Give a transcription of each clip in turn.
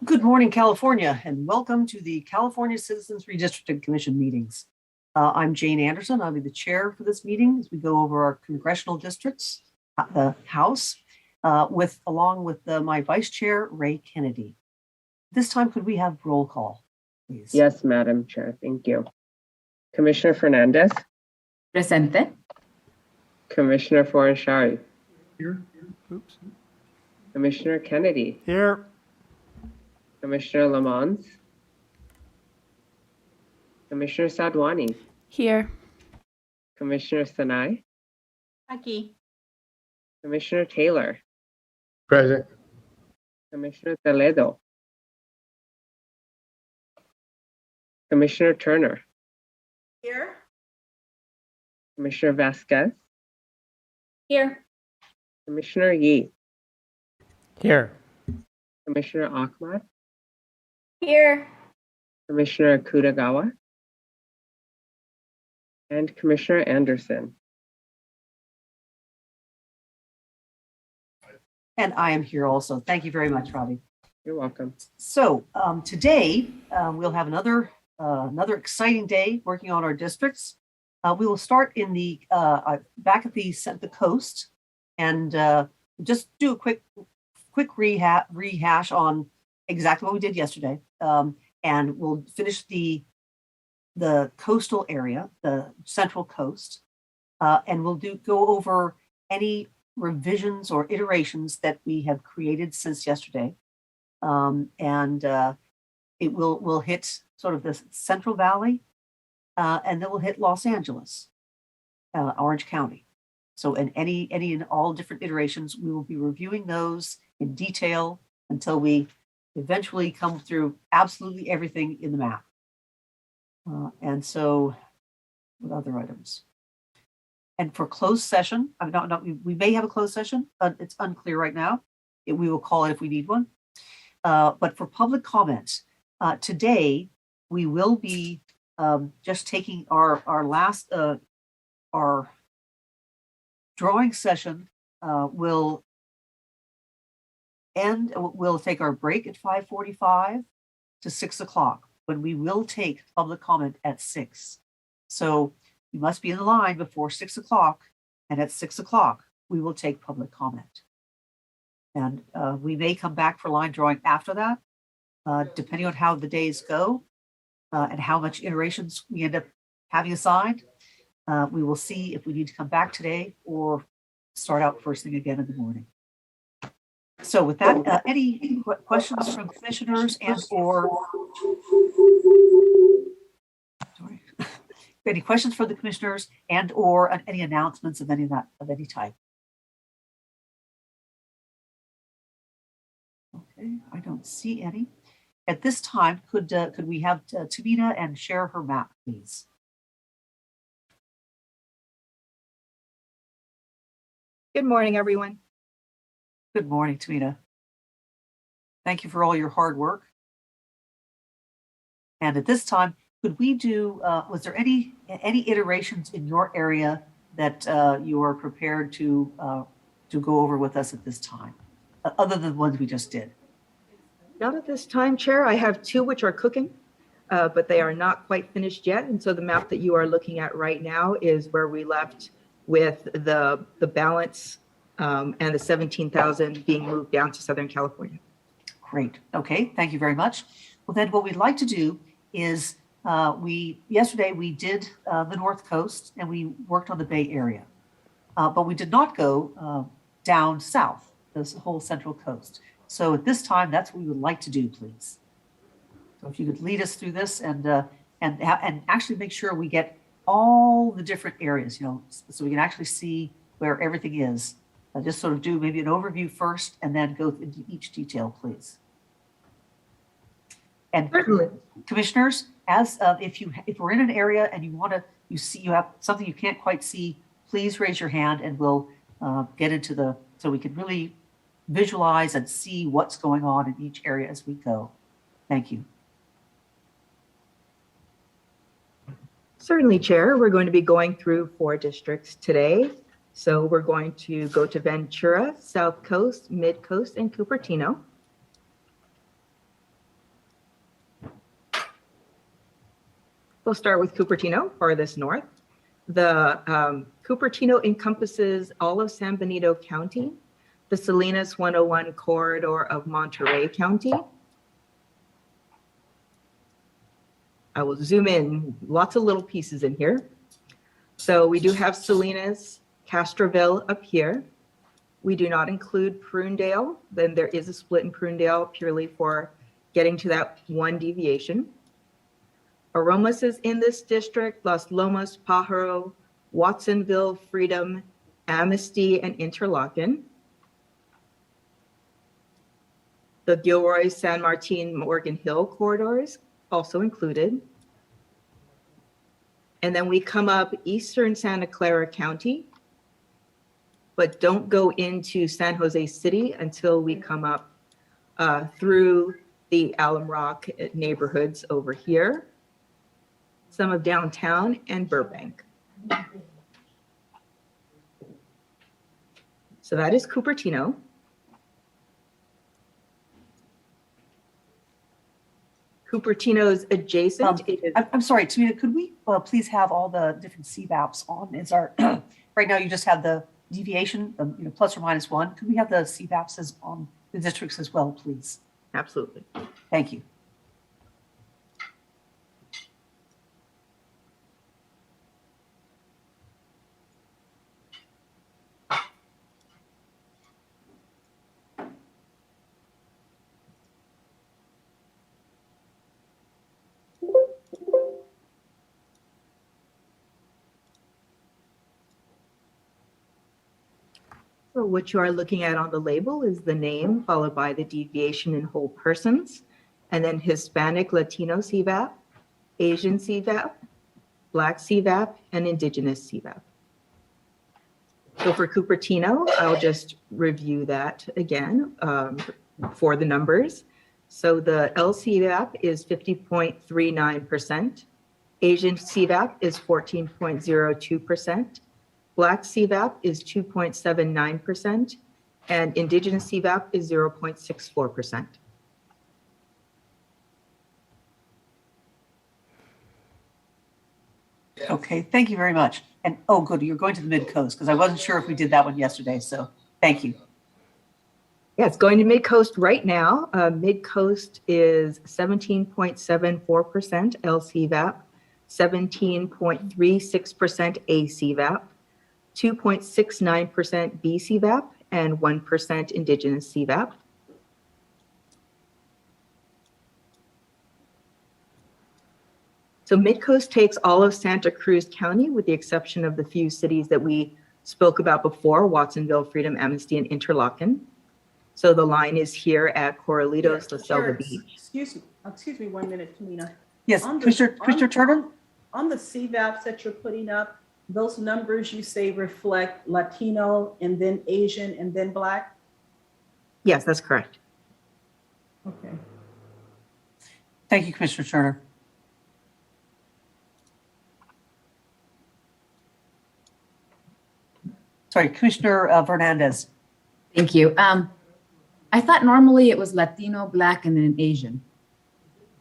Good morning, California, and welcome to the California Citizens Redistricting Commission meetings. I'm Jane Anderson. I'll be the chair for this meeting as we go over our congressional districts, the House, along with my vice chair, Ray Kennedy. This time, could we have roll call, please? Yes, Madam Chair. Thank you. Commissioner Fernandez. Presente. Commissioner Foranshari. Here. Oops. Commissioner Kennedy. Here. Commissioner Lamont. Commissioner Sadwani. Here. Commissioner Sanai. Aquí. Commissioner Taylor. Present. Commissioner Toledo. Commissioner Turner. Here. Commissioner Vasquez. Here. Commissioner Yee. Here. Commissioner Ahmad. Here. Commissioner Kutagawa. And Commissioner Anderson. And I am here also. Thank you very much, Robbie. You're welcome. So today we'll have another exciting day working on our districts. We will start in the back at the coast and just do a quick rehash on exactly what we did yesterday, and we'll finish the coastal area, the Central Coast, and we'll go over any revisions or iterations that we have created since yesterday. It will hit sort of the Central Valley, and then we'll hit Los Angeles, Orange County. So in any and all different iterations, we will be reviewing those in detail until we eventually come through absolutely everything in the map. And so, what other items? And for closed session, we may have a closed session, but it's unclear right now. We will call it if we need one. But for public comment, today we will be just taking our last our drawing session will end. We'll take our break at 5:45 to 6 o'clock, when we will take public comment at 6. So you must be in the line before 6 o'clock, and at 6 o'clock we will take public comment. And we may come back for line drawing after that, depending on how the days go and how much iterations we end up having assigned. We will see if we need to come back today or start out first thing again in the morning. So with that, any questions from commissioners any questions for the commissioners or any announcements of any type? Okay, I don't see any. At this time, could we have Tamina and share her map, please? Good morning, everyone. Good morning, Tamina. Thank you for all your hard work. And at this time, could we do, was there any iterations in your area that you are prepared to go over with us at this time, other than the ones we just did? Not at this time, Chair. I have 2 which are cooking, but they are not quite finished yet. And so the map that you are looking at right now is where we left with the balance and the 17,000 being moved down to Southern California. Great. Okay. Thank you very much. Well, then what we'd like to do is yesterday we did the North Coast and we worked on the Bay Area, but we did not go down south, this whole Central Coast. So at this time, that's what we would like to do, please. So if you could lead us through this and actually make sure we get all the different areas, so we can actually see where everything is. Just sort of do maybe an overview first and then go into each detail, please. And Certainly. Commissioners, as if we're in an area and you have something you can't quite see, please raise your hand and we'll get into so we can really visualize and see what's going on in each area as we go. Thank you. Certainly, Chair. We're going to be going through 4 districts today. So we're going to go to Ventura, South Coast, Mid Coast, and Cupertino. We'll start with Cupertino, farthest north. The Cupertino encompasses all of San Benito County, the Salinas 101 corridor of Monterey County. I will zoom in, lots of little pieces in here. So we do have Salinas, Castroville up here. We do not include Prunedale. Then there is a split in Prunedale purely for getting to that one deviation. Aromas is in this district, Las Lomas, Pajaro, Watsonville, Freedom, Amnesty, and Interlochen. The Gilroy, San Martin, Morgan Hill corridors also included. And then we come up eastern Santa Clara County, but don't go into San Jose City until we come up through the Alum Rock neighborhoods over here, some of downtown and Burbank. So that is Cupertino. Cupertino's adjacent is I'm sorry, Tamina, could we please have all the different CVAPs on? Is our, right now you just have the deviation, plus or minus one. Could we have the CVAPs as on the districts as well, please? absolutely. Thank you. So what you are looking at on the label is the name followed by the deviation in whole persons, and then Hispanic Latino CVAP, Asian CVAP, Black CVAP, and Indigenous CVAP. So for Cupertino, I'll just review that again for the numbers. So the LCVAP is 50.39%, Asian CVAP is 14.02%, Black CVAP is 2.79%, and Indigenous CVAP is 0.64%. Okay, thank you very much. And oh, good, you're going to the Mid-Coast because I wasn't sure if we did that one yesterday. So thank you. Yeah, it's going to Mid-Coast right now. Mid-Coast is 17.74% LCVAP, 17.36% ACVAP, 2.69% BCVAP, and 1% Indigenous CVAP. So Mid-Coast takes all of Santa Cruz County with the exception of the few cities that we spoke about before, Watsonville, Freedom, Amnesty, and Interlochen. So the line is here at Corralitos, La Selva Beach. Excuse me 1 minute, Tamina. Yes, On the- Commissioner Turner? On the CVAPs that you're putting up, those numbers you say reflect Latino and then Asian and then Black? Yes, that's correct. Okay. Thank you, Commissioner Turner. Sorry, Commissioner Fernandez. Thank you. I thought normally it was Latino, Black, and then Asian.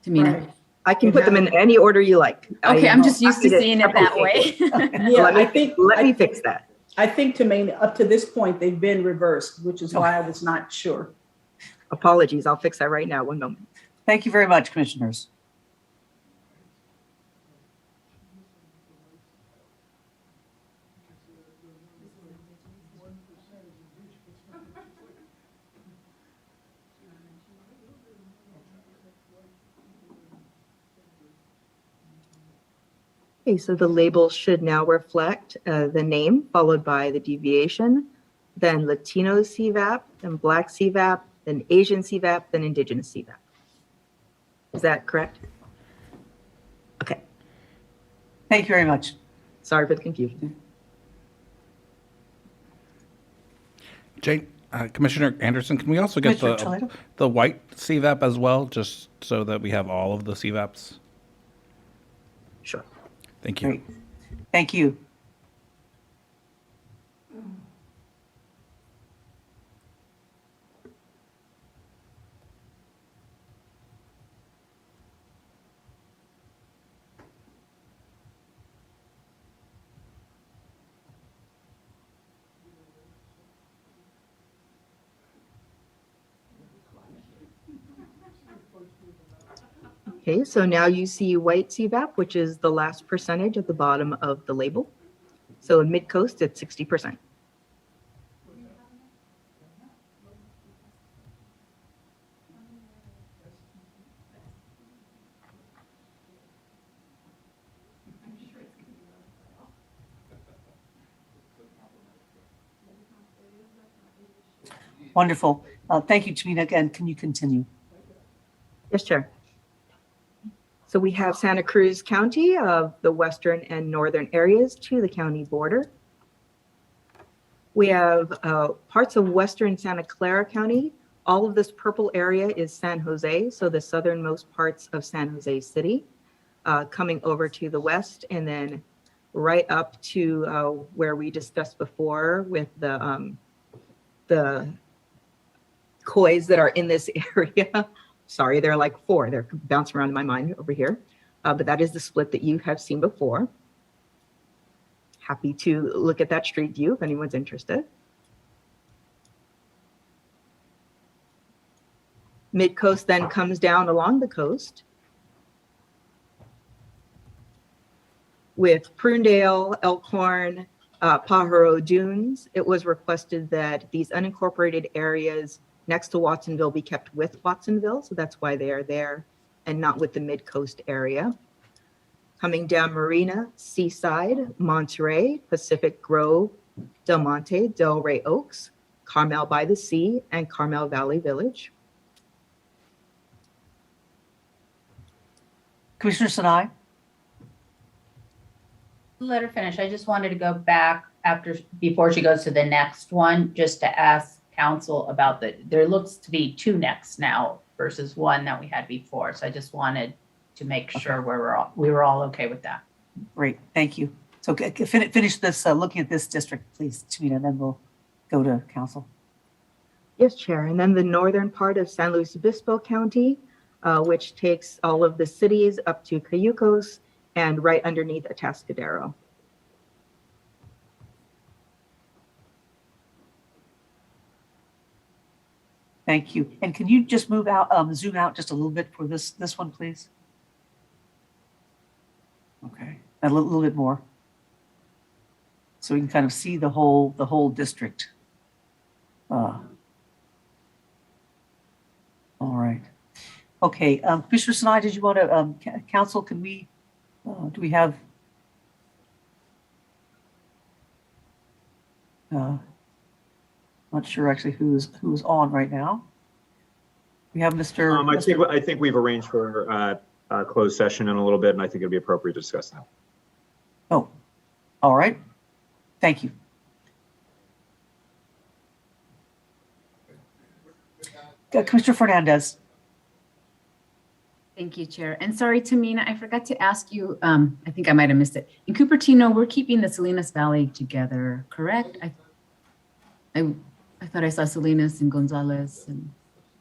Tamina. Right. I can put them in any order you like. Okay, I'm just used to I- seeing it that way. Yeah, Let me fix that. I think Tamina, up to this point, they've been reversed, which is why I was not sure. Apologies, I'll fix that right now. One moment. Thank you very much, Commissioners. Okay, so the label should now reflect the name followed by the deviation, then Latino CVAP, then Black CVAP, then Asian CVAP, then Indigenous CVAP. Is that correct? Okay, Thank you very much. sorry for the confusion. Jane, Commissioner Anderson, can we also get Commissioner Toledo? the white CVAP as well, just so that we have all of the CVAPs? Sure. Thank you. Great. Thank you. Okay, so now you see white CVAP, which is the last percentage at the bottom of the label. So in mid-coast, it's 60%. Wonderful. Thank you, Tamina. Again, can you continue? Yes, Chair. So we have Santa Cruz County of the western and northern areas to the county border. We have parts of western Santa Clara County. All of this purple area is San Jose, so the southernmost parts of San Jose City, coming over to the west, and then right up to where we discussed before with the kois that are in this area. Sorry, there are like 4. They're bouncing around in my mind over here. But that is the split that you have seen before. Happy to look at that street view if anyone's interested. Mid-coast then comes down along the coast with Prunedale, Elkhorn, Pajaro Dunes. It was requested that these unincorporated areas next to Watsonville be kept with Watsonville, so that's why they are there and not with the mid-coast area. Coming down Marina, Seaside, Monterey, Pacific Grove, Del Monte, Delray Oaks, Carmel by the Sea, and Carmel Valley Village. Commissioner Sinai? Let her finish. I just wanted to go back before she goes to the next one, just to ask council about there looks to be 2 next now versus 1 that we had before. So I just wanted to make sure we were all okay with that. Great, thank you. So finish this, looking at this district, please, Tamina, and then we'll go to council. Yes, Chair. And then the northern part of San Luis Obispo County, which takes all of the cities up to Cayucos and right underneath Atascadero. Thank you. And can you just move out, zoom out just a little bit for this one, please? Okay, a little bit more. So we can kind of see the whole district. All right. Okay, Commissioner Sinai, did you want to, council, can we, do we have? Not sure actually who's on right now. We have Mr. I think we've arranged for a closed session in a little bit, and I think it'd be appropriate to discuss that. Oh, all right. Thank you. Commissioner Fernandez. Thank you, Chair. And sorry, Tamina, I forgot to ask you, I think I might have missed it. In Cupertino, we're keeping the Salinas Valley together, correct? I thought I saw Salinas and Gonzales and.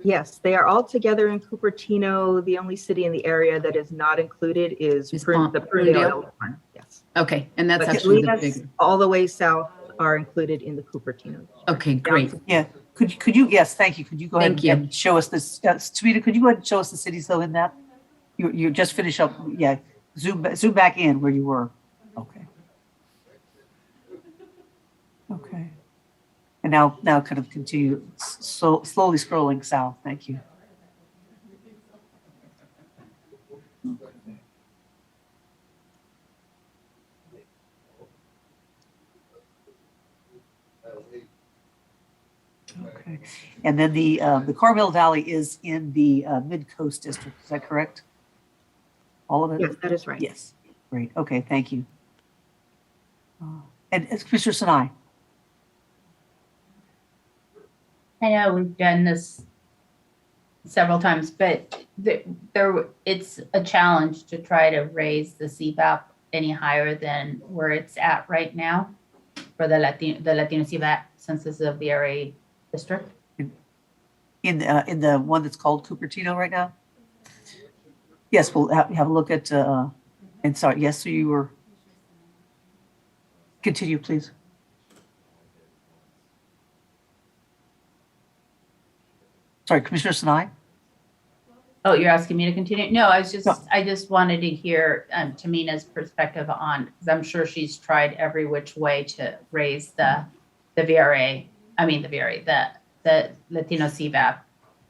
Yes, they are all together in Cupertino. The only city in the area that is not included is the Prunedale. Yes. Okay, and that's But actually the Salinas, bigger. all the way south are included in the Cupertino. Okay, great. Yeah, could you, yes, thank you. Could you go ahead Thank you. and show us this, Tamina, could you go ahead and show us the cities though in that? You just finish up, yeah, zoom back in where you were. Okay. Okay. And now kind of continue slowly scrolling south. Thank you. Okay. And then the Carmel Valley is in the Mid-Coast District. Is that correct? All of it? Yes, that is right. Yes. Great. Okay. Thank you. And Commissioner Sinai. I know we've done this several times, but it's a challenge to try to raise the CVAP any higher than where it's at right now for the Latino CVAP census of the RA district. In the one that's called Cupertino right now? Yes, we'll have a look at, and sorry, yes, so you were, continue, please. Sorry, Commissioner Sinai? Oh, you're asking me to continue? No, No. I just wanted to hear Tamina's perspective on, because I'm sure she's tried every which way to raise the VRA, I mean, the VRA, the Latino CVAP.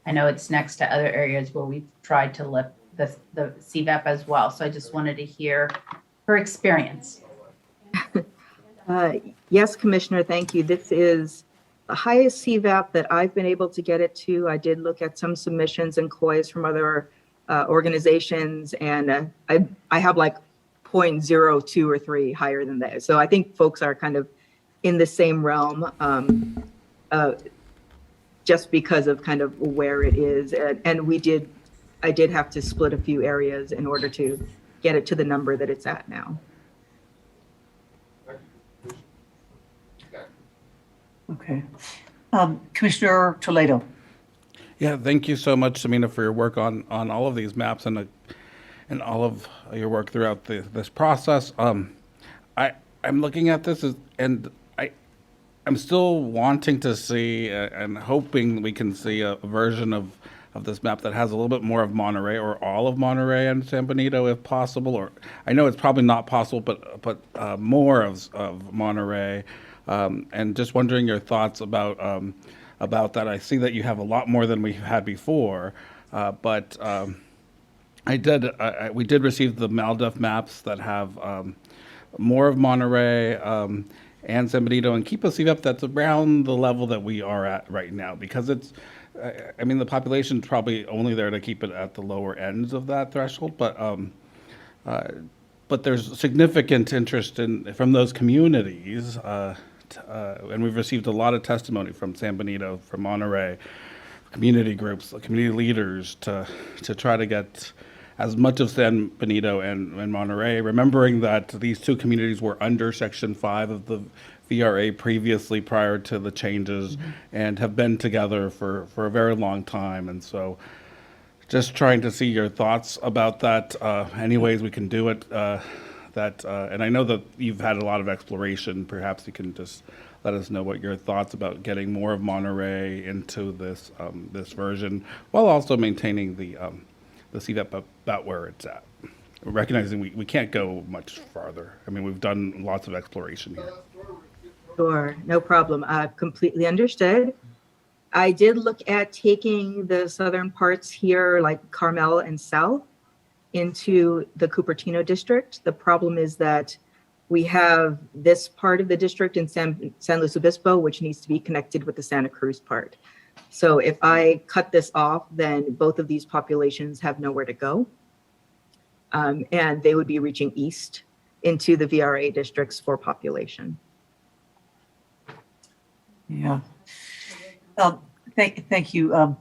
I know it's next to other areas where we've tried to lift the CVAP as well. So I just wanted to hear her experience. Yes, Commissioner, thank you. This is the highest CVAP that I've been able to get it to. I did look at some submissions and COIs from other organizations, and I have like 0.02 or 3 higher than that. So I think folks are kind of in the same realm, just because of kind of where it is. And I did have to split a few areas in order to get it to the number that it's at now. Okay. Commissioner Toledo. Yeah, thank you so much, Samina, for your work on all of these maps and all of your work throughout this process. I'm looking at this and I'm still wanting to see and hoping we can see a version of this map that has a little bit more of Monterey or all of Monterey and San Benito if possible. Or I know it's probably not possible, but more of Monterey. And just wondering your thoughts about that. I see that you have a lot more than we had before, but we did receive the MALDEF maps that have more of Monterey and San Benito, and keep a CVAP that's around the level that we are at right now, because it's, I mean, the population's probably only there to keep it at the lower ends of that threshold, but there's significant interest from those communities, and we've received a lot of testimony from San Benito, from Monterey, community groups, community leaders to try to get as much of San Benito and Monterey, remembering that these two communities were under Section 5 of the VRA previously prior to the changes, and have been together for a very long time. And so just trying to see your thoughts about that, any ways we can do it. And I know that you've had a lot of exploration. Perhaps you can just let us know what your thoughts about getting more of Monterey into this version, while also maintaining the CVAP about where it's at. Recognizing we can't go much farther. I mean, we've done lots of exploration here. Sure, no problem. Completely understood. I did look at taking the southern parts here, like Carmel and South, into the Cupertino district. The problem is that we have this part of the district in San Luis Obispo, which needs to be connected with the Santa Cruz part. So if I cut this off, then both of these populations have nowhere to go. And they would be reaching east into the VRA districts for population. Yeah. Thank you.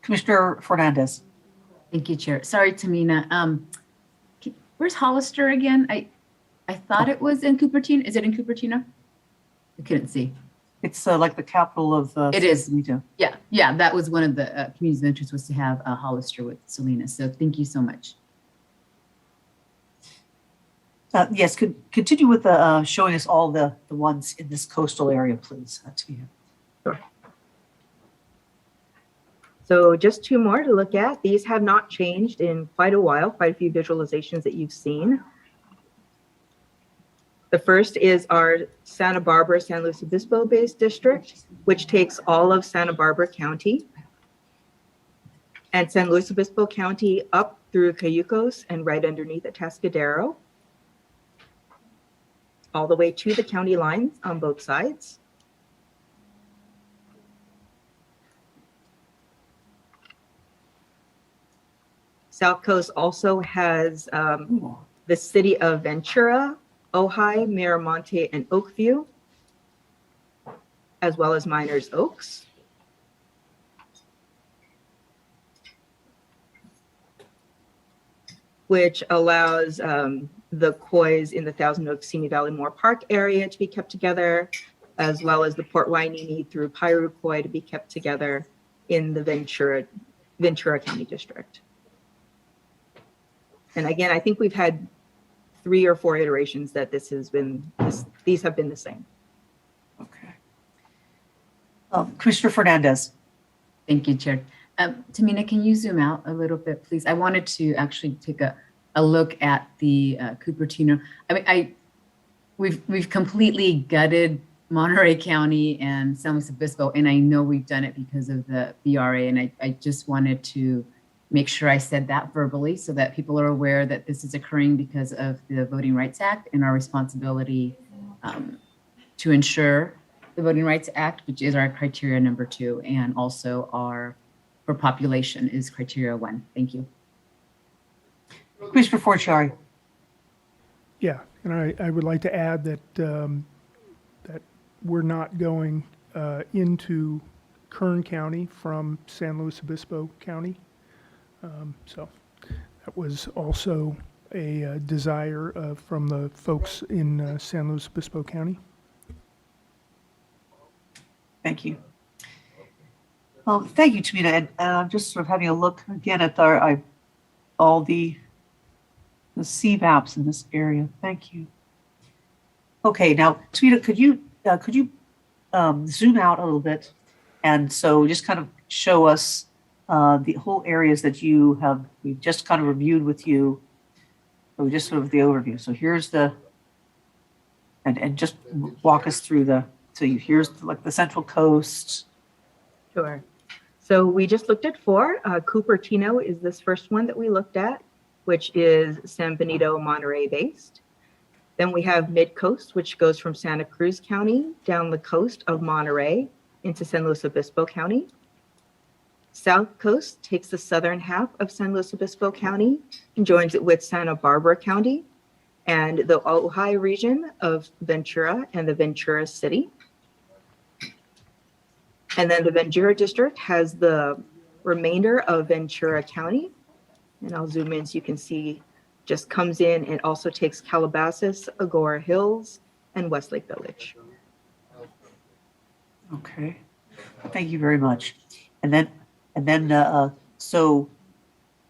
Commissioner Fernandez. Thank you, Chair. Sorry, Tamina. Where's Hollister again? I thought it was in Cupertino. Is it in Cupertino? I couldn't see. It's like the capital of. It is. San Benito. Yeah. That was one of the communities of interest, was to have Hollister with Salinas. So thank you so much. Yes, could continue with showing us all the ones in this coastal area, please. Sure. So just 2 more to look at. These have not changed in quite a while, quite a few visualizations that you've seen. The first is our Santa Barbara, San Luis Obispo based district, which takes all of Santa Barbara County and San Luis Obispo County up through Cayucos and right underneath Atascadero, all the way to the county lines on both sides. South Coast also has the city of Ventura, Ojai, Miramonte, and Oakview, as well as Miners Oaks. Which allows the COIs in the Thousand Oaks, Simi Valley, Moore Park area to be kept together, as well as the Port Hueneme through Piru COI to be kept together in the Ventura County District. And again, I think we've had 3 or 4 iterations that these have been the same. Okay. Commissioner Fernandez. Thank you, Chair. Tamina, can you zoom out a little bit, please? I wanted to actually take a look at the Cupertino. I mean, we've completely gutted Monterey County and San Luis Obispo, and I know we've done it because of the VRA, and I just wanted to make sure I said that verbally so that people are aware that this is occurring because of the Voting Rights Act and our responsibility to ensure the Voting Rights Act, which is our criteria number 2, and also our for population is criteria 1. Thank you. Commissioner Forciari. Yeah, and I would like to add that that we're not going into Kern County from San Luis Obispo County. So that was also a desire from the folks in San Luis Obispo County. Thank you. Well, thank you, Tamina. And I'm just sort of having a look again at all the CVAPs in this area. Thank you. Okay, now, Tamina, could you zoom out a little bit, and so just kind of show us the whole areas that we've just kind of reviewed with you. So just sort of the overview. So here's and just walk us through here's like the Central Coast. Sure. So we just looked at 4. Cupertino is this first one that we looked at, which is San Benito, Monterey based. Then we have Mid Coast, which goes from Santa Cruz County down the coast of Monterey into San Luis Obispo County. South Coast takes the southern half of San Luis Obispo County and joins it with Santa Barbara County and the Ojai region of Ventura and the Ventura City. And then the Ventura District has the remainder of Ventura County. And I'll zoom in so you can see, just comes in and also takes Calabasas, Agora Hills, and Westlake Village. Okay, thank you very much. And then so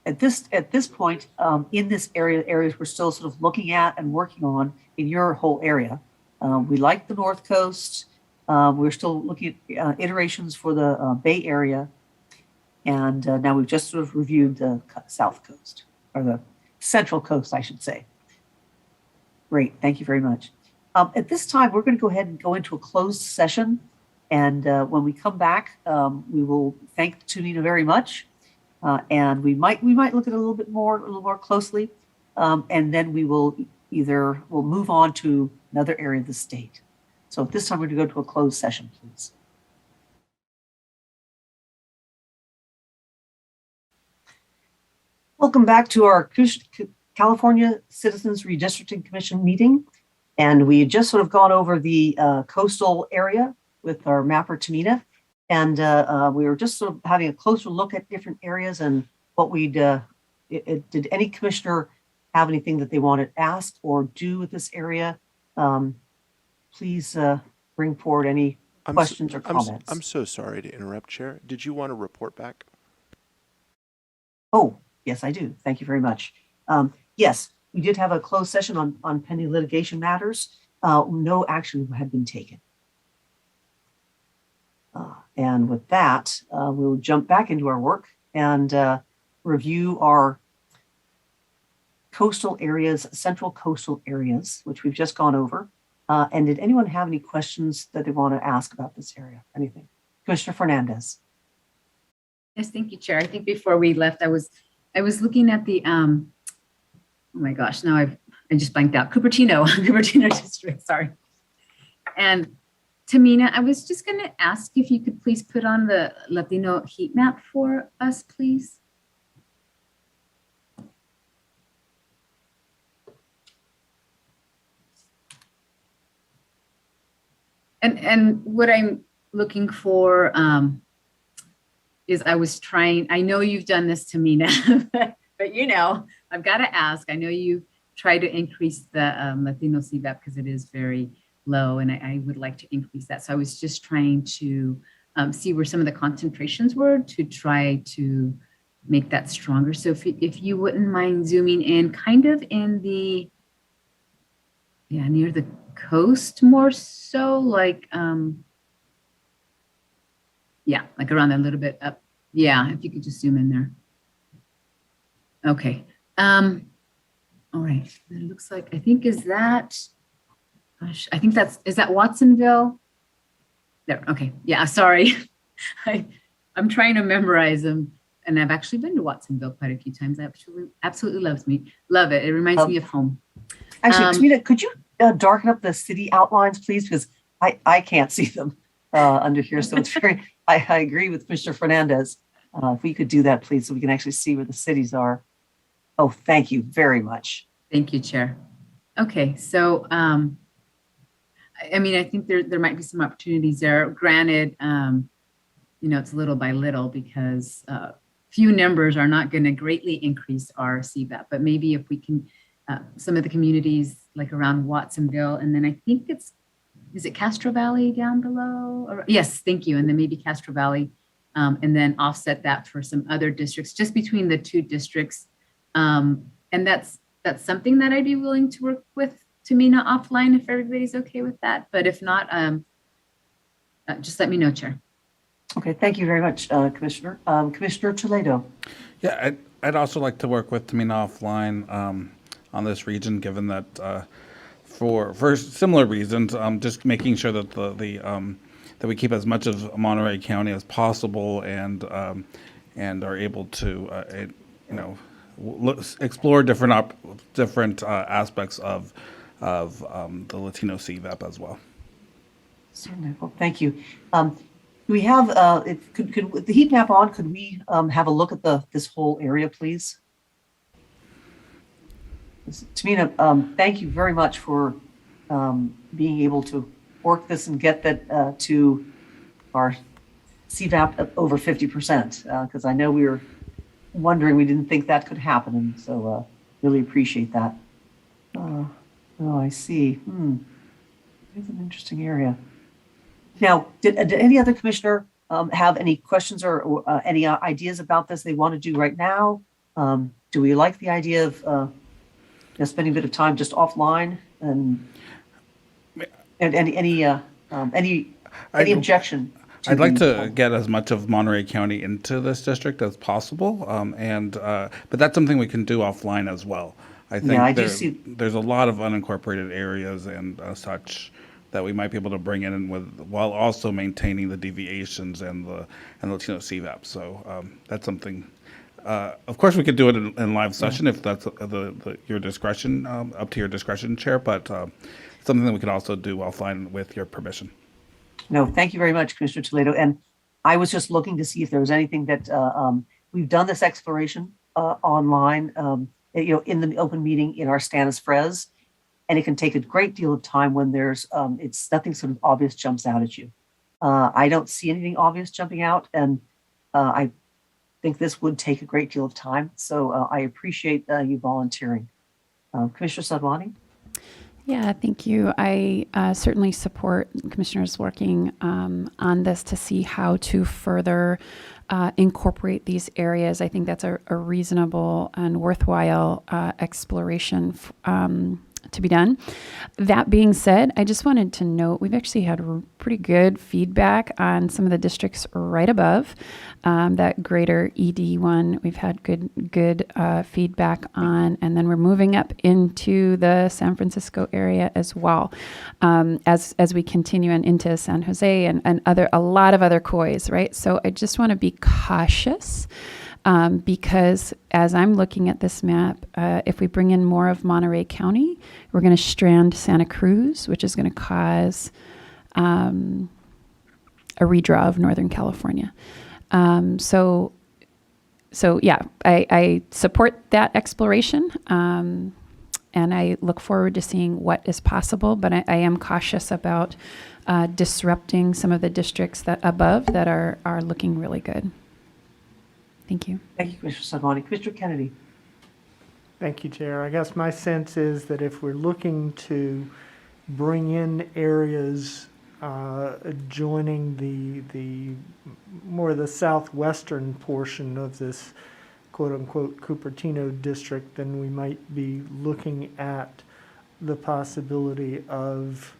at this point in this areas we're still sort of looking at and working on in your whole area. We like the North Coast. We're still looking at iterations for the Bay Area. And now we've just sort of reviewed the South Coast, or the Central Coast, I should say. Great, thank you very much. At this time, we're going to go ahead and go into a closed session. And when we come back, we will thank Tamina very much. And we might look at it a little more closely. And then we'll move on to another area of the state. So at this time, we're going to go to a closed session, please. Welcome back to our California Citizens Redistricting Commission meeting. And we had just sort of gone over the coastal area with our mapper, Tamina. And we were just sort of having a closer look at different areas and what did any commissioner have anything that they wanted to ask or do with this area? Please bring forward any questions or comments. I'm so sorry to interrupt, Chair. Did you want to report back? Oh, yes, I do. Thank you very much. Yes, we did have a closed session on pending litigation matters. No action had been taken. And with that, we'll jump back into our work and review our coastal areas, central coastal areas, which we've just gone over. And did anyone have any questions that they want to ask about this area? Anything? Commissioner Fernandez. Yes, thank you, Chair. I think before we left, I was looking at the oh my gosh, now I just blanked out. Cupertino District, sorry. And Tamina, I was just going to ask if you could please put on the Latino heat map for us, please. And what I'm looking for is I know you've done this, Tamina, but I've got to ask. I know you try to increase the Latino CVAP because it is very low, and I would like to increase that. So I was just trying to see where some of the concentrations were to try to make that stronger. So if you wouldn't mind zooming in kind of in the, near the coast more so, like, like around a little bit up Yeah, if you could just zoom in there. Okay. All right. It looks like, I think gosh, I think is that Watsonville? There, okay. Yeah, sorry. I'm trying to memorize them. And I've actually been to Watsonville quite a few times. I absolutely love it. It reminds me of home. Actually, Tamina, could you darken up the city outlines, please? Because I can't see them under here. So it's I agree with Commissioner Fernandez. If we could do that, please, so we can actually see where the cities are. Oh, thank you very much. Thank you, Chair. Okay, so I mean, I think there might be some opportunities there. Granted, it's little by little because few numbers are not going to greatly increase our CVAP, but maybe if we can, some of the communities like around Watsonville, and then I think is it Castro Valley down below? Yes, thank you. And then maybe Castro Valley, and then offset that for some other districts, just between the two districts. And that's something that I'd be willing to work with Tamina offline if everybody's okay with that. But if not, just let me know, Chair. Okay, thank you very much, Commissioner. Commissioner Toledo. Yeah, I'd also like to work with Tamina offline on this region, given that for similar reasons, just making sure that that we keep as much of Monterey County as possible and are able to explore different aspects of the Latino CVAP as well. Certainly. Well, thank you. Do we have could with the heat map on? Could we have a look at this whole area, please? Tamina, thank you very much for being able to work this and get that to our CVAP at over 50%, because I know we were wondering, we didn't think that could happen, and so really appreciate that. Oh, I see. It's an interesting area. Now, did any other commissioner have any questions or any ideas about this they want to do right now? Do we like the idea of spending a bit of time just offline and any objection? I'd like to get as much of Monterey County into this district as possible, but that's something we can do offline as well. I think there's a lot of unincorporated areas and such that we might be able to bring in while also maintaining the deviations and the Latino CVAP. So that's something. Of course, we could do it in live session if that's your discretion, up to your discretion, Chair. But something that we can also do offline with your permission. No, thank you very much, Commissioner Toledo. And I was just looking to see if there was anything that we've done this exploration online, in the open meeting in our Stannis Fres, and it can take a great deal of time when there's it's nothing sort of obvious jumps out at you. I don't see anything obvious jumping out, and I think this would take a great deal of time. So I appreciate you volunteering. Commissioner Sadwani? Yeah, thank you. I certainly support commissioners working on this to see how to further incorporate these areas. I think that's a reasonable and worthwhile exploration to be done. That being said, I just wanted to note we've actually had pretty good feedback on some of the districts right above that greater ED one. We've had good feedback on, and then we're moving up into the San Francisco area as well, as we continue and into San Jose and a lot of other COIs, right? So I just want to be cautious. Because as I'm looking at this map, if we bring in more of Monterey County, we're going to strand Santa Cruz, which is going to cause a redraw of Northern California. So yeah, I support that exploration, and I look forward to seeing what is possible. But I am cautious about disrupting some of the districts that above that are looking really good. Thank you. Thank you, Commissioner Sadwani. Commissioner Kennedy. Thank you, Chair. I guess my sense is that if we're looking to bring in areas joining the more the southwestern portion of this quote-unquote Cupertino district, then we might be looking at the possibility of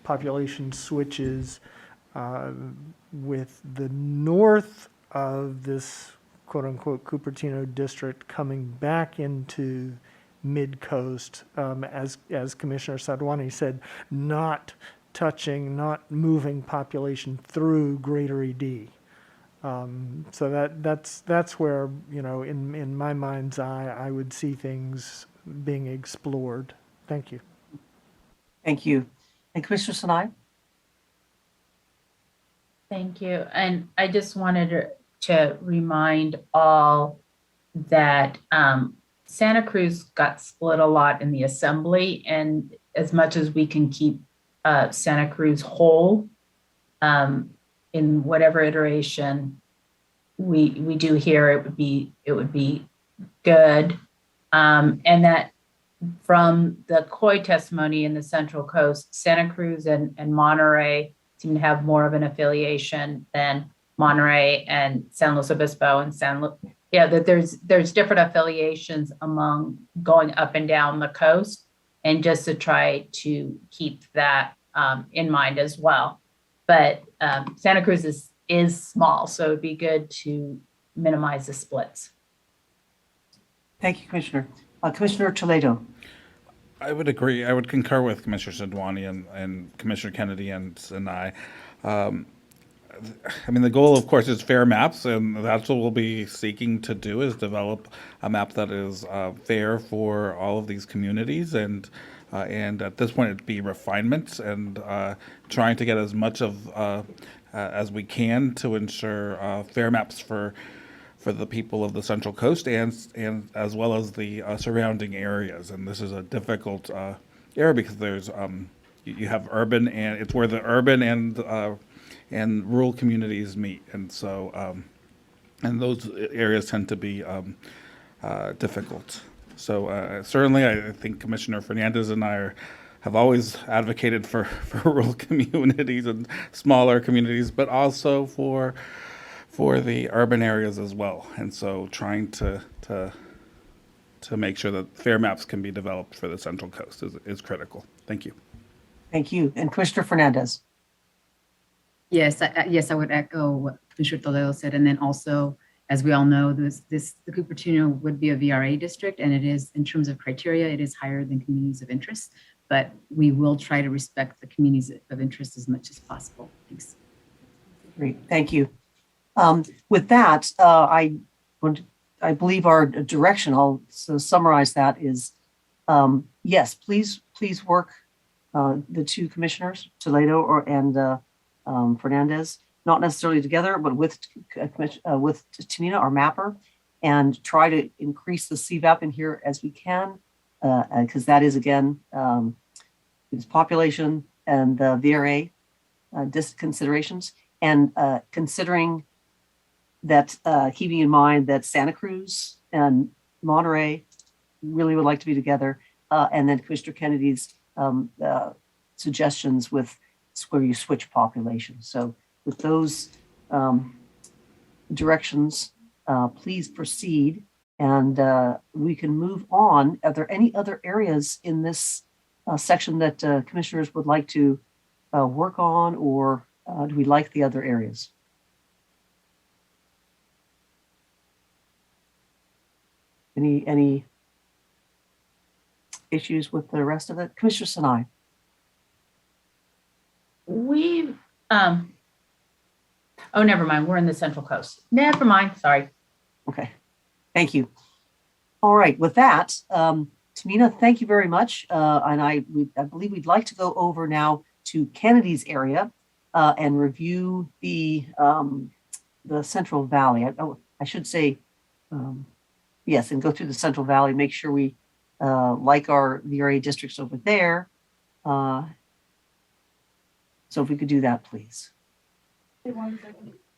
population switches with the north of this quote-unquote Cupertino district coming back into mid-coast, as Commissioner Sadwani said, not touching, not moving population through Greater ED. So that's where, in my mind's eye, I would see things being explored. Thank you. Thank you. And Commissioner Sinai? Thank you. And I just wanted to remind all that Santa Cruz got split a lot in the assembly, and as much as we can keep Santa Cruz whole in whatever iteration we do here, it would be good. And that from the COI testimony in the Central Coast, Santa Cruz and Monterey seem to have more of an affiliation than Monterey and San Luis Obispo and that there's different affiliations among going up and down the coast, and just to try to keep that in mind as well. But Santa Cruz is small, so it'd be good to minimize the splits. Thank you, Commissioner. Commissioner Toledo? I would agree. I would concur with Commissioner Sadwani and Commissioner Kennedy and I. I mean, the goal, of course, is fair maps, and that's what we'll be seeking to do, is develop a map that is fair for all of these communities, and at this point, it'd be refinements and trying to get as much of as we can to ensure fair maps for the people of the Central Coast and as well as the surrounding areas. And this is a difficult area because there's you have urban, and it's where the urban and rural communities meet, and so and those areas tend to be difficult. So certainly, I think Commissioner Fernandez and I have always advocated for rural communities and smaller communities, but also for the urban areas as well. And so trying to make sure that fair maps can be developed for the Central Coast is critical. Thank you. Thank you. And Commissioner Fernandez? Yes, I would echo what Commissioner Toledo said. And then also, as we all know, the Cupertino would be a VRA district, and it is, in terms of criteria, it is higher than communities of interest, but we will try to respect the communities of interest as much as possible. Thanks. Great, thank you. With that, I believe our direction, I'll summarize that, is yes, please work the two commissioners, Toledo and Fernandez, not necessarily together, but with Tamina, our mapper, and try to increase the CVAP in here as we can, because that is, again, its population and the VRA considerations, and considering that, keeping in mind that Santa Cruz and Monterey really would like to be together, and then Commissioner Kennedy's suggestions with where you switch populations. So with those directions, please proceed, and we can move on. Are there any other areas in this section that commissioners would like to work on, or do we like the other areas? Any issues with the rest of it? Commissioner Sinai? We've, oh, never mind. We're in the Central Coast. Never mind. Sorry. Okay. Thank you. All right. With that, Tamina, thank you very much. And I believe we'd like to go over now to Kennedy's area and review the Central Valley. I should say, yes, and go through the Central Valley, make sure we like our VRA districts over there. So if we could do that, please.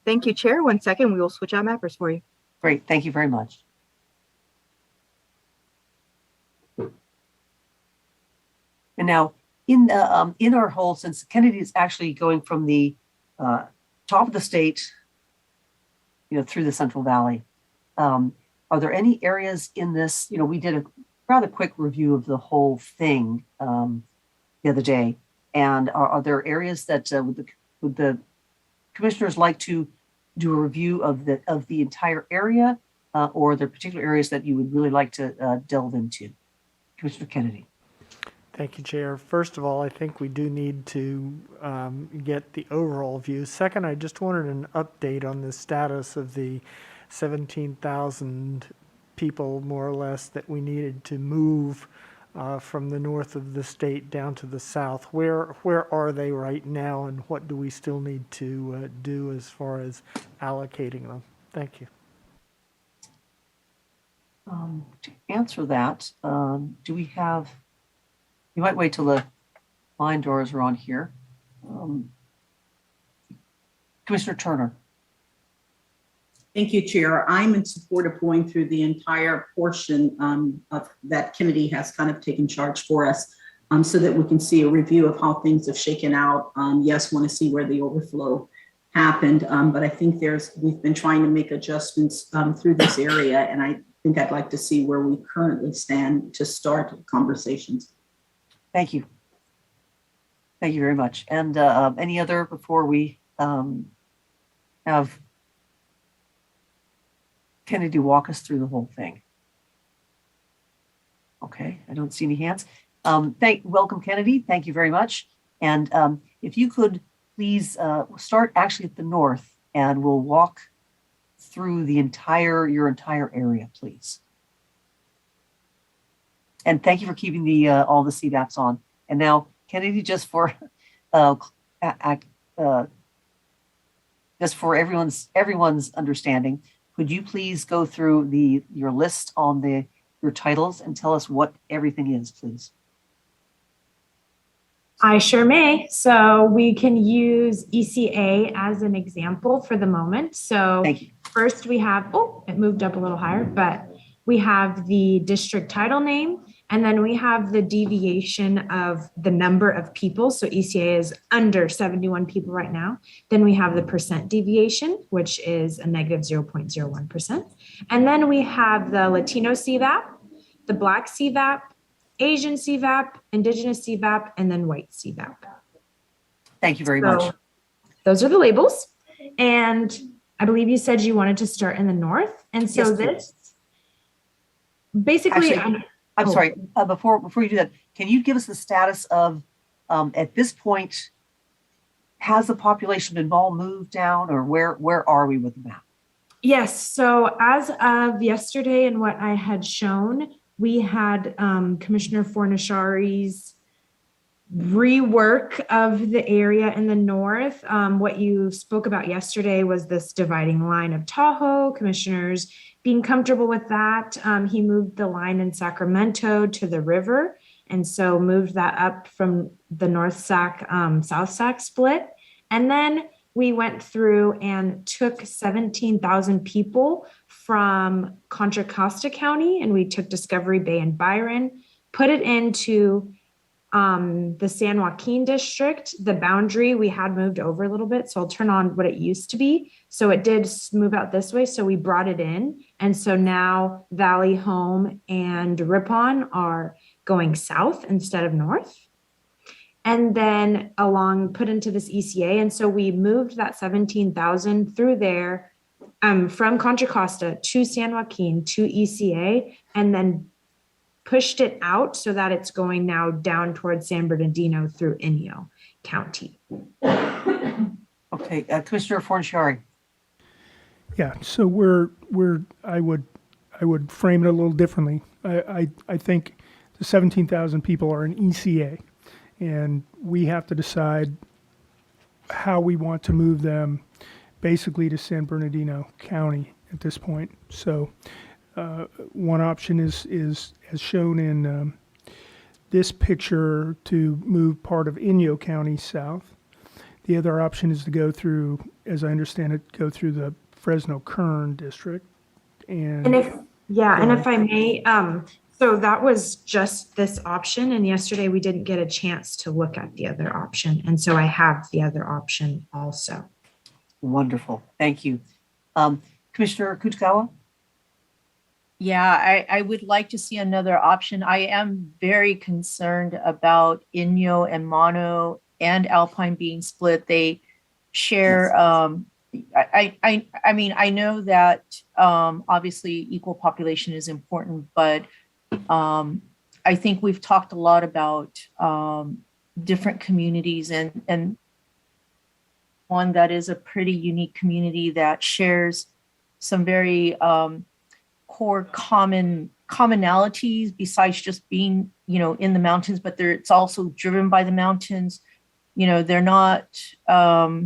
Thank you, Chair. 1 second, we will switch out mappers for you. Great, thank you very much. And now, in our whole, since Kennedy is actually going from the top of the state, through the Central Valley, are there any areas in this? We did a rather quick review of the whole thing the other day, and are there areas that with the commissioners like to do a review of the entire area, or are there particular areas that you would really like to delve into? Commissioner Kennedy. Thank you, Chair. First of all, I think we do need to get the overall view. Second, I just wanted an update on the status of the 17,000 people, more or less, that we needed to move from the north of the state down to the south. Where are they right now, and what do we still need to do as far as allocating them? Thank you. To answer that, do we have, you might wait till the line doors are on here. Commissioner Turner. Thank you, Chair. I'm in support of going through the entire portion of that Kennedy has kind of taken charge for us, so that we can see a review of how things have shaken out. Yes, want to see where the overflow happened, but I think we've been trying to make adjustments through this area, and I think I'd like to see where we currently stand to start conversations. Thank you. Thank you very much. And any other before we have Kennedy walk us through the whole thing? Okay, I don't see any hands. Welcome, Kennedy. Thank you very much. And if you could please start actually at the north, and we'll walk through your entire area, please. And thank you for keeping all the CVAPs on. And now, Kennedy, just for everyone's understanding, could you please go through your list on your titles and tell us what everything is, please? I sure may. So we can use ECA as an example for the moment. So first we have, it moved up a little higher, but we have the district title name, and then we have the deviation of the number of people. So ECA is under 71 people right now. Then we have the percent deviation, which is a negative 0.01%. And then we have the Latino CVAP, the Black CVAP, Asian CVAP, Indigenous CVAP, and then white CVAP. Thank you very much. Those are the labels. And I believe you said you wanted to start in the north. And so this basically, actually, I'm sorry, before you do that, can you give us the status of, at this point, has the population been all moved down, or where are we with the map? Yes. So as of yesterday and what I had shown, we had Commissioner Fornashari's rework of the area in the north. What you spoke about yesterday was this dividing line of Tahoe, commissioners being comfortable with that. He moved the line in Sacramento to the river, and so moved that up from the North Sac, South Sac split. And then we went through and took 17,000 people from Contra Costa County, and we took Discovery Bay and Byron, put it into the San Joaquin district. The boundary we had moved over a little bit, so I'll turn on what it used to be. So it did move out this way, so we brought it in. And so now Valley Home and Ripon are going south instead of north. And then put into this ECA. And so we moved that 17,000 through there from Contra Costa to San Joaquin to ECA, and then pushed it out so that it's going now down towards San Bernardino through Inyo County. Okay, Commissioner Fornashari. Yeah, so I would frame it a little differently. I think the 17,000 people are an ECA, and we have to decide how we want to move them basically to San Bernardino County at this point. So one option is as shown in this picture, to move part of Inyo County south. The other option is to go through, as I understand it, go through the Fresno-Kern district. And if I may, so that was just this option. And yesterday we didn't get a chance to look at the other option. And so I have the other option also. Wonderful. Thank you. Commissioner Kutagawa? Yeah, I would like to see another option. I am very concerned about Inyo and Mono and Alpine being split. They share, I mean, I know that obviously equal population is important, but I think we've talked a lot about different communities, and one that is a pretty unique community that shares some very core commonalities besides just being, you know, in the mountains, but it's also driven by the mountains. You know, they're not, I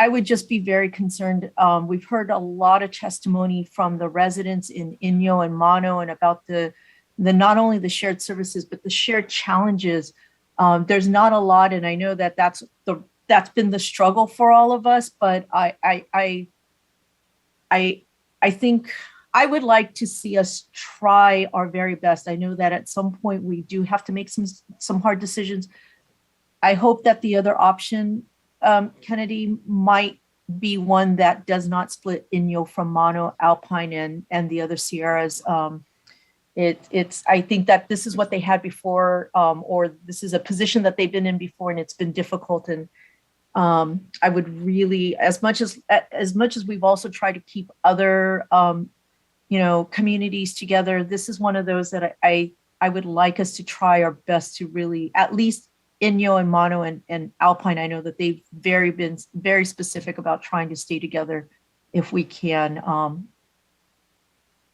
would just be very concerned. We've heard a lot of testimony from the residents in Inyo and Mono and about the not only the shared services, but the shared challenges. There's not a lot, and I know that that's been the struggle for all of us, but I think I would like to see us try our very best. I know that at some point we do have to make some hard decisions. I hope that the other option, Kennedy, might be one that does not split Inyo from Mono, Alpine, and the other Sierras. I think that this is what they had before, or this is a position that they've been in before, and it's been difficult. And I would really, as much as we've also tried to keep other, communities together, this is one of those that I would like us to try our best to really, at least Inyo and Mono and Alpine, I know that they've been very specific about trying to stay together if we can.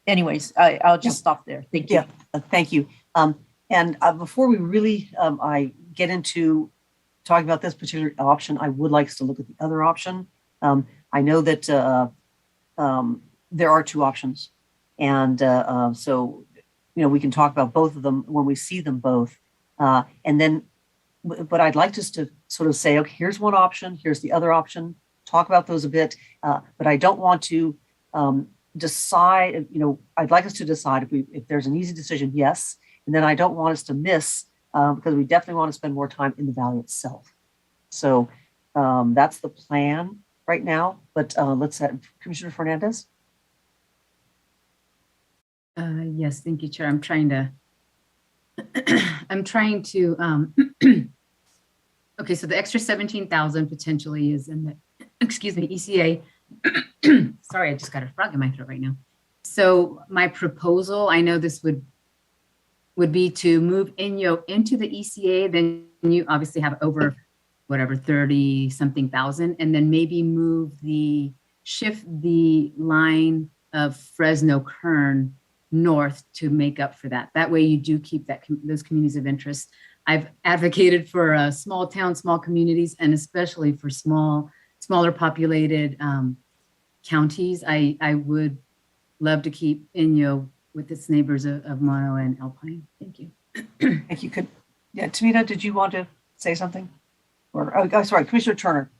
Anyways, I'll just stop there. Thank you. Yeah, thank you. And before we really, I get into talking about this particular option, I would like us to look at the other option. I know that there are two options. And so, we can talk about both of them when we see them both. And then, but I'd like us to sort of say, okay, here's one option, here's the other option, talk about those a bit. But I don't want to decide, I'd like us to decide if there's an easy decision, yes. And then I don't want us to miss, because we definitely want to spend more time in the valley itself. So that's the plan right now. But let's have Commissioner Fernandez. Yes, thank you, Chair. I'm trying to, okay, so the extra 17,000 potentially is in the, ECA. Sorry, I just got a frog in my throat right now. So my proposal, I know this would be to move Inyo into the ECA, then you obviously have over whatever 30 something thousand, and then maybe shift the line of Fresno Kern north to make up for that. That way you do keep those communities of interest. I've advocated for small towns, small communities, and especially for smaller populated counties. I would love to keep Inyo with its neighbors of Mono and Alpine. Thank you. Thank you. Tamina, did you want to say something? Or, sorry, Commissioner Turner.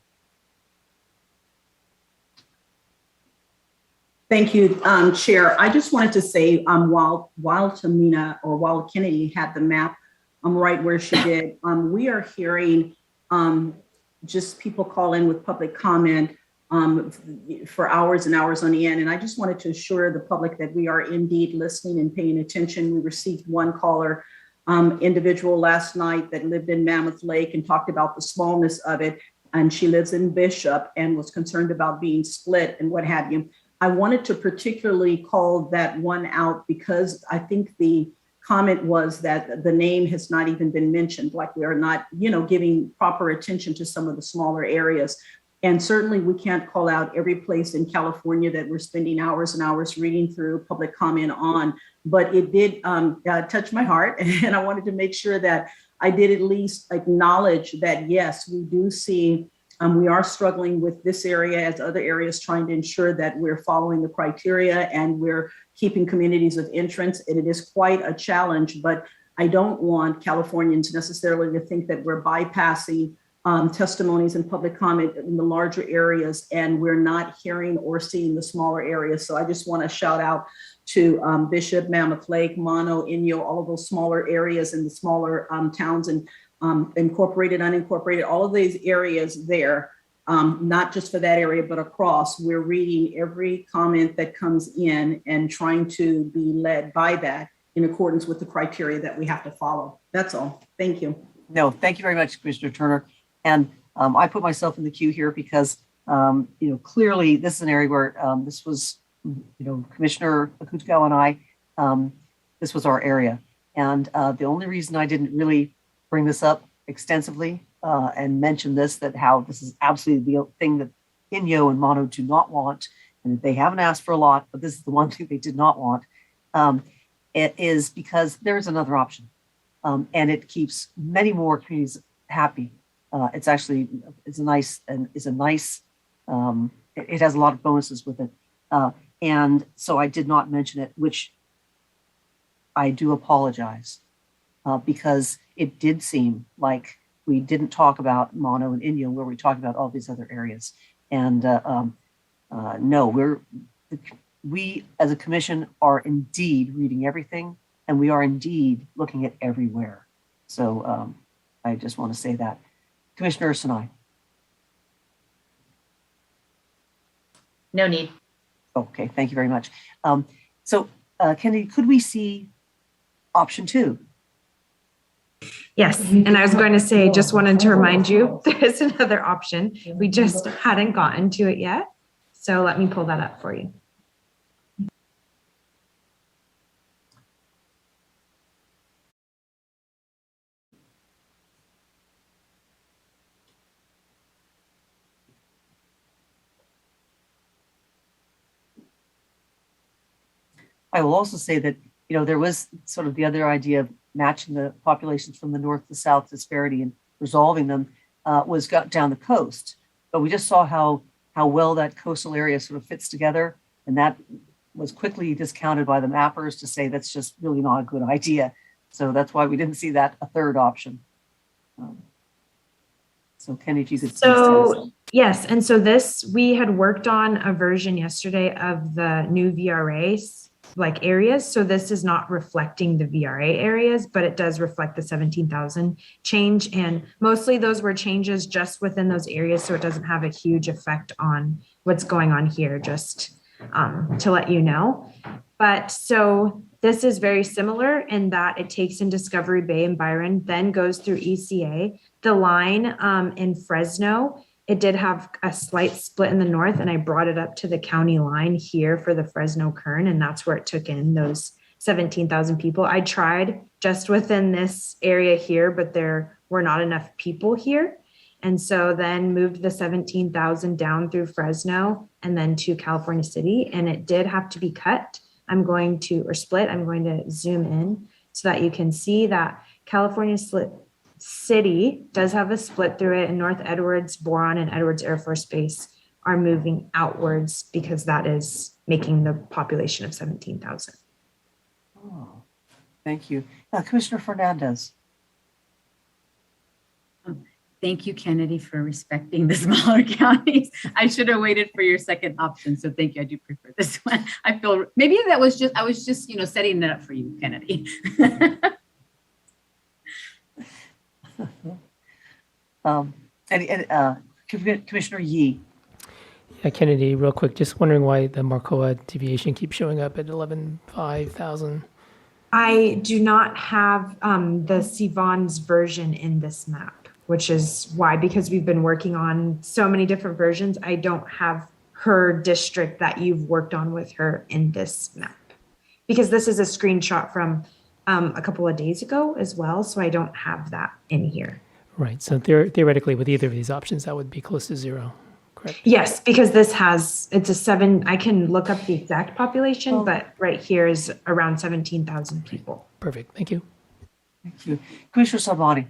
Thank you, Chair. I just wanted to say, while Tamina or while Kennedy had the map right where she did, we are hearing just people call in with public comment for hours and hours on end. And I just wanted to assure the public that we are indeed listening and paying attention. We received one caller, individual last night that lived in Mammoth Lake and talked about the smallness of it. And she lives in Bishop and was concerned about being split and what have you. I wanted to particularly call that one out because I think the comment was that the name has not even been mentioned, like we are not, giving proper attention to some of the smaller areas. And certainly we can't call out every place in California that we're spending hours and hours reading through public comment on, but it did touch my heart. And I wanted to make sure that I did at least acknowledge that, yes, we do see we are struggling with this area as other areas, trying to ensure that we're following the criteria and we're keeping communities of interest. And it is quite a challenge, but I don't want Californians necessarily to think that we're bypassing testimonies and public comment in the larger areas and we're not hearing or seeing the smaller areas. So I just want to shout out to Bishop, Mammoth Lake, Mono, Inyo, all of those smaller areas and the smaller towns and incorporated, unincorporated, all of these areas there, not just for that area, but across. We're reading every comment that comes in and trying to be led by that in accordance with the criteria that we have to follow. That's all. Thank you. No, thank you very much, Commissioner Turner. And I put myself in the queue here because, clearly this is an area where this was, Commissioner Akutagawa and I, this was our area. And the only reason I didn't really bring this up extensively and mention this, that how this is absolutely the thing that Inyo and Mono do not want, and they haven't asked for a lot, but this is the one thing they did not want, it is because there is another option. And it keeps many more communities happy. It's a nice, it has a lot of bonuses with it. And so I did not mention it, which I do apologize because it did seem like we didn't talk about Mono and Inyo where we talked about all these other areas. And no, we as a commission are indeed reading everything, and we are indeed looking at everywhere. So I just want to say that. Commissioner Sinai. No need. Okay, thank you very much. So Kennedy, could we see option 2? Yes, and I was going to say, just wanted to remind you, there is another option. We just hadn't gotten to it yet. So let me pull that up for you. I will also say that, there was sort of the other idea of matching the populations from the north to south disparity and resolving them was got down the coast. But we just saw how well that coastal area sort of fits together. And that was quickly discounted by the mappers to say that's just really not a good idea. So that's why we didn't see that a third option. So Kenny, if you could. So yes, and so we had worked on a version yesterday of the new VRAs like areas. So this is not reflecting the VRA areas, but it does reflect the 17,000 change. And mostly those were changes just within those areas. So it doesn't have a huge effect on what's going on here, just to let you know. But so this is very similar in that it takes in Discovery Bay and Byron, then goes through ECA. The line in Fresno, it did have a slight split in the north, and I brought it up to the county line here for the Fresno Kern, and that's where it took in those 17,000 people. I tried just within this area here, but there were not enough people here. And so then moved the 17,000 down through Fresno and then to California City, and it did have to be cut. I'm going to zoom in so that you can see that California City does have a split through it, and North Edwards, Boron, and Edwards Air Force Base are moving outwards because that is making the population of 17,000. Oh, thank you. Commissioner Fernandez. Thank you, Kennedy, for respecting the smaller counties. I should have waited for your second option. So thank you. I do prefer this one. I feel maybe I was just, setting it up for you, Kennedy. Commissioner Yee. Yeah, Kennedy, real quick, just wondering why the Marcoa deviation keeps showing up at 11,500. I do not have the Sivan's version in this map, which is why, because we've been working on so many different versions, I don't have her district that you've worked on with her in this map. Because this is a screenshot from a couple of days ago as well, so I don't have that in here. Right, so theoretically with either of these options, that would be close to 0, correct? Yes, because it's a 7, I can look up the exact population, but right here is around 17,000 people. Perfect, thank you. Thank you. Commissioner Salvani.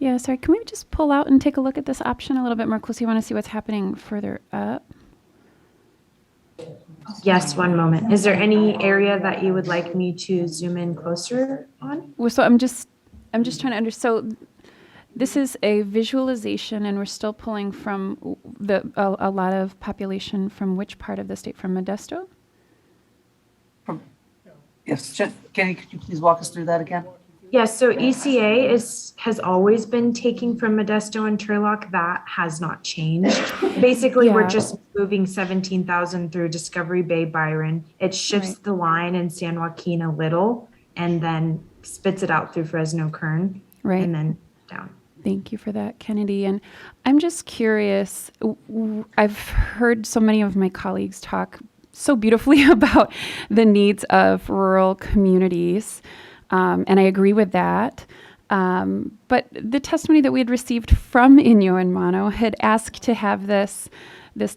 Yeah, sorry, can we just pull out and take a look at this option a little bit more closely? I want to see what's happening further up. Yes, one moment. Is there any area that you would like me to zoom in closer on? Well, so I'm just trying to understand. So this is a visualization, and we're still pulling from a lot of population from which part of the state? From Modesto? Yes, Kenny, could you please walk us through that again? Yes, so ECA has always been taking from Modesto and Turlock. That has not changed. Basically, we're just moving 17,000 through Discovery Bay, Byron. It shifts the line in San Joaquin a little and then spits it out through Fresno Kern and then down. Thank you for that, Kennedy. And I'm just curious, I've heard so many of my colleagues talk so beautifully about the needs of rural communities, and I agree with that. But the testimony that we had received from Inyo and Mono had asked to have this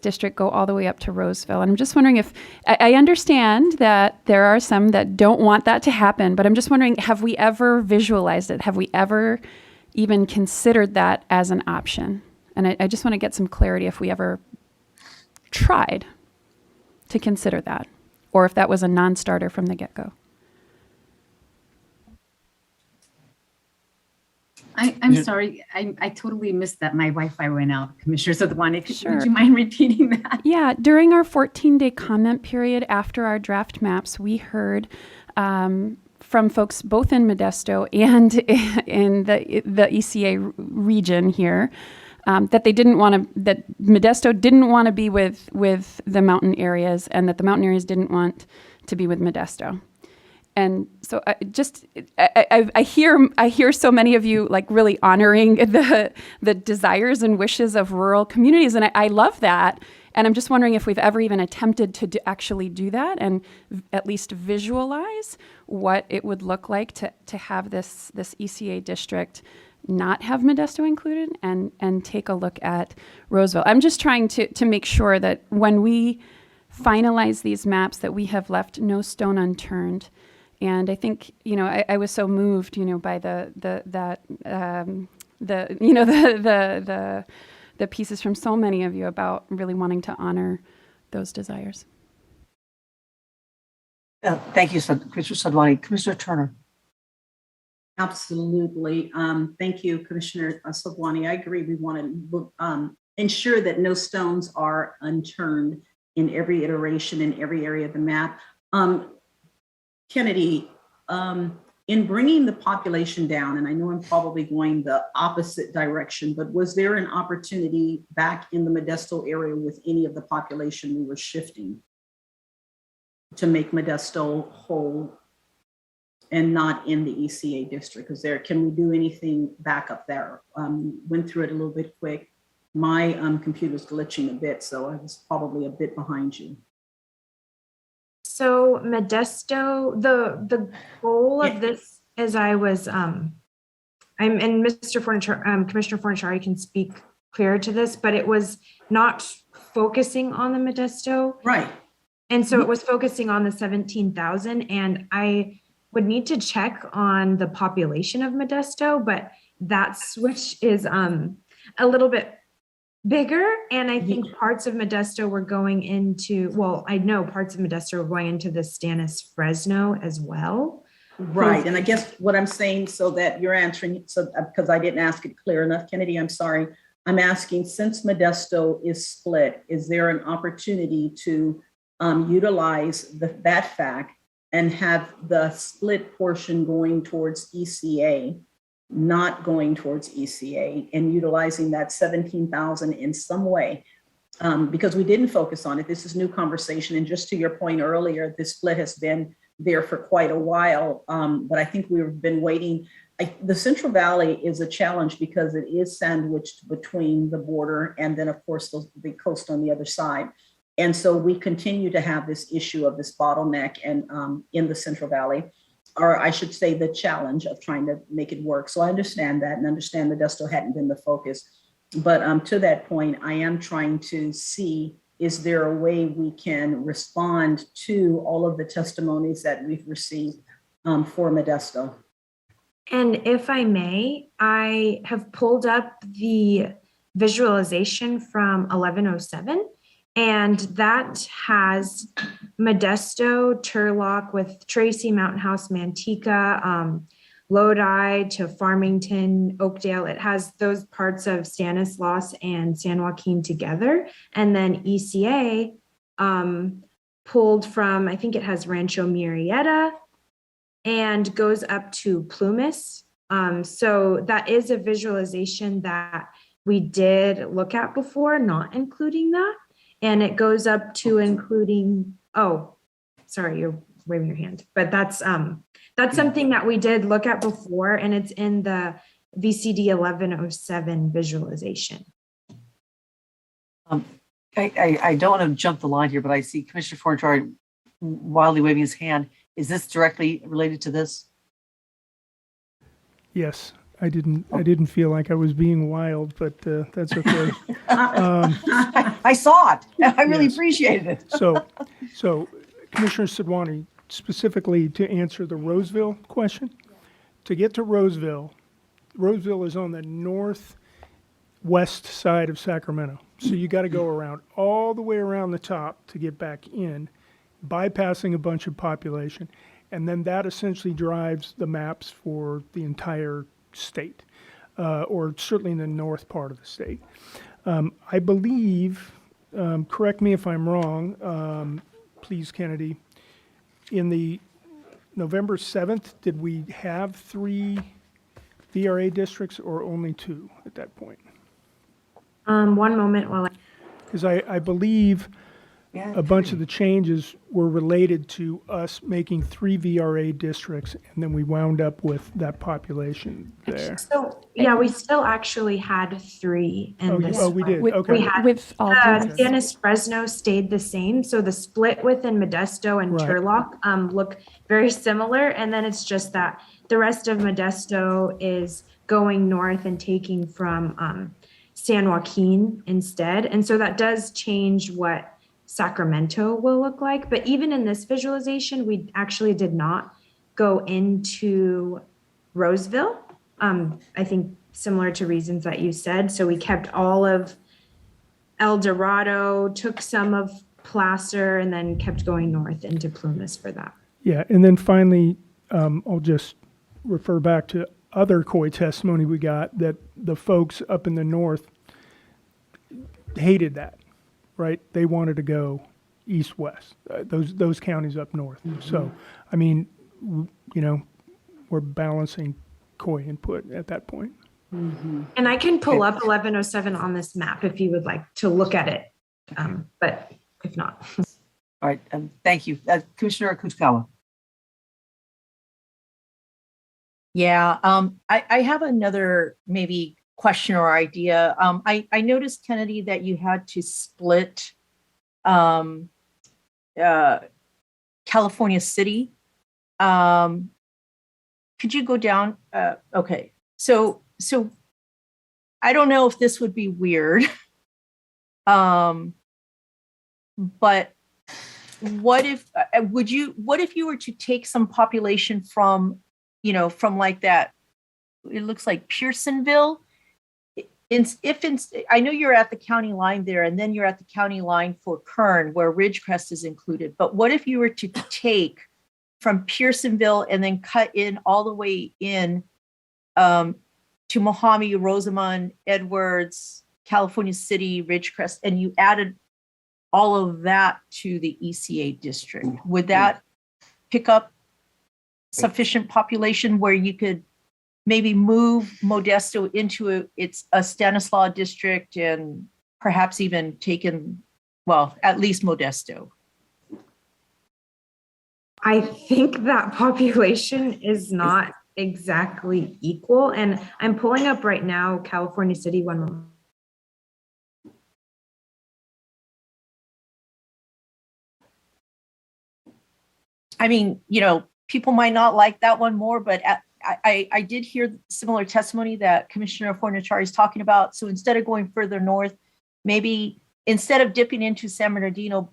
district go all the way up to Roseville. And I'm just wondering if, I understand that there are some that don't want that to happen, but I'm just wondering, have we ever visualized it? Have we ever even considered that as an option? And I just want to get some clarity if we ever tried to consider that, or if that was a non-starter from the get-go. I'm sorry, I totally missed that. My Wi-Fi went out, Commissioner Sadwani. Sure. Would you mind repeating that? Yeah, during our 14-day comment period after our draft maps, we heard from folks both in Modesto and in the ECA region here that they didn't want to, that Modesto didn't want to be with the mountain areas, and that the mountain areas didn't want to be with Modesto. And so I hear so many of you like really honoring the desires and wishes of rural communities, and I love that. And I'm just wondering if we've ever even attempted to actually do that and at least visualize what it would look like to have this ECA district not have Modesto included and take a look at Roseville. I'm just trying to make sure that when we finalize these maps that we have left no stone unturned. And I think, I was so moved, by the pieces from so many of you about really wanting to honor those desires. Thank you, Commissioner Sadwani. Commissioner Turner. Absolutely. Thank you, Commissioner Sadwani. I agree. We want to ensure that no stones are unturned in every iteration, in every area of the map. Kennedy, in bringing the population down, and I know I'm probably going the opposite direction, but was there an opportunity back in the Modesto area with any of the population we were shifting to make Modesto whole and not in the ECA district? Can we do anything back up there? Went through it a little bit quick. My computer's glitching a bit, so I was probably a bit behind you. So Modesto, the goal of this, as I was, and Mr. Commissioner Fornaciari can speak clearer to this, but it was not focusing on the Modesto. Right. And so it was focusing on the 17,000, and I would need to check on the population of Modesto, but that switch is a little bit bigger. And I think parts of Modesto were going into, well, I know parts of Modesto were going into the Stannis Fresno as well. Right. And I guess what I'm saying, so that you're answering, so because I didn't ask it clear enough, Kennedy, I'm sorry. I'm asking, since Modesto is split, is there an opportunity to utilize that fact and have the split portion going towards ECA, not going towards ECA, and utilizing that 17,000 in some way? Because we didn't focus on it. This is new conversation. And just to your point earlier, this split has been there for quite a while. But I think we've been waiting. The Central Valley is a challenge because it is sandwiched between the border and then, of course, the coast on the other side. And so we continue to have this issue of this bottleneck and in the Central Valley, or I should say the challenge of trying to make it work. So I understand that and understand Modesto hadn't been the focus. But to that point, I am trying to see, is there a way we can respond to all of the testimonies that we've received for Modesto? And if I may, I have pulled up the visualization from 1107. And that has Modesto, Turlock with Tracy, Mountain House, Manteca, Lodi to Farmington, Oakdale. It has those parts of Stanislaus and San Joaquin together. And then ECA pulled from, I think it has Rancho Murrieta and goes up to Plumas. So that is a visualization that we did look at before, not including that. And it goes up to including, oh, sorry, you're waving your hand, but that's something that we did look at before, and it's in the VCD 1107 visualization. I don't want to jump the line here, but I see Commissioner Fornachari wildly waving his hand. Is this directly related to this? Yes, I didn't feel like I was being wild, but that's okay. I saw it. I really Yes. appreciated it. So Commissioner Sidwani, specifically to answer the Roseville question, to get to Roseville is on the northwest side of Sacramento. So you got to go around all the way around the top to get back in, bypassing a bunch of population. And then that essentially drives the maps for the entire state, or certainly in the north part of the state. I believe, correct me if I'm wrong, please, Kennedy, in the November 7th, did we have 3 VRA districts or only 2 at that point? One moment while I Because I believe a bunch of the changes were related to us making 3 VRA districts, and then we wound up with that population there. So, yeah, we still actually had 3 in this. Oh, we did, With- okay. We had, With all due Dennis Fresno stayed the same, so the split within Modesto and Right. Turlock look very similar, and then it's just that the rest of Modesto is going north and taking from San Joaquin instead, and so that does change what Sacramento will look like. But even in this visualization, we actually did not go into Roseville. I think similar to reasons that you said. So we kept all of El Dorado, took some of Placer, and then kept going north into Plumas for that. Yeah, and then finally, I'll just refer back to other COI testimony we got, that the folks up in the north hated that, right? They wanted to go east-west, those counties up north. So, I mean, we're balancing COI input at that point. And I can pull up 1107 on this map if you would like to look at it, but if not. All right, thank you. Commissioner Kuchikawa. Yeah, I have another maybe question or idea. I noticed, Kennedy, that you had to split California City. Could you go down? Okay, so I don't know if this would be weird, but what if you were to take some population from like that, it looks like Pearsonville. I know you're at the county line there, and then you're at the county line for Kern, where Ridgecrest is included. But what if you were to take from Pearsonville and then cut in all the way in to Mohave, Rosamond, Edwards, California City, Ridgecrest, and you added all of that to the ECA district? Would that pick up sufficient population where you could maybe move Modesto into a Stanislaus district and perhaps even taken, well, at least Modesto? I think that population is not exactly equal. And I'm pulling up right now California City, one moment. I mean, people might not like that one more, but I did hear similar testimony that Commissioner Fornachari is talking about. So instead of going further north, maybe instead of dipping into San Bernardino,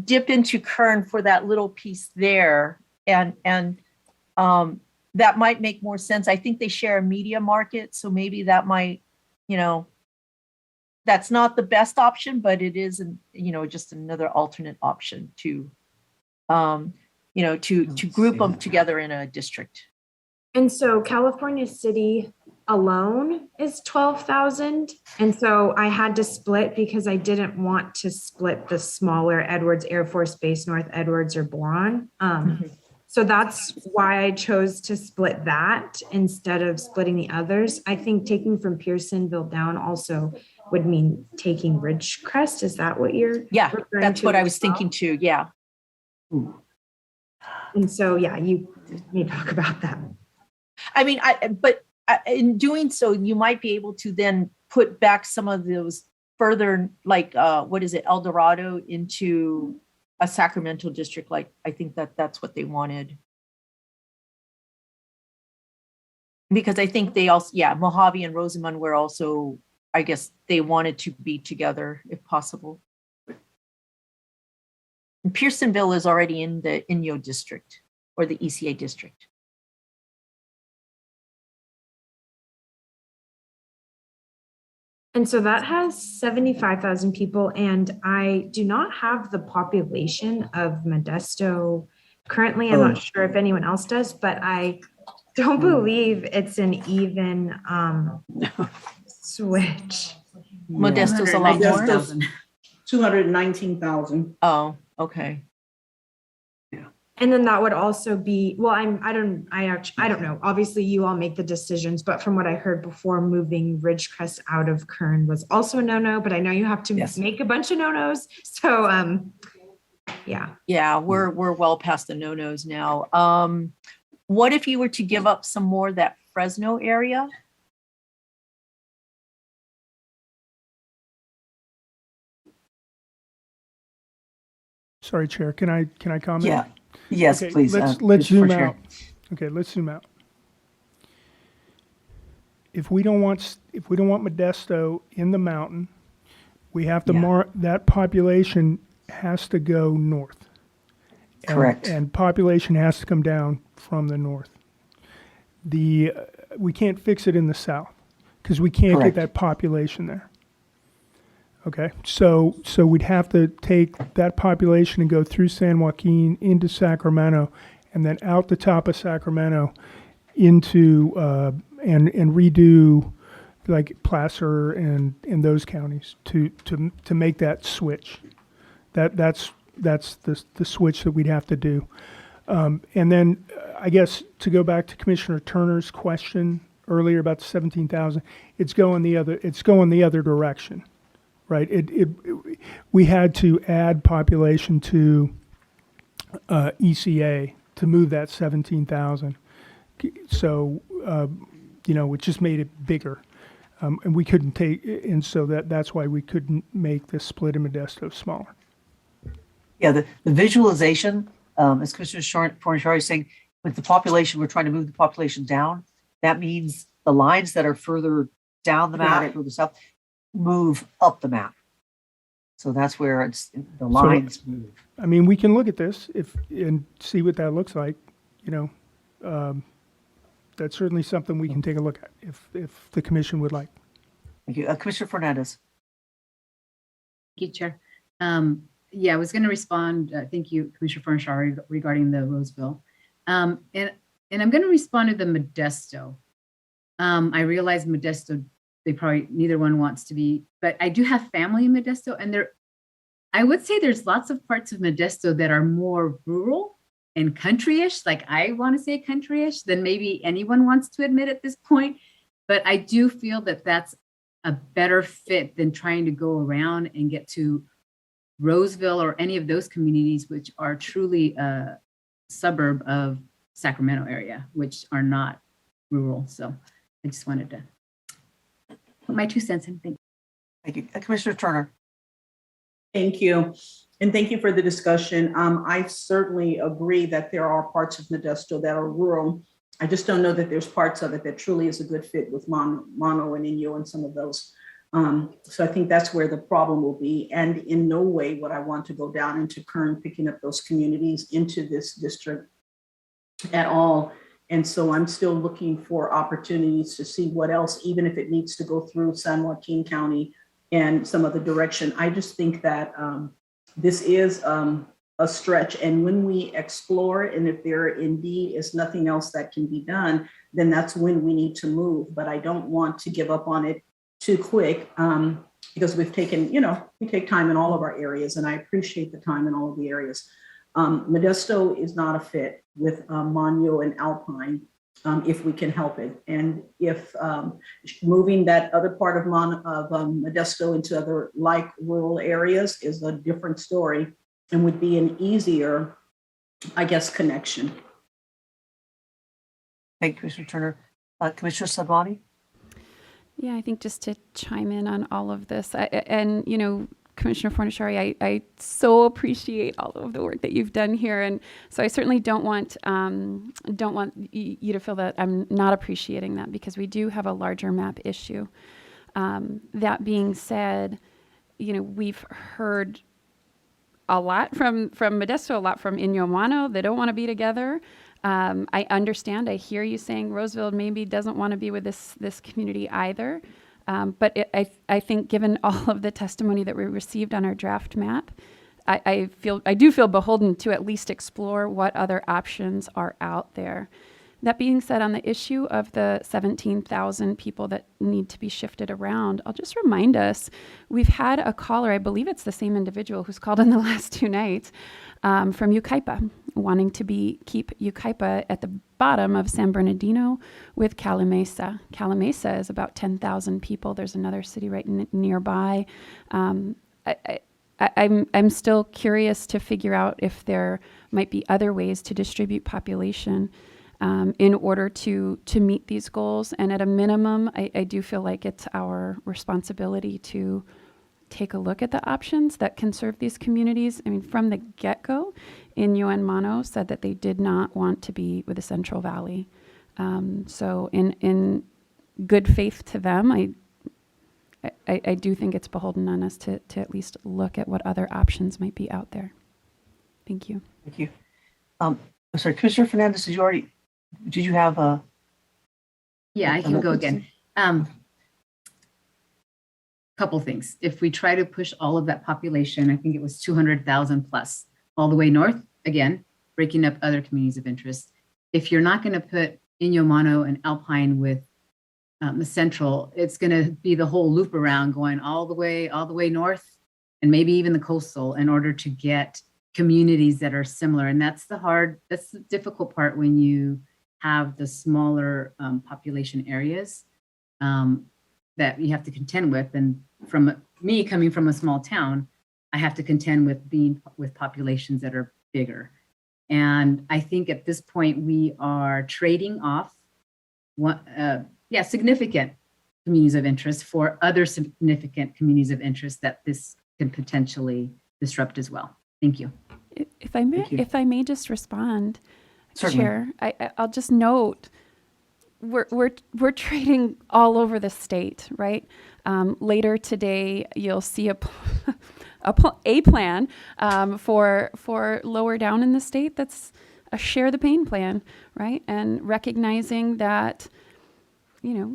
dip into Kern for that little piece there. And that might make more sense. I think they share a media market. So maybe that might, that's not the best option, but it is, just another alternate option to group them together in a district. And so California City alone is 12,000. And so I had to split because I didn't want to split the smaller Edwards Air Force Base, North Edwards or Boron. So that's why I chose to split that instead of splitting the others. I think taking from Pearsonville down also would mean taking Ridgecrest. Is that what you're referring that's to what I as was well? thinking too. Yeah. And so, yeah, you may talk about that. I mean, but in doing so, you might be able to then put back some of those further, like, what is it, El Dorado into a Sacramento district. Like, I think that's what they wanted. Because I think they also, yeah, Mojave and Rosamond were also, I guess they wanted to be together if possible. And Pearsonville is already in the Inyo district or the ECA district. And so that has 75,000 people, and I do not have the population of Modesto currently. I'm not sure if anyone else does, but I don't believe it's an even switch. Modesto's a lot more. Modesto's 219,000. Oh, okay. And then that would also be, well, I don't know. Obviously you all make the decisions, but from what I heard before, moving Ridgecrest out of Kern was also a no-no, but I know you have to make a bunch of no-nos. So, yeah. Yeah, we're well past the no-nos now. What if you were to give up some more of that Fresno area? Sorry, Chair, can I comment? Yeah. Yes, Okay, please. Let's zoom Chair. out. Okay, let's zoom out. If we don't want Modesto in the mountain, we have to that population has to go north. Correct. And population has to come down from the north. We can't fix it in the south because we can't Correct. get that population there. Okay, so we'd have to take that population and go through San Joaquin into Sacramento, and then out the top of Sacramento into and redo like Placer and those counties to make that switch. That's the switch that we'd have to do. And then I guess to go back to Commissioner Turner's question earlier about the 17,000, it's going the other direction. Right, we had to add population to ECA to move that 17,000. So, it just made it bigger, and we couldn't and so that's why we couldn't make the split in Modesto smaller. Yeah, the visualization, as Commissioner Fornashari is saying, with the population, we're trying to move the population down. That means the lines that are further down the map, further south, move up the map. So that's where it's the lines move. I mean, we can look at this and see what that looks like. That's certainly something we can take a look at if the commission would like. Thank you. Commissioner Fernandez. Thank you, Chair. Yeah, I was going to respond. Thank you, Commissioner Fornashari, regarding the Roseville. And I'm going to respond to the Modesto. I realize Modesto, they probably, neither one wants to be, but I do have family in Modesto, and I would say there's lots of parts of Modesto that are more rural and country-ish, like I want to say country-ish, than maybe anyone wants to admit at this point. But I do feel that that's a better fit than trying to go around and get to Roseville or any of those communities, which are truly a suburb of Sacramento area, which are not rural. So I just wanted to put my 2 cents in. Thank you. Commissioner Turner. Thank you. And thank you for the discussion. I certainly agree that there are parts of Modesto that are rural. I just don't know that there's parts of it that truly is a good fit with Mono and Inyo and some of those. So I think that's where the problem will be. And in no way would I want to go down into Kern, picking up those communities into this district at all. And so I'm still looking for opportunities to see what else, even if it needs to go through San Joaquin County and some other direction. I just think that this is a stretch. And when we explore, and if there indeed is nothing else that can be done, then that's when we need to move. But I don't want to give up on it too quick because we've taken, we take time in all of our areas, and I appreciate the time in all of the areas. Modesto is not a fit with Mono and Alpine if we can help it. And if moving that other part of Modesto into other like rural areas is a different story and would be an easier, I guess, connection. Thank you, Commissioner Turner. Commissioner Sadwani? Yeah, I think just to chime in on all of this, and Commissioner Fornashari, I so appreciate all of the work that you've done here, and so I certainly don't want you to feel that I'm not appreciating that, because we do have a larger map issue. That being said, we've heard a lot from Modesto, a lot from Inyo Mano. They don't want to be together. I understand. I hear you saying Roseville maybe doesn't want to be with this community either. But I think given all of the testimony that we received on our draft map, I do feel beholden to at least explore what other options are out there. That being said, on the issue of the 17,000 people that need to be shifted around, I'll just remind us, we've had a caller, I believe it's the same individual who's called in the last 2 nights, from Yucaipa, wanting to keep Yucaipa at the bottom of San Bernardino with Calimesa. Calimesa is about 10,000 people. There's another city right nearby. I'm still curious to figure out if there might be other ways to distribute population in order to meet these goals. And at a minimum, I do feel like it's our responsibility to take a look at the options that can serve these communities. I mean, from the get-go, Inyo Mano said that they did not want to be with the Central Valley. So in good faith to them, I do think it's beholden on us to at least look at what other options might be out there. Thank you. Thank you. I'm sorry, Commissioner Fernandez, did you have a? Yeah, I can go again. Couple things. If we try to push all of that population, I think it was 200,000 plus, all the way north, again, breaking up other communities of interest. If you're not going to put Inyo Mano and Alpine with the central, it's going to be the whole loop around going all the way north, and maybe even the coastal, in order to get communities that are similar. And that's the difficult part when you have the smaller population areas that you have to contend with. And from me coming from a small town, I have to contend with being with populations that are bigger. And I think at this point we are trading off significant communities of interest for other significant communities of interest that this can potentially disrupt as well. Thank you. If I may just respond, Certainly. Chair, I'll just note we're trading all over the state, right? Later today, you'll see a plan for lower down in the state. That's a share the pain plan, right? And recognizing that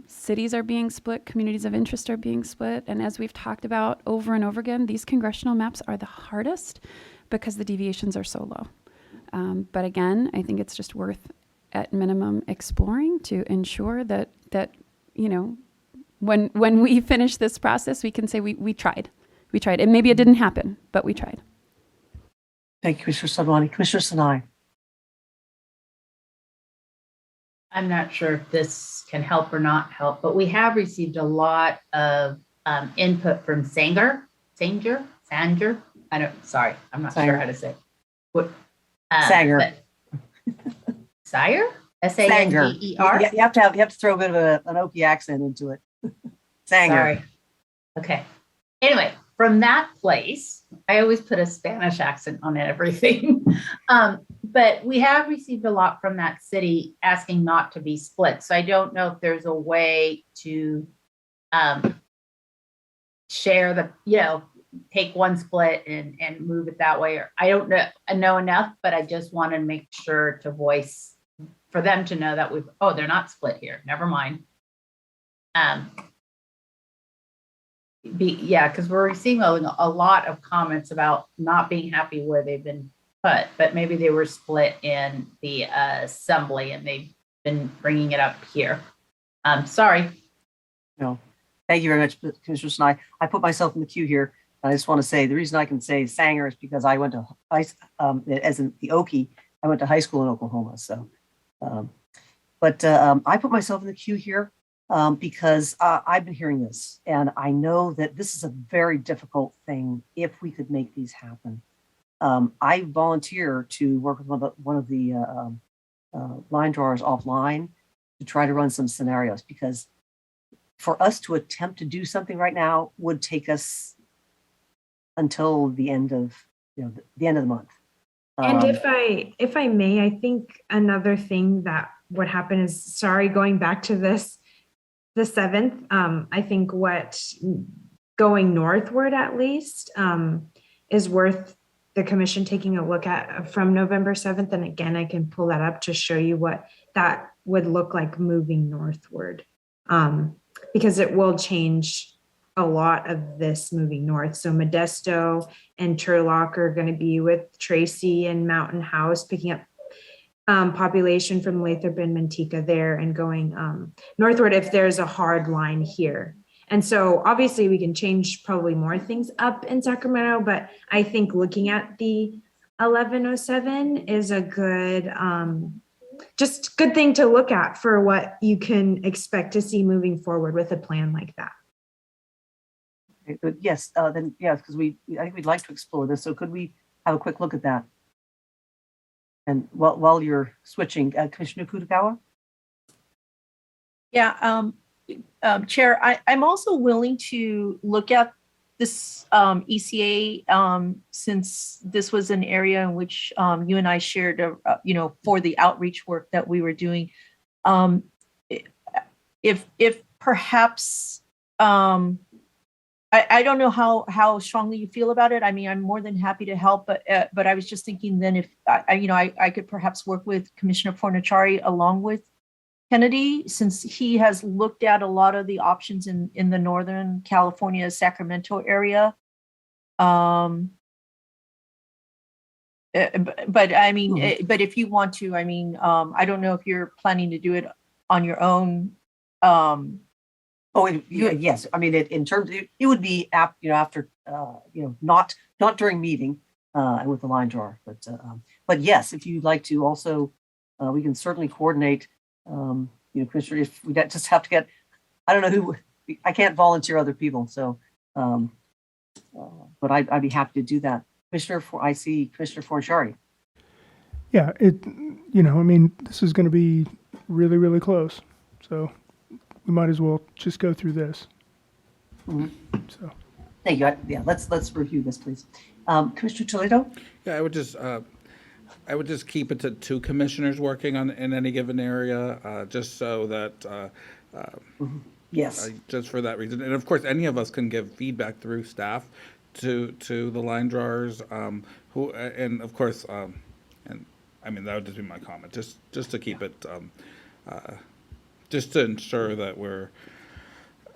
cities are being split, communities of interest are being split, and as we've talked about over and over again, these congressional maps are the hardest because the deviations are so low. But again, I think it's just worth, at minimum, exploring to ensure that when we finish this process, we can say we tried. We tried. And maybe it didn't happen, but we tried. Thank you, Commissioner Sadwani. Commissioner Sinai. I'm not sure if this can help or not help, but we have received a lot of input from Sanger. I'm not sure how to say it. Sanger. Sire? S-A-N-G-E-R? You have to throw a bit of an Okie accent into it. Sanger. Sorry. Okay. Anyway, from that place, I always put a Spanish accent on everything. But we have received a lot from that city asking not to be split. So I don't know if there's a way to share take one split and move it that way. Or I don't know enough, but I just want to make sure to voice for them to know that they're not split here. Never mind. Because we're receiving a lot of comments about not being happy where they've been put, but maybe they were split in the assembly and they've been bringing it up here. Sorry. No, thank you very much, Commissioner Sinai. I put myself in the queue here. I just want to say the reason I can say Sanger is because I went to as in the Okie, I went to high school in Oklahoma. So, I put myself in the queue here because I've been hearing this, and I know that this is a very difficult thing if we could make these happen. I volunteer to work with one of the line drawers offline to try to run some scenarios, because for us to attempt to do something right now would take us until the end of, the end of the month. And if I may, I think another thing that would happen is, sorry, going back to this, the 7th, I think what going northward at least is worth the commission taking a look at from November 7th. And again, I can pull that up to show you what that would look like moving northward, because it will change a lot of this moving north. So Modesto and Turlock are going to be with Tracy and Mountain House, picking up population from Lathrop and Manteca there and going northward if there's a hard line here. And so obviously we can change probably more things up in Sacramento, but I think looking at the 1107 is a good, just good thing to look at for what you can expect to see moving forward with a plan like that. Okay, good. Yes, then yes, because I think we'd like to explore this. So could we have a quick look at that? And while you're switching, Commissioner Kutagawa? Yeah, Chair, I'm also willing to look at this ECA since this was an area in which you and I shared, for the outreach work that we were doing. If perhaps, I don't know how strongly you feel about it. I mean, I'm more than happy to help, but I was just thinking then if I could perhaps work with Commissioner Fornaciari along with Kennedy, since he has looked at a lot of the options in the Northern California, Sacramento area. But I mean, but if you want to, I mean, I don't know if you're planning to do it on your own. Yes. I mean, in terms, it would be after, not during meeting with the line drawer, but yes, if you'd like to also, we can certainly coordinate. Commissioner, if we just have to get, I don't know who, I can't volunteer other people, so, but I'd be happy to do that. I see Commissioner Fornaciari. Yeah, I mean, this is going to be really, really close. So we might as well just go through this. So. Thank you. Yeah, let's review this, please. Commissioner Toledo? Yeah, I would just keep it to 2 commissioners working in any given area, just so that, yes, just for that reason. And of course, any of us can give feedback through staff to the line drawers, and of course, and I mean, that would just be my comment, just to keep it, just to ensure that we're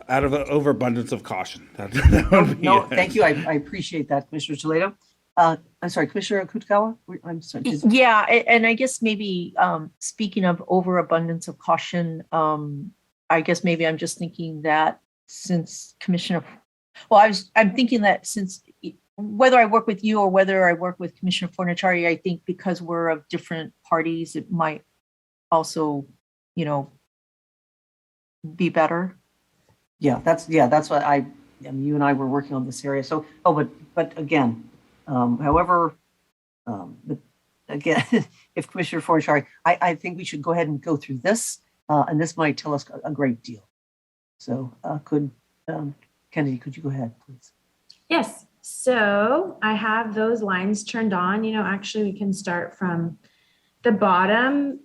out of the overabundance of caution. That would be it. Thank you. I appreciate that, Commissioner Toledo. I'm sorry, Commissioner Kutagawa? I'm sorry. Yeah, and I guess maybe speaking of overabundance of caution, I guess maybe I'm just thinking that since I'm thinking that since whether I work with you or whether I work with Commissioner Fornaciari, I think because we're of different parties, it might also, be better. Yeah, that's what you and I were working on this area. So, but again, however, but again, if Commissioner Fornaciari, I think we should go ahead and go through this, and this might tell us a great deal. So, Kennedy, could you go ahead, please? Yes. So I have those lines turned on. Actually, we can start from the bottom.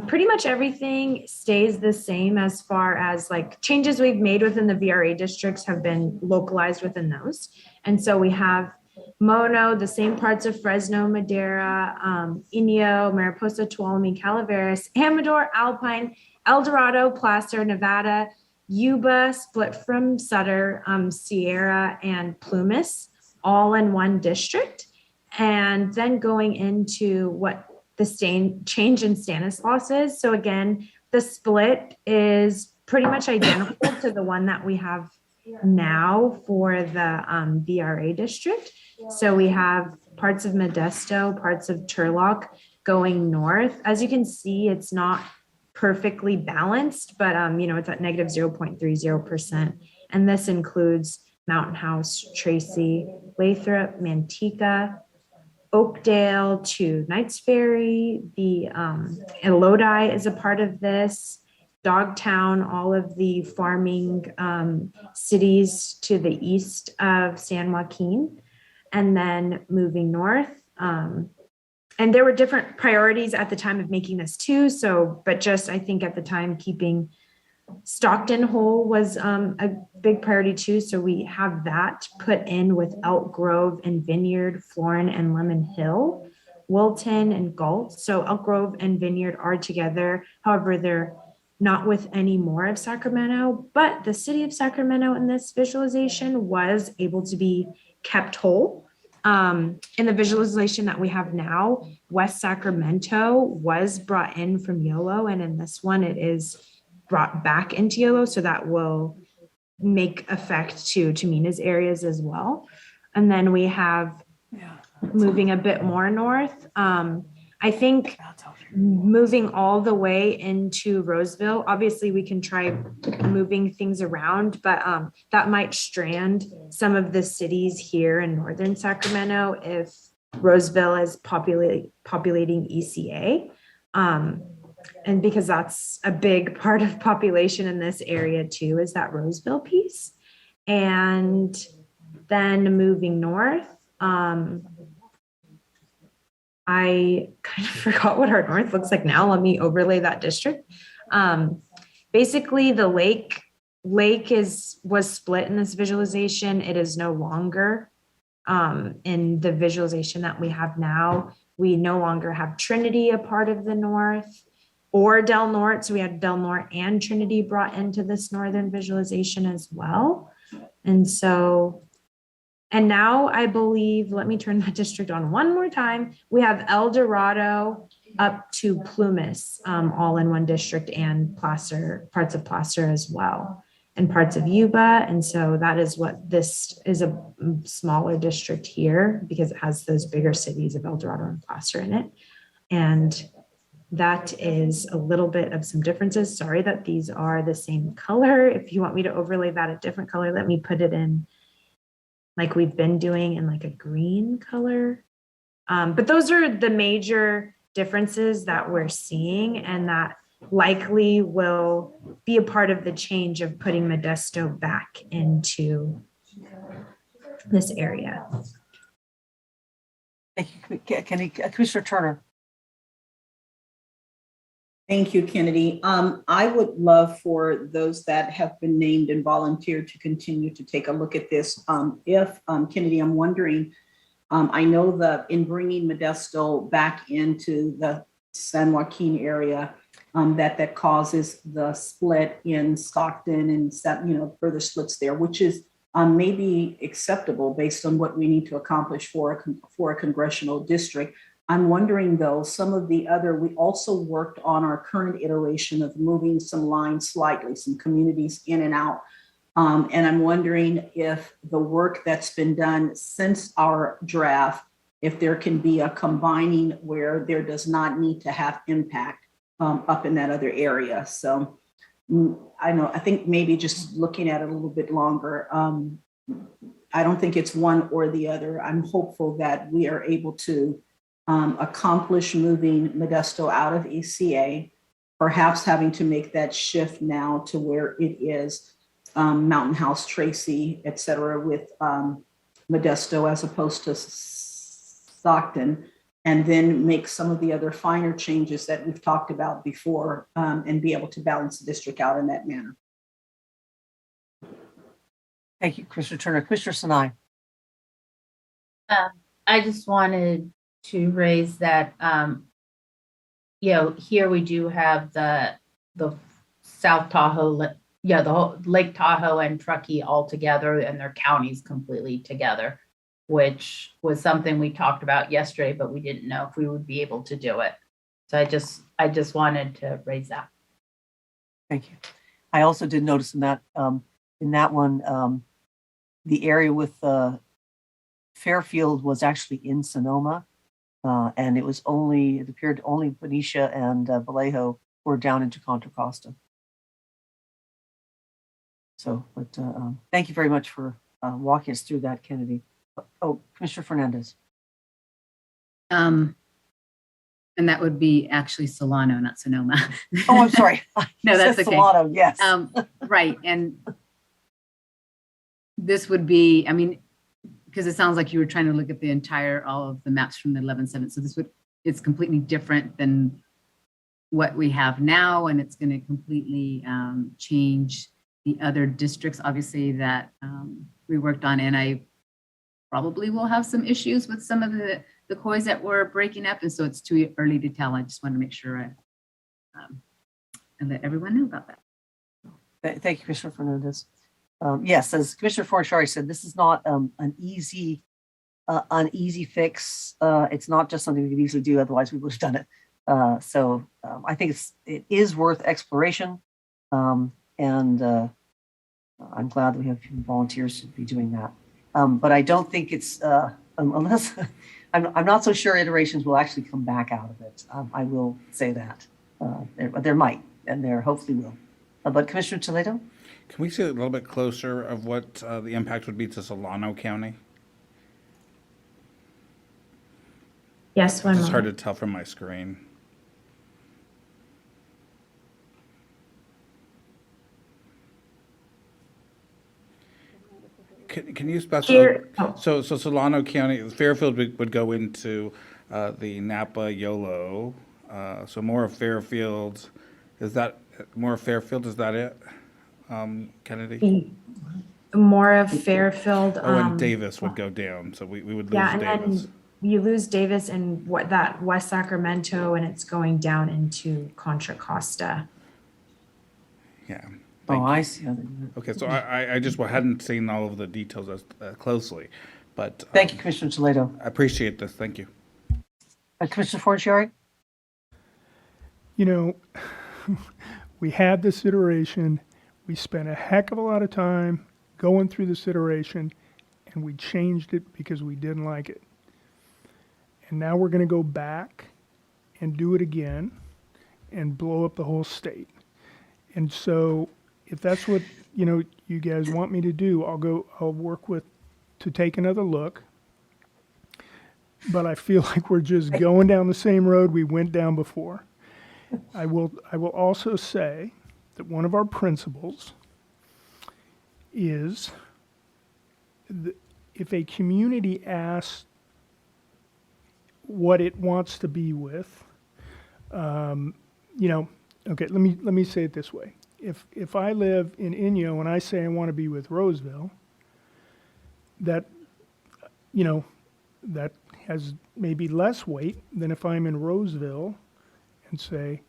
Pretty much everything stays the same as far as like changes we've made within the VRA districts have been localized within those. And so we have Mono, the same parts of Fresno, Madera, Inyo, Mariposa, Tuolumne, Calaveras, Amador, Alpine, El Dorado, Placer, Nevada, Yuba, split from Sutter, Sierra, and Plumas, all in one district. And then going into what the change in Stanislaus is. So again, the split is pretty much identical to the one that we have now for the VRA district. So we have parts of Modesto, parts of Turlock going north. As you can see, it's not perfectly balanced, but it's at negative 0.30%. And this includes Mountain House, Tracy, Lathrop, Manteca, Oakdale to Knights Ferry. The Lodi is a part of this. Dogtown, all of the farming cities to the east of San Joaquin, and then moving north. And there were different priorities at the time of making this too. So, but just I think at the time keeping Stockton whole was a big priority too. So we have that put in with Elk Grove and Vineyard, Florin and Lemon Hill, Wilton and Galt. So Elk Grove and Vineyard are together. However, they're not with any more of Sacramento, but the city of Sacramento in this visualization was able to be kept whole. In the visualization that we have now, West Sacramento was brought in from YOLO, and in this one it is brought back into YOLO, so that will make effect to Mina's areas as well. And then we have moving a bit more north. I think moving all the way into Roseville, obviously we can try moving things around, but that might strand some of the cities here in northern Sacramento if Roseville is populating ECA. And because that's a big part of population in this area too, is that Roseville piece. And then moving north, I kind of forgot what our north looks like now. Let me overlay that district. Basically, the lake was split in this visualization. It is no longer in the visualization that we have now. We no longer have Trinity a part of the north or Del Norte. So we had Del Norte and Trinity brought into this northern visualization as well. And now I believe, let me turn that district on one more time. We have El Dorado up to Plumas, all in one district, and Placer, parts of Placer as well, and parts of Yuba. And so that is what this is, a smaller district here because it has those bigger cities of El Dorado and Placer in it. And that is a little bit of some differences. Sorry that these are the same color. If you want me to overlay that a different color, let me put it in like we've been doing in like a green color. But those are the major differences that we're seeing, and that likely will be a part of the change of putting Modesto back into this area. Thank you, Commissioner Turner. Thank you, Kennedy. I would love for those that have been named and volunteered to continue to take a look at this. Kennedy, I'm wondering, I know that in bringing Modesto back into the San Joaquin area, that causes the split in Stockton and further splits there, which is maybe acceptable based on what we need to accomplish for a congressional district. I'm wondering though, we also worked on our current iteration of moving some lines slightly, some communities in and out. And I'm wondering if the work that's been done since our draft, if there can be a combining where there does not need to have impact up in that other area. So I think maybe just looking at it a little bit longer, I don't think it's one or the other. I'm hopeful that we are able to accomplish moving Modesto out of ECA, perhaps having to make that shift now to where it is Mountain House, Tracy, et cetera, with Modesto as opposed to Stockton, and then make some of the other finer changes that we've talked about before and be able to balance the district out in that manner. Thank you, Commissioner Turner. Commissioner Sinai. I just wanted to raise that, here we do have the South Tahoe, the whole Lake Tahoe and Truckee all together, and their counties completely together, which was something we talked about yesterday, but we didn't know if we would be able to do it. So I just wanted to raise that. Thank you. I also did notice in that one, the area with Fairfield was actually in Sonoma. And it appeared only Benicia and Vallejo were down into Contra Costa. So, but thank you very much for walking us through that, Kennedy. Oh, Commissioner Fernandez. I And that would be actually Solano, not Sonoma. Oh, I'm sorry. No, that's Said okay. Solano, yes. Right. And this would be, I mean, because it sounds like you were trying to look at the entire, all of the maps from the 11/7. So this would, it's completely different than what we have now. And it's going to completely change the other districts, obviously, that we worked on. And I probably will have some issues with some of the COIs that we're breaking up. And so it's too early to tell. I just want to make sure I let everyone know about that. Thank you, Commissioner Fernandez. Yes, as Commissioner Forashari said, this is not an easy fix. It's not just something we could easily do, otherwise we would have done it. So I think it is worth exploration. And I'm glad that we have a few volunteers to be doing that. But I don't think it's, unless, I'm not so sure iterations will actually come back out of it. I will say that. There might, and there hopefully will. But Commissioner Toledo? Can we see a little bit closer of what the impact would be to Solano County? Yes, one It's hard to moment. tell from my screen. Can you specify? Here, oh, So Solano County, Fairfield would go into the Napa YOLO. So more of Fairfield, is that more of Fairfield? Is that it? Kennedy? more of Fairfield. Oh, and Davis would go down. So we would lose Yeah, and Davis. then you lose Davis and what that West Sacramento, and it's going down into Contra Costa. Yeah. Oh, I see. Okay, so I just hadn't seen all of the details as closely, but Thank you, Commissioner Toledo. I appreciate this. Thank you. Commissioner Forashari? You know, we had this iteration. We spent a heck of a lot of time going through this iteration, and we changed it because we didn't like it. And now we're going to go back and do it again and blow up the whole state. And so if that's what, you guys want me to do, I'll work to take another look. But I feel like we're just going down the same road we went down before. I will also say that one of our principles is if a community asks what it wants to be with, okay, let me say it this way. If I live in Inyo and I say I want to be with Roseville, that has maybe less weight than if I'm in Roseville and say,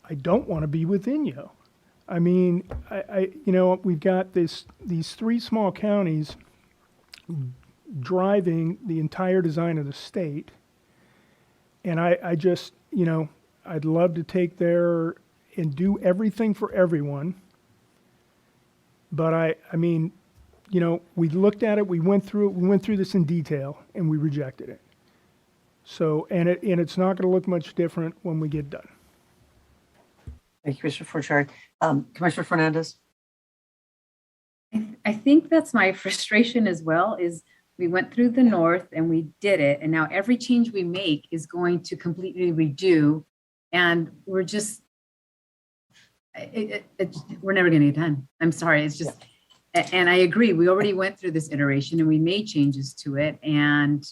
I don't want to be with Inyo. I mean, we've got these three small counties driving the entire design of the state. And I just, I'd love to take there and do everything for everyone. But I mean, we looked at it, we went through this in detail, and we rejected it. So, and it's not going to look much different when we get done. Thank you, Commissioner Forashari. Commissioner Fernandez? I think that's my frustration as well, is we went through the north and we did it. And now every change we make is going to completely redo. And we're just, we're never going to get done. I'm sorry. It's just, and I agree. We already went through this iteration and we made changes to it. And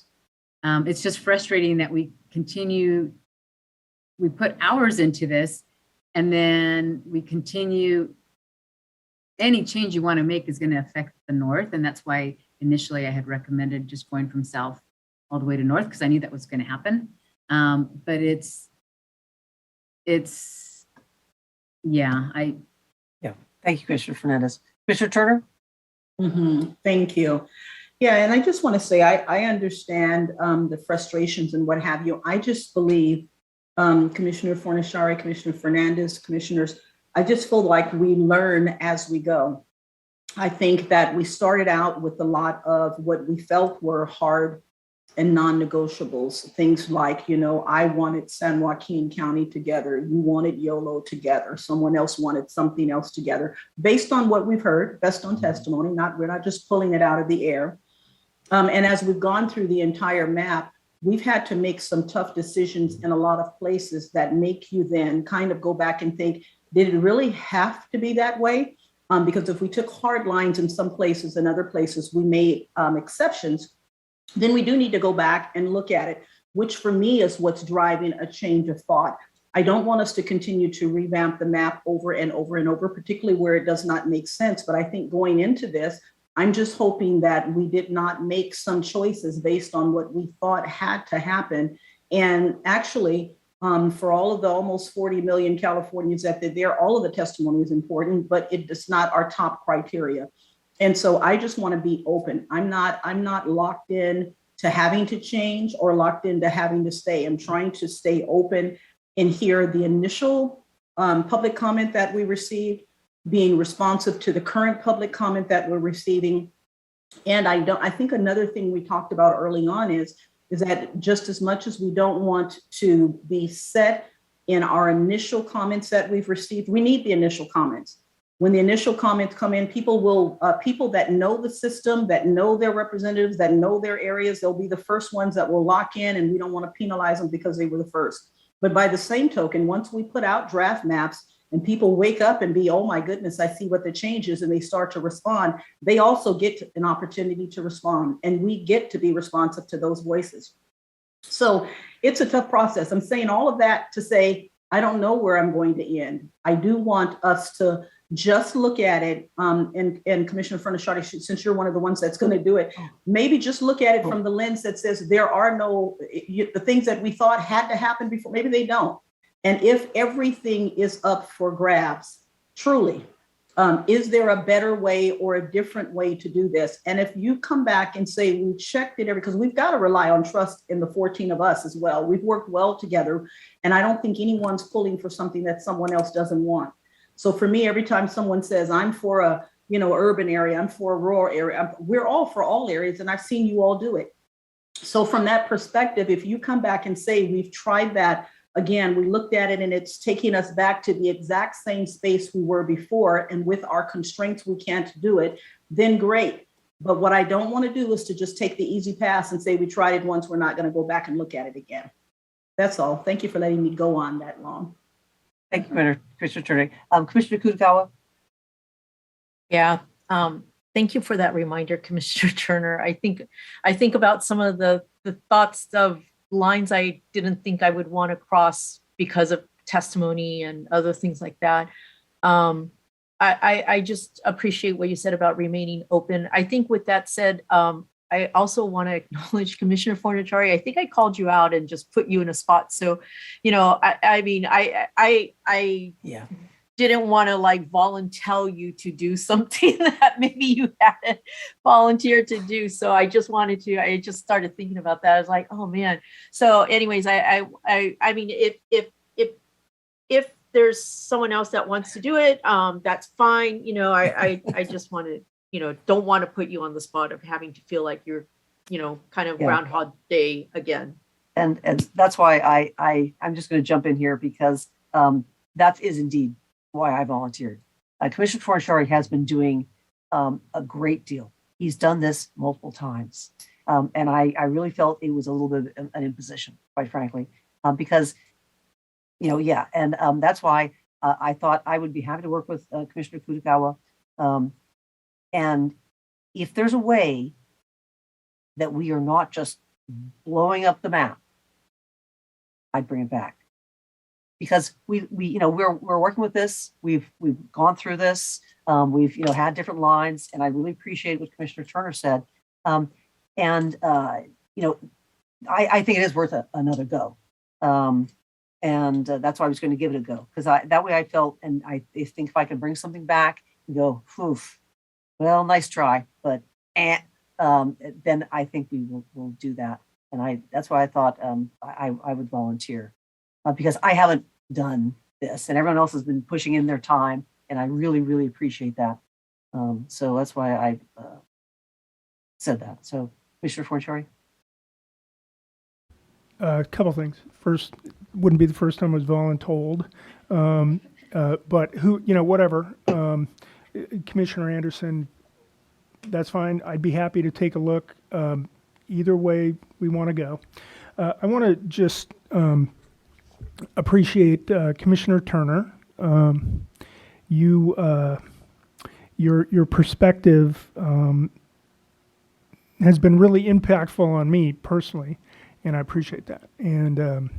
it's just frustrating that we put hours into this and then we continue. Any change you want to make is going to affect the north. And that's why initially I had recommended just going from south all the way to north, because I knew that was going to happen. But yeah. Thank you, Commissioner Fernandez. Commissioner Turner? Thank you. Yeah, and I just want to say, I understand the frustrations and what have you. I just believe, Commissioner Forashari, Commissioner Fernandez, commissioners, I just feel like we learn as we go. I think that we started out with a lot of what we felt were hard and non-negotiables, things like, I wanted San Joaquin County together, you wanted YOLO together, someone else wanted something else together, based on what we've heard, based on testimony, we're not just pulling it out of the air. And as we've gone through the entire map, we've had to make some tough decisions in a lot of places that make you then kind of go back and think, did it really have to be that way? Because if we took hard lines in some places and other places, we made exceptions, then we do need to go back and look at it, which for me is what's driving a change of thought. I don't want us to continue to revamp the map over and over and over, particularly where it does not make sense. But I think going into this, I'm just hoping that we did not make some choices based on what we thought had to happen. And actually, for all of the almost 40 million Californians that they're there, all of the testimony is important, but it is not our top criteria. And so I just want to be open. I'm not locked in to having to change or locked into having to stay. I'm trying to stay open and hear the initial public comment that we received, being responsive to the current public comment that we're receiving. And I think another thing we talked about early on is that just as much as we don't want to be set in our initial comments that we've received, we need the initial comments. When the initial comments come in, people that know the system, that know their representatives, that know their areas, they'll be the first ones that will lock in, and we don't want to penalize them because they were the first. But by the same token, once we put out draft maps and people wake up and be, oh my goodness, I see what the change is, and they start to respond, they also get an opportunity to respond, and we get to be responsive to those voices. So it's a tough process. I'm saying all of that to say, I don't know where I'm going to end. I do want us to just look at it, and Commissioner Furnish-Chardy, since you're one of the ones that's going to do it, maybe just look at it from the lens that says there are no, the things that we thought had to happen before, maybe they don't. And if everything is up for grabs, truly, is there a better way or a different way to do this? And if you come back and say, we checked it, because we've got to rely on trust in the 14 of us as well. We've worked well together, and I don't think anyone's pulling for something that someone else doesn't want. So for me, every time someone says, I'm for a urban area, I'm for a rural area, we're all for all areas, and I've seen you all do it. So from that perspective, if you come back and say, we've tried that, again, we looked at it and it's taking us back to the exact same space we were before, and with our constraints, we can't do it, then great. But what I don't want to do is to just take the easy pass and say, we tried it once, we're not going to go back and look at it again. That's all. Thank you for letting me go on that long. Thank you, Commissioner Turner. Commissioner Kudokawa? Yeah. Thank you for that reminder, Commissioner Turner. I think about some of the thoughts of lines I didn't think I would want to cross because of testimony and other things like that. I just appreciate what you said about remaining open. I think with that said, I also want to acknowledge Commissioner Fornaciari. I think I called you out and just put you in a spot. So, I didn't want to like volunteer you to do something that maybe you hadn't volunteered to do. So I just started thinking about that. I was like, oh man. So anyways, I mean, if there's someone else that wants to do it, that's fine. I just want to, don't want to put you on the spot of having to feel like you're, kind of Groundhog Day again. And that's why I'm just going to jump in here, because that is indeed why I volunteered. Commissioner Fornaciari has been doing a great deal. He's done this multiple times. And I really felt it was a little bit of an imposition, quite frankly, because, and that's why I thought I would be happy to work with Commissioner Kudokawa. And if there's a way that we are not just blowing up the map, I'd bring it back. Because we're working with this. We've gone through this. We've had different lines, and I really appreciate what Commissioner Turner said. I think it is worth another go. And that's why I was going to give it a go, because that way I felt, and I think if I could bring something back and go, oof, well, nice try, but then I think we will do that. And that's why I thought I would volunteer, because I haven't done this, and everyone else has been pushing in their time, and I really, really appreciate that. So that's why I said that. So, Commissioner Fornaciari? A couple things. First, wouldn't be the first time I was voluntold, but whatever. Commissioner Anderson, that's fine. I'd be happy to take a look. Either way we want to go. I want to just appreciate Commissioner Turner. Your perspective has been really impactful on me personally, and I appreciate that. And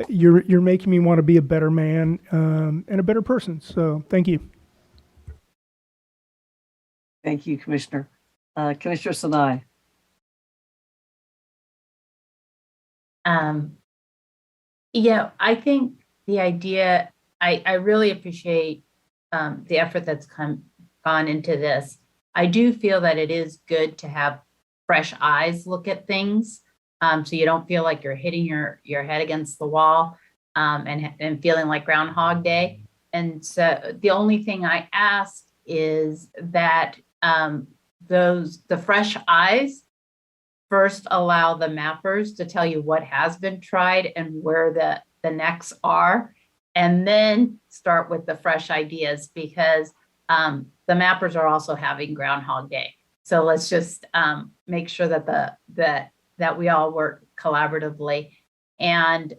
you're making me want to be a better man and a better person. So thank you. Thank you, Commissioner. Commissioner Sinai. Yeah, I think the idea, I really appreciate the effort that's gone into this. I do feel that it is good to have fresh eyes look at things, so you don't feel like you're hitting your head against the wall and feeling like Groundhog Day. And so the only thing I ask is that the fresh eyes first allow the mappers to tell you what has been tried and where the necks are, and then start with the fresh ideas, because the mappers are also having Groundhog Day. So let's just make sure that that we all work collaboratively. And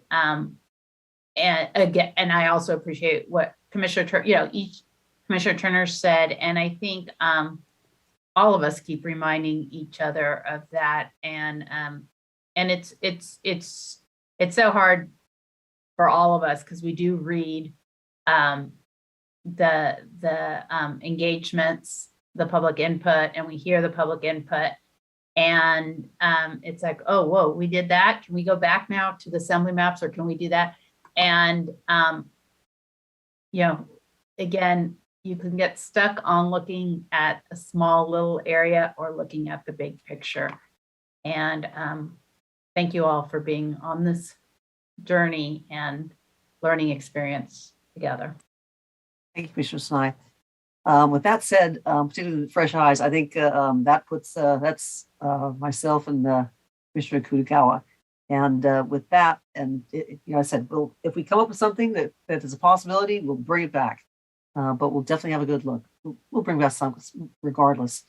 again, and I also appreciate what Commissioner Turner said, and I think all of us keep reminding each other of that, and it's so hard for all of us, because we do read the engagements, the public input, and we hear the public input, and it's like, oh, whoa, we did that. Can we go back now to the assembly maps, or can we do that? And again, you can get stuck on looking at a small little area or looking at the big picture. And thank you all for being on this journey and learning experience together. Thank you, Commissioner Sinai. With that said, particularly with fresh eyes, I think that puts that's myself and Commissioner Kutagawa. And with that, and I said, if we come up with something that is a possibility, we'll bring it back. But we'll definitely have a good look. We'll bring back some regardless.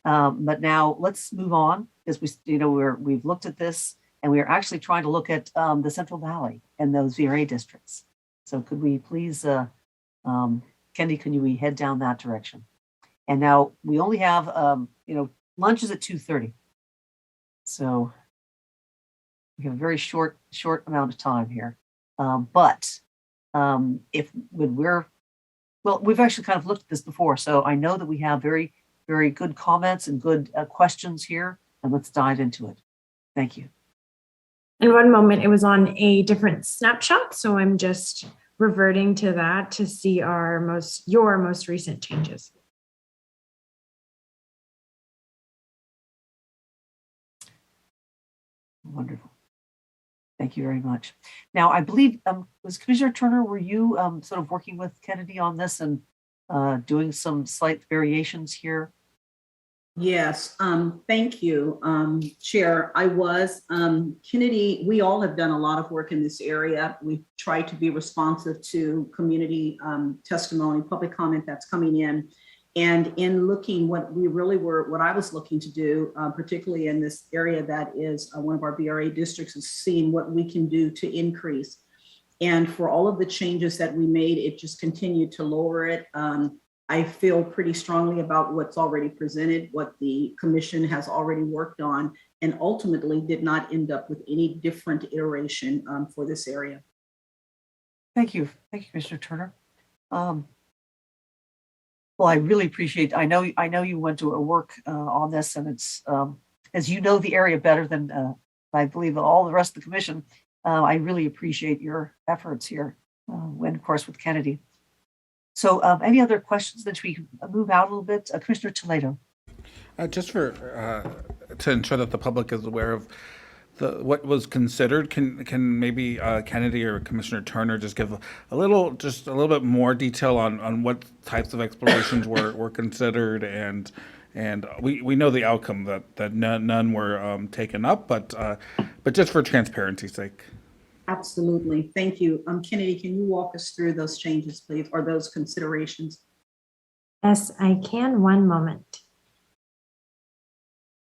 But now let's move on, because we've looked at this, and we are actually trying to look at the Central Valley and those VRA districts. So could we please, Kendi, can we head down that direction? And now we only have, lunch is at 2:30. So we have a very short amount of time here. But we've actually kind of looked at this before, so I know that we have very, very good comments and good questions here, and let's dive into it. Thank you. In one moment, it was on a different snapshot, so I'm just reverting to that to see your most recent changes. Wonderful. Thank you very much. Now, I believe, was Commissioner Turner, were you sort of working with Kennedy on this and doing some slight variations here? Yes, thank you, Chair. I was. Kennedy, we all have done a lot of work in this area. We've tried to be responsive to community testimony, public comment that's coming in. And in looking what I was looking to do, particularly in this area that is one of our VRA districts, is seeing what we can do to increase. And for all of the changes that we made, it just continued to lower it. I feel pretty strongly about what's already presented, what the commission has already worked on, and ultimately did not end up with any different iteration for this area. Thank you. Thank you, Commissioner Turner. Well, I really appreciate, I know you went to work on this, and it's, as you know the area better than I believe all the rest of the commission, I really appreciate your efforts here, and of course with Kennedy. So any other questions that we move out a little bit? Commissioner Toledo. Just for to ensure that the public is aware of what was considered, can maybe Kennedy or Commissioner Turner just give a little bit more detail on what types of explorations were considered, and we know the outcome that none were taken up, but just for transparency's sake. Absolutely. Thank you. Kennedy, can you walk us through those changes, please, or those considerations? Yes, I can. One moment.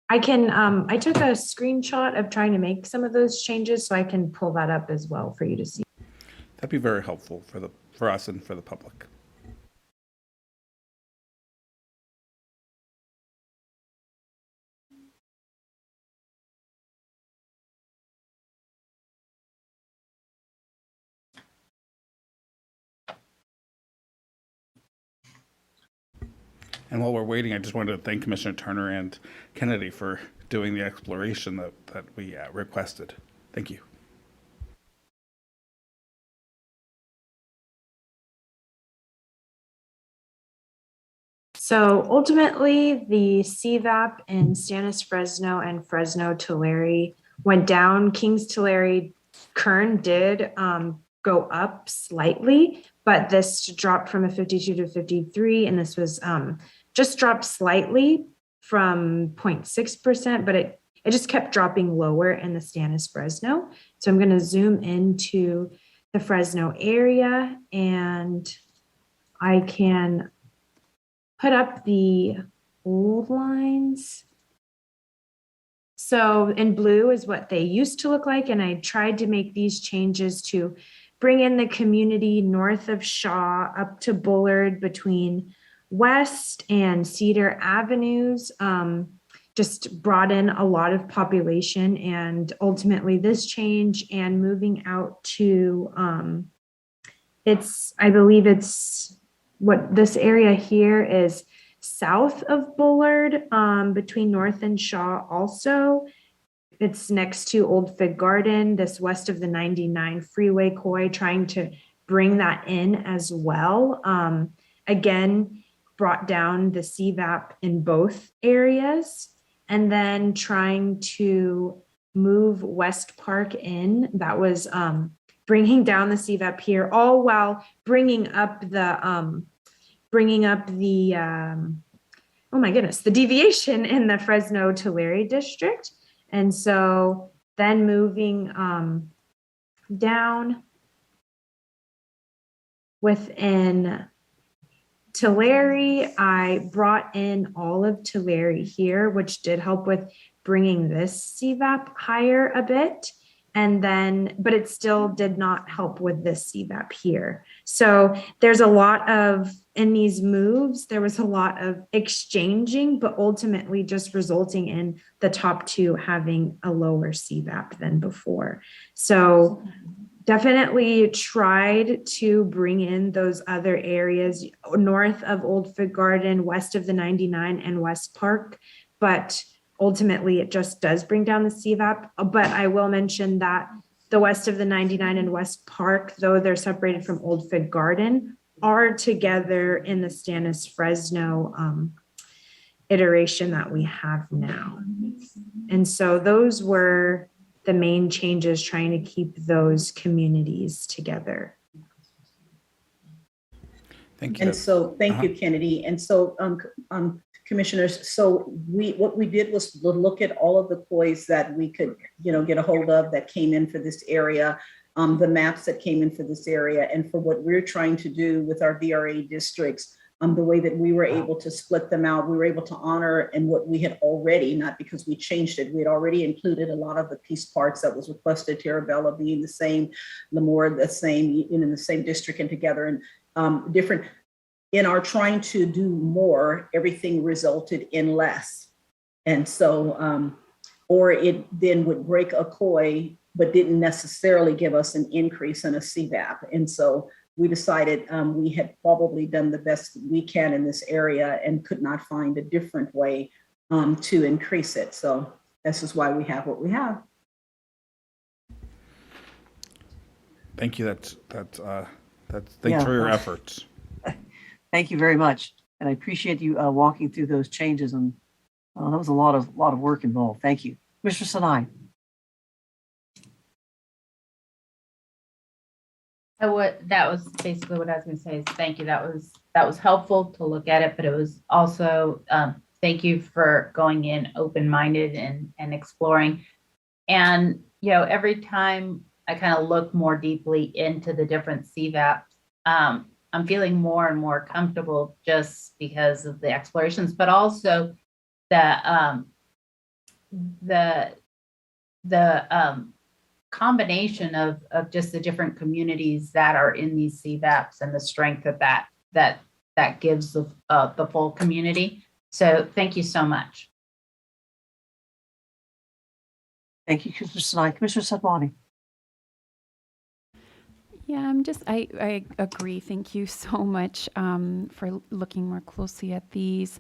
I can, I took a screenshot of trying to make some of those changes, so I can pull that up as well for you to see. That'd be very helpful for us and for the public. And while we're waiting, I just wanted to thank Commissioner Turner and Kennedy for doing the exploration that we requested. Thank you. So ultimately, the CVAP in Stannis Fresno and Fresno Tulare went down. Kings Tulare Kern did go up slightly, but this dropped from a 52 to 53, and this was just dropped slightly from 0.6%, but it just kept dropping lower in the Stannis Fresno. So I'm going to zoom into the Fresno area, and I can put up the old lines. So in blue is what they used to look like, and I tried to make these changes to bring in the community north of Shaw up to Bullard between West and Cedar Avenues. Just brought in a lot of population, and ultimately this change and moving out to I believe it's what this area here is south of Bullard, between North and Shaw also. It's next to Old Fig Garden, this west of the 99 freeway Coy, trying to bring that in as well. Again, brought down the CVAP in both areas, and then trying to move West Park in. That was bringing down the CVAP here, all while bringing up the oh my goodness, the deviation in the Fresno Tulare district. And so then moving down within Tulare, I brought in all of Tulare here, which did help with bringing this CVAP higher a bit. And then, but it still did not help with this CVAP here. So there's a lot of, in these moves, there was a lot of exchanging, but ultimately just resulting in the top two having a lower CVAP than before. So definitely tried to bring in those other areas north of Old Fig Garden, west of the 99 and West Park, but ultimately it just does bring down the CVAP. But I will mention that the west of the 99 and West Park, though they're separated from Old Fig Garden, are together in the Stannis Fresno iteration that we have now. And so those were the main changes, trying to keep those communities together. Thank you. And so, thank you, Kennedy. And so, commissioners, so what we did was to look at all of the COIs that we could, get a hold of that came in for this area, the maps that came in for this area, and for what we're trying to do with our VRA districts. The way that we were able to split them out, we were able to honor and what we had already, not because we changed it, we had already included a lot of the piece parts that was requested, Terabella being the same, Lemoore the same, in the same district and together, and different. In our trying to do more, everything resulted in less. And so, or it then would break a COI, but didn't necessarily give us an increase in a CVAP. And so we decided we had probably done the best we can in this area and could not find a different way to increase it. So this is why we have what we have. Thank you. Thanks for your efforts. Thank you very much. And I appreciate you walking through those changes. And that was a lot of work involved. Thank you. Mr. Sinai. That was basically what I was going to say is thank you. That was helpful to look at it, but it was also thank you for going in open-minded and exploring. And every time I kind of look more deeply into the different CVAPs, I'm feeling more and more comfortable just because of the explorations, but also that the combination of just the different communities that are in these CVAPs and the strength of that gives the full community. So thank you so much. Thank you, Commissioner Sinai. Commissioner Sadwani. Yeah, I agree. Thank you so much for looking more closely at these.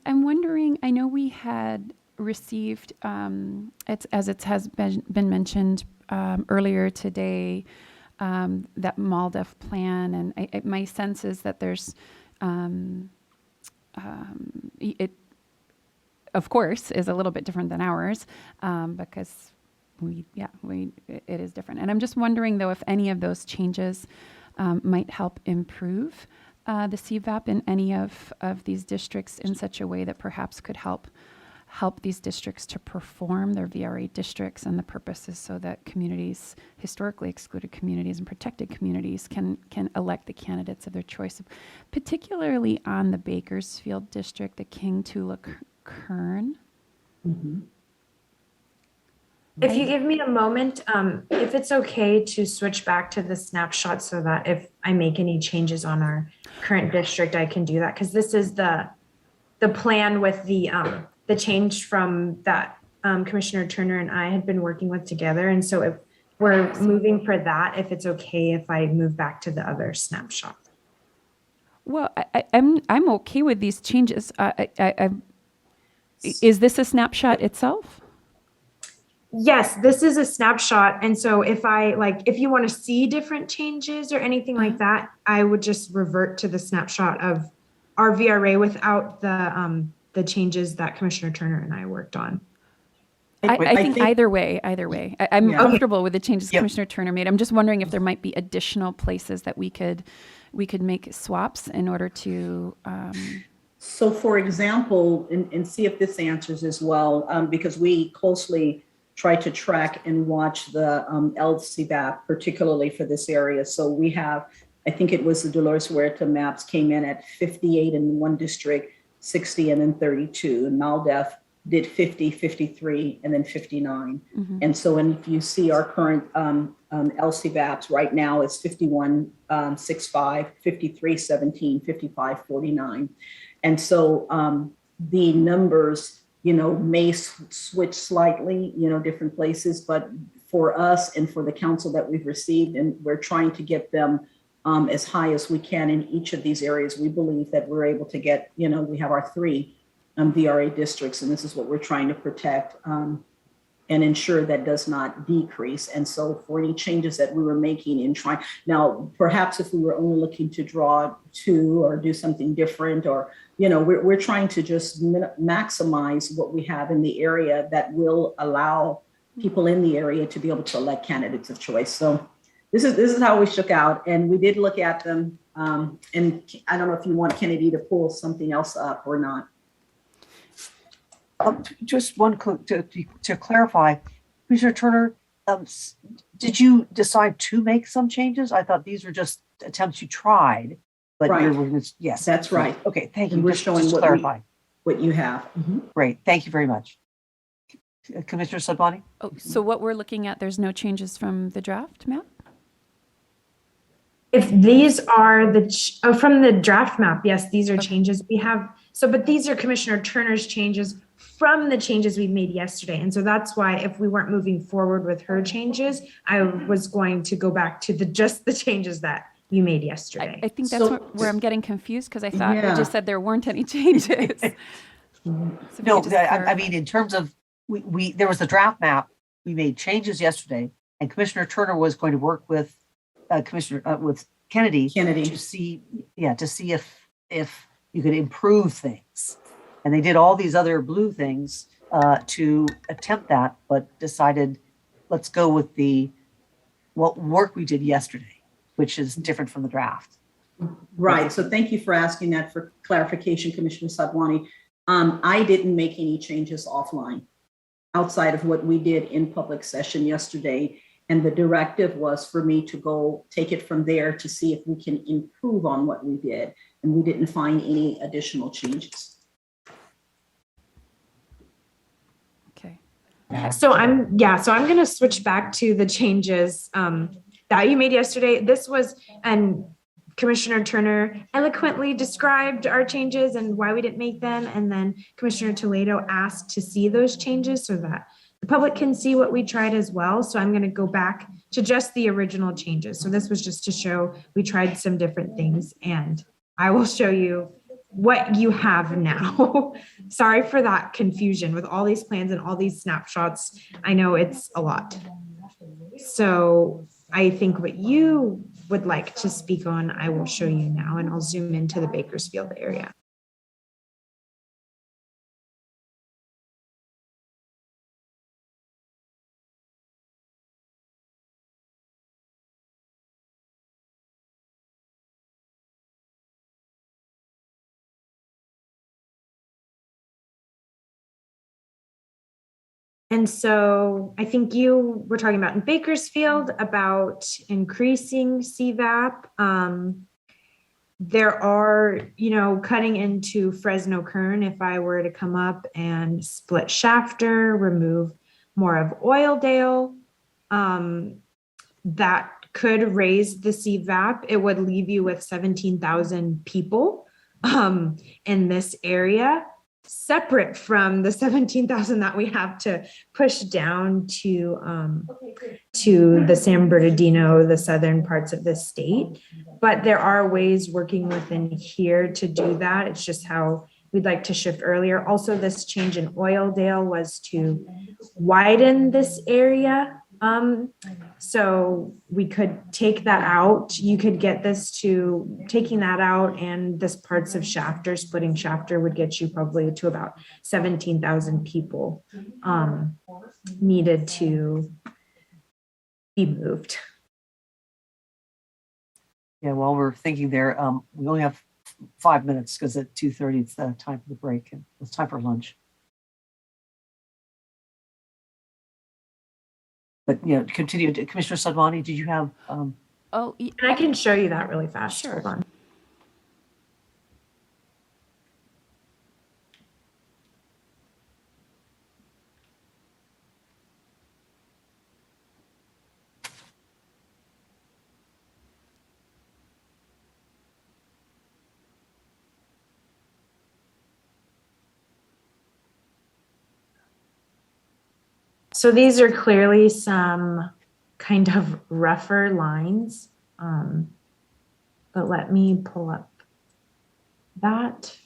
I'm wondering, I know we had received, as it has been mentioned earlier today, that MALDEF plan, and my sense is that there's, it, of course, is a little bit different than ours because it is different. And I'm just wondering, though, if any of those changes might help improve the CVAP in any of these districts in such a way that perhaps could help these districts to perform their VRA districts and the purposes so that communities, historically excluded communities and protected communities can elect the candidates of their choice, particularly on the Bakersfield district, the King Tula Kern. Mm-hmm. If you give me a moment, if it's okay to switch back to the snapshot so that if I make any changes on our current district, I can do that. Because this is the plan with the change from that Commissioner Turner and I had been working with together. And so if we're moving for that, if it's okay if I move back to the other snapshot. Well, I'm okay with these changes. Is this a snapshot itself? Yes, this is a snapshot. And so if you want to see different changes or anything like that, I would just revert to the snapshot of our VRA without the changes that Commissioner Turner and I worked on. I think either way, I'm comfortable with the changes Commissioner Turner made. I'm just wondering if there might be additional places that we could make swaps in order to. So for example, and see if this answers as well, because we closely try to track and watch the LCVAP, particularly for this area. So we have, I think it was the Dolores Huerta maps came in at 58 in one district, 60 and then 32. And MALDEF did 50, 53, and then 59. Mm-hmm. And so if you see our current LCVAPs right now is 51, 65, 53, 17, 55, 49. And so the numbers, may switch slightly, different places, but for us and for the council that we've received, and we're trying to get them as high as we can in each of these areas, we believe that we're able to get, we have our 3 VRA districts, and this is what we're trying to protect and ensure that does not decrease. And so for any changes that we were making in trying, now, perhaps if we were only looking to draw 2 or do something different, or, we're trying to just maximize what we have in the area that will allow people in the area to be able to elect candidates of choice. So this is how we shook out, and we did look at them. And I don't know if you want Kennedy to pull something else up or not. Just one to clarify, Commissioner Turner, did you decide to make some changes? I thought these were just attempts you tried, but right. Yes, that's right. Okay, thank you. And we're showing what you have. Mm-hmm. Great, thank you very much. Commissioner Sadwani? Oh, so what we're looking at, there's no changes from the draft map? If these are from the draft map, yes, these are changes we have. But these are Commissioner Turner's changes from the changes we made yesterday. And so that's why if we weren't moving forward with her changes, I was going to go back to just the changes that you made yesterday. I think that's where I'm getting confused, because I thought you just said there weren't any changes. No, I mean, in terms of, there was a draft map, we made changes yesterday, and Commissioner Turner was going to work with with Kennedy to see if you could improve things. And they did all these other blue things to attempt that, but decided, let's go with what work we did yesterday, which is different from the draft. Right. So thank you for asking that for clarification, Commissioner Sadwani. I didn't make any changes offline outside of what we did in public session yesterday. And the directive was for me to go take it from there to see if we can improve on what we did. And we didn't find any additional changes. Okay. So I'm going to switch back to the changes that you made yesterday. This was, and Commissioner Turner eloquently described our changes and why we didn't make them. And then Commissioner Toledo asked to see those changes so that the public can see what we tried as well. So I'm going to go back to just the original changes. So this was just to show we tried some different things, and I will show you what you have now. Sorry for that confusion with all these plans and all these snapshots. I know it's a lot. So I think what you would like to speak on, I will show you now, and I'll zoom into the Bakersfield area. And so I think you were talking about in Bakersfield about increasing CVAP. There are, cutting into Fresno Kern, if I were to come up and split Shafter, remove more of Oildale, that could raise the CVAP. It would leave you with 17,000 people in this area, separate from the 17,000 that we have to push down to the San Bernardino, the southern parts of the state. But there are ways working within here to do that. It's just how we'd like to shift earlier. Also, this change in Oildale was to widen this area. So we could take that out. You could get this to taking that out, and this parts of Shafter, splitting Shafter would get you probably to about 17,000 people needed to be moved. Yeah, while we're thinking there, we only have 5 minutes because at 2:30 it's the time for the break and it's time for lunch. But, continue. Commissioner Sadwani, did you have? And I can show you that really fast. Sure. Hold on. So these are clearly some kind of rougher lines, but let me pull up that.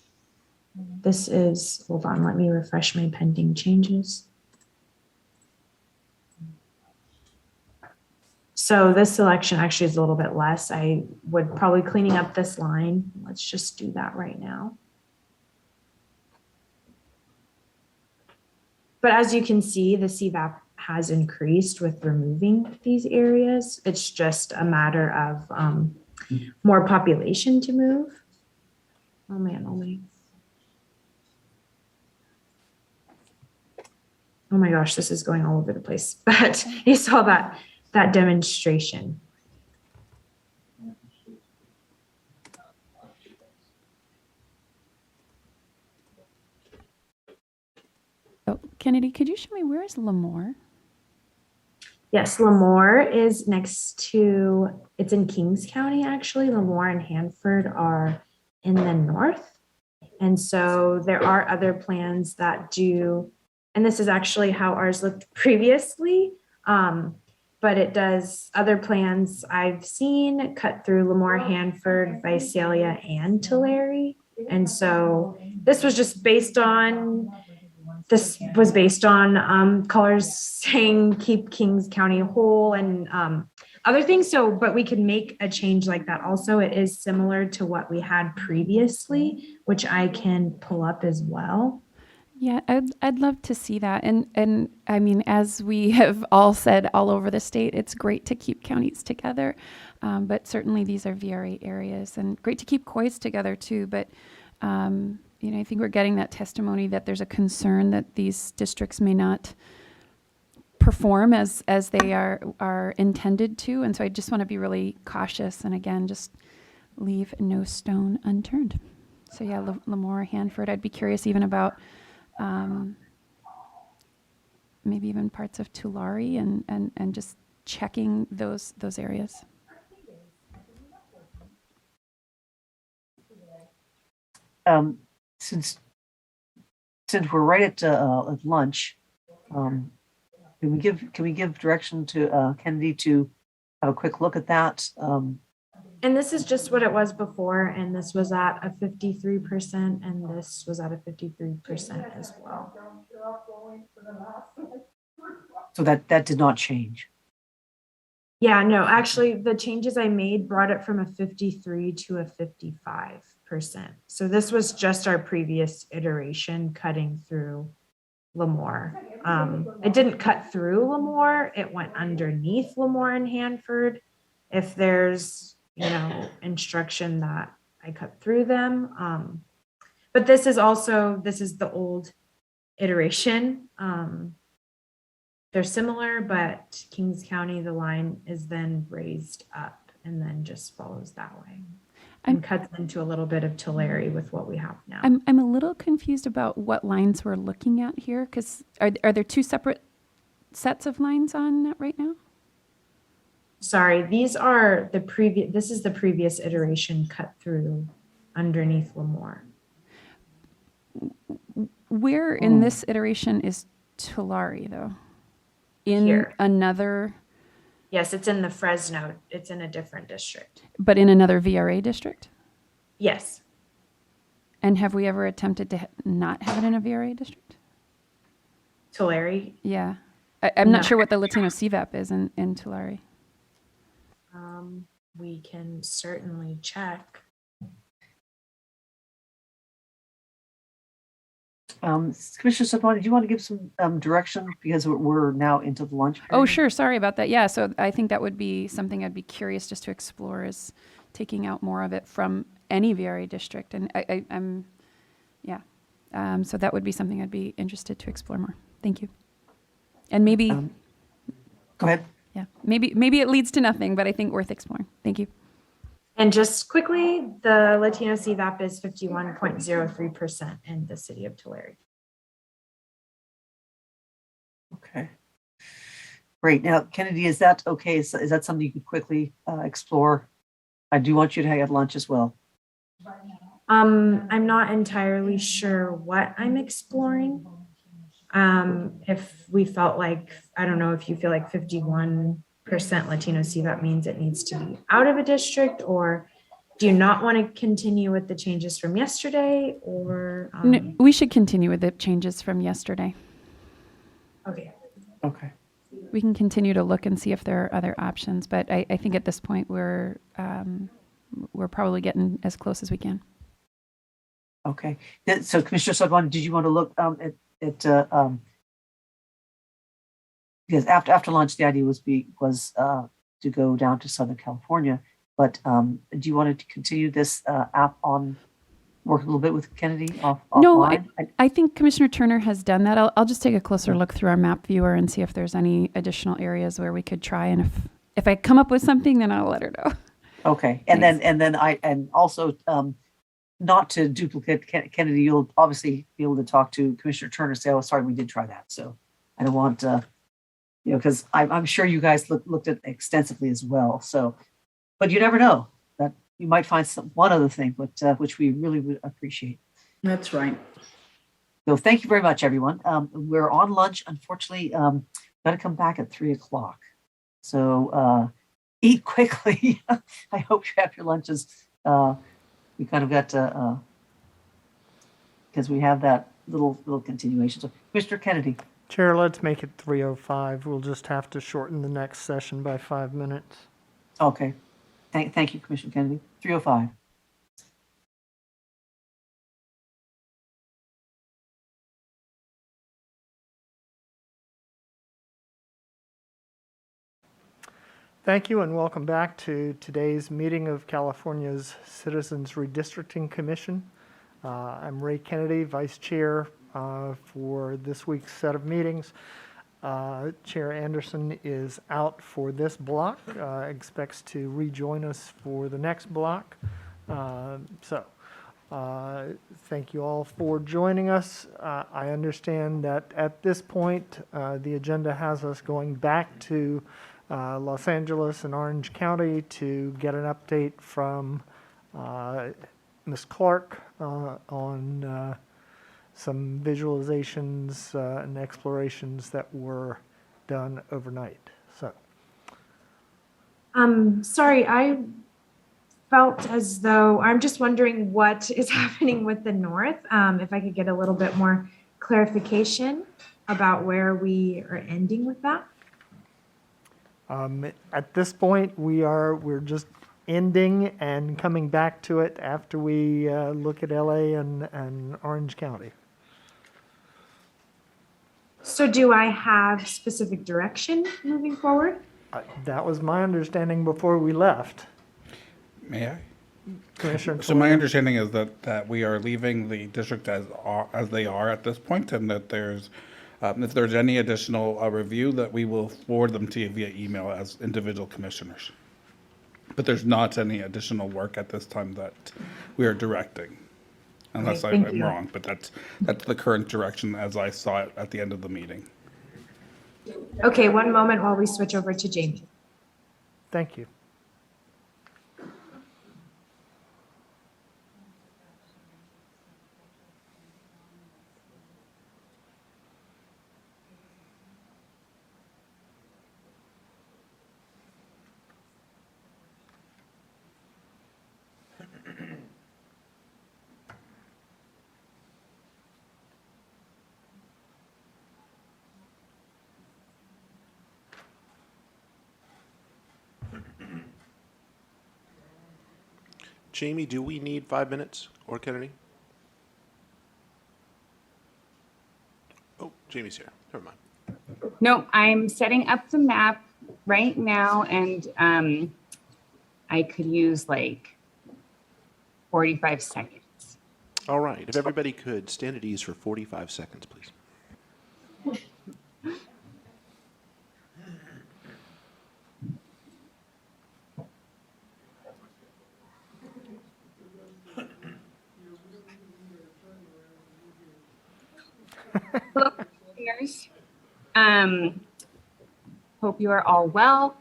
This is, hold on, let me refresh my pending changes. So this selection actually is a little bit less. I would probably cleaning up this line. Let's just do that right now. But as you can see, the CVAP has increased with removing these areas. It's just a matter of more population to move. Oh man, oh my gosh, this is going all over the place. But you saw that demonstration. Oh, Kennedy, could you show me where is Lemoore? Yes, Lemoore is next to, it's in Kings County, actually. Lemoore and Hanford are in the north. And so there are other plans that do, and this is actually how ours looked previously, but it does other plans I've seen cut through Lemoore, Hanford, Visalia, and Tulare. And so this was just based on, callers saying keep Kings County whole and other things. So, but we can make a change like that. Also, it is similar to what we had previously, which I can pull up as well. Yeah, I'd love to see that. And I mean, as we have all said all over the state, it's great to keep counties together. But certainly these are VRA areas, and great to keep COIs together too. But I think we're getting that testimony that there's a concern that these districts may not perform as they are intended to. And so I just want to be really cautious and again, just leave no stone unturned. So yeah, Lemoore, Hanford, I'd be curious even about maybe even parts of Tulare and just checking those areas. Since we're right at lunch, can we give direction to Kennedy to have a quick look at that? And this is just what it was before, and this was at a 53%, and this was at a 53% as well. So that did not change. Yeah, no, actually, the changes I made brought it from a 53 to a 55%. So this was just our previous iteration cutting through Lemoore. It didn't cut through Lemoore, it went underneath Lemoore and Hanford. If there's, instruction that I cut through them. But this is the old iteration. They're similar, but Kings County, the line is then raised up and then just follows that way. And cuts into a little bit of Tulare with what we have now. I'm a little confused about what lines we're looking at here, because are there two separate sets of lines on that right now? Sorry, these are this is the previous iteration cut through underneath Lemoore. Where in this iteration is Tulare, though? In Here. another... Yes, it's in the Fresno. It's in a different district. But in another VRA district? Yes. And have we ever attempted to not have it in a VRA district? Tulare? Yeah. I'm not No. sure what the Latino CVAP is in Tulare. We can certainly check. Commissioner Sapone, do you want to give some direction, because we're now into the lunch period? Oh, sure. Sorry about that. Yeah. So I think that would be something I'd be curious just to explore, is taking out more of it from any VRA district. And I'm, yeah. So that would be something I'd be interested to explore more. Thank you. And maybe, Go ahead. yeah, maybe it leads to nothing, but I think worth exploring. Thank you. And just quickly, the Latino CVAP is 51.03% in the city of Tulare. Okay. Great. Now, Kennedy, is that okay? Is that something you could quickly explore? I do want you to have lunch as well. I'm not entirely sure what I'm exploring. If we felt like, I don't know if you feel like 51% Latino CVAP means it needs to be out of a district, or do you not want to continue with the changes from yesterday, or? No, we should continue with the changes from yesterday. Okay. Okay. We can continue to look and see if there are other options, but I think at this point we're probably getting as close as we can. Okay. So Commissioner Sapone, did you want to look at because after lunch, the idea was to go down to Southern California, but do you want to continue this app on, work a little bit with Kennedy No, offline? I think Commissioner Turner has done that. I'll just take a closer look through our map viewer and see if there's any additional areas where we could try. And if I come up with something, then I'll let her know. Okay. And also not to duplicate Kennedy, you'll obviously be able to talk to Commissioner Turner, say, oh, sorry, we did try that. So I don't want, because I'm sure you guys looked at it extensively as well. So, but you never know, that you might find one other thing, but which we really would appreciate. That's right. So thank you very much, everyone. We're on lunch. Unfortunately, got to come back at 3:00. So eat quickly. I hope you have your lunches. We kind of got to, because we have that little continuation. So Mr. Kennedy. Chair, let's make it 3:05. We'll just have to shorten the next session by 5 minutes. Okay. Thank you, Commissioner Kennedy. 3:05. Thank you and welcome back to today's meeting of California's Citizens Redistricting Commission. I'm Ray Kennedy, Vice Chair for this week's set of meetings. Chair Anderson is out for this block, expects to rejoin us for the next block. So Thank you all for joining us. I understand that at this point, the agenda has us going back to Los Angeles and Orange County to get an update from Ms. Clark on some visualizations and explorations that were done overnight. So, Sorry, I felt as though, I'm just wondering what is happening with the north. If I could get a little bit more clarification about where we are ending with that. at this point, we're just ending and coming back to it after we look at LA and Orange County. So do I have specific direction moving forward? That was my understanding before we left. May I? Commissioner. So my understanding is that we are leaving the district as they are at this point, and that there's, if there's any additional review, that we will forward them to you via email as individual commissioners. But there's not any additional work at this time that we are directing, unless Okay, thank I'm you. wrong. But that's the current direction as I saw it at the end of the meeting. Okay, one moment while we switch over to Jamie. Thank you. Jamie, do we need 5 minutes, or Kennedy? Oh, Jamie's here. Never mind. No, I'm setting up the map right now, and I could use like 45 seconds. All right. If everybody could stand at ease for 45 seconds, please. Hello, listeners. Hope you are all well.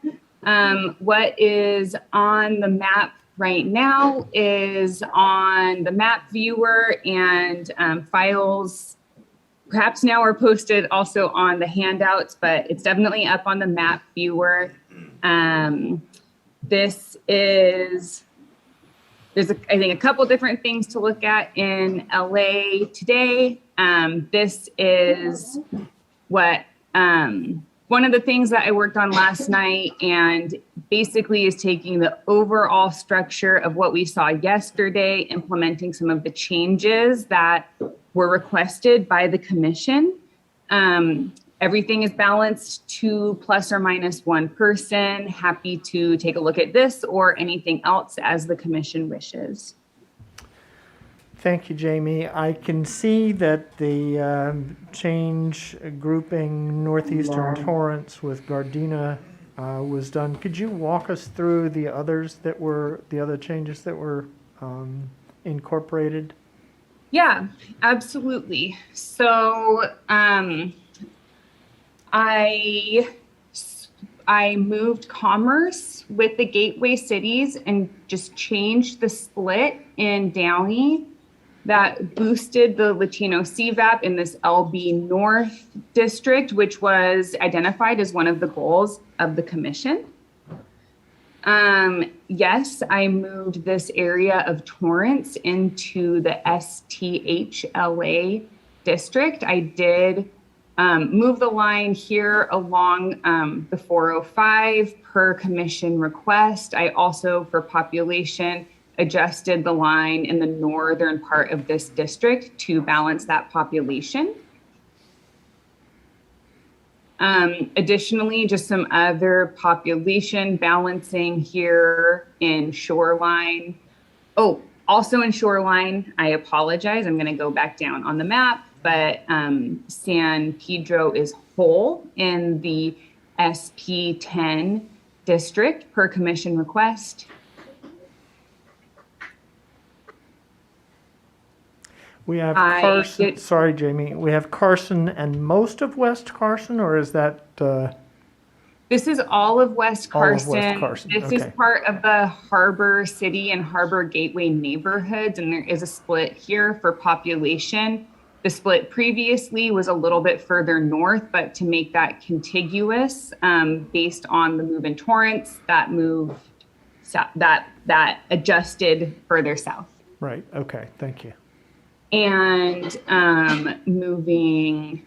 What is on the map right now is on the map viewer, and files perhaps now are posted also on the handouts, but it's definitely up on the map viewer. There's I think a couple different things to look at in LA today. This is what one of the things that I worked on last night, and basically is taking the overall structure of what we saw yesterday, implementing some of the changes that were requested by the commission. Everything is balanced to plus or minus one person. Happy to take a look at this or anything else as the commission wishes. Thank you, Jamie. I can see that the change grouping northeastern Torrance with Gardena was done. Could you walk us through the other changes that were incorporated? Yeah, absolutely. So I moved commerce with the gateway cities and just changed the split in Downey. That boosted the Latino CVAP in this LB North district, which was identified as one of the goals of the commission. Yes, I moved this area of Torrance into the STHLA district. I did move the line here along the 405 per commission request. I also, for population, adjusted the line in the northern part of this district to balance that population. Additionally, just some other population balancing here in Shoreline. Oh, also in Shoreline, I apologize, I'm going to go back down on the map, but San Pedro is whole in the SP10 district per commission request. We have I Carson, did- sorry, Jamie, we have Carson and most of West Carson, or is that, This is all of West All of West Carson. Carson, This is okay. part of the Harbor City and Harbor Gateway neighborhoods, and there is a split here for population. The split previously was a little bit further north, but to make that contiguous, based on the move in Torrance, that moved that adjusted further south. right, okay, thank you. And moving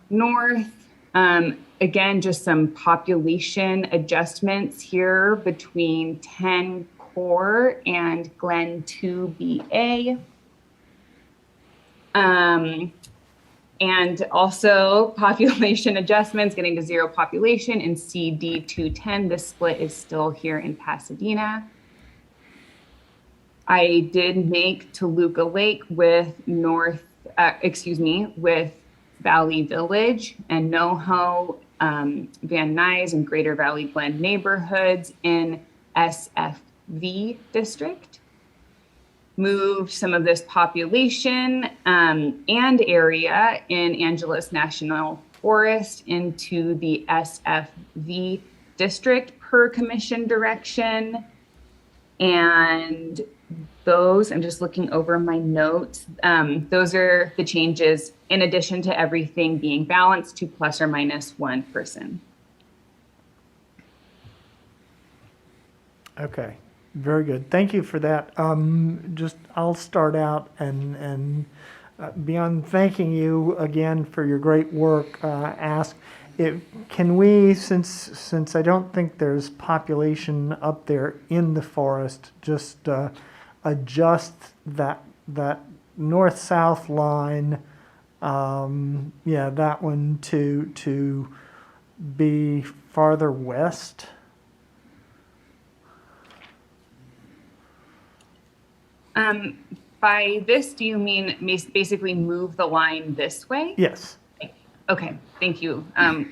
north, again, just some population adjustments here between 10 Core and Glen 2BA. And also population adjustments, getting to zero population in CD 210. This split is still here in Pasadena. I did make Toluca Lake with with Valley Village and NoHo, Van Nuys and Greater Valley Glen neighborhoods in SFV district. Moved some of this population and area in Angeles National Forest into the SFV district per commission direction. And those, I'm just looking over my notes. Those are the changes in addition to everything being balanced to plus or minus one person. Okay, very good. Thank you for that. I'll start out and beyond thanking you again for your great work, ask can we, since I don't think there's population up there in the forest, just adjust that north-south line, that one to be farther west? By this, do you mean basically move the line this way? Yes. Okay, thank you.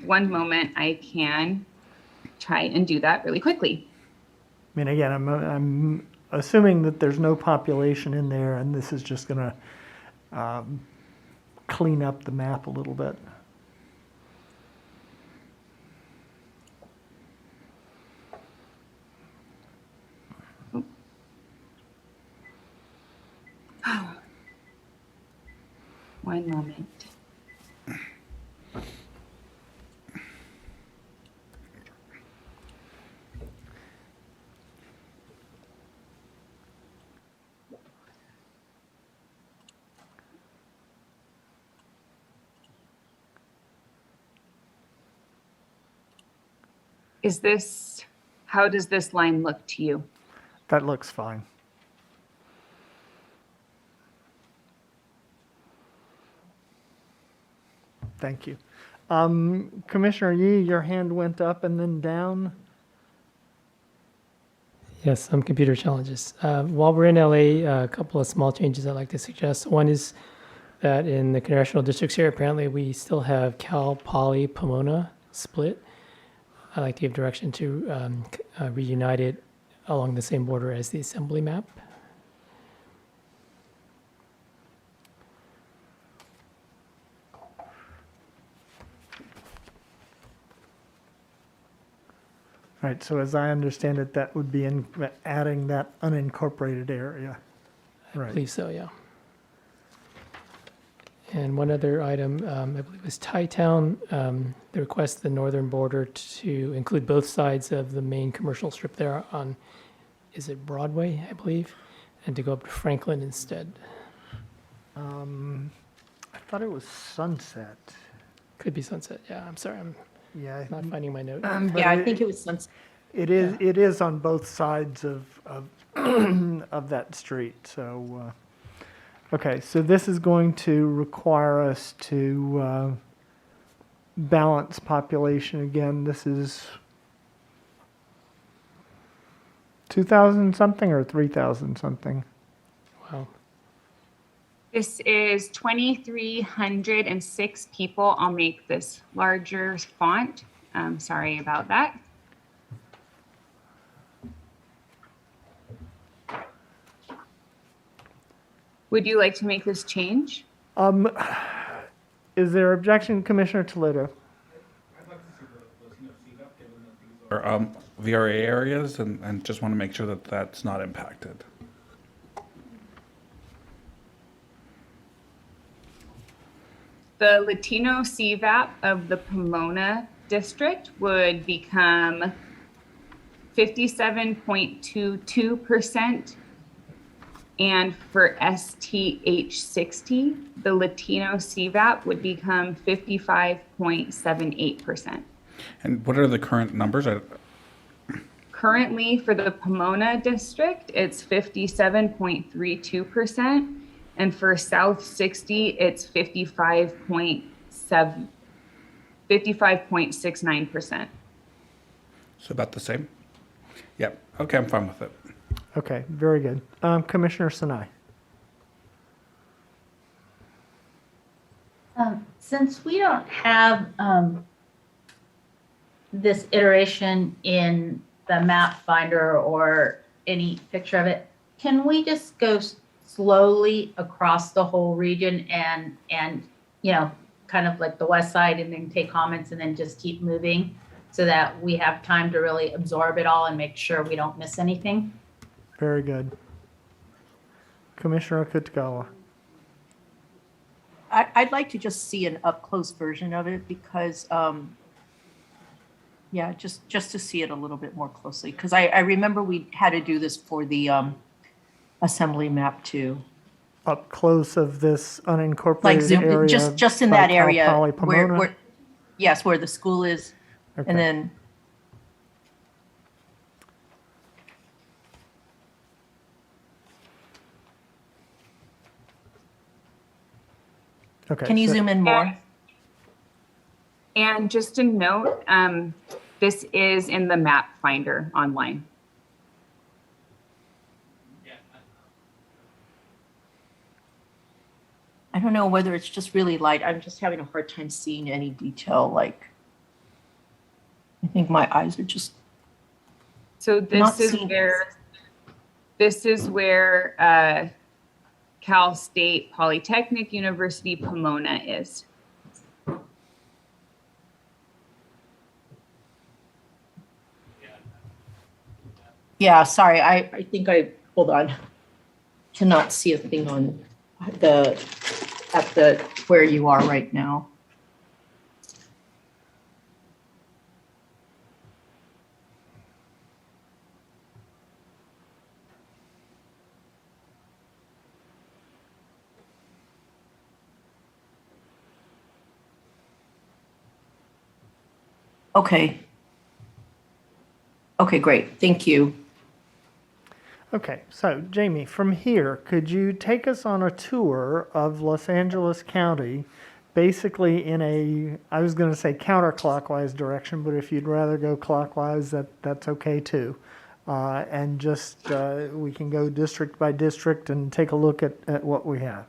One moment, I can try and do that really quickly. I mean, again, I'm assuming that there's no population in there, and this is just going to clean up the map a little bit. One moment. How does this line look to you? That looks fine. Thank you. Commissioner Yee, your hand went up and then down. Yes, some computer challenges. While we're in LA, a couple of small changes I'd like to suggest. One is that in the congressional districts here, apparently we still have Cal Poly Pomona split. I'd like to give direction to reunite it along the same border as the assembly map. Right, so as I understand it, that would be adding that unincorporated area. I Right. believe so, yeah. And one other item, I believe was Thai-Town, the request the northern border to include both sides of the main commercial strip there on, is it Broadway, I believe, and to go up to Franklin instead. I thought it was Sunset. Could be Sunset, yeah, I'm sorry, I'm Yeah. not finding my note. Yeah, I think it was Sunset. It is on both sides of of that street, so, okay, so this is going to require us to balance population again. This is 2,000 something or 3,000 something? Wow. This is 2,306 people. I'll make this larger font. Sorry about that. Would you like to make this change? Is there objection, Commissioner Toledo? Or VRA areas, and just want to make sure that that's not impacted. The Latino CVAP of the Pomona district would become 57.22%. And for STH60, the Latino CVAP would become 55.78%. And what are the current numbers? Currently, for the Pomona district, it's 57.32%. And for South 60, it's 55.69%. So about the same? Yep. Okay, I'm fine with it. Okay, very good. Commissioner Sinai. Since we don't have this iteration in the map finder or any picture of it, can we just go slowly across the whole region and you know, kind of like the west side, and then take comments and then just keep moving so that we have time to really absorb it all and make sure we don't miss anything? Very good. Commissioner Okutagawa. I'd like to just see an up-close version of it because, yeah, just to see it a little bit more closely. Because I remember we had to do this for the assembly map too. Up close of this unincorporated Like zoom, area. just in by that Cal area Poly where, Pomona? yes, where the school is, Okay. and then. Okay, Can you so- zoom in more? And just a note, this is in the map finder online. I don't know whether it's just really light. I'm just having a hard time seeing any detail. Like, I think my eyes are just. So Not this is seeing where Cal State Polytechnic University Pomona is. Yeah, sorry. I think hold on. Cannot see a thing on where you are right now. Okay. Okay, great. Thank you. Okay, so Jamie, from here, could you take us on a tour of Los Angeles County, basically in a, I was going to say counterclockwise direction, but if you'd rather go clockwise, that's okay too. And just, we can go district by district and take a look at what we have.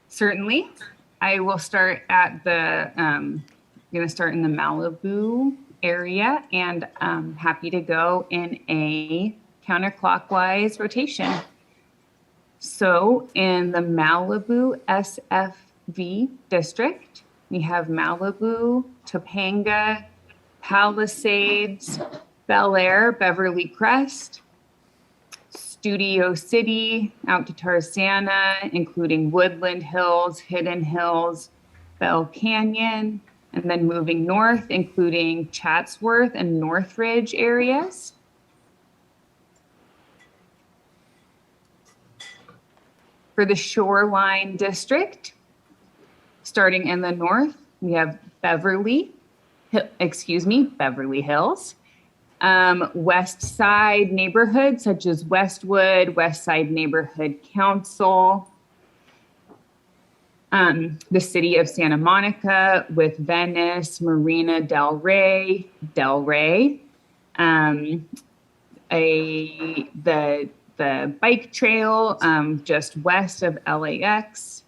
Certainly. I will start at I'm going to start in the Malibu area, and I'm happy to go in a counterclockwise rotation. So in the Malibu SFV district, we have Malibu, Topanga, Palisades, Bel Air, Beverly Crest, Studio City, out to Tarzana, including Woodland Hills, Hidden Hills, Bell Canyon, and then moving north, including Chatsworth and Northridge areas. For the Shoreline District, starting in the north, we have Beverly Hills, West Side neighborhoods such as Westwood, West Side Neighborhood Council, the city of Santa Monica with Venice, Marina Del Rey, the bike trail just west of LAX,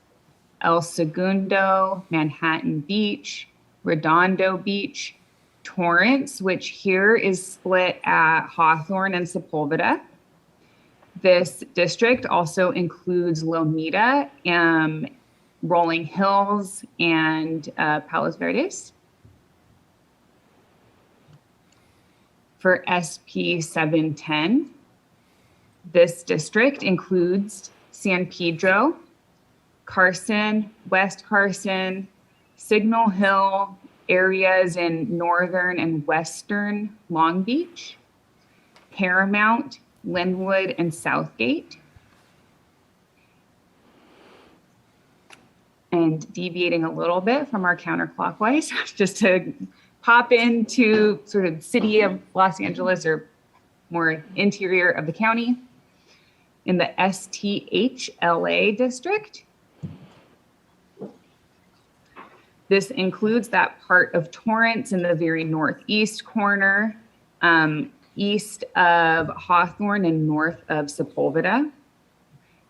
El Segundo, Manhattan Beach, Redondo Beach, Torrance, which here is split at Hawthorne and Sepulveda, This district also includes Lomita, Rolling Hills, and Palos Verdes. For SP 710, this district includes San Pedro, Carson, West Carson, Signal Hill, areas in northern and western Long Beach, Paramount, Linwood, and Southgate. And deviating a little bit from our counterclockwise, just to pop into sort of city of Los Angeles or more interior of the county, in the STHLA district. This includes that part of Torrance in the very northeast corner, east of Hawthorne and north of Sepulveda.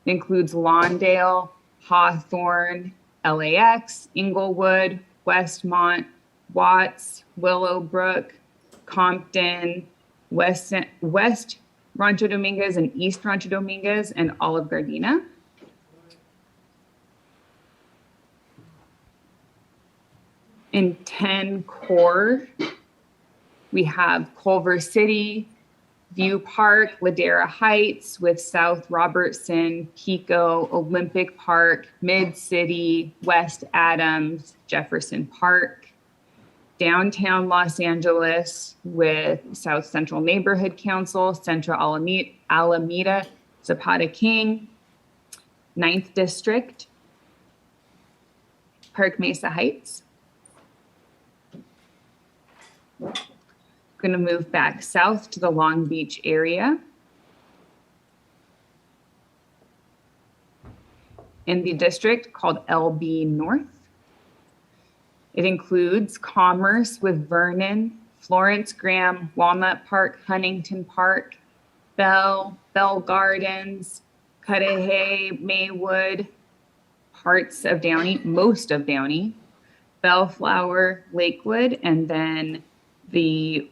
It includes Lawndale, Hawthorne, LAX, Inglewood, Westmont, Watts, Willowbrook, Compton, West Rancho Dominguez and East Rancho Dominguez, and Olive Gardena. In 10 core, we have Culver City, View Park, Ladera Heights with South Robertson, Pico, Olympic Park, Mid-City, West Adams, Jefferson Park. Downtown Los Angeles with South Central Neighborhood Council, Central Alameda, Zapata King, 9th District, Park Mesa Heights. Going to move back south to the Long Beach area. In the district called LB North. It includes Commerce with Vernon, Florence Graham, Walnut Park, Huntington Park, Bell Gardens, Cudahy, Maywood, parts of Downey, most of Downey, Bellflower, Lakewood, and then the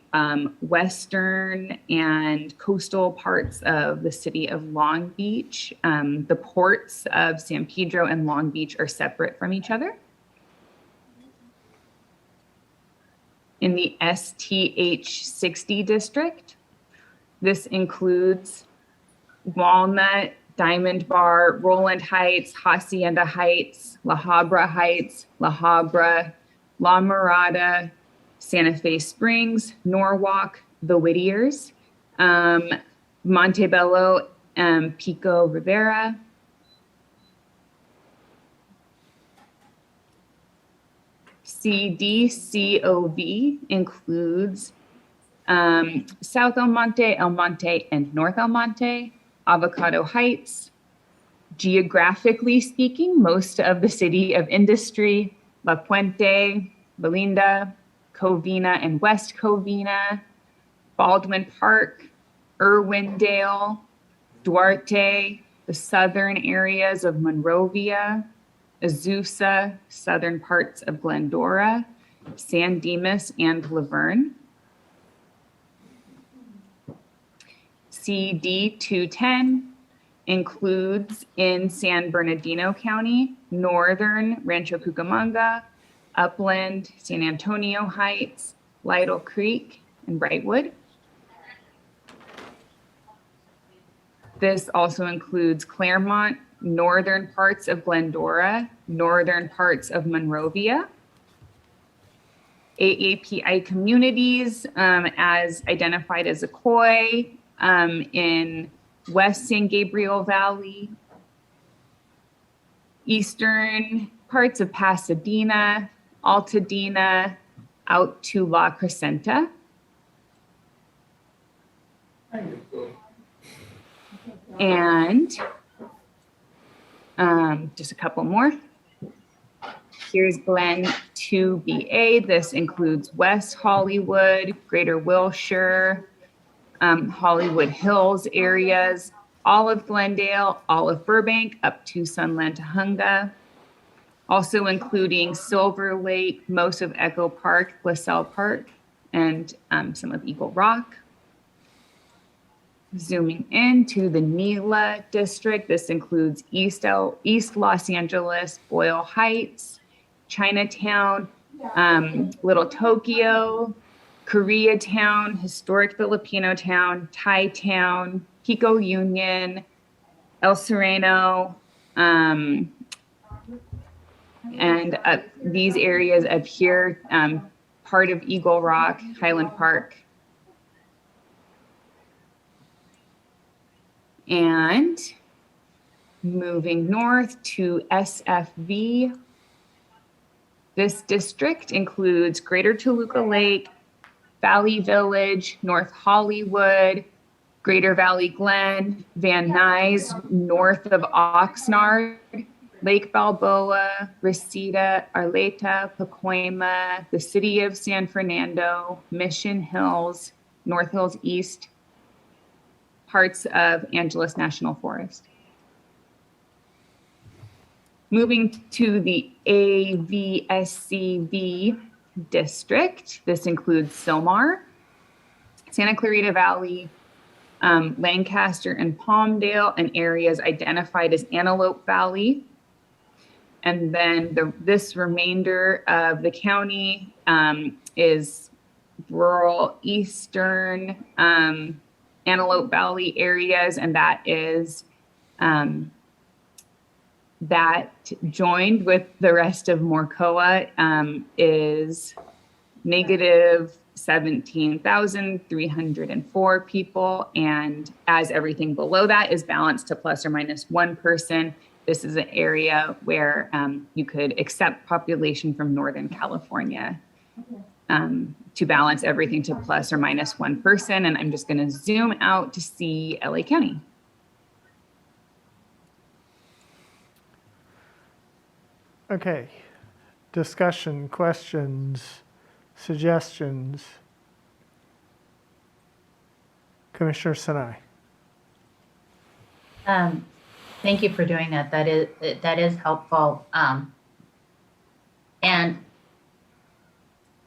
western and coastal parts of the city of Long Beach. The ports of San Pedro and Long Beach are separate from each other. In the STH60 district, this includes Walnut, Diamond Bar, Roland Heights, Hacienda Heights, La Habra Heights, La Habra, La Mirada, Santa Fe Springs, Norwalk, the Whittiers, Montebello, Pico Rivera. CDCOV includes South El Monte, and North El Monte, Avocado Heights. Geographically speaking, most of the city of industry, La Puente, Belinda, Covina and West Covina, Baldwin Park, Irwindale, Duarte, the southern areas of Monrovia, Azusa, southern parts of Glendora, San Dimas, and Laverne. CD 210 includes in San Bernardino County, northern Rancho Cucamonga, Upland, San Antonio Heights, Lytle Creek, and Brightwood. This also includes Claremont, northern parts of Glendora, northern parts of Monrovia. AAPI communities as identified as Iqaluit in West San Gabriel Valley, eastern parts of Pasadena, Altadena, out to La Crescenta. And just a couple more. Here's Glen 2BA. This includes West Hollywood, Greater Wilshire, Hollywood Hills areas, all of Glendale, all of Burbank, up to Sunland Tahunga. Also including Silver Lake, most of Echo Park, LaSalle Park, and some of Eagle Rock. zooming into the NELA district, this includes East Los Angeles, Boyle Heights, Chinatown, Little Tokyo, Koreatown, Historic Filipino Town, Thai Town, Pico Union, El Sereno, and these areas up here, part of Eagle Rock, Highland Park. And moving north to SFV, this district includes Greater Toluca Lake, Valley Village, North Hollywood, Greater Valley Glen, Van Nuys, north of Oxnard, Lake Balboa, Reseda, Arleta, Pacoima, the city of San Fernando, Mission Hills, North Hills East, parts of Angeles National Forest. Moving to the AVSCV district, this includes Sylmar, Santa Clarita Valley, Lancaster and Palmdale, and areas identified as Antelope Valley. And then this remainder of the county is rural eastern Antelope Valley areas, and that is that joined with the rest of Morcoa is negative 17,304 people. And as everything below that is balanced to plus or minus one person, this is an area where you could accept population from Northern California to balance everything to plus or minus one person. And I'm just going to zoom out to see LA County. Okay. Discussion, questions, suggestions. Commissioner Sinai. Thank you for doing that. That is helpful. And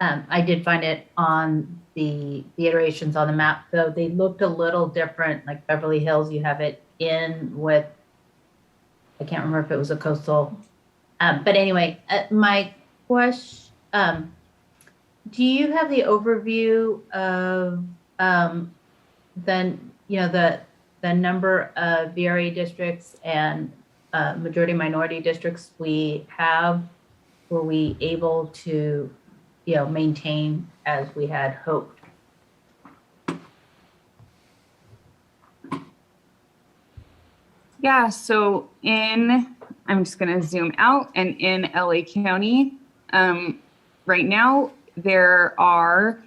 I did find it on the iterations on the map, though they looked a little different. Like Beverly Hills, you have it in with, I can't remember if it was a coastal. But anyway, my question, do you have the overview of then, the number of VRA districts and majority minority districts we have? Were we able to, maintain as we had hoped? Yeah, so I'm just going to zoom out, and in LA County, right now, there are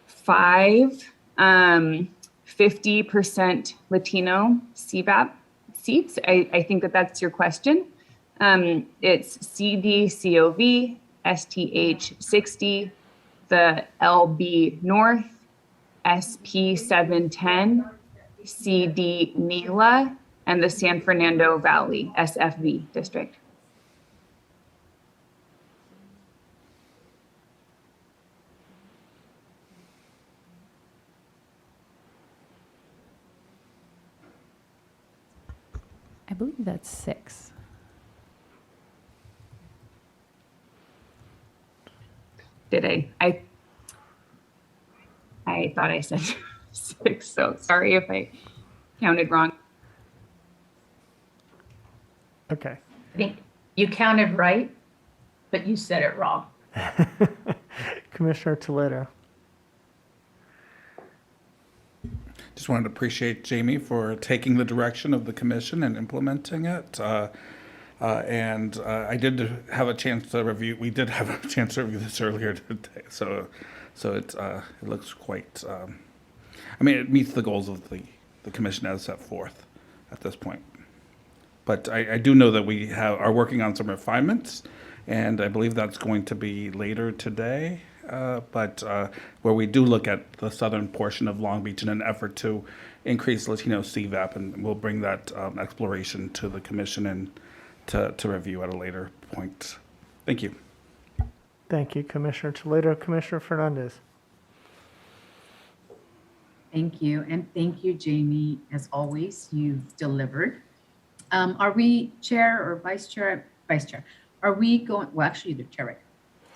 5 50% Latino CVAP seats. I think that's your question. It's CDCOV, STH60, the LB North, SP710, CD NELA, and the San Fernando Valley SFV district. I believe that's 6. Did I thought I said 6, so sorry if I counted wrong. Okay. I think you counted right, but you said it wrong. Commissioner Toledo. Just wanted to appreciate Jamie for taking the direction of the commission and implementing it. I did have a chance to review. We did have a chance to review this earlier today, so it looks quite. It meets the goals of the commission as set forth at this point. But I do know that we are working on some refinements, and I believe that's going to be later today. But where we do look at the southern portion of Long Beach in an effort to increase Latino CVAP, and we'll bring that exploration to the commission and to review at a later point. Thank you. Thank you, Commissioner Toledo. Commissioner Fernandez. Thank you. And thank you, Jamie. As always, you've delivered. Are we chair or vice chair? Vice chair. Are we going, well, actually, the chair, right?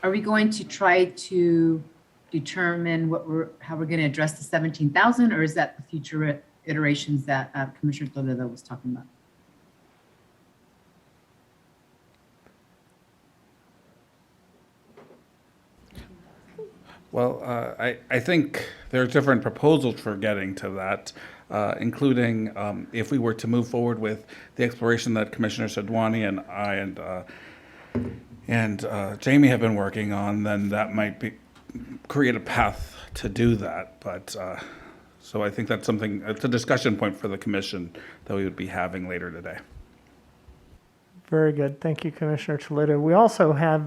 Are we going to try to determine how we're going to address the 17,000, or is that the future iterations that Commissioner Toledo was talking about? Well, I think there are different proposals for getting to that, including if we were to move forward with the exploration that Commissioner Sadwani and I and Jamie have been working on, then that might create a path to do that. But so I think that's something, it's a discussion point for the commission that we would be having later today. Very good. Thank you, Commissioner Toledo. We also have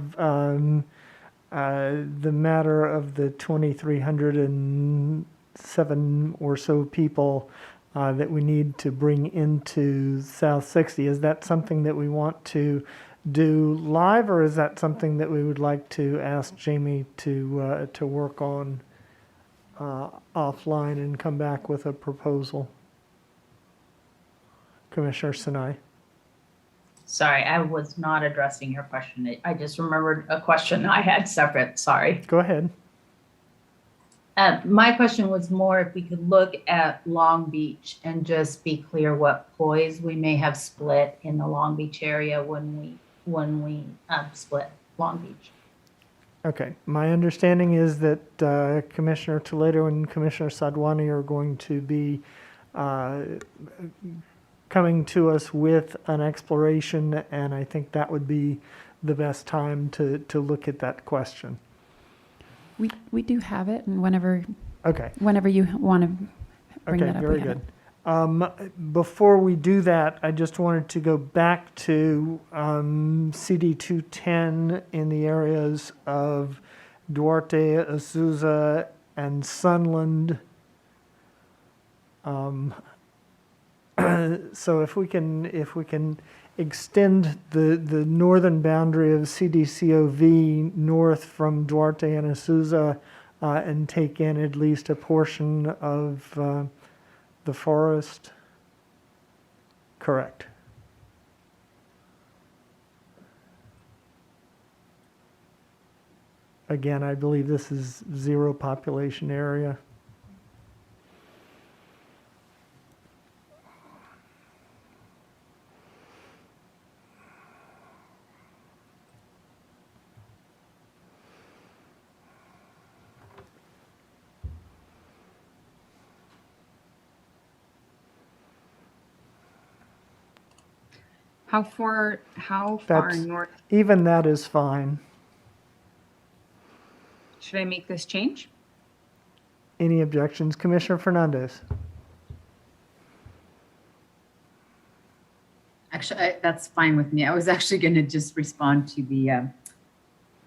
the matter of the 2,307 or so people that we need to bring into South 60. Is that something that we want to do live, or is that something that we would like to ask Jamie to work on offline and come back with a proposal? Commissioner Sinai. Sorry, I was not addressing your question. I just remembered a question I had separate. Sorry. Go ahead. My question was more if we could look at Long Beach and just be clear what ploys we may have split in the Long Beach area when we split Long Beach. Okay. My understanding is that Commissioner Toledo and Commissioner Sadwani are going to be coming to us with an exploration, and I think that would be the best time to look at that question. We do have it, and whenever Okay. you want to bring Okay, that up, very we have good. it. Before we do that, I just wanted to go back to CD 210 in the areas of Duarte, Azusa, and Sunland. So if we can extend the northern boundary of CDCOV north from Duarte and Azusa and take in at least a portion of the forest. Correct. Again, I believe this is zero population area. How far That's- north Even that is fine. should I make this change? Any objections? Commissioner Fernandez? Actually, that's fine with me. I was actually going to just respond to the,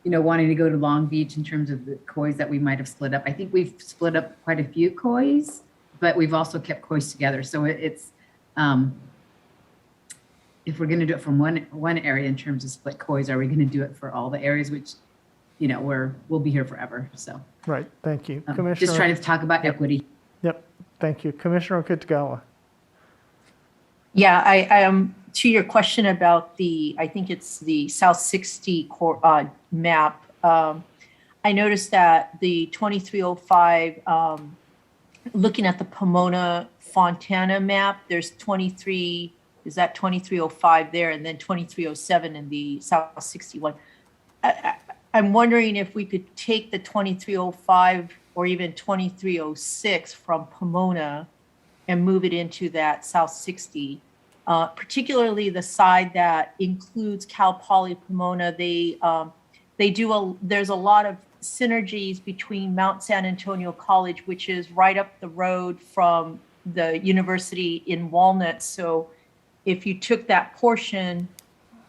wanting to go to Long Beach in terms of the COIs that we might have split up. I think we've split up quite a few COIs, but we've also kept COIs together. So it's, if we're going to do it from one area in terms of split COIs, are we going to do it for all the areas, which, we'll be here forever. So Right, thank you. just trying to talk about equity. Yep, thank you. Commissioner Okutagawa? Yeah, I to your question about I think it's the South 60 map. I noticed that the 2305, looking at the Pomona Fontana map, there's 2305 there, and then 2307 in the South 61. I'm wondering if we could take the 2305 or even 2306 from Pomona and move it into that South 60, particularly the side that includes Cal Poly Pomona. There's a lot of synergies between Mount San Antonio College, which is right up the road from the university in Walnut. So if you took that portion,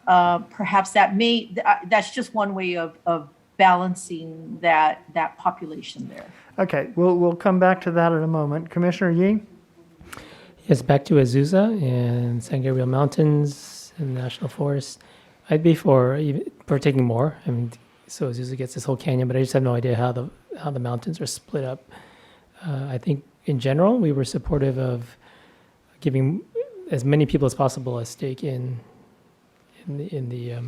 perhaps that's just one way of balancing that population there. Okay, we'll come back to that in a moment. Commissioner Yee? Yes, back to Azusa and San Gabriel Mountains and National Forest. I'd be for taking more. I mean, so Azusa gets this whole canyon, but I just have no idea how the mountains are split up. I think in general, we were supportive of giving as many people as possible a stake in the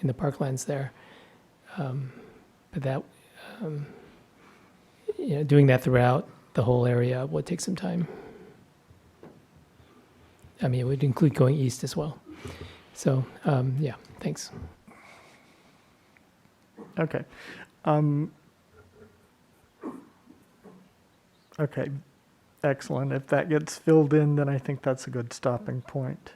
parklands there. But that, doing that throughout the whole area would take some time. I mean, it would include going east as well. So, yeah, thanks. Okay. Okay, excellent. If that gets filled in, then I think that's a good stopping point.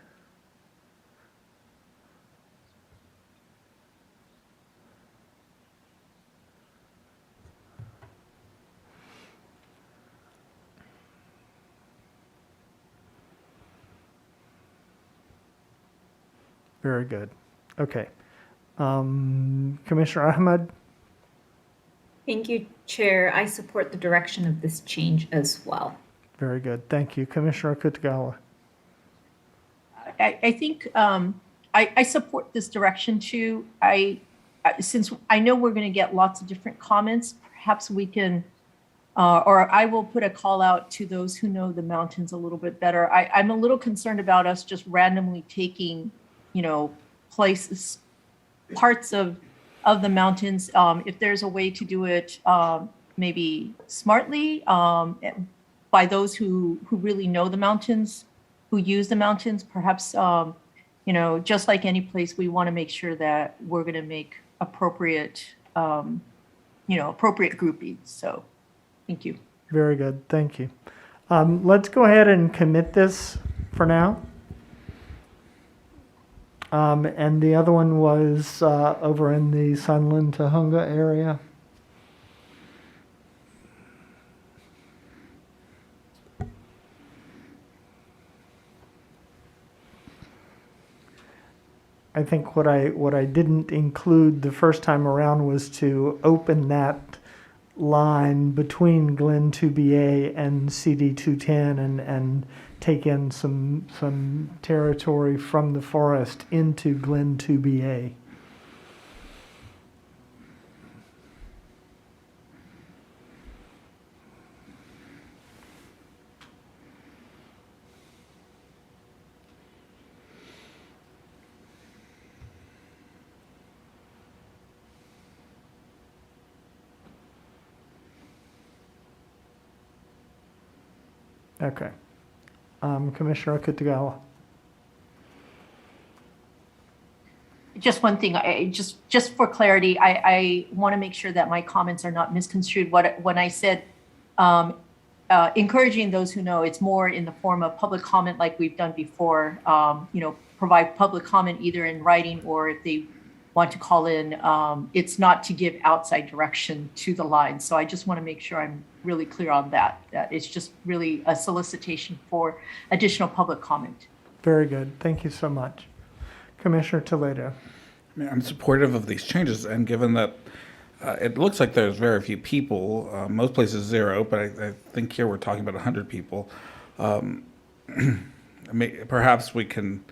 Very good. Okay. Commissioner Ahmed? Thank you, Chair. I support the direction of this change as well. Very good. Thank you. Commissioner Kutagawa? I think I support this direction too. Since I know we're going to get lots of different comments, perhaps we can, or I will put a call out to those who know the mountains a little bit better. I'm a little concerned about us just randomly taking, places, parts of the mountains. If there's a way to do it maybe smartly by those who really know the mountains, who use the mountains, perhaps, just like any place, we want to make sure that we're going to make appropriate, appropriate groupings. So thank you. Very good. Thank you. Let's go ahead and commit this for now. And the other one was over in the Sunland Tahunga area. I think what I didn't include the first time around was to open that line between Glen 2BA and CD 210 and take in some territory from the forest into Glen 2BA. Okay. Commissioner Kutagawa. Just one thing, just for clarity, I want to make sure that my comments are not misconstrued. When I said encouraging those who know, it's more in the form of public comment like we've done before, provide public comment either in writing or if they want to call in, it's not to give outside direction to the line. So I just want to make sure I'm really clear on that it's just really a solicitation for additional public comment. Very good. Thank you so much. Commissioner Toledo. I mean, I'm supportive of these changes, and given that it looks like there's very few people, most places 0, but I think here we're talking about 100 people. I mean, perhaps we can,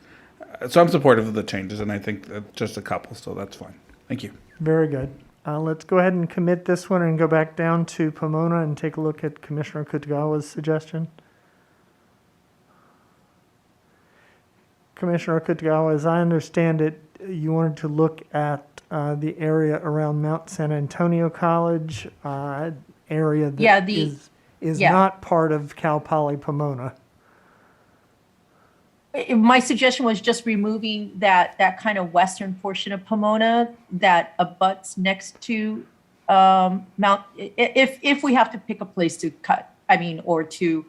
so I'm supportive of the changes, and I think just a couple, so that's fine. Thank you. Very good. Let's go ahead and commit this one and go back down to Pomona and take a look at Commissioner Kutagawa's suggestion. Commissioner Kutagawa, as I understand it, you wanted to look at the area around Mount San Antonio College, area that is not part of Cal Poly Pomona. My suggestion was just removing that kind of western portion of Pomona that abuts next to Mount. If we have to pick a place to cut, or to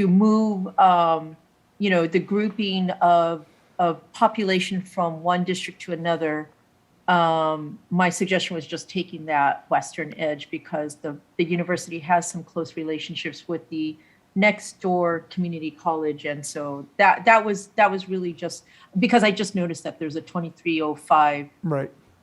move, the grouping of population from one district to another. My suggestion was just taking that western edge because the university has some close relationships with the next door community college, and so that was really just because I just noticed that there's a 2305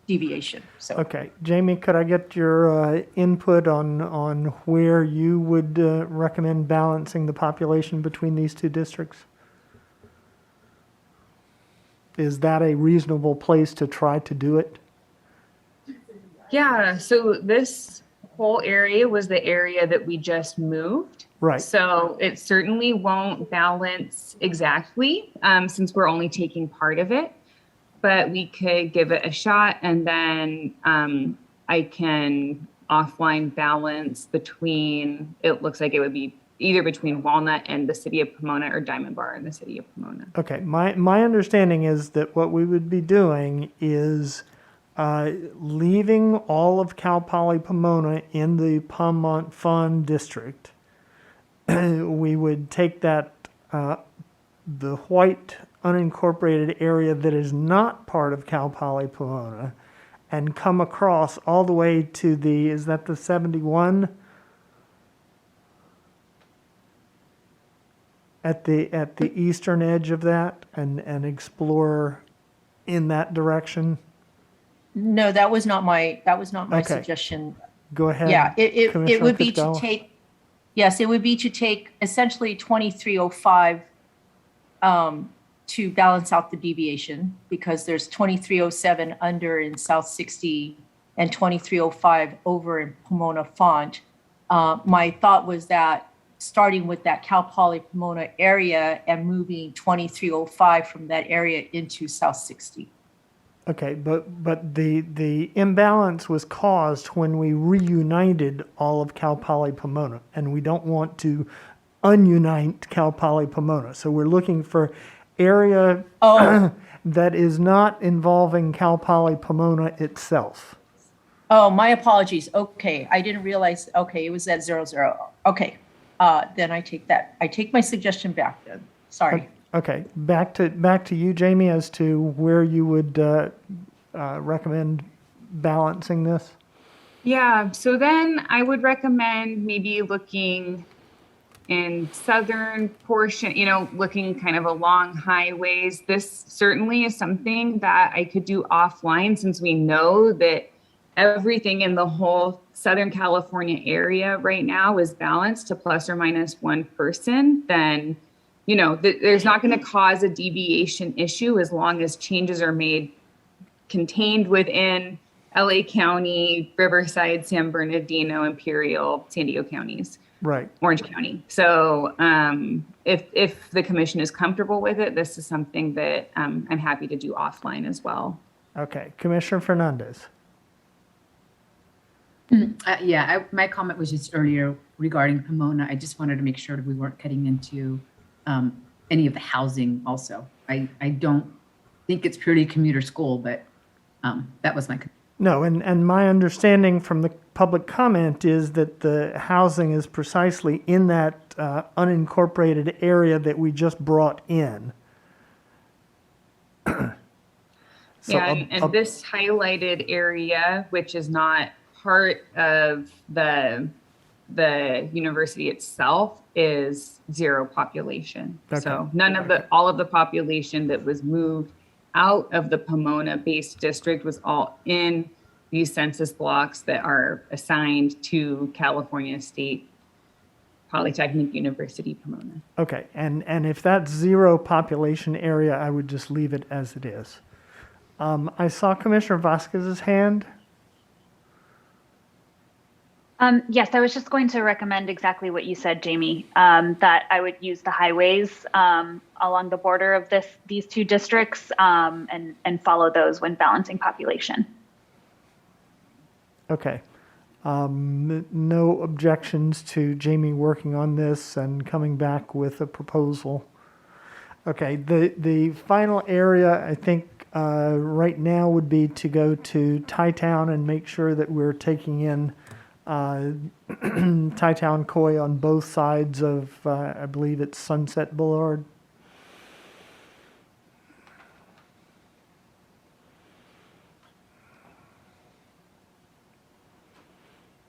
deviation. So okay, Jamie, could I get your input on where you would recommend balancing the population between these two districts? Is that a reasonable place to try to do it? Yeah, so this whole area was the area that we just moved. Right. So it certainly won't balance exactly, since we're only taking part of it, but we could give it a shot, and then I can offline balance between, it looks like it would be either between Walnut and the city of Pomona, or Diamond Bar and the city of Pomona. Okay, my understanding is that what we would be doing is leaving all of Cal Poly Pomona in the Palmont Fund District. We would take that, the white unincorporated area that is not part of Cal Poly Pomona, and come across all the way to the, is that the 71? At the eastern edge of that, and explore in that direction? No, that was not my Okay. suggestion. Go ahead. Yeah, it Commissioner would be to Costello. take, yes, it would be to take essentially 2305 to balance out the deviation, because there's 2307 under in South 60 and 2305 over in Pomona Font. My thought was that starting with that Cal Poly Pomona area and moving 2305 from that area into South 60. Okay, but the imbalance was caused when we reunited all of Cal Poly Pomona, and we don't want to ununite Cal Poly Pomona. So we're looking for area that is not involving Cal Poly Pomona itself. Oh, my apologies. Okay, I didn't realize, okay, it was at 00. Okay, then I take my suggestion back then. Sorry. Okay, back to you, Jamie, as to where you would recommend balancing this. Yeah, so then I would recommend maybe looking in southern portion, looking kind of along highways. This certainly is something that I could do offline, since we know that everything in the whole Southern California area right now is balanced to plus or minus one person. Then, there's not going to cause a deviation issue as long as changes are made contained within LA County, Riverside, San Bernardino, Imperial, San Diego counties. Right. Orange County. So if the commission is comfortable with it, this is something that I'm happy to do offline as well. Okay, Commissioner Fernandez. My comment was just earlier regarding Pomona. I just wanted to make sure that we weren't cutting into any of the housing also. I don't think it's purely commuter school, but that was my. No, and my understanding from the public comment is that the housing is precisely in that unincorporated area that we just brought in. And this highlighted area, which is not part of the university itself, is zero population. Okay. So all of the population that was moved out of the Pomona-based district was all in these census blocks that are assigned to California State Polytechnic University, Pomona. Okay, and if that's zero population area, I would just leave it as it is. I saw Commissioner Vasquez's hand. Yes, I was just going to recommend exactly what you said, Jamie, that I would use the highways along the border of these two districts and follow those when balancing population. Okay. No objections to Jamie working on this and coming back with a proposal. Okay, the final area, I think, right now would be to go to Thai-Town and make sure that we're taking in Thai-Town Koi on both sides of, I believe it's Sunset Boulevard.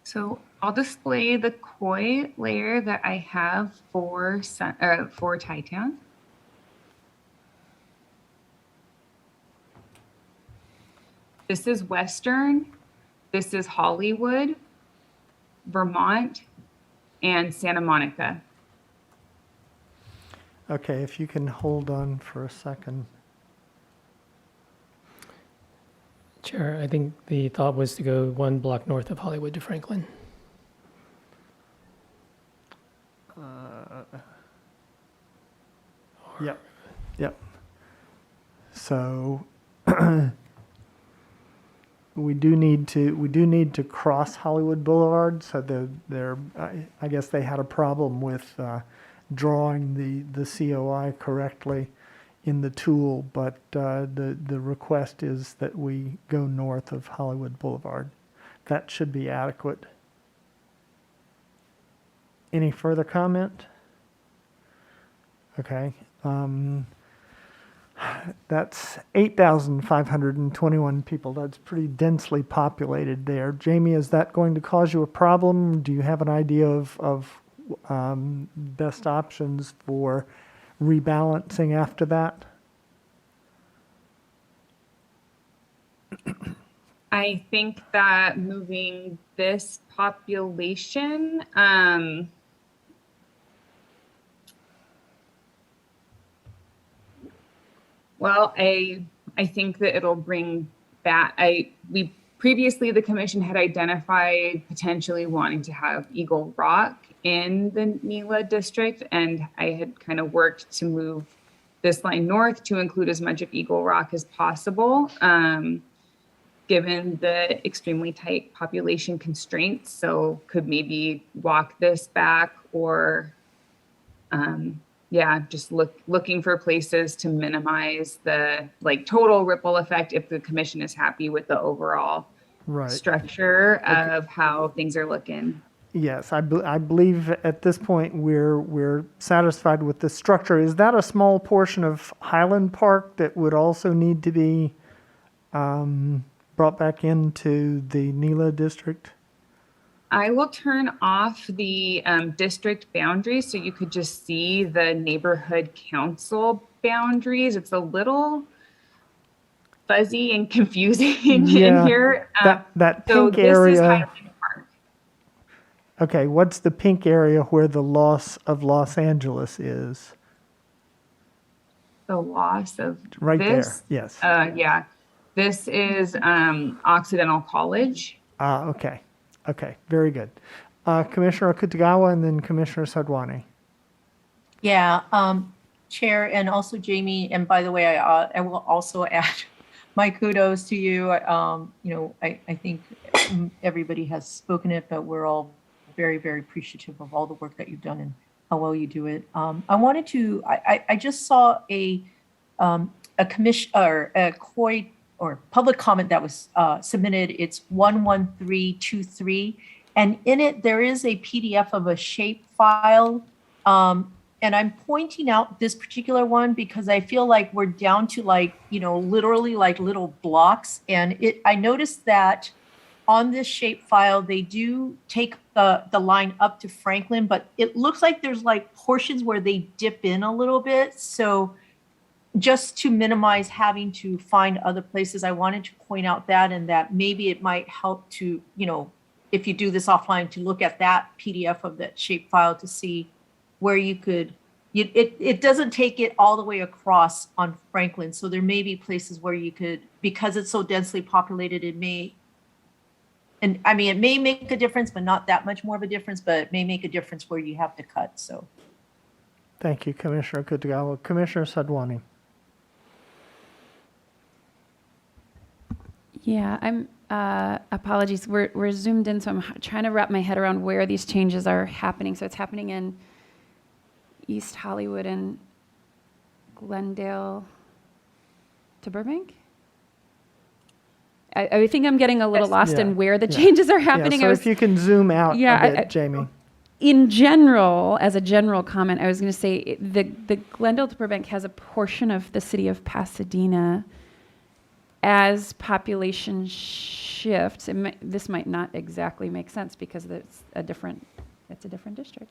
So I'll display the Koi layer that I have for Thai-Town. This is Western, this is Hollywood, Vermont, and Santa Monica. Okay, if you can hold on for a second. Chair, I think the thought was to go one block north of Hollywood to Franklin. Yep, yep. So we do need to cross Hollywood Boulevard. So I guess they had a problem with drawing the COI correctly in the tool, but the request is that we go north of Hollywood Boulevard. That should be adequate. Any further comment? Okay. That's 8,521 people. That's pretty densely populated there. Jamie, is that going to cause you a problem? Do you have an idea of best options for rebalancing after that? I think that moving this population, well, I think that it'll bring back, we previously, the commission had identified potentially wanting to have Eagle Rock in the NELA district, and I had kind of worked to move this line north to include as much of Eagle Rock as possible, given the extremely tight population constraints. So could maybe walk this back, or just looking for places to minimize the total ripple effect if the commission is happy with the overall structure of how things are looking. Yes, I believe at this point we're satisfied with the structure. Is that a small portion of Highland Park that would also need to be brought back into the NELA district? I will turn off the district boundaries so you could just see the neighborhood council boundaries. It's a little fuzzy and confusing in here. That so pink this area. Is Highland Park. Okay, what's the pink area where the loss of Los Angeles is? The loss of Right this? there, yes. Yeah. This is Occidental College. Okay. Okay, very good. Commissioner Okutagawa and then Commissioner Sadwani. Yeah, Chair, and also Jamie, and by the way, I will also add my kudos to you. I think everybody has spoken it, but we're all very, very appreciative of all the work that you've done and how well you do it. I just saw a commission or a COI or public comment that was submitted. It's 11323. And in it, there is a PDF of a shape file. And I'm pointing out this particular one because I feel like we're down to literally little blocks. And I noticed that on this shape file, they do take the line up to Franklin, but it looks like there's portions where they dip in a little bit. So just to minimize having to find other places, I wanted to point out that, and that maybe it might help to, if you do this offline, to look at that PDF of that shape file to see where you could, it doesn't take it all the way across on Franklin. So there may be places where you could, because it's so densely populated, it may make a difference, but not that much more of a difference, but it may make a difference where you have to cut, so. Thank you, Commissioner Okutagawa. Commissioner Sadwani. Yeah, I'm apologies. We're zoomed in, so I'm trying to wrap my head around where these changes are happening. So it's happening in East Hollywood and Glendale to Burbank. I think I'm getting a little lost in where the changes are happening. So if you can zoom out a bit, Jamie. In general, as a general comment, I was going to say the Glendale to Burbank has a portion of the city of Pasadena. As population shifts, this might not exactly make sense because it's a different district.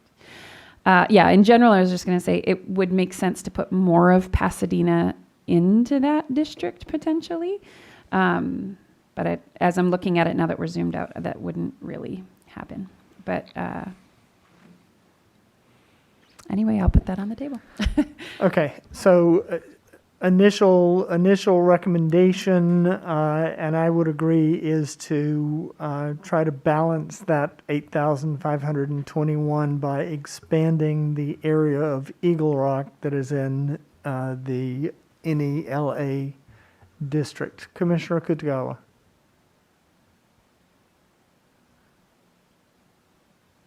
In general, I was just going to say it would make sense to put more of Pasadena into that district potentially. But as I'm looking at it now that we're zoomed out, that wouldn't really happen. But anyway, I'll put that on the table. Okay, so initial recommendation, and I would agree, is to try to balance that 8,521 by expanding the area of Eagle Rock that is in the NELA district. Commissioner Kutagawa.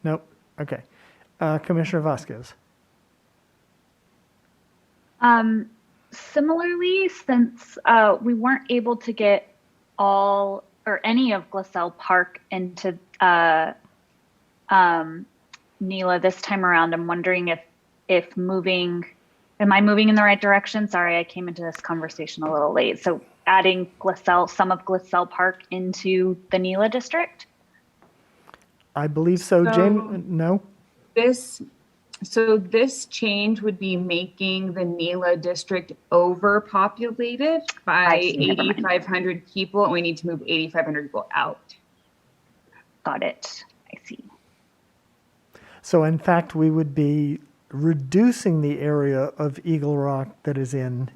Nope. Okay. Commissioner Vasquez. Similarly, since we weren't able to get all or any of Glassell Park into NELA this time around, I'm wondering if moving, am I moving in the right direction? Sorry, I came into this conversation a little late. So adding some of Glassell Park into the NELA district? I believe so, Jane. No? This change would be making the NELA district overpopulated by 8,500 people, and we need to move 8,500 people out. Got it. I see. So in fact, we would be reducing the area of Eagle Rock that is in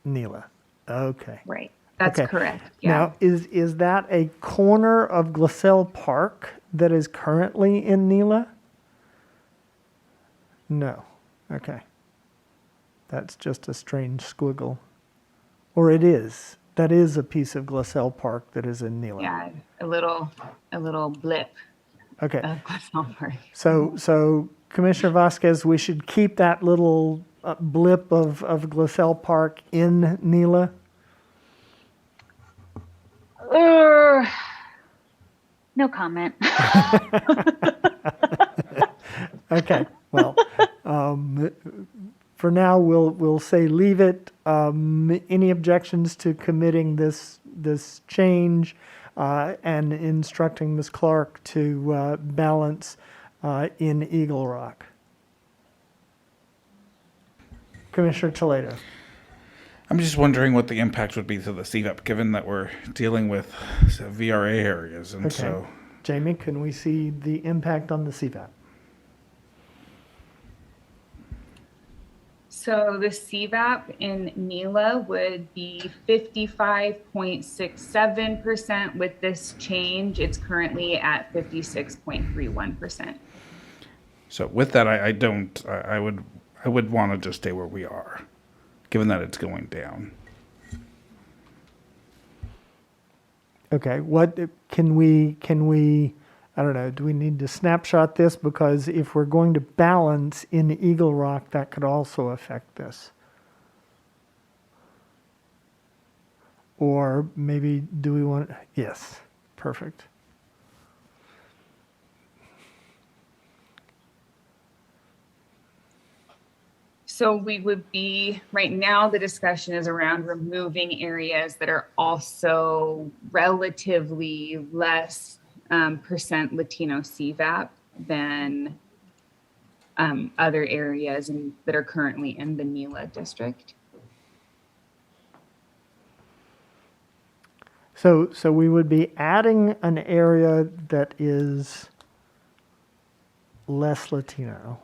NELA. Okay. Right. That's correct. Yeah. Now, is that a corner of Glassell Park that is currently in NELA? No. Okay. That's just a strange squiggle. Or it is. That is a piece of Glassell Park that is in NELA. Yeah, a little blip. Okay. Of Glassell Park. So Commissioner Vasquez, we should keep that little blip of Glassell Park in NELA? No comment. Okay. Well, for now, we'll say leave it. Any objections to committing this change and instructing Ms. Clark to balance in Eagle Rock? Commissioner Toledo. I'm just wondering what the impact would be to the CVAP, given that we're dealing with VRA areas, and so. Jamie, can we see the impact on the CVAP? So the CVAP in NELA would be 55.67%. With this change, it's currently at 56.31%. So with that, I would want to just stay where we are, given that it's going down. Okay, what can we, I don't know, do we need to snapshot this? Because if we're going to balance in Eagle Rock, that could also affect this. Or maybe do we want, yes, perfect. So we would be, right now, the discussion is around removing areas that are also relatively less percent Latino CVAP than other areas that are currently in the NELA district. So we would be adding an area that is less Latino.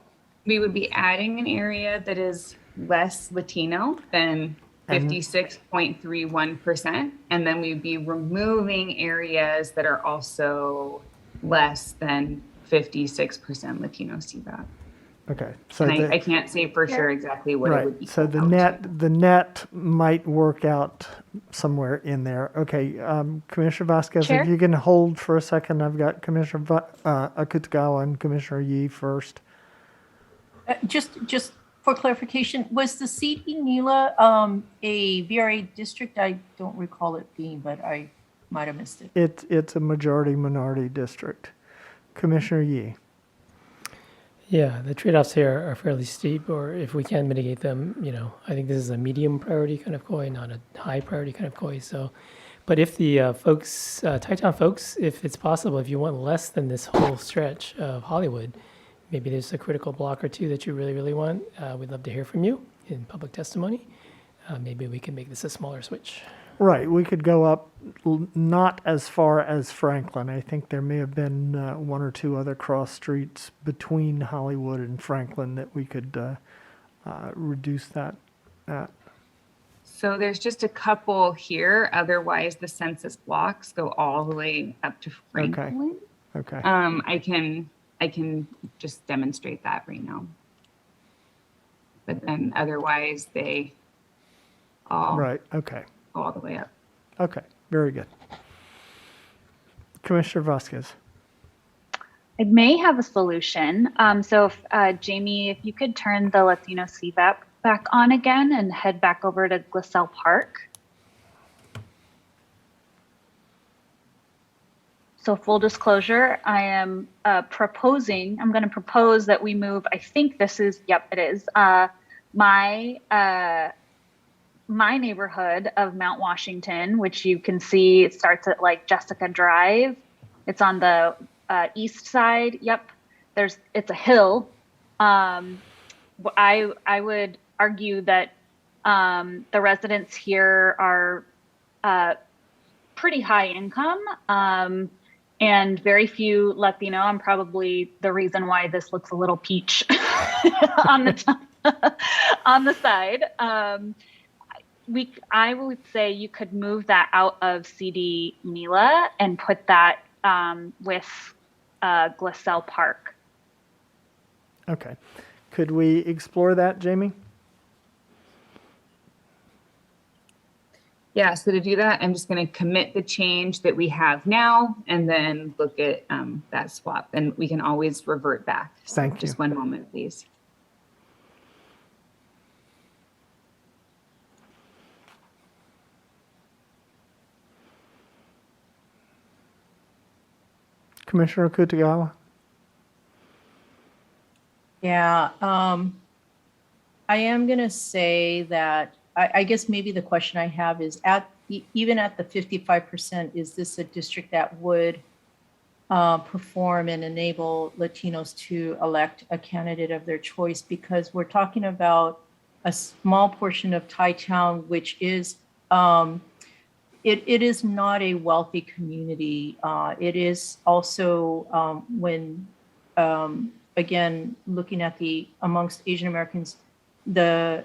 We would be adding an area that is less Latino than 56.31%, and then we'd be removing areas that are also less than 56% Latino CVAP. Okay. So and I can't say for sure exactly what it would be. So the net might work out somewhere in there. Okay, Commissioner Vasquez, Chair? if you can hold for a second, I've got Commissioner Akutagawa and Commissioner Yee first. Just for clarification, was the seat in NELA a VRA district? I don't recall it being, but I might have missed it. It's a majority-minority district. Commissioner Yee. Yeah, the trade-offs here are fairly steep, or if we can mitigate them, I think this is a medium priority kind of COI, not a high priority kind of COI. So, but if the Titan folks, if it's possible, if you want less than this whole stretch of Hollywood, maybe there's a critical block or two that you really, really want. We'd love to hear from you in public testimony. Maybe we can make this a smaller switch. Right, we could go up not as far as Franklin. I think there may have been one or two other cross streets between Hollywood and Franklin that we could reduce that at. So there's just a couple here. Otherwise, the census blocks go all the way up to Franklin. Okay. I can just demonstrate that right now. But then otherwise, they all Right, okay. go all the way up. Okay, very good. Commissioner Vasquez. I may have a solution. So if, Jamie, if you could turn the Latino CVAP back on again and head back over to Gliselle Park. So full disclosure, I am I'm going to propose that we move, I think this is, yep, it is, my neighborhood of Mount Washington, which you can see, it starts at like Jessica Drive. It's on the east side. Yep. It's a hill. I would argue that the residents here are pretty high income and very few Latino. I'm probably the reason why this looks a little peach on the top, on the side. I would say you could move that out of CD Mila and put that with Gliselle Park. Okay. Could we explore that, Jamie? Yeah, so to do that, I'm just going to commit the change that we have now and then look at that swap. And we can always revert back. So Thank you. Just one moment, please. Commissioner Kutagawa? Yeah, I am going to say that I guess maybe the question I have is even at the 55%, is this a district that would perform and enable Latinos to elect a candidate of their choice? Because we're talking about a small portion of Thai Town, which is, it is not a wealthy community. It is also when, again, looking at amongst Asian Americans, the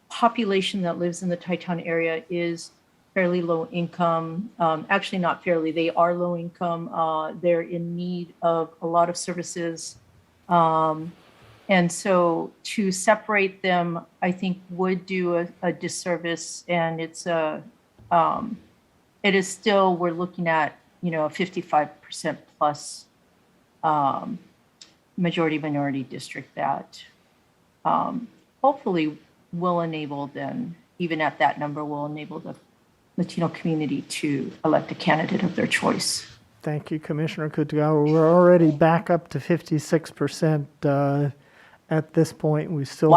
population that lives in the Thai Town area is fairly low income. Actually, not fairly, they are low income. They're in need of a lot of services. And so to separate them, I think would do a disservice. And it is still, we're looking at, a 55% plus majority minority district that hopefully will enable then, even at that number, will enable the Latino community to elect a candidate of their choice. Thank you, Commissioner Kutagawa. We're already back up to 56% at this point. We still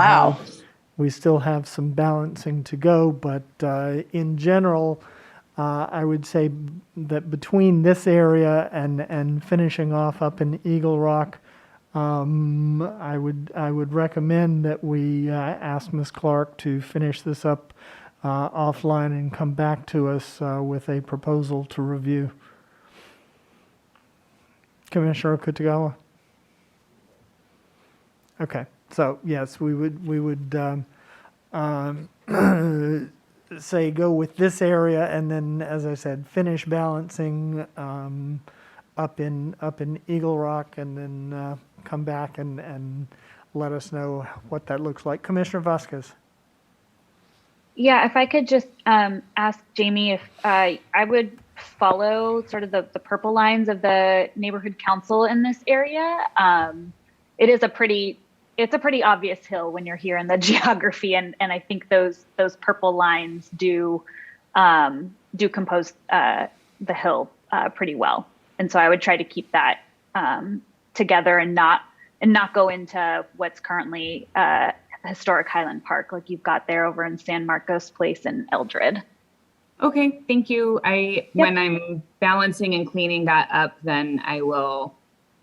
have some balancing to go, but in general, I would say that between this area and finishing off up in Eagle Rock, I would recommend that we ask Ms. Clark to finish this up offline and come back to us with a proposal to review. Commissioner Kutagawa? Okay, so yes, we would say go with this area and then, as I said, finish balancing up in Eagle Rock and then come back and let us know what that looks like. Commissioner Vasquez. Yeah, if I could just ask Jamie if I would follow sort of the purple lines of the neighborhood council in this area. It's a pretty obvious hill when you're here in the geography, and I think those purple lines do compose the hill pretty well. And so I would try to keep that together and not go into what's currently historic Highland Park, like you've got there over in San Marcos Place in Eldred. Okay, thank you. When I'm balancing and cleaning that up, then I will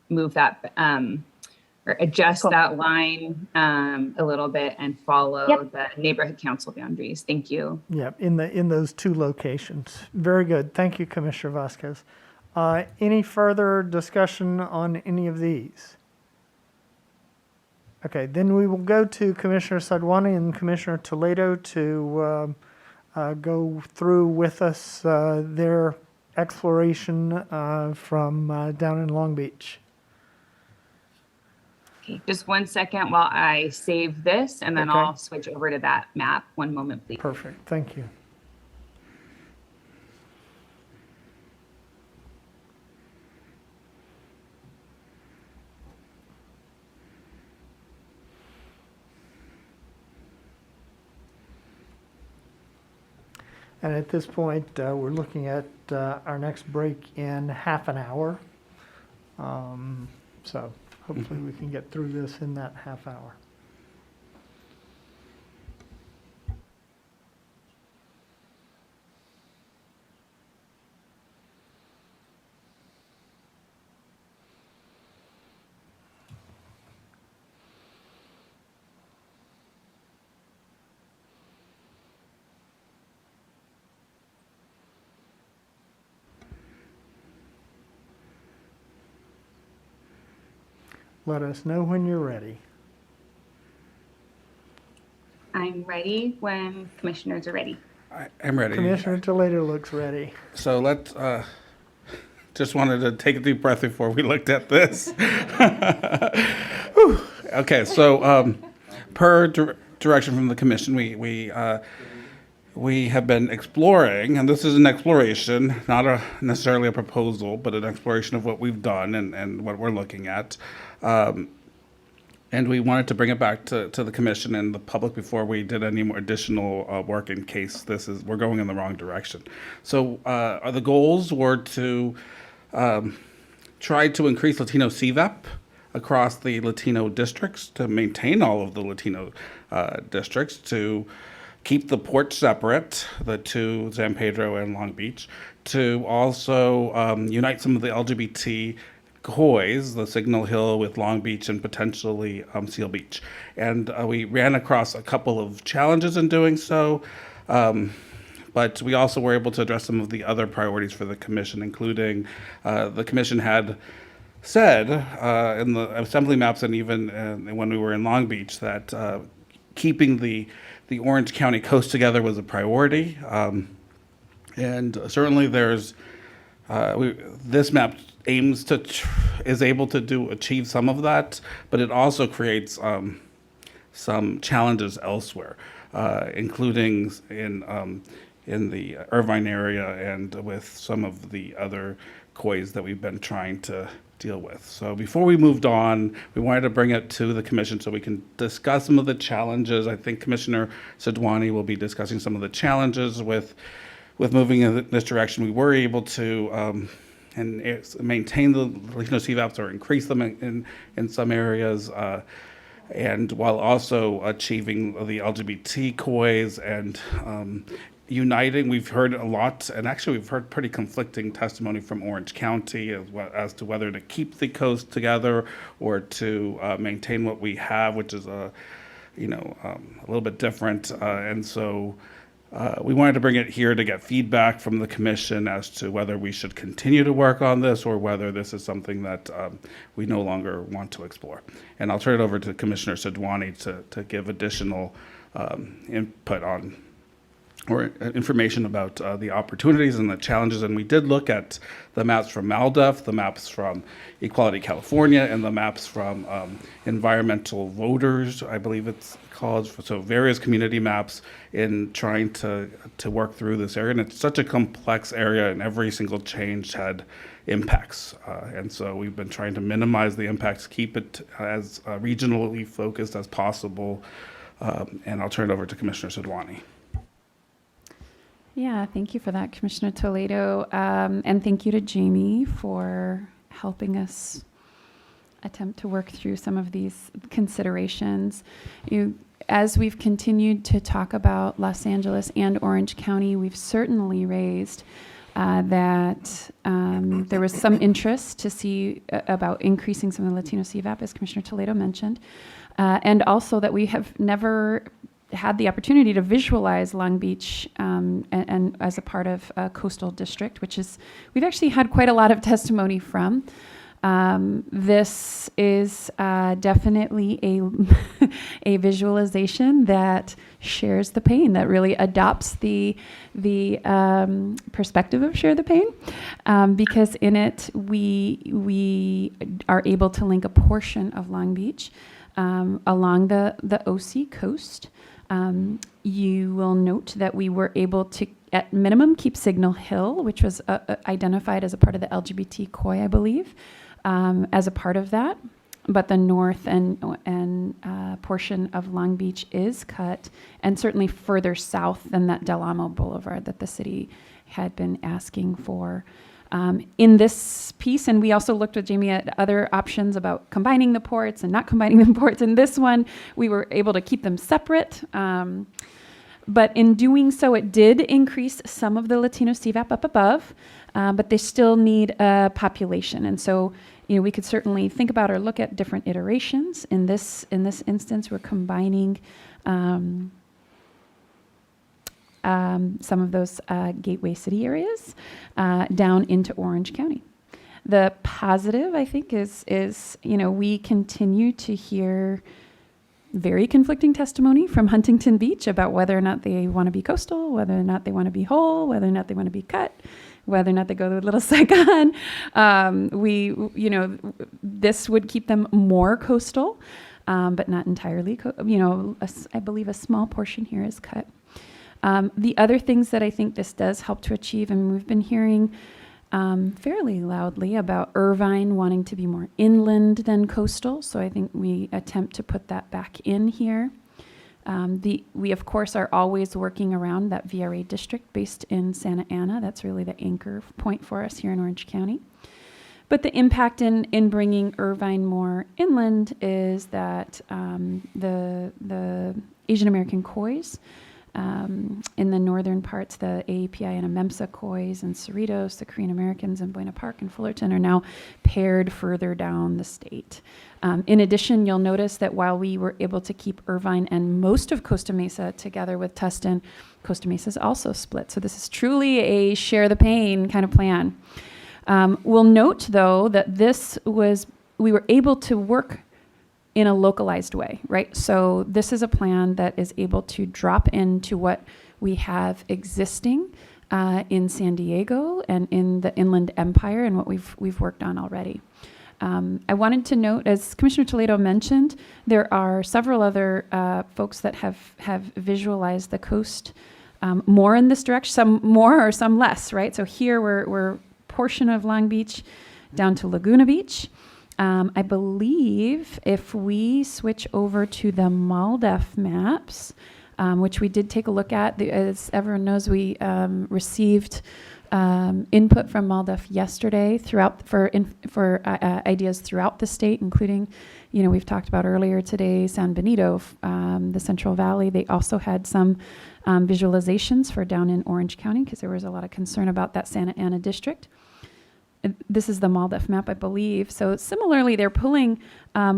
move that or adjust that line a little bit and follow the neighborhood council boundaries. Thank you. Yeah, in those two locations. Very good. Thank you, Commissioner Vasquez. Any further discussion on any of these? Okay, then we will go to Commissioner Sadwani and Commissioner Toledo to go through with us their exploration from down in Long Beach. Okay, just 1 second while I save this, and then Okay. I'll switch over to that map. 1 moment, please. Perfect, thank you. And at this point, we're looking at our next break in half an hour. So hopefully we can get through this in that half hour. Let us know when you're ready. I'm ready when commissioners are ready. I'm ready. Commissioner Toledo looks ready. So let's, just wanted to take a deep breath before we looked at this. Whew. Okay, so per direction from the commission, we have been exploring, and this is an exploration, not necessarily a proposal, but an exploration of what we've done and what we're looking at. And we wanted to bring it back to the commission and the public before we did any more additional work in case we're going in the wrong direction. So the goals were to try to increase Latino CVAP across the Latino districts, to maintain all of the Latino districts, to keep the ports separate, the two, San Pedro and Long Beach, to also unite some of the LGBT COYs, the Signal Hill with Long Beach and potentially Seal Beach. And we ran across a couple of challenges in doing so, but we also were able to address some of the other priorities for the commission, including the commission had said in the assembly maps and even when we were in Long Beach that keeping the Orange County coast together was a priority. And certainly there's, this map aims to, is able to achieve some of that, but it also creates some challenges elsewhere, including in the Irvine area and with some of the other COYs that we've been trying to deal with. So before we moved on, we wanted to bring it to the commission so we can discuss some of the challenges. I think Commissioner Sadwani will be discussing some of the challenges with moving in this direction. We were able to and maintain the Latino CVAPs or increase them in some areas, and while also achieving the LGBT COYs and uniting. We've heard a lot, and actually we've heard pretty conflicting testimony from Orange County as to whether to keep the coast together or to maintain what we have, which is a little bit different. And so we wanted to bring it here to get feedback from the commission as to whether we should continue to work on this or whether this is something that we no longer want to explore. And I'll turn it over to Commissioner Sadwani to give additional input on or information about the opportunities and the challenges. And we did look at the maps from MALDEF, the maps from Equality California, and the maps from Environmental Voters, I believe it's called. So various community maps in trying to work through this area. And it's such a complex area, and every single change had impacts. And so we've been trying to minimize the impacts, keep it as regionally focused as possible. And I'll turn it over to Commissioner Sadwani. Yeah, thank you for that, Commissioner Toledo. And thank you to Jamie for helping us attempt to work through some of these considerations. As we've continued to talk about Los Angeles and Orange County, we've certainly raised that there was some interest to see about increasing some of the Latino CVAP, as Commissioner Toledo mentioned, and also that we have never had the opportunity to visualize Long Beach and as a part of a coastal district, which is, we've actually had quite a lot of testimony from. This is definitely a visualization that shares the pain, that really adopts the perspective of share the pain, because in it we are able to link a portion of Long Beach along the OC coast. You will note that we were able to, at minimum, keep Signal Hill, which was identified as a part of the LGBT COI, I believe, as a part of that. But the north and portion of Long Beach is cut, and certainly further south than that Del Amo Boulevard that the city had been asking for. In this piece, and we also looked with Jamie at other options about combining the ports and not combining the ports. In this one, we were able to keep them separate. But in doing so, it did increase some of the Latino CVAP up above, but they still need a population. And so, we could certainly think about or look at different iterations. In this instance, we're combining some of those gateway city areas down into Orange County. The positive, I think, is we continue to hear very conflicting testimony from Huntington Beach about whether or not they want to be coastal, whether or not they want to be whole, whether or not they want to be cut, whether or not they go to Little Saigon. This would keep them more coastal, but not entirely. I believe a small portion here is cut. The other things that I think this does help to achieve, and we've been hearing fairly loudly about Irvine wanting to be more inland than coastal, so I think we attempt to put that back in here. We, of course, are always working around that VRA district based in Santa Ana. That's really the anchor point for us here in Orange County. But the impact in bringing Irvine more inland is that the Asian American COIs, in the northern parts, the AAPI and AMEMSA COIs and Cerritos, the Korean Americans in Buena Park and Fullerton are now paired further down the state. In addition, you'll notice that while we were able to keep Irvine and most of Costa Mesa together with Tustin, Costa Mesa is also split. So this is truly a share the pain kind of plan. We'll note, though, that we were able to work in a localized way, right? So this is a plan that is able to drop into what we have existing in San Diego and in the Inland Empire and what we've worked on already. I wanted to note, as Commissioner Toledo mentioned, there are several other folks that have visualized the coast more in this direction, some more or some less, right? So here we're portion of Long Beach down to Laguna Beach. I believe if we switch over to the MALDEF maps, which we did take a look at, as everyone knows, we received input from MALDEF yesterday for ideas throughout the state, including, we've talked about earlier today, San Benito, the Central Valley. They also had some visualizations for down in Orange County because there was a lot of concern about that Santa Ana district. This is the MALDEF map, I believe. So similarly, they're pulling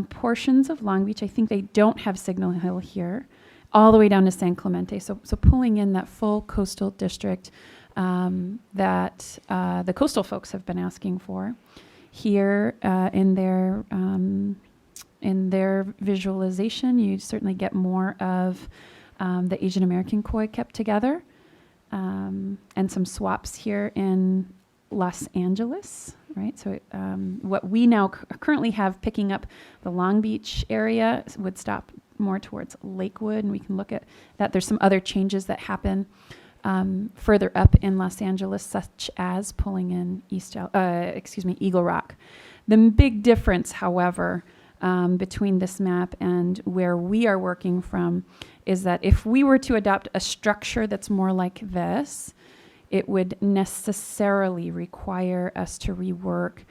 portions of Long Beach. I think they don't have Signal Hill here, all the way down to San Clemente. So pulling in that full coastal district that the coastal folks have been asking for. Here in their visualization, you certainly get more of the Asian American COI kept together, and some swaps here in Los Angeles, right? So what we now currently have picking up the Long Beach area would stop more towards Lakewood, and we can look at that. There's some other changes that happen further up in Los Angeles, such as pulling in Eagle Rock. The big difference, however, between this map and where we are working from is that if we were to adopt a structure that's more like this, it would necessarily require us to rework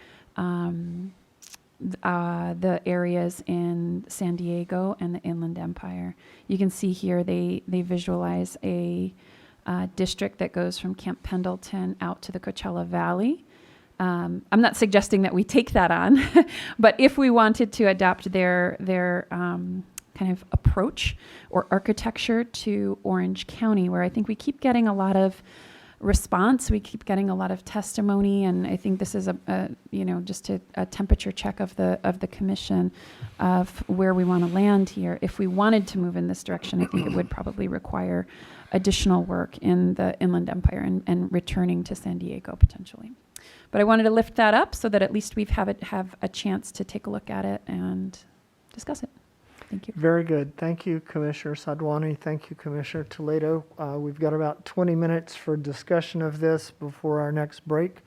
the areas in San Diego and the Inland Empire. You can see here they visualize a district that goes from Camp Pendleton out to the Coachella Valley. I'm not suggesting that we take that on, but if we wanted to adopt their kind of approach or architecture to Orange County, where I think we keep getting a lot of response. We keep getting a lot of testimony, and I think this is just a temperature check of the commission of where we want to land here. If we wanted to move in this direction, I think it would probably require additional work in the Inland Empire and returning to San Diego potentially. But I wanted to lift that up so that at least we have a chance to take a look at it and discuss it. Thank you. Very good. Thank you, Commissioner Sadwani. Thank you, Commissioner Toledo. We've got about 20 minutes for discussion of this before our next break.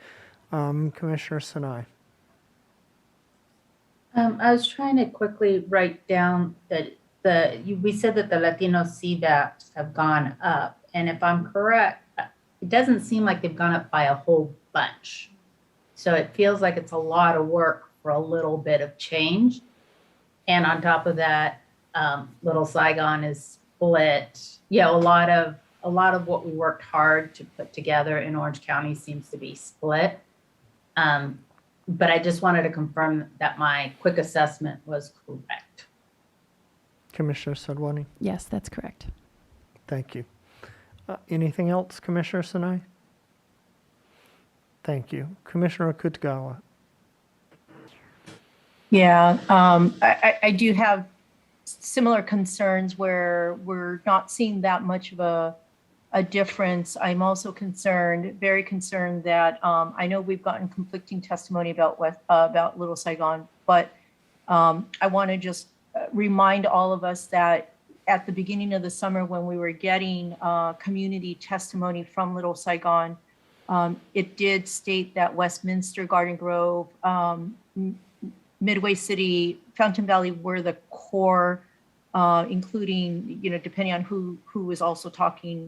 Commissioner Sinai. I was trying to quickly write down that we said that the Latino CVAPs have gone up, and if I'm correct, it doesn't seem like they've gone up by a whole bunch. So it feels like it's a lot of work for a little bit of change. And on top of that, Little Saigon is split. Yeah, a lot of what we worked hard to put together in Orange County seems to be split. But I just wanted to confirm that my quick assessment was correct. Commissioner Sadwani. Yes, that's correct. Thank you. Anything else, Commissioner Sinai? Thank you. Commissioner Kutgawa. Yeah, I do have similar concerns where we're not seeing that much of a difference. I'm also very concerned that I know we've gotten conflicting testimony about Little Saigon, but I want to just remind all of us that at the beginning of the summer when we were getting community testimony from Little Saigon, it did state that Westminster, Garden Grove, Midway City, Fountain Valley were the core, including, depending on who was also talking,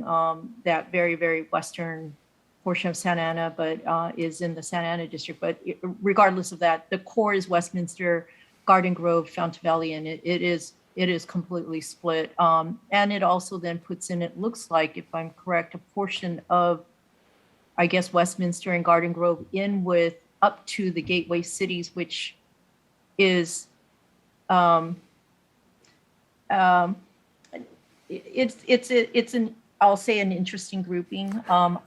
that very, very western portion of Santa Ana, but is in the Santa Ana district. But regardless of that, the core is Westminster, Garden Grove, Fountain Valley, and it is completely split. And it also then puts in, it looks like, if I'm correct, a portion of, I guess, Westminster and Garden Grove in with up to the gateway cities, which is it's an, I'll say, an interesting grouping. I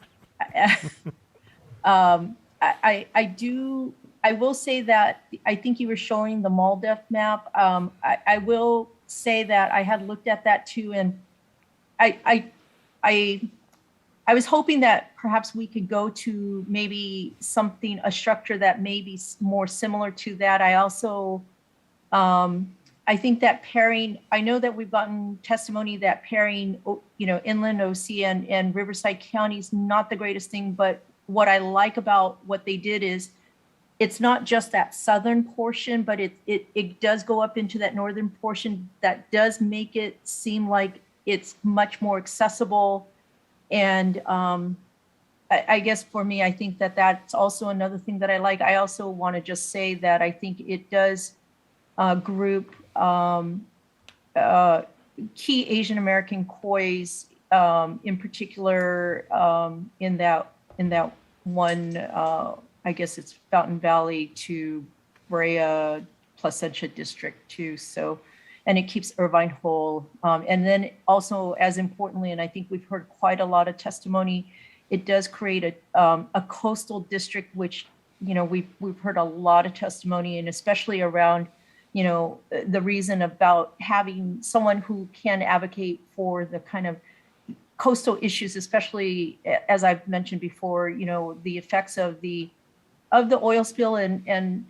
will say that I think you were showing the MALDEF map. I will say that I had looked at that too, and I was hoping that perhaps we could go to maybe a structure that may be more similar to that. I also, I think that pairing, I know that we've gotten testimony that pairing, Inland, OC, and Riverside County is not the greatest thing, but what I like about what they did is it's not just that southern portion, but it does go up into that northern portion that does make it seem like it's much more accessible. And I guess for me, I think that that's also another thing that I like. I also want to just say that I think it does group key Asian American COIs, in particular, in that one, I guess it's Fountain Valley to Brea, Placentia District too. So, and it keeps Irvine whole. And then also, as importantly, and I think we've heard quite a lot of testimony, it does create a coastal district, which, we've heard a lot of testimony, and especially around, the reason about having someone who can advocate for the kind of coastal issues, especially as I've mentioned before, the effects of the oil spill, and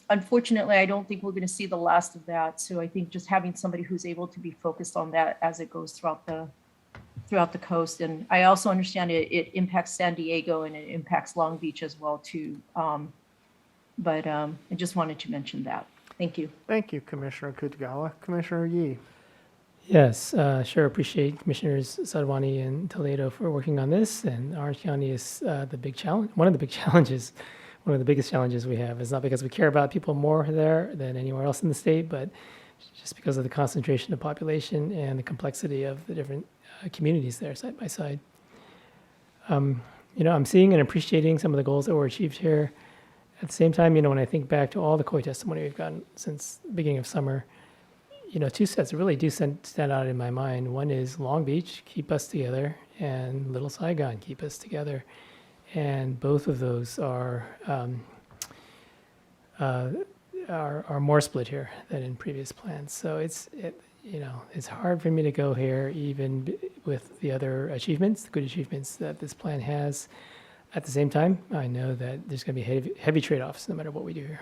unfortunately, I don't think we're going to see the last of that. So I think just having somebody who's able to be focused on that as it goes throughout the coast. And I also understand it impacts San Diego and it impacts Long Beach as well too. But I just wanted to mention that. Thank you. Thank you, Commissioner Kutgawa. Commissioner Yee. Yes, sure. Appreciate Commissioners Sadwani and Toledo for working on this. And Orange County is the big challenge. One of the big challenges. One of the biggest challenges we have is not because we care about people more there than anywhere else in the state, but just because of the concentration of population and the complexity of the different communities there side by side. I'm seeing and appreciating some of the goals that were achieved here. At the same time, when I think back to all the COI testimony we've gotten since the beginning of summer, two sets really do stand out in my mind. One is Long Beach, keep us together, and Little Saigon keep us together. And both of those are more split here than in previous plans. So it's hard for me to go here, even with the other achievements, the good achievements that this plan has. At the same time, I know that there's going to be heavy trade-offs no matter what we do here.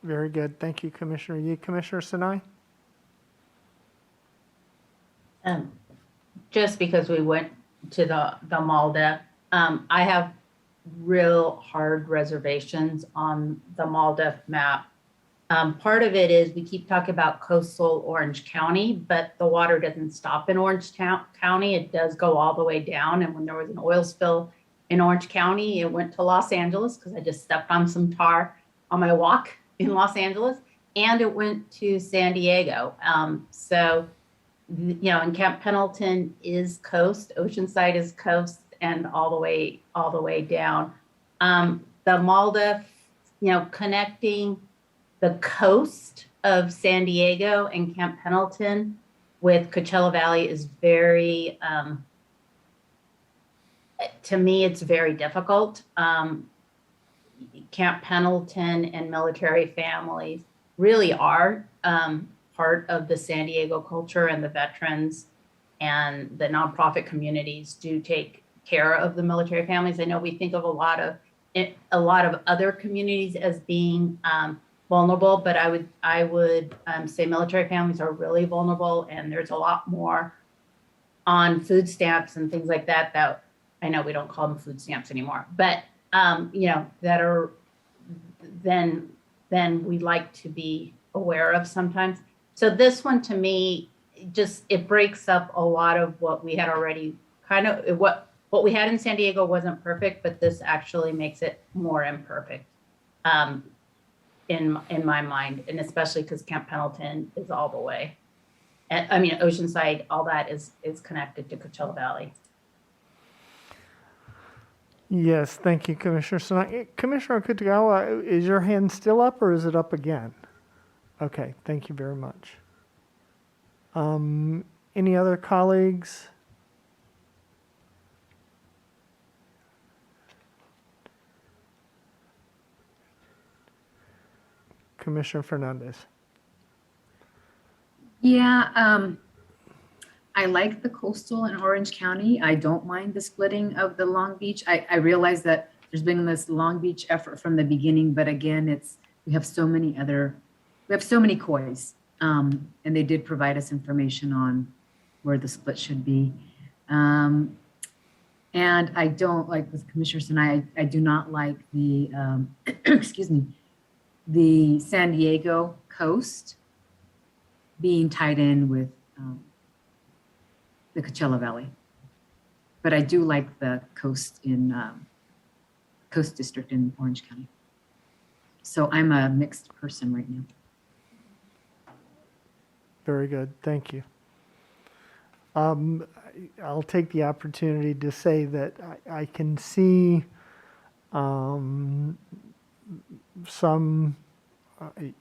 Very good. Thank you, Commissioner Yee. Commissioner Sinai? Just because we went to the Malda, I have real hard reservations on the Malda map. Part of it is we keep talking about coastal Orange County, but the water doesn't stop in Orange County. It does go all the way down. And when there was an oil spill in Orange County, it went to Los Angeles because I just stepped on some tar on my walk in Los Angeles, and it went to San Diego. And Camp Pendleton is coast, Oceanside is coast, and all the way down. The Malda, connecting the coast of San Diego and Camp Pendleton with Coachella Valley is very, to me, it's very difficult. Camp Pendleton and military families really are part of the San Diego culture, and the veterans and the nonprofit communities do take care of the military families. I know we think of a lot of other communities as being vulnerable, but I would say military families are really vulnerable, and there's a lot more on food stamps and things like that. That I know we don't call them food stamps anymore, but that are then we like to be aware of sometimes. So this one to me, it breaks up a lot of what we had already what we had in San Diego wasn't perfect, but this actually makes it more imperfect in my mind, and especially because Camp Pendleton is all the way. And I mean, Oceanside, all that is connected to Coachella Valley. Yes, thank you, Commissioner Sinai. Commissioner Kitagawa, is your hand still up or is it up again? Okay, thank you very much. Any other colleagues? Commissioner Fernandez. Yeah, I like the coastal in Orange County. I don't mind the splitting of the Long Beach. I realize that there's been this Long Beach effort from the beginning, but again, we have so many COIs, and they did provide us information on where the split should be. And I don't like, with Commissioner Sinai, I do not like the, excuse me, the San Diego coast being tied in with the Coachella Valley. But I do like the coast in Coast District in Orange County. So I'm a mixed person right now. Very good, thank you. I'll take the opportunity to say that I can see some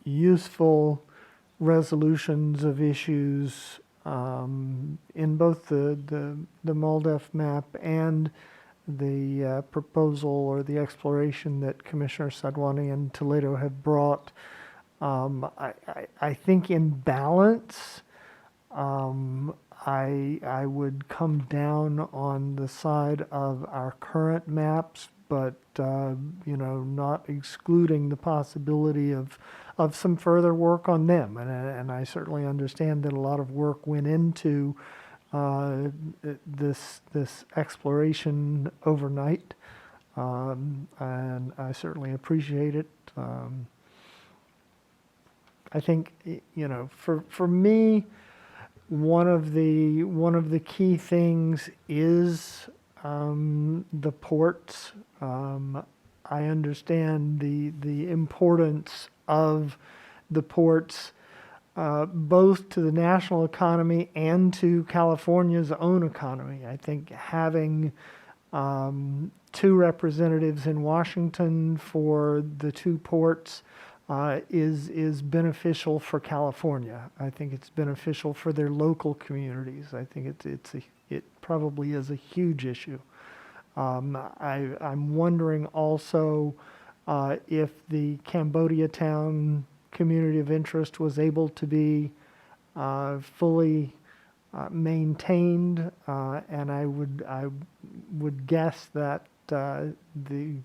useful resolutions of issues in both the MALDEF map and the proposal or the exploration that Commissioner Sadwani and Toledo have brought. I think in balance, I would come down on the side of our current maps, but not excluding the possibility of some further work on them. And I certainly understand that a lot of work went into this exploration overnight, and I certainly appreciate it. I think for me, one of the key things is the ports. I understand the importance of the ports, both to the national economy and to California's own economy. I think having 2 representatives in Washington for the 2 ports is beneficial for California. I think it's beneficial for their local communities. I think it probably is a huge issue. I'm wondering also if the Cambodia Town community of interest was able to be fully maintained, and I would guess that the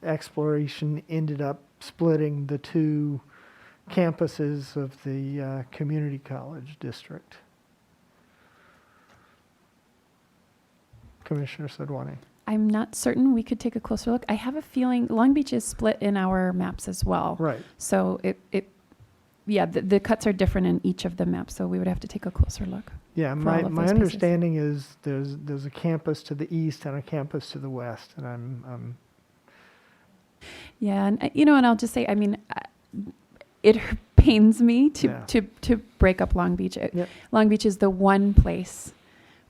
exploration ended up splitting the two campuses of the community college district. Commissioner Sadwani. I'm not certain. We could take a closer look. I have a feeling Long Beach is split in our maps as well. Right. So the cuts are different in each of the maps. So we would have to take a closer look. Yeah, for all my of those pieces. understanding is there's a campus to the east and a campus to the west, and I'm Yeah, and and I'll just say, I mean, it pains me to break up Long Beach. Yep. Long Beach is the one place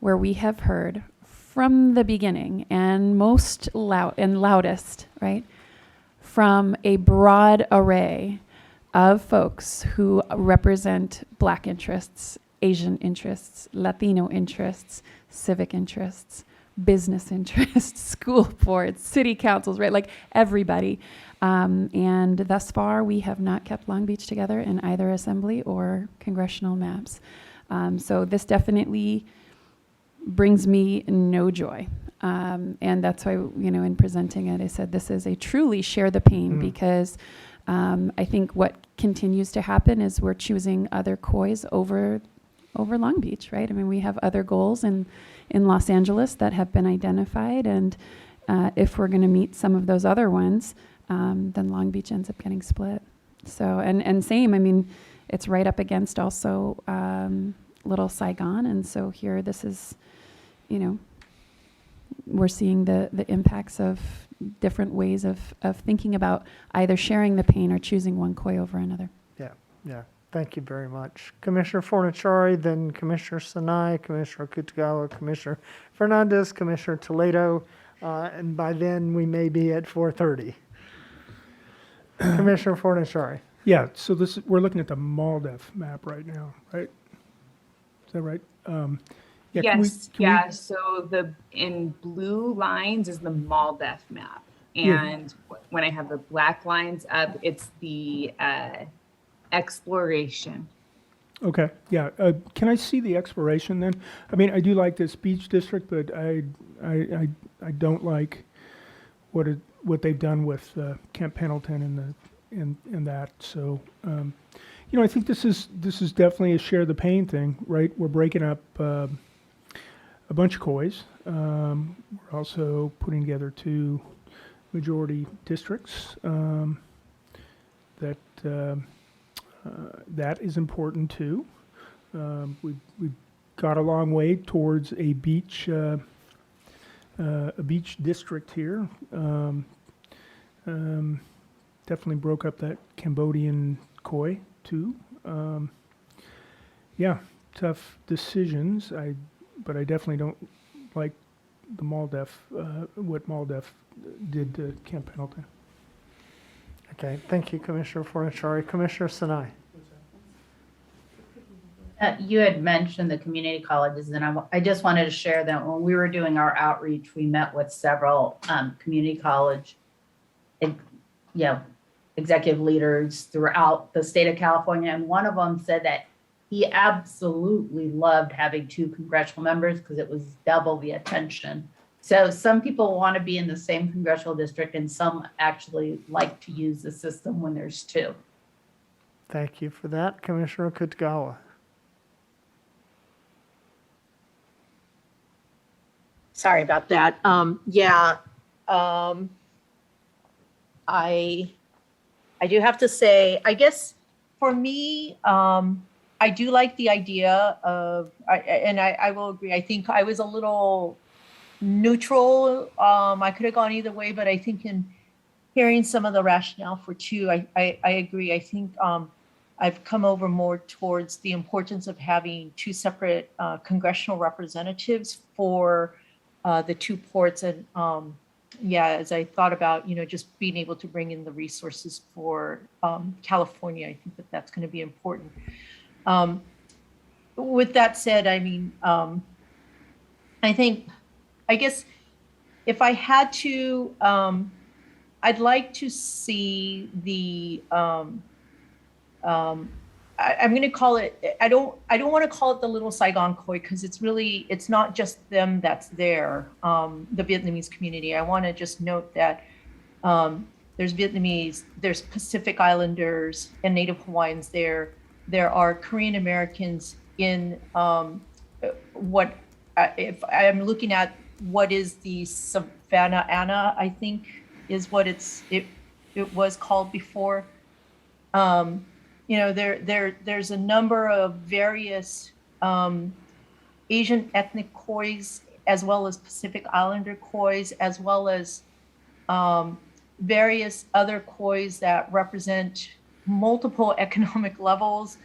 where we have heard from the beginning and most loudest, right, from a broad array of folks who represent Black interests, Asian interests, Latino interests, civic interests, business interests, school boards, city councils, right? Like everybody. And thus far, we have not kept Long Beach together in either assembly or congressional maps. So this definitely brings me no joy. And that's why, in presenting it, I said this is a truly share the pain because I think what continues to happen is we're choosing other COIs over Long Beach, right? I mean, we have other goals in Los Angeles that have been identified, and if we're going to meet some of those other ones, then Long Beach ends up getting split. So, and same, I mean, it's right up against also Little Saigon, and so here this is, we're seeing the impacts of different ways of thinking about either sharing the pain or choosing one COI over another. Yeah. Thank you very much. Commissioner Fornaciari, then Commissioner Sinai, Commissioner Kitagawa, Commissioner Fernandez, Commissioner Toledo, and by then we may be at 4:30. Commissioner Fornaciari. Yeah, so we're looking at the MALDEF map right now, right? Is that right? Yes, so in blue lines is the MALDEF map. And when I have the black lines up, it's the exploration. Okay, yeah. Can I see the exploration then? I mean, I do like this beach district, but I don't like what they've done with Camp Pendleton and that. So, I think this is definitely a share the pain thing, right? We're breaking up a bunch of COIs. We're also putting together two majority districts. That is important too. We've got a long way towards a beach district here. Definitely broke up that Cambodian COI too. Tough decisions. But I definitely don't like the MALDEF, what MALDEF did to Camp Pendleton. Okay, thank you, Commissioner Fornaciari. Commissioner Sinai. You had mentioned the community colleges, and I just wanted to share that when we were doing our outreach, we met with several community college executive leaders throughout the state of California, and one of them said that he absolutely loved having two congressional members because it was double the attention. So some people want to be in the same congressional district, and some actually like to use the system when there's two. Thank you for that. Commissioner Kitagawa. Sorry about that. I do have to say, I guess for me, I do like the idea of, and I will agree, I think I was a little neutral. I could have gone either way, but I think in hearing some of the rationale for two, I agree. I think I've come over more towards the importance of having two separate congressional representatives for the two ports. And yeah, as I thought about, just being able to bring in the resources for California, I think that that's going to be important. With that said, I mean, I guess if I had to, I'd like to see the, I'm going to call it, I don't want to call it the Little Saigon Khoi, because it's not just them that's there, the Vietnamese community. I want to just note that there's Vietnamese, there's Pacific Islanders and Native Hawaiians there. There are Korean Americans in if I'm looking at what is the Savannah Anna, I think is what it was called before. There's a number of various Asian ethnic Khois, as well as Pacific Islander Khois, as well as various other Khois that represent multiple economic levels.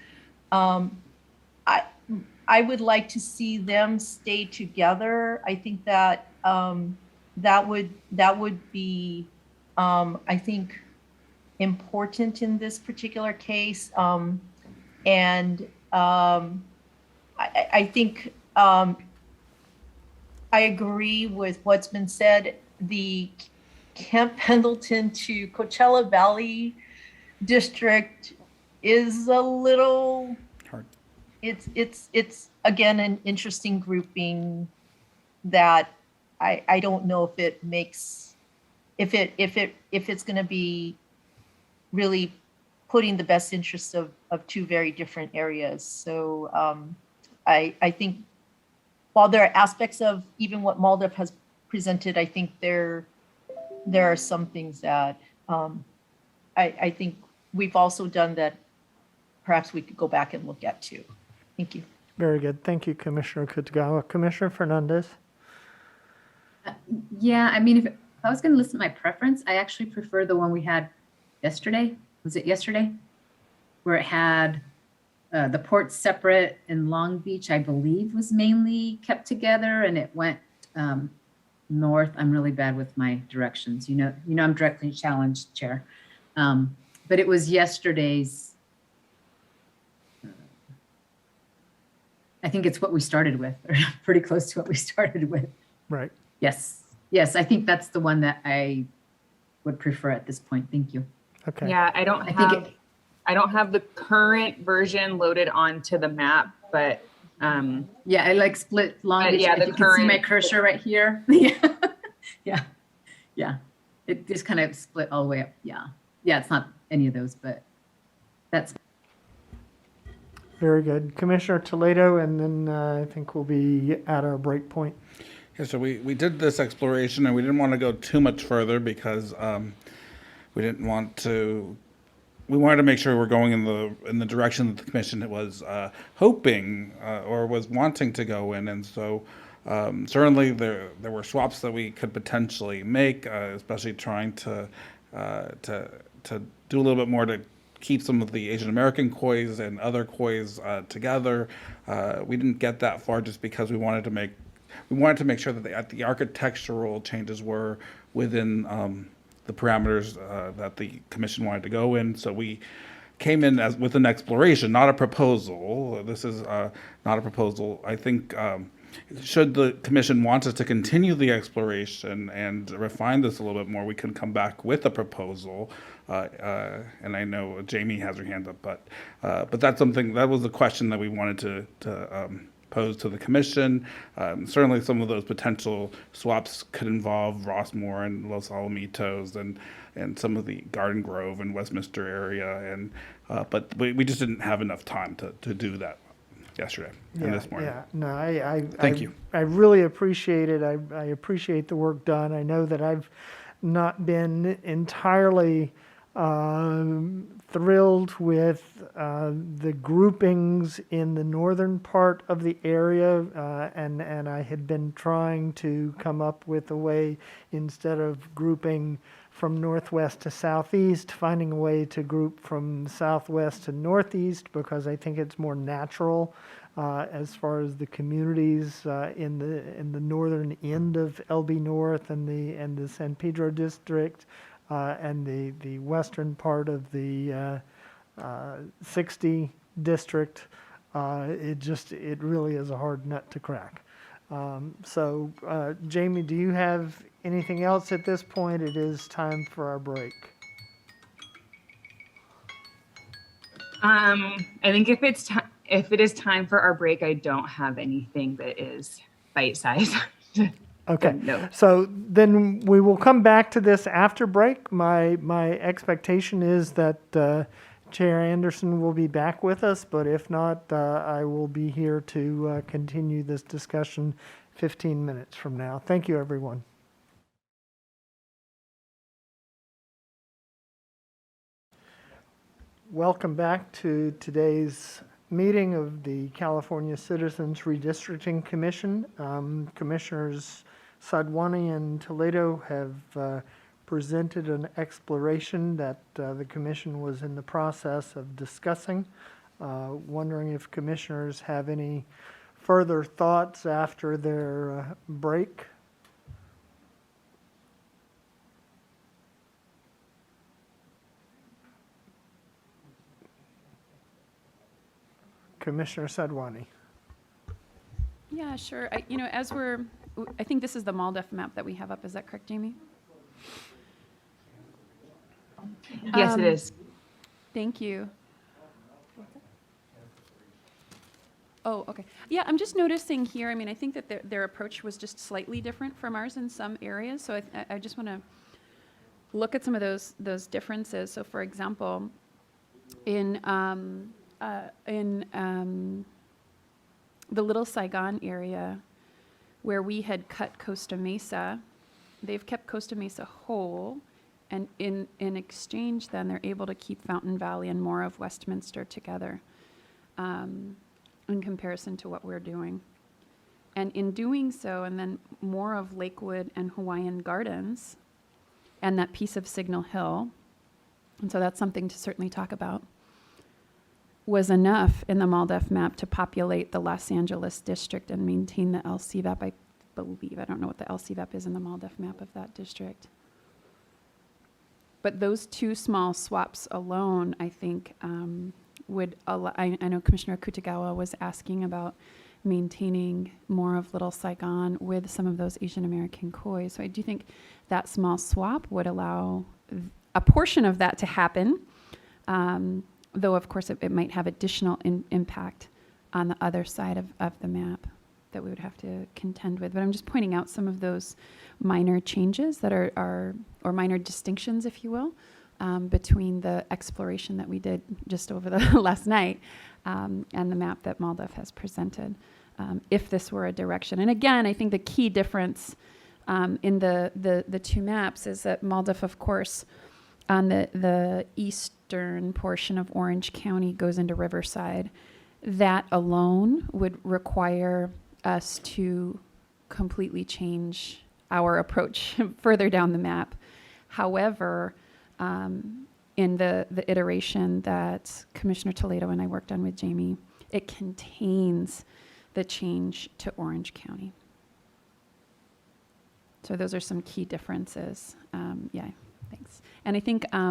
I would like to see them stay together. I think that that would be, I think, important in this particular case. I think I agree with what's been said. The Camp Pendleton to Coachella Valley district is a little hard. It's again an interesting grouping that I don't know if it makes if it's going to be really putting the best interests of two very different areas. So I think while there are aspects of even what MALDEF has presented, I think there are some things that I think we've also done that perhaps we could go back and look at too. Thank you. Very good. Thank you, Commissioner Kitagawa. Commissioner Fernandez? Yeah, I mean, if I was going to listen to my preference, I actually prefer the one we had yesterday. Was it yesterday? Where it had the port separate and Long Beach, I believe, was mainly kept together, and it went north. I'm really bad with my directions. You know, I'm directly challenged, Chair. But it was yesterday's. I think it's what we started with, or pretty close to what we started with. Right. Yes. I think that's the one that I would prefer at this point. Thank you. Okay. Yeah, I don't have the current version loaded onto the map, but yeah, I like split Long Beach. yeah, if you can see my cursor right here. yeah. It just kind of split all the way up. Yeah, it's not any of those, but that's Very good. Commissioner Toledo, and then I think we'll be at our break point. Yeah, so we did this exploration, and we didn't want to go too much further because we didn't want to. We wanted to make sure we're going in the direction that the commission was hoping or was wanting to go in, and so certainly there were swaps that we could potentially make, especially trying to do a little bit more to keep some of the Asian American Khois and other Khois together. We didn't get that far just because we wanted to make sure that the architectural changes were within the parameters that the commission wanted to go in. So we came in with an exploration, not a proposal. This is not a proposal. I think should the commission want us to continue the exploration and refine this a little bit more, we can come back with a proposal. And I know Jamie has her hand up, but that's something, that was the question that we wanted to pose to the commission. Certainly some of those potential swaps could involve Rossmore and Los Alamitos and some of the Garden Grove and Westminster area, and but we just didn't have enough time to do that yesterday and this morning. Yeah, no, Thank you. I really appreciate it. I appreciate the work done. I know that I've not been entirely thrilled with the groupings in the northern part of the area, and I had been trying to come up with a way, instead of grouping from northwest to southeast, finding a way to group from southwest to northeast, because I think it's more natural as far as the communities in the northern end of LB North and the San Pedro district and the western part of the 60 district. It really is a hard nut to crack. So, Jamie, do you have anything else at this point? It is time for our break. I think if it is time for our break, I don't have anything that is bite-sized. Okay. No. So then we will come back to this after break. My expectation is that Chair Anderson will be back with us, but if not, I will be here to continue this discussion 15 minutes from now. Thank you, everyone. Welcome back to today's meeting of the California Citizens Redistricting Commission. Commissioners Sadwani and Toledo have presented an exploration that the commission was in the process of discussing. Wondering if commissioners have any further thoughts after their break. Commissioner Sadwani. Yeah, sure. I think this is the MALDEF map that we have up. Is that correct, Jamie? Yes, it is. Thank you. Oh, okay. Yeah, I'm just noticing here, I think that their approach was just slightly different from ours in some areas. So I just want to look at some of those differences. So for example, in the Little Saigon area where we had cut Costa Mesa, they've kept Costa Mesa whole, and in exchange then they're able to keep Fountain Valley and more of Westminster together in comparison to what we're doing. And in doing so, and then more of Lakewood and Hawaiian Gardens and that piece of Signal Hill, and so that's something to certainly talk about, was enough in the MALDEF map to populate the Los Angeles district and maintain the LCVAP, I believe. I don't know what the LCVAP is in the MALDEF map of that district. But those two small swaps alone, I think, would allow, I know Commissioner Kutagawa was asking about maintaining more of Little Saigon with some of those Asian American koi. So I do think that small swap would allow a portion of that to happen. Though, of course, it might have additional impact on the other side of the map that we would have to contend with. But I'm just pointing out some of those minor changes that are or minor distinctions, if you will, between the exploration that we did just over the last night and the map that MALDEF has presented, if this were a direction. And again, I think the key difference in the two maps is that MALDEF, of course, on the eastern portion of Orange County goes into Riverside. That alone would require us to completely change our approach further down the map. However, in the iteration that Commissioner Toledo and I worked on with Jamie, it contains the change to Orange County. So those are some key differences. Yeah, thanks. And I think, I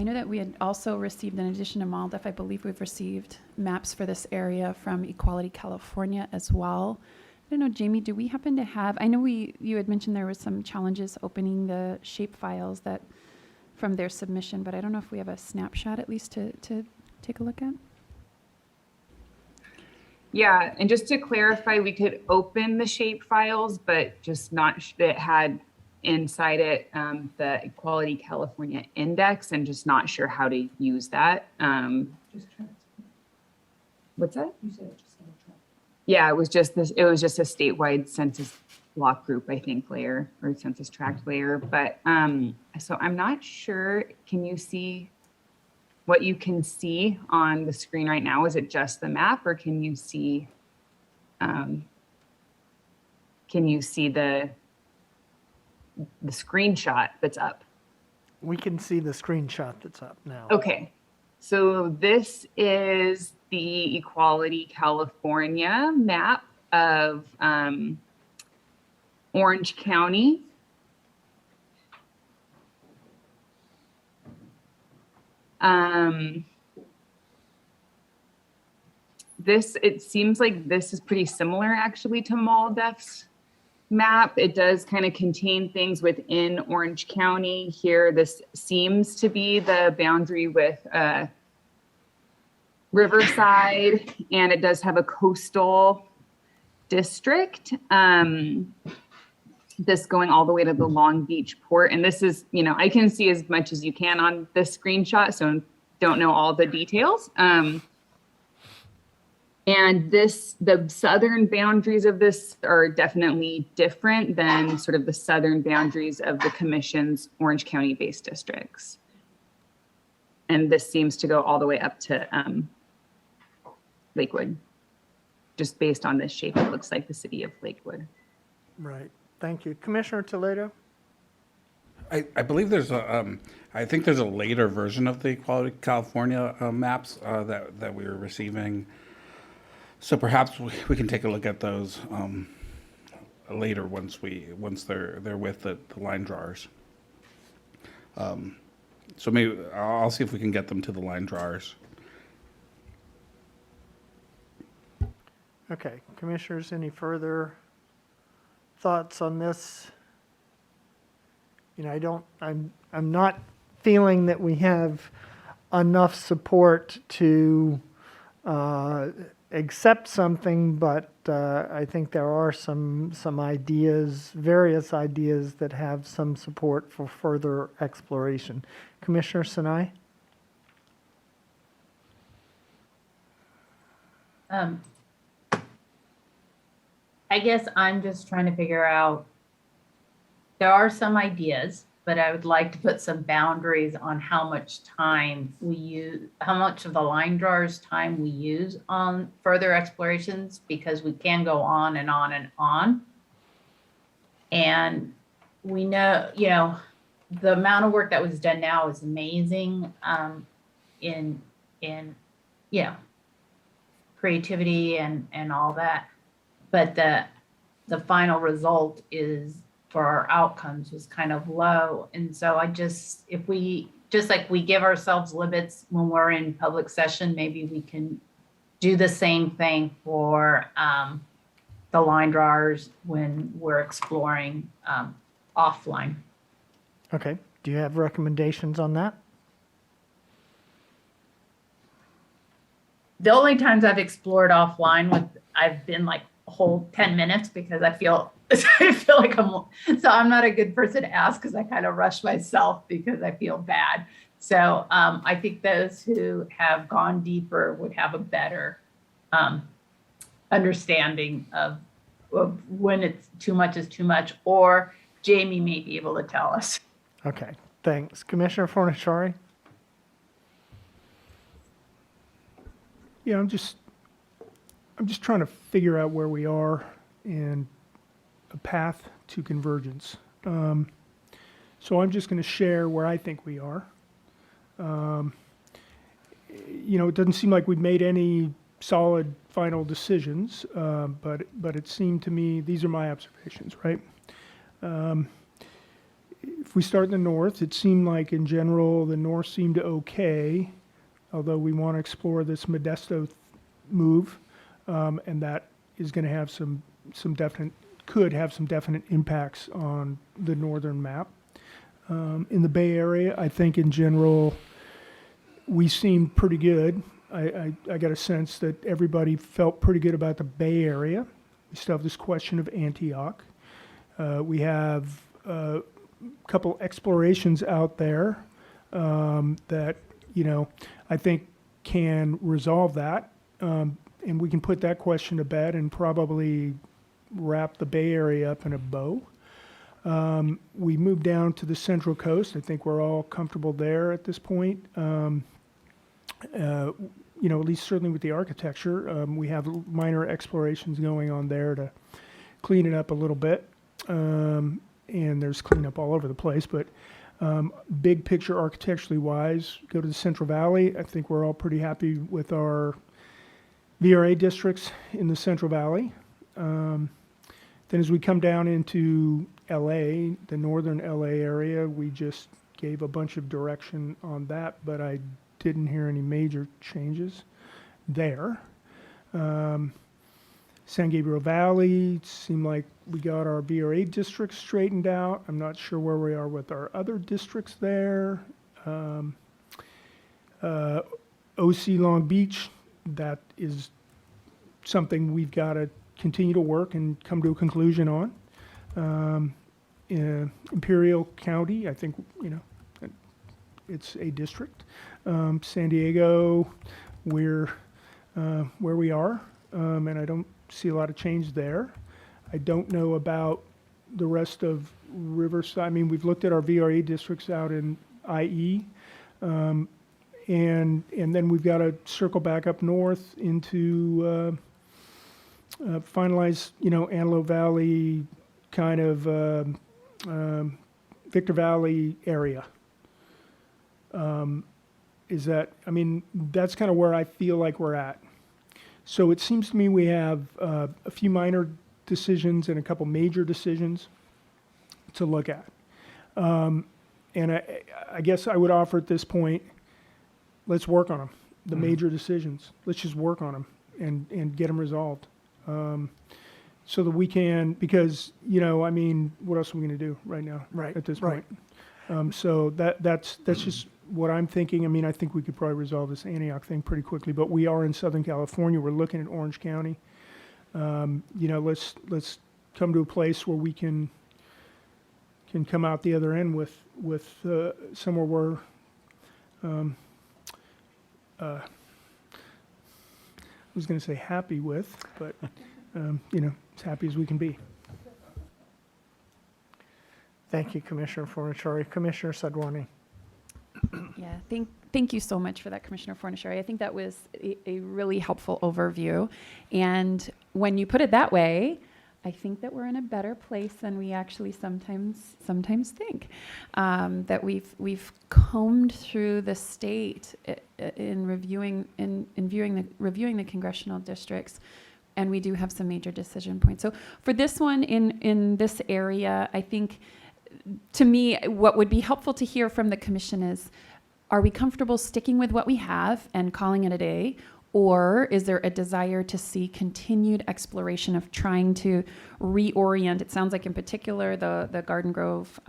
know that we had also received, in addition to MALDEF, I believe we've received maps for this area from Equality California as well. I don't know, Jamie, do we happen to have, I know you had mentioned there was some challenges opening the shape files that from their submission, but I don't know if we have a snapshot at least to take a look at. Yeah, and just to clarify, we could open the shape files, but just not, it had inside it the Equality California index, and just not sure how to use that. What's that? You said just yeah, it was just this. It was just a statewide census block group, I think, layer or census tract layer. But so I'm not sure. Can you see what you can see on the screen right now? Is it just the map, or can you see? Can you see the screenshot that's up? We can see the screenshot that's up now. Okay. So this is the Equality California map of Orange County. It seems like this is pretty similar actually to MALDEF's map. It does kind of contain things within Orange County. Here, this seems to be the boundary with Riverside, and it does have a coastal district. This going all the way to the Long Beach port. And this is, I can see as much as you can on this screenshot, so don't know all the details. And the southern boundaries of this are definitely different than sort of the southern boundaries of the commission's Orange County based districts. And this seems to go all the way up to Lakewood. Just based on this shape, it looks like the city of Lakewood. Right. Thank you. Commissioner Toledo? I believe there's I think there's a later version of the Equality California maps that we were receiving. So perhaps we can take a look at those later once they're with the line drawers. So maybe I'll see if we can get them to the line drawers. Okay, commissioners, any further thoughts on this? I'm not feeling that we have enough support to accept something, but I think there are some ideas, various ideas that have some support for further exploration. Commissioner Sinai? I guess I'm just trying to figure out, there are some ideas, but I would like to put some boundaries on how much time we use, how much of the line drawers time we use on further explorations, because we can go on and on and on. And we know, the amount of work that was done now is amazing in creativity and all that. But the final result is, for our outcomes, was kind of low. And so if we, just like we give ourselves limits when we're in public session, maybe we can do the same thing for the line drawers when we're exploring offline. Okay, do you have recommendations on that? The only times I've explored offline I've been like a whole 10 minutes because I feel like I'm not a good person to ask because I kind of rush myself because I feel bad. So I think those who have gone deeper would have a better understanding of when it's too much is too much, or Jamie may be able to tell us. Okay, thanks. Commissioner Fornaciari? Yeah, I'm just trying to figure out where we are and a path to convergence. So I'm just going to share where I think we are. It doesn't seem like we've made any solid final decisions, but it seemed to me, these are my observations, right? If we start in the north, it seemed like in general the north seemed okay, although we want to explore this Modesto move, and that is going to have could have some definite impacts on the northern map. In the Bay Area, I think in general, we seemed pretty good. I got a sense that everybody felt pretty good about the Bay Area. We still have this question of Antioch. We have a couple explorations out there that, I think can resolve that. And we can put that question to bed and probably wrap the Bay Area up in a bow. We moved down to the Central Coast. I think we're all comfortable there at this point. At least certainly with the architecture, we have minor explorations going on there to clean it up a little bit. And there's cleanup all over the place, but Big picture architecturally wise, go to the Central Valley. I think we're all pretty happy with our VRA districts in the Central Valley. Then as we come down into LA, the northern LA area, we just gave a bunch of direction on that, but I didn't hear any major changes there. San Gabriel Valley, seemed like we got our VRA districts straightened out. I'm not sure where we are with our other districts there. OC Long Beach, that is something we've got to continue to work and come to a conclusion on. Imperial County, I think, it's a district. San Diego, we're where we are, and I don't see a lot of change there. I don't know about the rest of Riverside. I mean, we've looked at our VRA districts out in IE, and then we've got to circle back up north into finalize, Antelope Valley, kind of Victor Valley area. That's kind of where I feel like we're at. So it seems to me we have a few minor decisions and a couple major decisions to look at. And I guess I would offer at this point, let's work on them, the major decisions. Let's just work on them and get them resolved. So that we can, because, what else are we going to do right now? Right, At this right. point. So that's just what I'm thinking. I think we could probably resolve this Antioch thing pretty quickly, but we are in Southern California. We're looking at Orange County. Let's come to a place where we can come out the other end with somewhere where I was going to say happy with, but as happy as we can be. Thank you, Commissioner Fornaciari. Commissioner Sadwani. Yeah, thank you so much for that, Commissioner Fornaciari. I think that was a really helpful overview. And when you put it that way, I think that we're in a better place than we actually sometimes think. That we've combed through the state in reviewing the congressional districts, and we do have some major decision points. So for this one in this area, I think, to me, what would be helpful to hear from the commission is, are we comfortable sticking with what we have and calling it a day? Or is there a desire to see continued exploration of trying to reorient? It sounds like in particular the Garden Grove,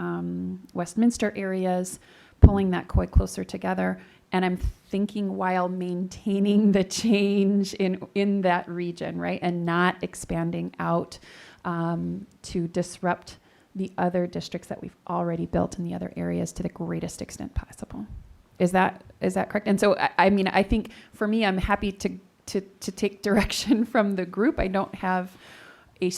Westminster areas, pulling that quite closer together. And I'm thinking while maintaining the change in that region, right? And not expanding out to disrupt the other districts that we've already built in the other areas to the greatest extent possible. Is that correct? And so, I think for me, I'm happy to take direction from the group. I don't have a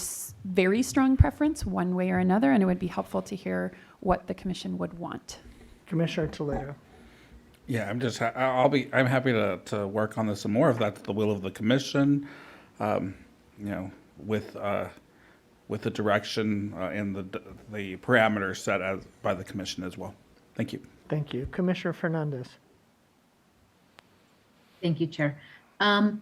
very strong preference one way or another, and it would be helpful to hear what the commission would want. Commissioner Toledo. Yeah, I'm happy to work on this some more if that's the will of the commission, with the direction and the parameters set by the commission as well. Thank you. Thank you. Commissioner Fernandez. Thank you, Chair. I'm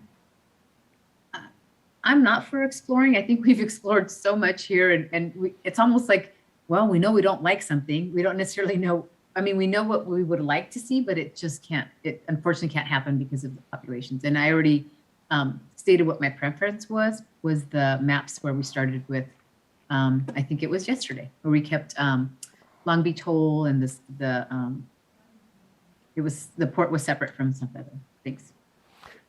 not for exploring. I think we've explored so much here, and it's almost like, well, we know we don't like something. We don't necessarily know. We know what we would like to see, but it just can't. It unfortunately can't happen because of the populations. And I already stated what my preference was the maps where we started with. I think it was yesterday where we kept Long Beach whole, and the port was separate from some other. Thanks.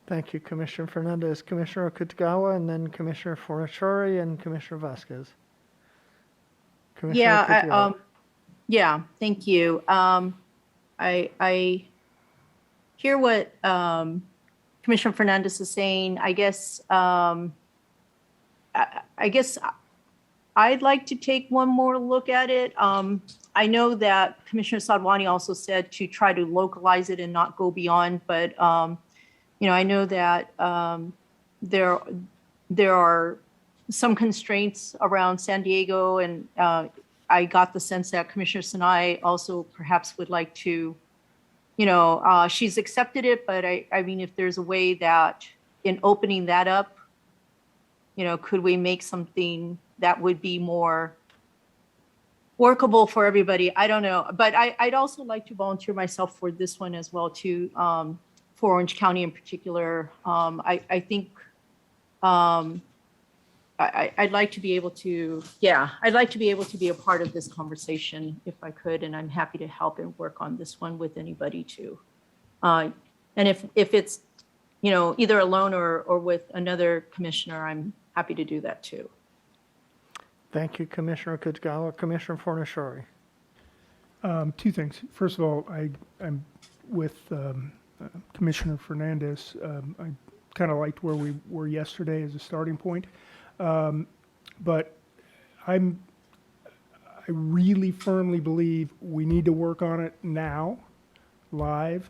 Thank you, Commissioner Fernandez. Commissioner Okutagawa, and then Commissioner Fornaciari and Commissioner Vasquez. Commissioner Okutagawa. Yeah, thank you. I hear what Commissioner Fernandez is saying. I guess I'd like to take one more look at it. I know that Commissioner Sadwani also said to try to localize it and not go beyond, but I know that there are some constraints around San Diego, and I got the sense that Commissioner Sinai also perhaps would like to, she's accepted it, but I mean, if there's a way that in opening that up, could we make something that would be more workable for everybody? I don't know, but I'd also like to volunteer myself for this one as well too, for Orange County in particular. I think I'd like to be able to, I'd like to be able to be a part of this conversation if I could, and I'm happy to help and work on this one with anybody too. And if it's, either alone or with another commissioner, I'm happy to do that too. Thank you, Commissioner Kutgawa. Commissioner Fornashari. Two things. First of all, I'm with Commissioner Fernandez. I kind of liked where we were yesterday as a starting point. But I really firmly believe we need to work on it now, live,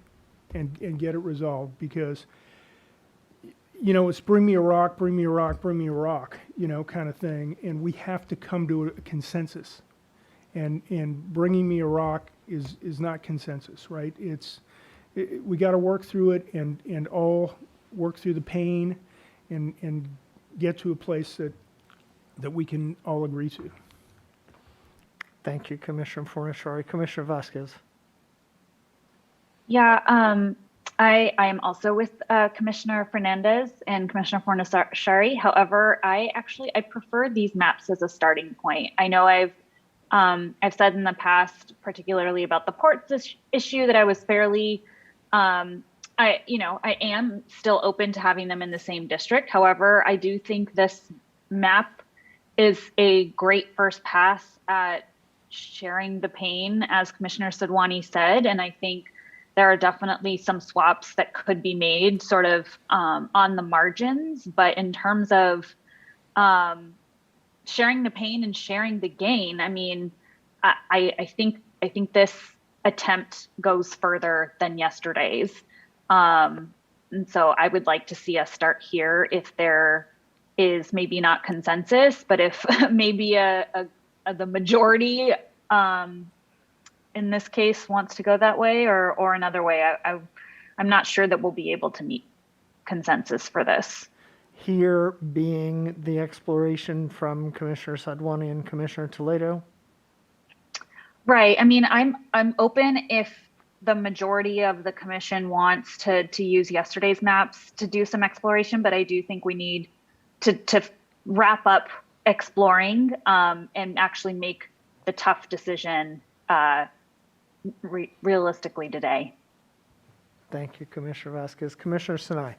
and get it resolved, because it's bring me a rock, bring me a rock, bring me a rock, kind of thing. And we have to come to a consensus. And bringing me a rock is not consensus, right? We got to work through it and all work through the pain and get to a place that we can all agree to. Thank you, Commissioner Fornashari. Commissioner Vasquez. Yeah, I am also with Commissioner Fernandez and Commissioner Fornashari. However, I prefer these maps as a starting point. I know I've said in the past, particularly about the ports issue, that I was fairly, I am still open to having them in the same district. However, I do think this map is a great first pass at sharing the pain, as Commissioner Sadwani said, and I think there are definitely some swaps that could be made sort of on the margins, but in terms of sharing the pain and sharing the gain, I mean, I think this attempt goes further than yesterday's. And so I would like to see us start here if there is maybe not consensus, but if maybe the majority in this case wants to go that way or another way, I'm not sure that we'll be able to meet consensus for this. Here being the exploration from Commissioner Sadwani and Commissioner Toledo. Right. I mean, I'm open if the majority of the commission wants to use yesterday's maps to do some exploration, but I do think we need to wrap up exploring and actually make the tough decision realistically today. Thank you, Commissioner Vasquez. Commissioner Sinai.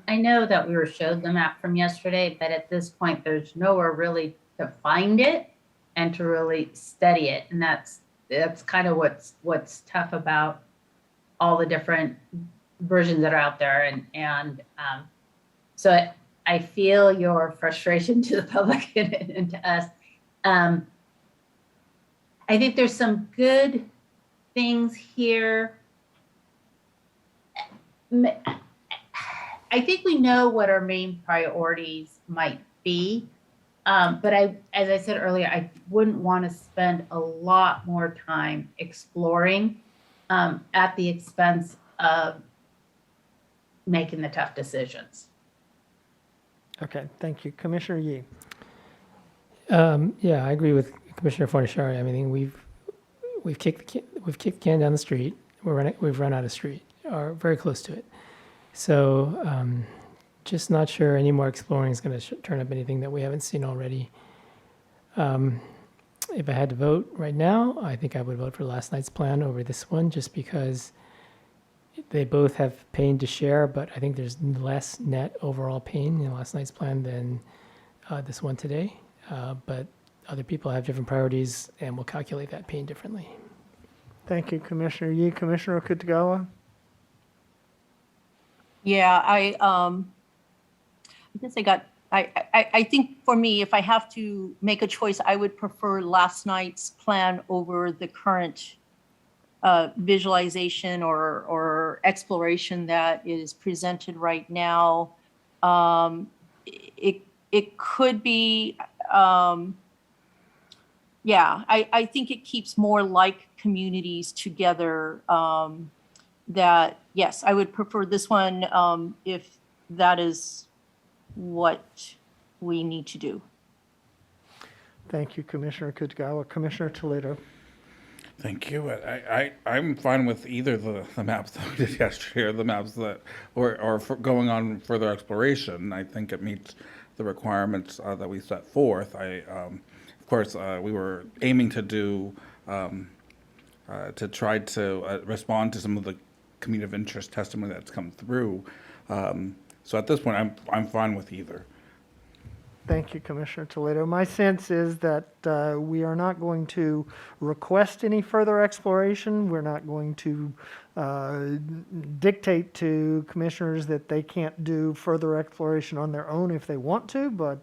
I know that we were showed the map from yesterday, but at this point, there's nowhere really to find it and to really study it. And that's kind of what's tough about all the different versions that are out there. And so I feel your frustration to the public and to us. I think there's some good things here. I think we know what our main priorities might be, but as I said earlier, I wouldn't want to spend a lot more time exploring at the expense of making the tough decisions. Okay, thank you. Commissioner Yee. Yeah, I agree with Commissioner Fornashari. I mean, we've kicked the can down the street. We've run out of street, or very close to it. So just not sure any more exploring is going to turn up anything that we haven't seen already. If I had to vote right now, I think I would vote for last night's plan over this one, just because they both have pain to share, but I think there's less net overall pain in last night's plan than this one today. But other people have different priorities, and we'll calculate that pain differently. Thank you, Commissioner Yee. Commissioner Okutagawa? Yeah, I guess I think for me, if I have to make a choice, I would prefer last night's plan over the current visualization or exploration that is presented right now. it could be, yeah, I think it keeps more like communities together. That, yes, I would prefer this one if that is what we need to do. Thank you, Commissioner Kitagawa. Commissioner Toledo. Thank you. I'm fine with either the maps that we did yesterday or the maps that, or for going on further exploration. I think it meets the requirements that we set forth. Of course, we were aiming to do, to try to respond to some of the community of interest testimony that's come through. So at this point, I'm fine with either. Thank you, Commissioner Toledo. My sense is that we are not going to request any further exploration. We're not going to dictate to commissioners that they can't do further exploration on their own if they want to, but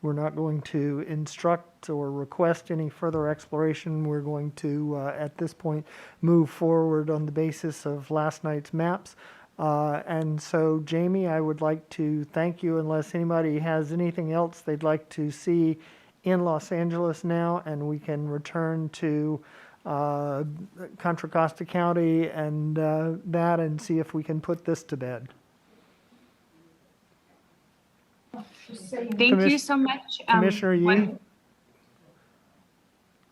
we're not going to instruct or request any further exploration. We're going to, at this point, move forward on the basis of last night's maps. And so, Jamie, I would like to thank you unless anybody has anything else they'd like to see in Los Angeles now, and we can return to Contra Costa County and that and see if we can put this to bed. Thank you so much. Commissioner Yee?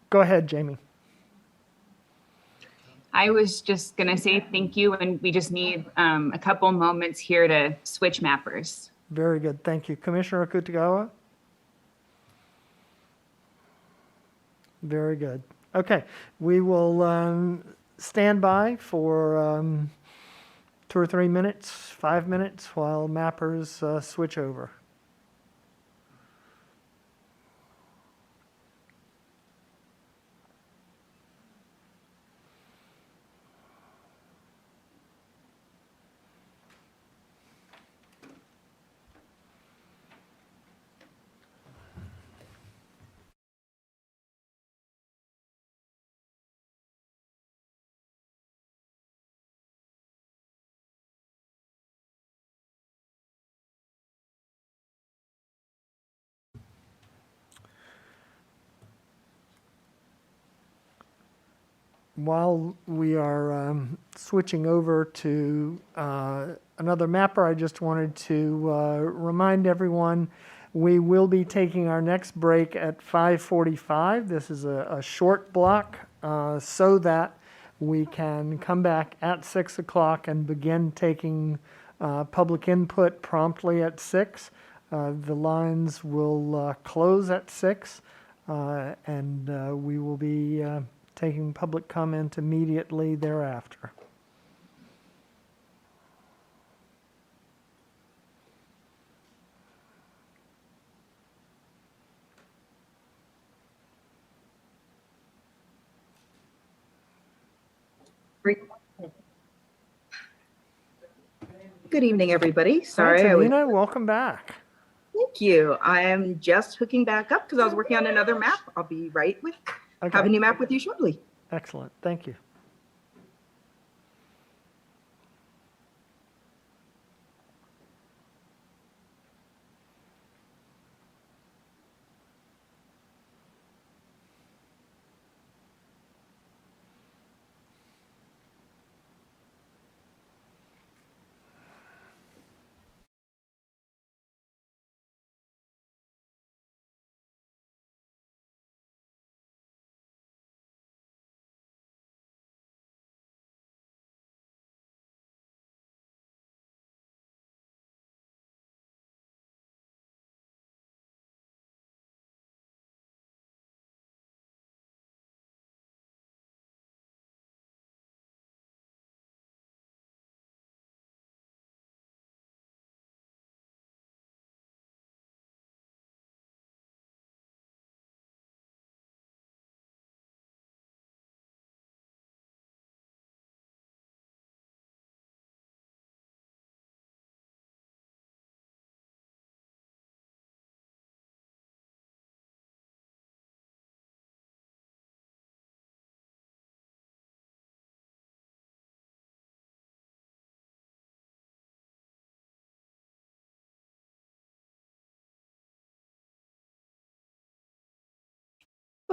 Go ahead, Jamie. I was just going to say thank you, and we just need a couple moments here to switch mappers. Very good. Thank you. Commissioner Kitagawa? Very good. Okay. We will stand by for 2 or 3 minutes, 5 minutes while mappers switch over. While we are switching over to another mapper, I just wanted to remind everyone we will be taking our next break at 5:45. This is a short block so that we can come back at 6 o'clock and begin taking public input promptly at 6. The lines will close at 6 and we will be taking public comment immediately thereafter. Good evening, everybody. Hi, Sorry, Tamina, welcome back. Thank you. I am just hooking back up because I was working on another map. I'll be right with, have a new map with you shortly. Excellent. Thank you.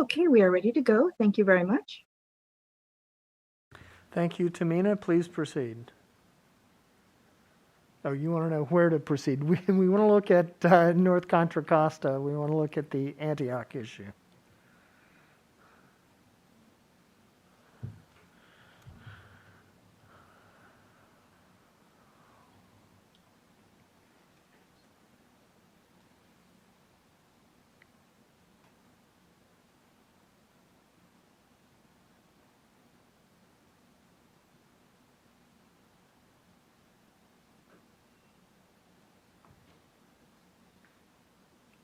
Okay, we are ready to go. Thank you very much. Thank you, Tamina. Please proceed. Oh, you want to know where to proceed? We want to look at North Contra Costa. We want to look at the Antioch issue.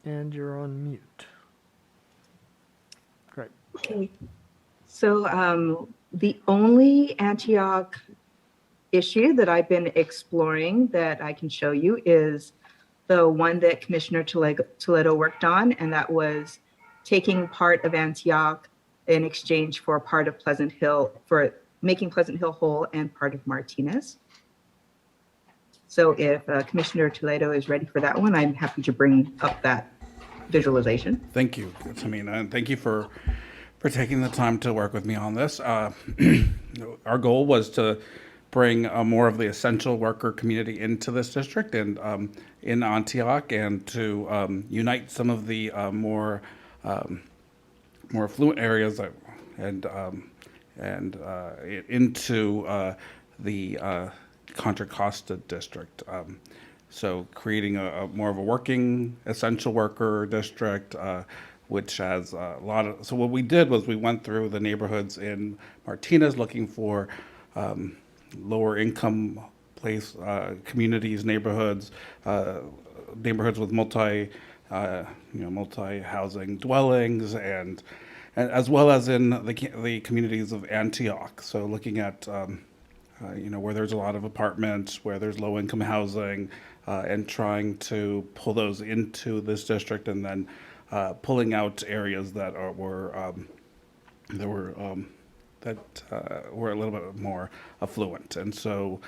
And you're on mute. Great. Okay. So the only Antioch issue that I've been exploring that I can show you is the one that Commissioner Toledo worked on, and that was taking part of Antioch in exchange for part of Pleasant Hill, for making Pleasant Hill whole and part of Martinez. So if Commissioner Toledo is ready for that one, I'm happy to bring up that visualization. Thank you, Tamina, and thank you for taking the time to work with me on this. Our goal was to bring more of the essential worker community into this district and in Antioch, and to unite some of the more affluent areas into the Contra Costa district. So creating a more of a working essential worker district, which has a lot of, so what we did was we went through the neighborhoods in Martinez looking for lower income communities, neighborhoods with multi-housing dwellings, and as well as in the communities of Antioch. So looking at where there's a lot of apartments, where there's low income housing, and trying to pull those into this district, and then pulling out areas that were a little bit more affluent. And so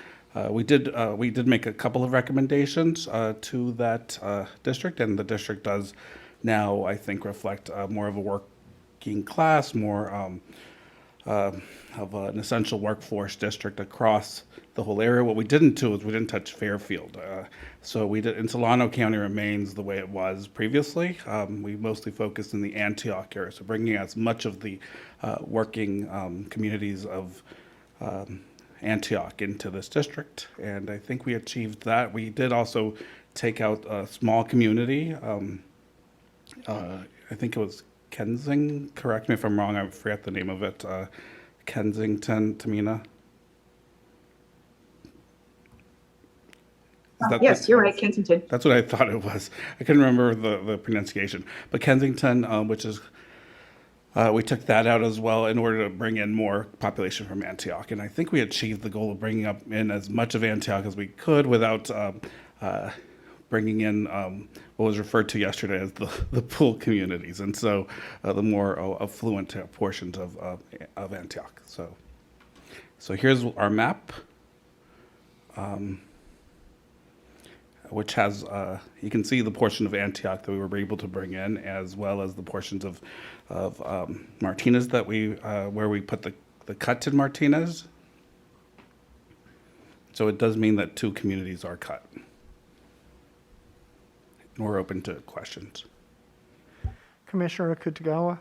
we did make a couple of recommendations to that district, and the district does now, I think, reflect more of a working class, more of an essential workforce district across the whole area. What we didn't do is we didn't touch Fairfield. So we did, and Solano County remains the way it was previously. We mostly focused in the Antioch area, so bringing as much of the working communities of Antioch into this district, and I think we achieved that. We did also take out a small community. I think it was Kensington, correct me if I'm wrong, I forget the name of it. Kensington, Tamina? Yes, you're right, Kensington. That's what I thought it was. I couldn't remember the pronunciation. But Kensington, which is, we took that out as well in order to bring in more population from Antioch. And I think we achieved the goal of bringing up in as much of Antioch as we could without bringing in what was referred to yesterday as the pool communities, and so the more affluent portions of Antioch. So here's our map, which has, you can see the portion of Antioch that we were able to bring in, as well as the portions of Martinez that where we put the cut in Martinez. So it does mean that 2 communities are cut. We're open to questions. Commissioner Akutagawa.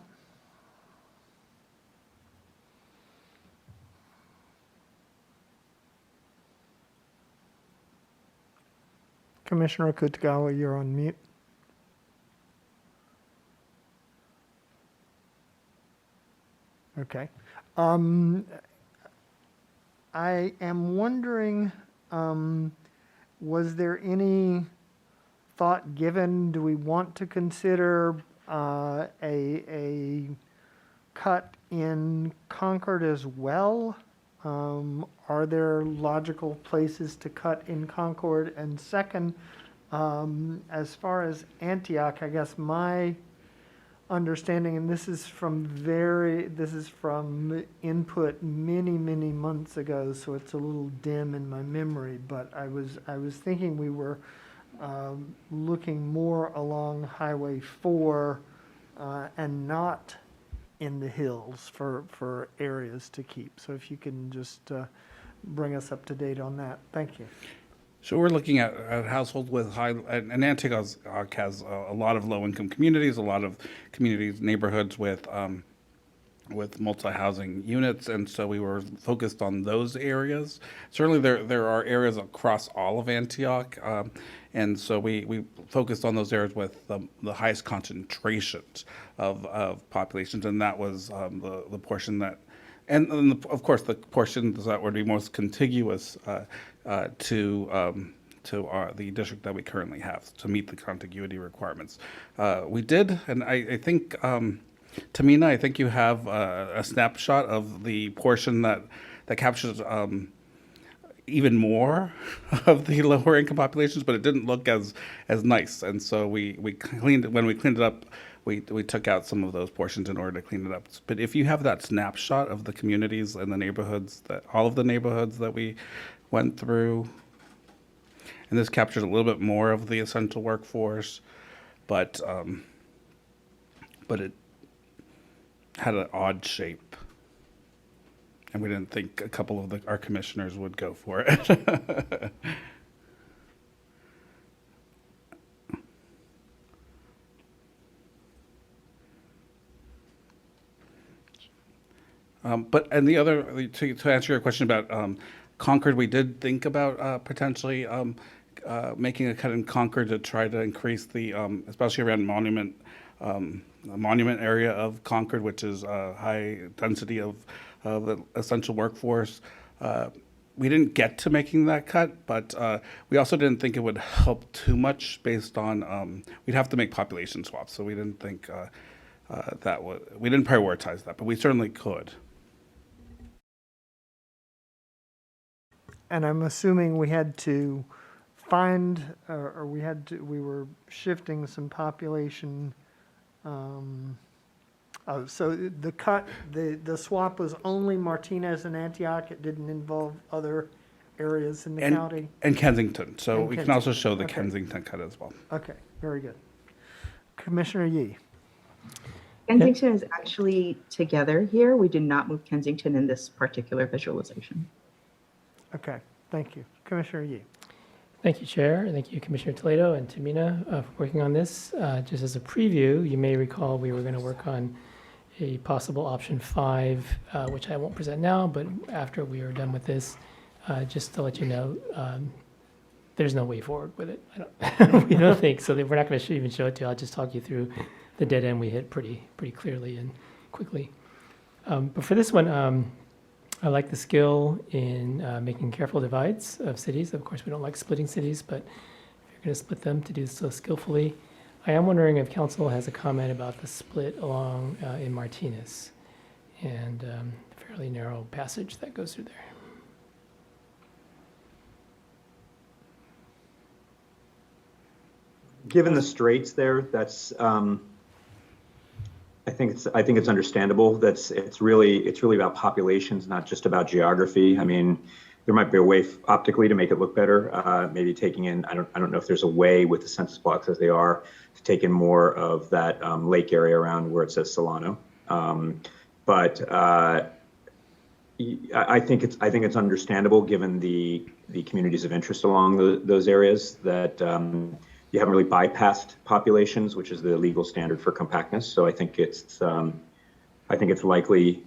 Commissioner Akutagawa, you're on mute. Okay. I am wondering, was there any thought given, do we want to consider a cut in Concord as well? Are there logical places to cut in Concord? And second, as far as Antioch, I guess my understanding, and this is from input many months ago, so it's a little dim in my memory, but I was thinking we were looking more along Highway 4 and not in the hills for areas to keep. So if you can just bring us up to date on that. Thank you. So we're looking at households with high, and Antioch has a lot of low-income communities, a lot of communities, neighborhoods with multi-housing units, and so we were focused on those areas. Certainly there are areas across all of Antioch, and so we focused on those areas with the highest concentrations of populations, and that was the portion that, and of course the portions that would be most contiguous to the district that we currently have to meet the contiguity requirements. We did, and I think, Tamina, I think you have a snapshot of the portion that captures even more of the lower income populations, but it didn't look as nice. And so when we cleaned it up, we took out some of those portions in order to clean it up. But if you have that snapshot of the communities and the neighborhoods, all of the neighborhoods that we went through, and this captures a little bit more of the essential workforce, but it had an odd shape, and we didn't think a couple of our commissioners would go for it. And the other, to answer your question about Concord, we did think about potentially making a cut in Concord to try to increase the, especially around Monument area of Concord, which is a high density of the essential workforce. We didn't get to making that cut, but we also didn't think it would help too much based on, we'd have to make population swaps, so we didn't think we didn't prioritize that, but we certainly could. And I'm assuming we had to find, or we were shifting some population. So the swap was only Martinez and Antioch. It didn't involve other areas in the county? And Kensington. So And we can also show the Okay. Kensington cut as well. Okay, very good. Commissioner Yee. Kensington is actually together here. We did not move Kensington in this particular visualization. Okay, thank you. Commissioner Yee. Thank you, Chair. Thank you, Commissioner Toledo and Tamina, for working on this. Just as a preview, you may recall we were going to work on a possible option 5, which I won't present now, but after we are done with this, just to let you know, there's no way forward with it. We don't think so. We're not going to even show it to you. I'll just talk you through the dead end we hit pretty clearly and quickly. But for this one, I like the skill in making careful divides of cities. Of course, we don't like splitting cities, but if you're going to split them, to do so skillfully. I am wondering if council has a comment about the split along in Martinez and the fairly narrow passage that goes through there. Given the straits there, that's I think it's understandable. It's really about populations, not just about geography. I mean, there might be a way optically to make it look better. Maybe taking in, I don't know if there's a way with the census blocks as they are to take in more of that lake area around where it says Solano. But I think it's understandable given the communities of interest along those areas that you haven't really bypassed populations, which is the legal standard for compactness. So I think it's likely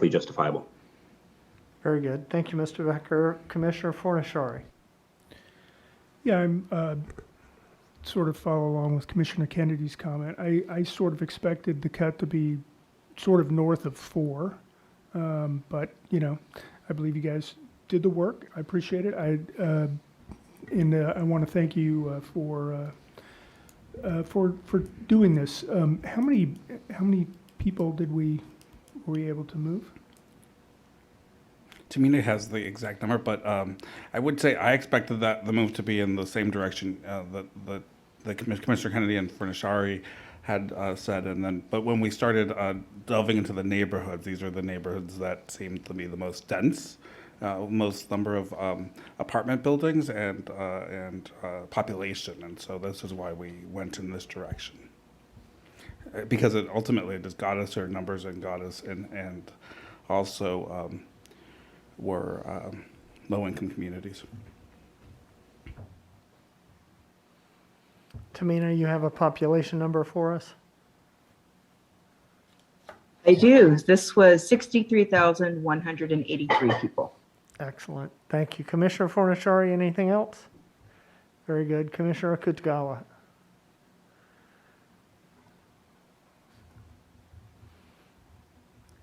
justifiable. Very good. Thank you, Mr. Becker. Commissioner Fornashari. Yeah, I'm sort of follow along with Commissioner Kennedy's comment. I sort of expected the cut to be sort of north of 4, but I believe you guys did the work. I appreciate it. And I want to thank you for doing this. How many people were we able to move? Tamina has the exact number, but I would say I expected the move to be in the same direction that Commissioner Kennedy and Fornashari had said, but when we started delving into the neighborhoods, these are the neighborhoods that seem to be the most dense, most number of apartment buildings and population, and so this is why we went in this direction. because it ultimately just got us our numbers and got us, and also were low-income communities. Tamina, you have a population number for us? I do. This was 63,183 people. Excellent. Thank you. Commissioner Fornashari, anything else? Very good. Commissioner Akutagawa.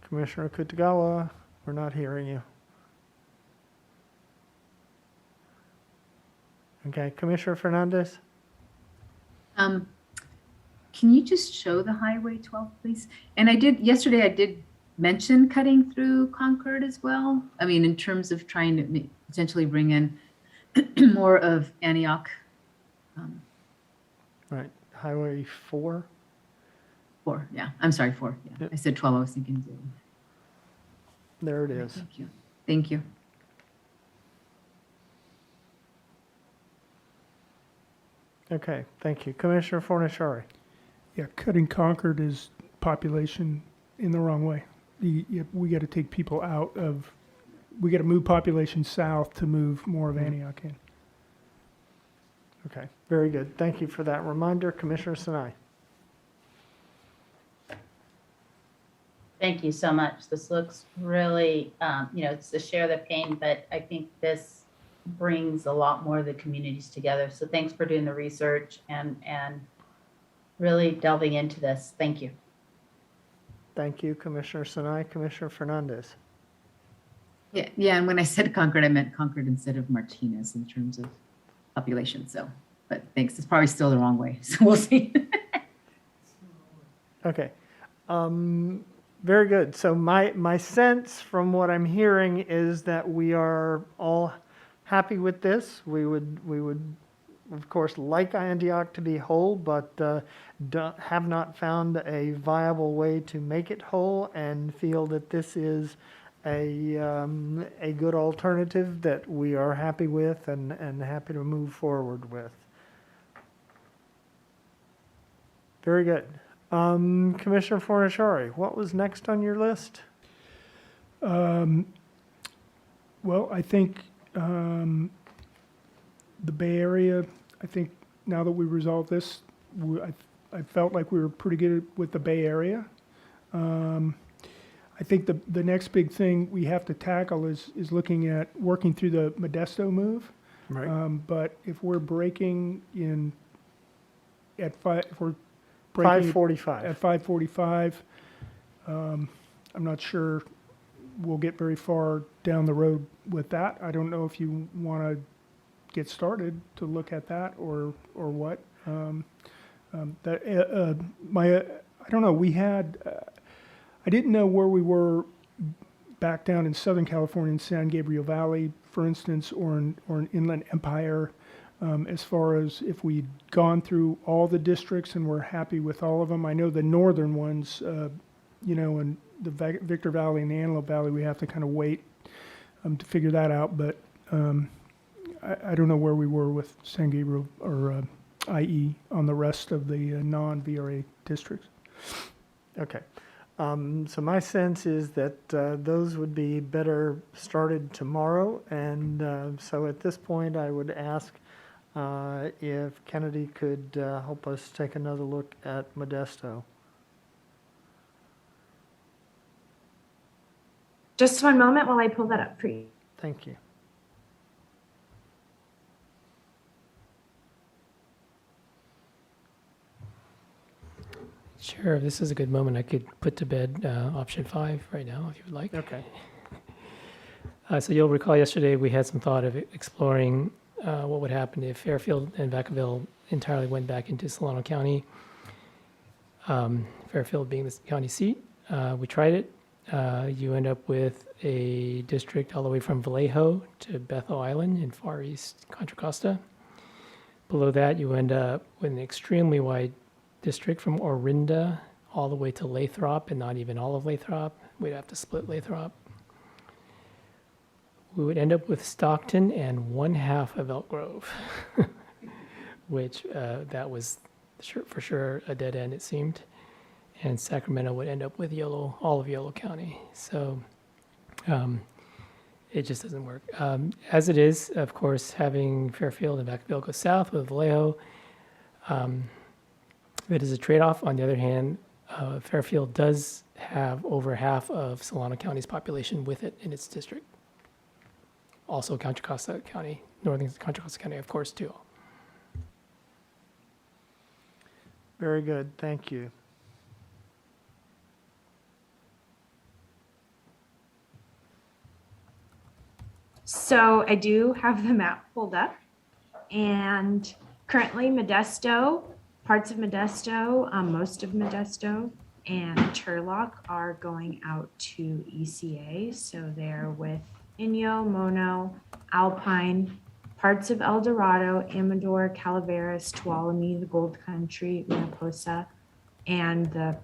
Commissioner Akutagawa, we're not hearing you. Okay, Commissioner Fernandez? Can you just show the Highway 12, please? And yesterday I did mention cutting through Concord as well. I mean, in terms of trying to potentially bring in more of Antioch. Right, Highway 4? 4, yeah. I'm sorry, 4. Yeah. Yep. I said 12, I was thinking 0. There it is. Thank you. Thank you. Okay, thank you. Commissioner Fornashari. Yeah, cutting Concord is population in the wrong way. We got to take people out of, we got to move population south to move more of Antioch in. Okay, very good. Thank you for that reminder. Commissioner Sinai. Thank you so much. This looks really, it's to share the pain, but I think this brings a lot more of the communities together. So thanks for doing the research and really delving into this. Thank you. Thank you, Commissioner Sinai. Commissioner Fernandez. Yeah, and when I said Concord, I meant Concord instead of Martinez in terms of population. So, but thanks. It's probably still the wrong way. So we'll see. Okay. Very good. So my sense from what I'm hearing is that we are all happy with this. We would of course like Antioch to be whole, but have not found a viable way to make it whole, and feel that this is a good alternative that we are happy with and happy to move forward with. Very good. Commissioner Fornashari, what was next on your list? Well, I think the Bay Area, I think now that we resolved this, I felt like we were pretty good with the Bay Area. I think the next big thing we have to tackle is looking at working through the Modesto move. Right. But if we're breaking in at if we're breaking 5:45. at 5:45, I'm not sure we'll get very far down the road with that. I don't know if you want to get started to look at that or what. I don't know. We had. I didn't know where we were back down in Southern California in San Gabriel Valley, for instance, or in Inland Empire, as far as if we'd gone through all the districts and we're happy with all of them. I know the northern ones, and the Victor Valley and the Antelope Valley, we have to kind of wait to figure that out. But I don't know where we were with San Gabriel or IE on the rest of the non-VRA districts. Okay. So my sense is that those would be better started tomorrow. And so at this point, I would ask if Kennedy could help us take another look at Modesto. Just one moment while I pull that up for you. Thank you. Sure, if this is a good moment, I could put to bed option 5 right now, if you would like. Okay. So you'll recall yesterday we had some thought of exploring what would happen if Fairfield and Vacaville entirely went back into Solano County. Fairfield being the county seat. We tried it. You end up with a district all the way from Vallejo to Bethel Island in far east Contra Costa. Below that, you end up with an extremely wide district from Orinda all the way to Lathrop, and not even all of Lathrop. We'd have to split Lathrop. We would end up with Stockton and one half of Elk Grove, which that was for sure a dead end, it seemed. and Sacramento would end up with all of Yolo County. So it just doesn't work. As it is, of course, having Fairfield and Vacaville go south with Vallejo, it is a trade-off. On the other hand, Fairfield does have over half of Solano County's population with it in its district. Also Contra Costa County, northern Contra Costa County, of course, too. Very good, thank you. So I do have the map pulled up, and currently Modesto, parts of Modesto, most of Modesto, and Turlock are going out to ECA. So they're with Inyo, Mono, Alpine, parts of El Dorado, Amador, Calaveras, Tuolumne, the Gold Country, Mariposa, and the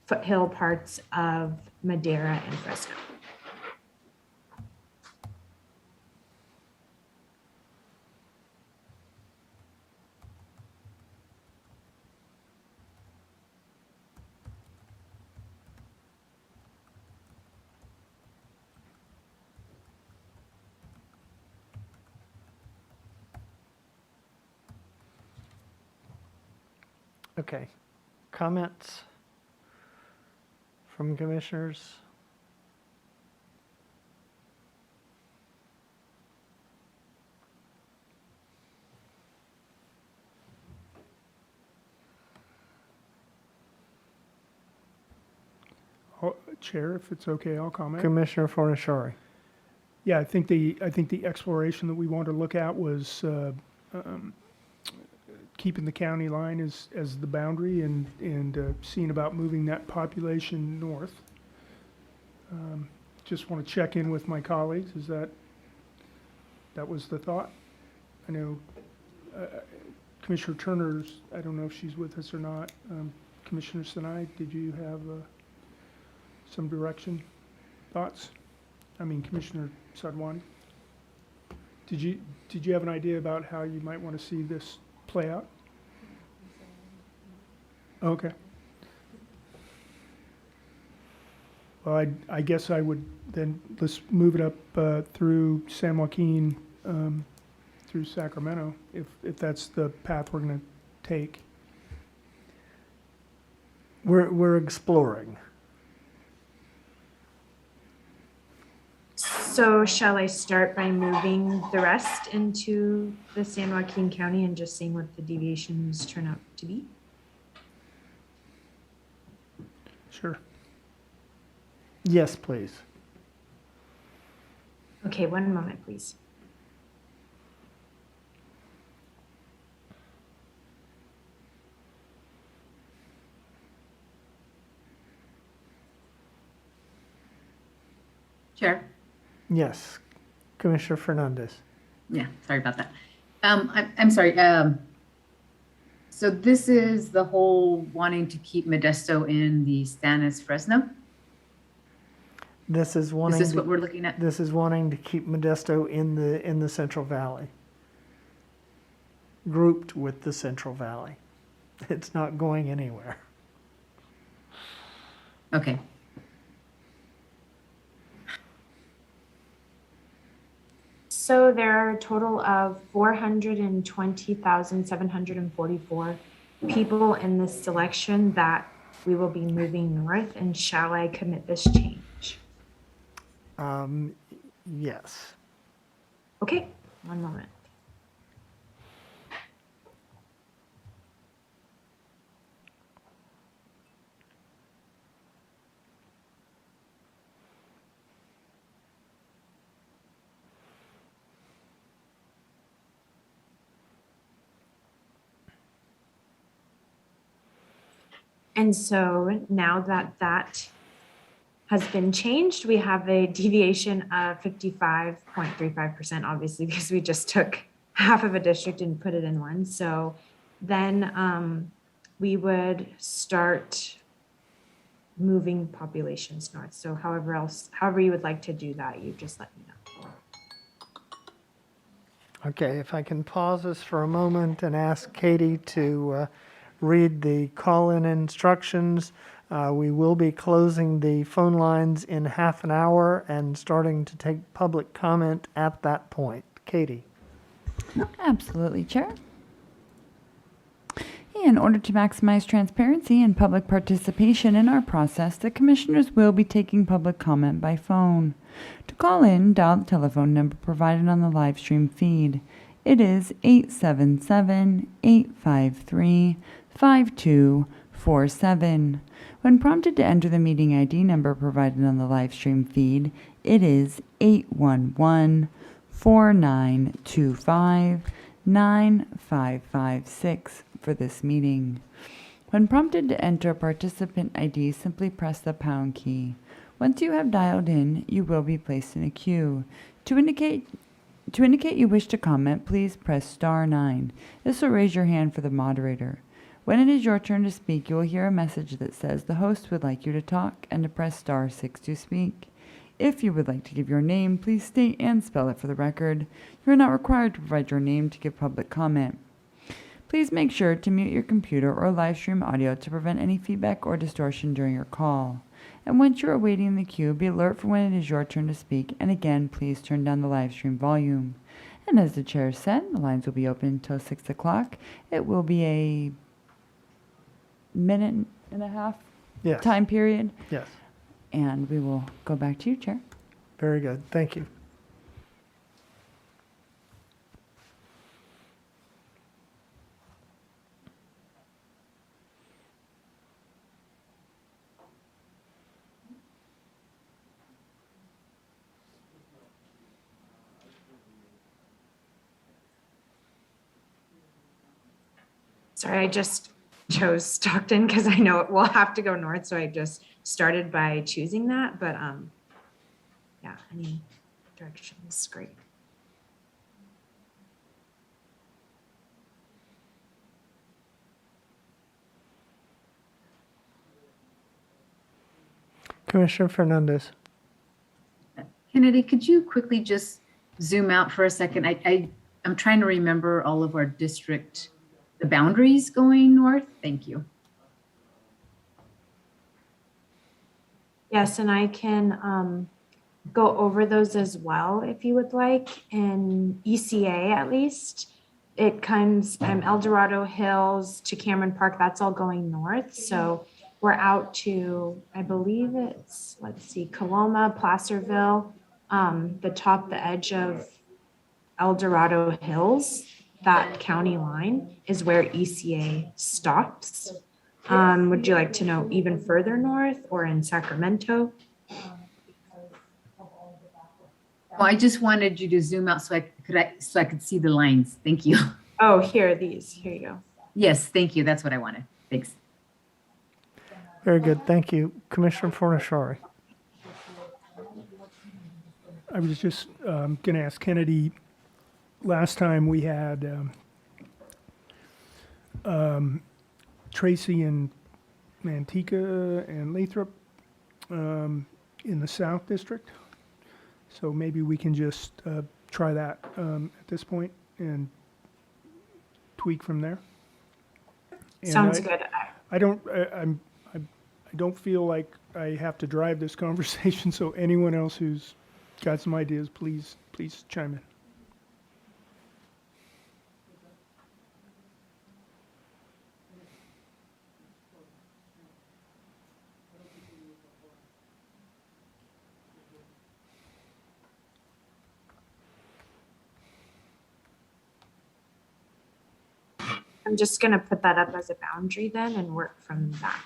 foothill parts of Madera and Fresno. Okay, comments from commissioners? Chair, if it's okay, I'll comment. Commissioner Fornashari. Yeah, I think the exploration that we want to look at was keeping the county line as the boundary and seeing about moving that population north. Just want to check in with my colleagues. Is that was the thought? I know Commissioner Turner's, I don't know if she's with us or not. Commissioner Sinai, did you have some direction, thoughts? I mean, Commissioner Sadwani, did you have an idea about how you might want to see this play out? Okay. Well, I guess I would then, let's move it up through San Joaquin, through Sacramento, if that's the path we're going to take. We're exploring. So shall I start by moving the rest into the San Joaquin County and just seeing what the deviations turn out to be? Sure. Yes, please. Okay, one moment, please. Chair? Yes, Commissioner Fernandez. Yeah, sorry about that. I'm sorry. So this is the whole wanting to keep Modesto in the Stannis Fresno? This is wanting. Is this what we're looking at? This is wanting to keep Modesto in the Central Valley, grouped with the Central Valley. It's not going anywhere. Okay. So there are a total of 420,744 people in this selection that we will be moving north. And shall I commit this change? Yes. Okay, one moment. And so now that that has been changed, we have a deviation of 55.35%, obviously, because we just took half of a district and put it in one. So then we would start moving populations north. So however you would like to do that, you just let me know. Okay, if I can pause this for a moment and ask Katie to read the call-in instructions. We will be closing the phone lines in half an hour and starting to take public comment at that point. Katie. Absolutely, Chair. In order to maximize transparency and public participation in our process, the commissioners will be taking public comment by phone. To call in, dial the telephone number provided on the live stream feed. It is 877-853-5247. When prompted to enter the meeting ID number provided on the live stream feed, it is 811-4925-9556 for this meeting. When prompted to enter a participant ID, simply press the pound key. Once you have dialed in, you will be placed in a queue. To indicate you wish to comment, please press star 9. This will raise your hand for the moderator. When it is your turn to speak, you will hear a message that says the host would like you to talk and to press star 6 to speak. If you would like to give your name, please state and spell it for the record. You are not required to provide your name to give public comment. Please make sure to mute your computer or live stream audio to prevent any feedback or distortion during your call. And once you are waiting in the queue, be alert for when it is your turn to speak, and again, please turn down the live stream volume. And as the chair said, the lines will be open until 6 o'clock. It will be a minute and a half time period. Yes. And we will go back to you, Chair. Very good. Thank you. Sorry, I just chose Stockton because I know it will have to go north. So I just started by choosing that. But yeah, any direction is great. Commissioner Fernandez. Kennedy, could you quickly just zoom out for a second? I'm trying to remember all of our district, the boundaries going north. Thank you. Yes, and I can go over those as well if you would like. In ECA, at least, it comes El Dorado Hills to Cameron Park. That's all going north. So we're out to, I believe it's, let's see, Coloma, Placerville, the edge of El Dorado Hills. That county line is where ECA stops. Would you like to know even further north or in Sacramento? Well, I just wanted you to zoom out so I could see the lines. Thank you. Oh, here you go. Yes, thank you. That's what I wanted. Thanks. Very good. Thank you. Commissioner Fornashari. I was just going to ask Kennedy, last time we had Tracy and Manteca and Lathrop in the South District. So maybe we can just try that at this point and tweak from there. And Sounds good. I don't feel like I have to drive this conversation. So anyone else who's got some ideas, please chime in. I'm just going to put that up as a boundary then and work from that.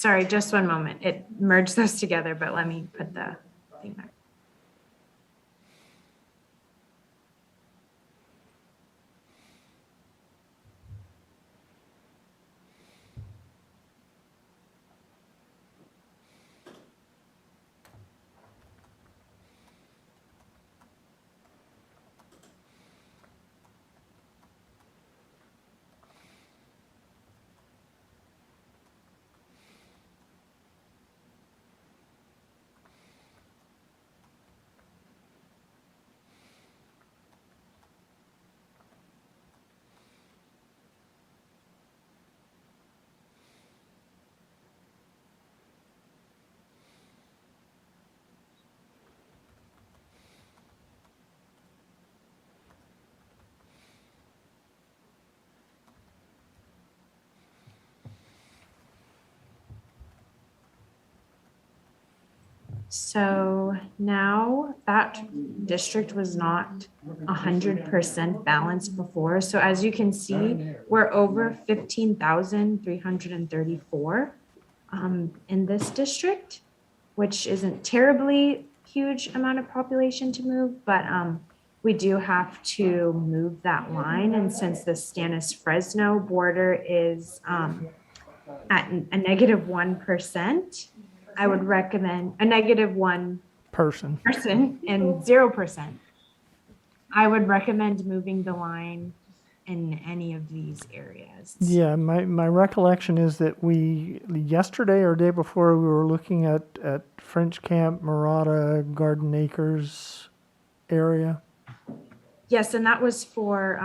Sorry, just one moment. It merged those together, but let me put the thing back. So now that district was not 100% balanced before. So as you can see, we're over 15,334 in this district, which isn't terribly huge amount of population to move, but we do have to move that line. And since the Stannis-Fresno border is at a -1%, I would recommend a -1 Person. and 0%. I would recommend moving the line in any of these areas. Yeah, my recollection is that yesterday or day before, we were looking at French Camp, Murata, Garden Acres area. Yes, and that was for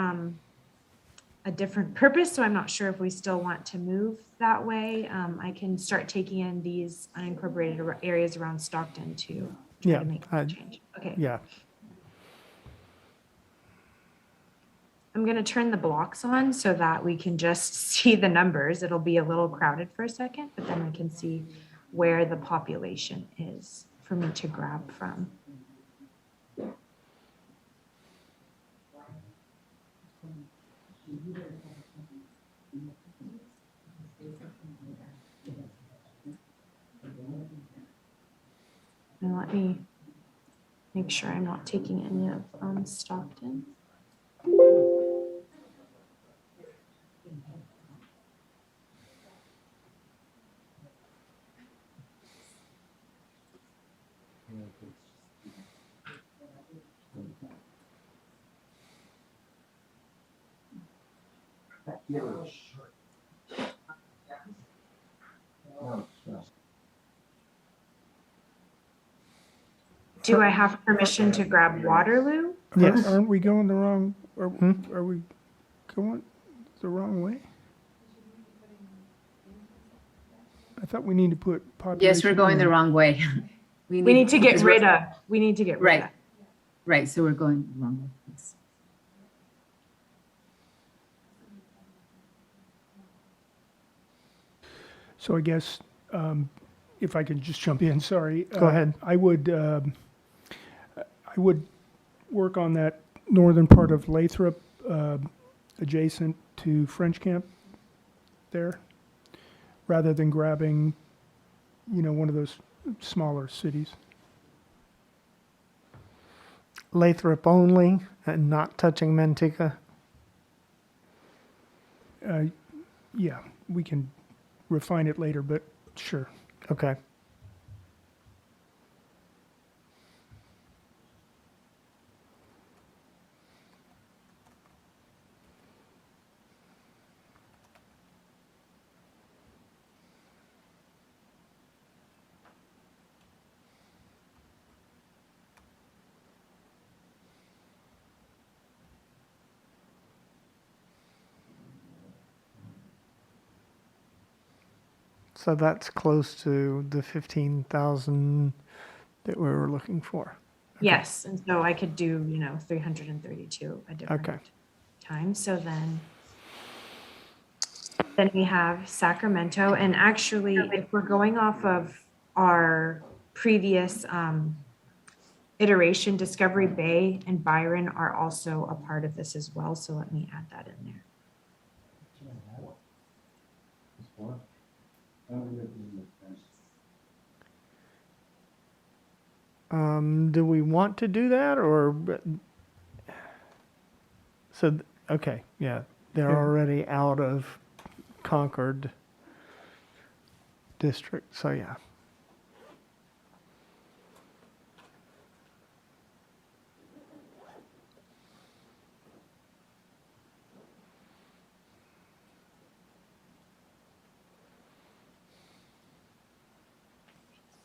a different purpose, so I'm not sure if we still want to move that way. I can start taking in these unincorporated areas around Stockton to try to make that change. Okay. Yeah. I'm going to turn the blocks on so that we can just see the numbers. It'll be a little crowded for a second, but then I can see where the population is for me to grab from. And let me make sure I'm not taking any of Stockton. Do I have permission to grab Waterloo? Yes. Aren't we going the wrong, are we going the wrong way? I thought we need to put population. Yes, we're going the in. wrong way. We need to get because rid we're- of, we need to get rid Right, of. right, so we're going the wrong way. Yes. So I guess, if I could just jump in, sorry. Go ahead. I would work on that northern part of Lathrop, adjacent to French Camp there, rather than grabbing, one of those smaller cities. Lathrop only and not touching Manteca. Yeah, we can refine it later, but sure. Okay. So that's close to the 15,000 that we were looking for. Yes, and so I could do, 332 a different Okay. time. So then we have Sacramento, and actually, if we're going off of our previous iteration, Discovery Bay and Byron are also a part of this as well. So let me add that in there. Do we want to do that or? So, okay, yeah, they're already out of Concord district, so yeah.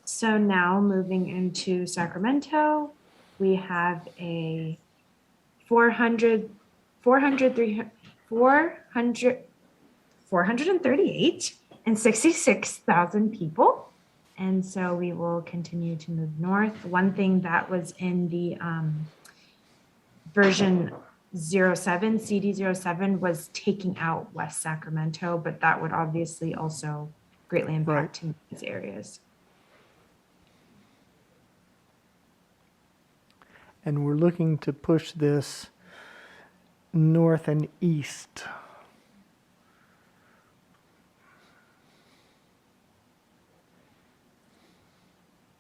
So now moving into Sacramento, we have a 438 and 66,000 people. And so we will continue to move north. One thing that was in the version 07, CD07 was taking out West Sacramento, but that would obviously also greatly impact these areas. And we're looking to push this north and east.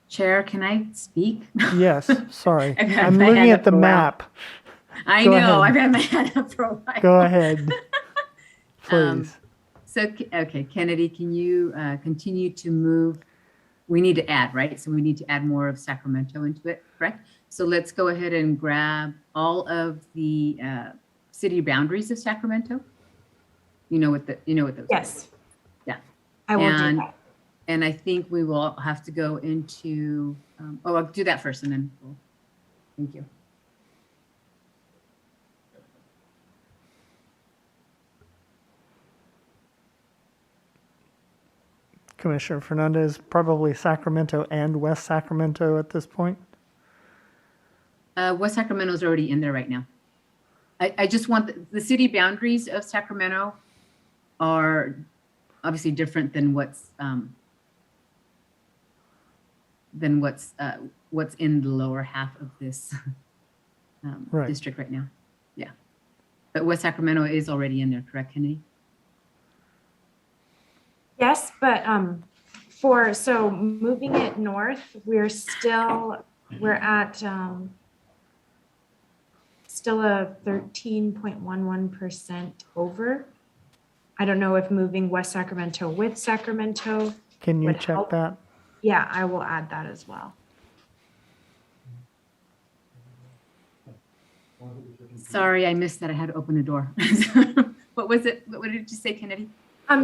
Chair, can I speak? Yes, sorry. I've had I'm my looking hand at up the for a while. map. I Go know, I've ahead. had my hand up for a while. Go ahead. Please. Okay, Kennedy, can you continue to move? We need to add, right? So we need to add more of Sacramento into it, correct? So let's go ahead and grab all of the city boundaries of Sacramento. You know what those Yes. are. Yeah. I will do that. And I think we will have to go into, I'll do that first and then thank you. Commissioner Fernandez, probably Sacramento and West Sacramento at this point. West Sacramento is already in there right now. I just want the city boundaries of Sacramento are obviously different than what's in the lower half of this district right now. Yeah, but West Sacramento is already in there, correct, Kennedy? Yes, but so moving it north, we're at still a 13.11% over. I don't know if moving West Sacramento with Sacramento. Can you would check help. that? Yeah, I will add that as well. Sorry, I missed that. I had to open the door. What was it? What did you say, Kennedy?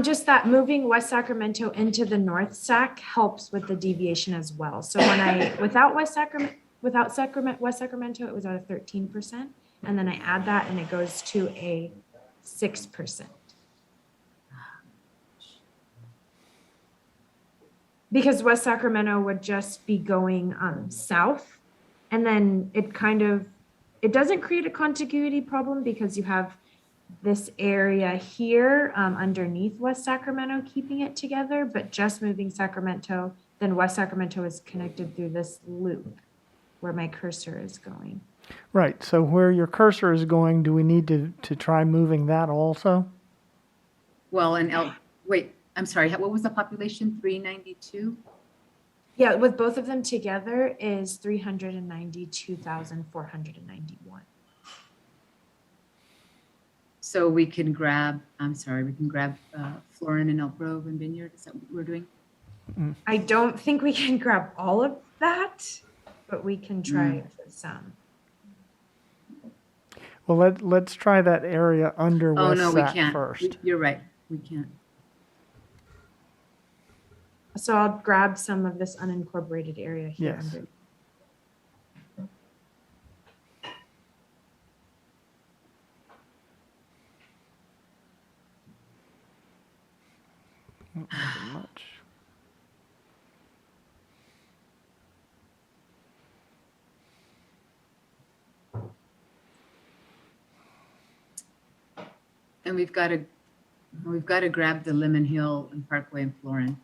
Just that moving West Sacramento into the North Sac helps with the deviation as well. So when without West Sacramento, West Sacramento, it was at a 13%. And then I add that and it goes to a 6%. Because West Sacramento would just be going south. And then it doesn't create a contiguity problem because you have this area here underneath West Sacramento keeping it together, but just moving Sacramento, then West Sacramento is connected through this loop where my cursor is going. Right, so where your cursor is going, do we need to try moving that also? Well, wait, I'm sorry. What was the population? 392? Yeah, with both of them together is 392,491. So we can grab, Florin and Elk Grove and Vineyard. Is that what we're doing? I don't think we can grab all of that, but we can try some. Well, let's try that area under West no, Sac we can't. first. You're right. We can't. So I'll grab some of this unincorporated area here. Yes. Under. Not very much. And we've got to grab the Lemon Hill and Parkway and Florin.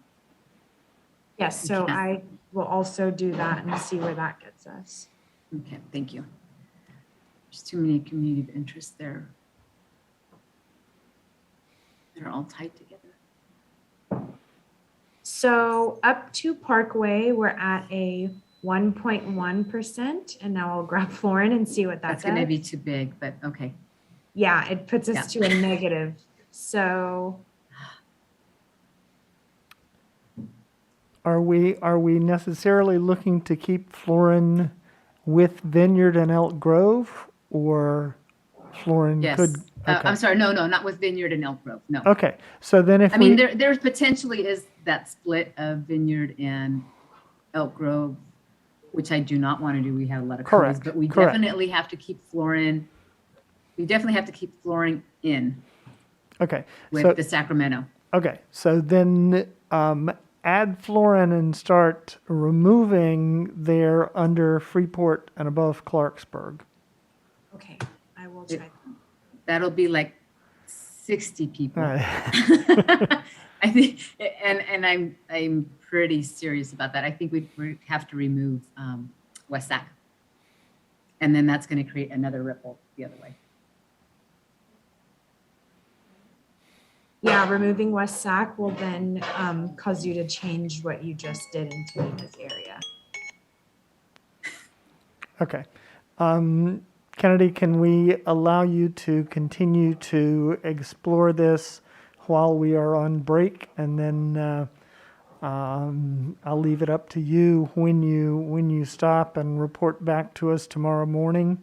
Yes, so I will also do that and see where that gets us. Okay, thank you. There's too many community of interest there. They're all tied together. So up to Parkway, we're at a 1.1%. And now I'll grab Florin and see what that That's going to does. be too big, but okay. Yeah, it puts us Yeah. to a negative. So Are we necessarily looking to keep Florin with Vineyard and Elk Grove, or Florin Yes. could? Okay. I'm sorry. No, not with Vineyard and Elk Grove. No. Okay, so then if I mean, we, there potentially is that split of Vineyard and Elk Grove, which I do not want to do. We have a lot of codes, Correct, but we correct. definitely have to keep Florin. We definitely have to keep Florin in okay, with so the Sacramento. okay, so then add Florin and start removing there under Freeport and above Clarksburg. okay, I will try. That'll be like 60 people. All right. I think, and I'm pretty serious about that. I think we have to remove West Sac, and then that's going to create another ripple the other way. Yeah, removing West Sac will then cause you to change what you just did into Mina's area. Okay. Kennedy, can we allow you to continue to explore this while we are on break? And then I'll leave it up to you when you stop and report back to us tomorrow morning.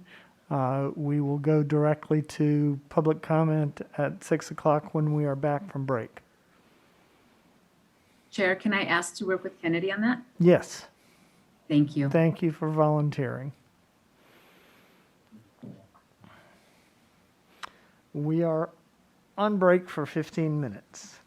We will go directly to public comment at 6 o'clock when we are back from break. Chair, can I ask to work with Kennedy on that? Yes. Thank you. Thank you for volunteering. We are on break for 15 minutes.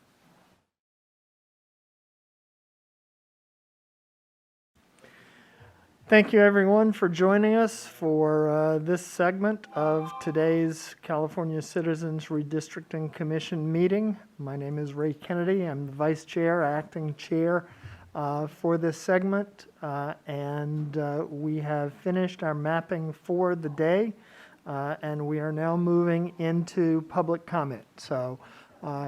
Thank you, everyone, for joining us for this segment of today's California Citizens Redistricting Commission meeting. My name is Ray Kennedy. I'm the Vice Chair, Acting Chair for this segment, and we have finished our mapping for the day, and we are now moving into public comment. So,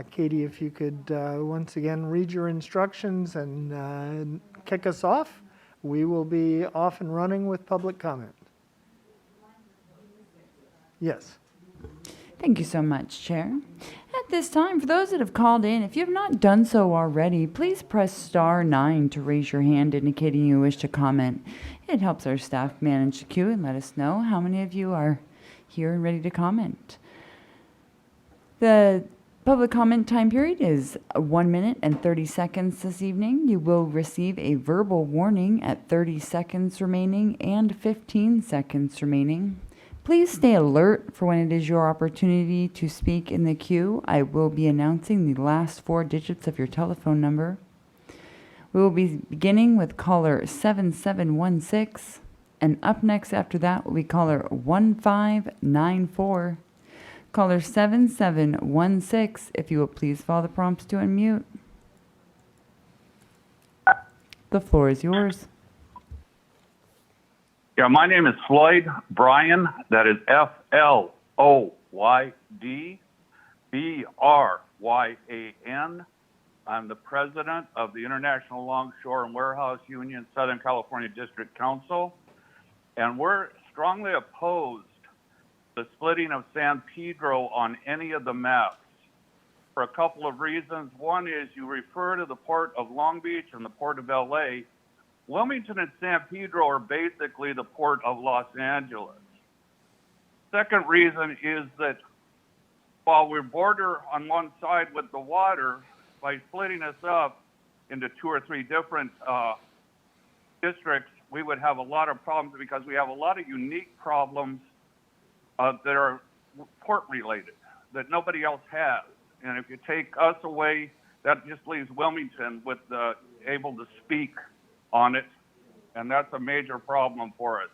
Katie, if you could once again read your instructions and kick us off. We will be off and running with public comment. Yes. Thank you so much, Chair. At this time, for those that have called in, if you have not done so already, please press star 9 to raise your hand indicating you wish to comment. It helps our staff manage the queue and let us know how many of you are here and ready to comment. The public comment time period is 1 minute and 30 seconds this evening. You will receive a verbal warning at 30 seconds remaining and 15 seconds remaining. Please stay alert for when it is your opportunity to speak in the queue. I will be announcing the last 4 digits of your telephone number. We will be beginning with caller 7716, and up next after that will be caller 1594. Caller 7716, if you will please follow the prompts to unmute. The floor is yours. Yeah, my name is Floyd Bryan. That is FLOYD BRYAN. I'm the president of the International Longshore and Warehouse Union Southern California District Council, and we're strongly opposed the splitting of San Pedro on any of the maps for a couple of reasons. One is you refer to the Port of Long Beach and the Port of LA. Wilmington and San Pedro are basically the Port of Los Angeles. Second reason is that while we border on one side with the water, by splitting us up into 2 or 3 different districts, we would have a lot of problems because we have a lot of unique problems that are port related that nobody else has. And if you take us away, that just leaves Wilmington with able to speak on it. And that's a major problem for us.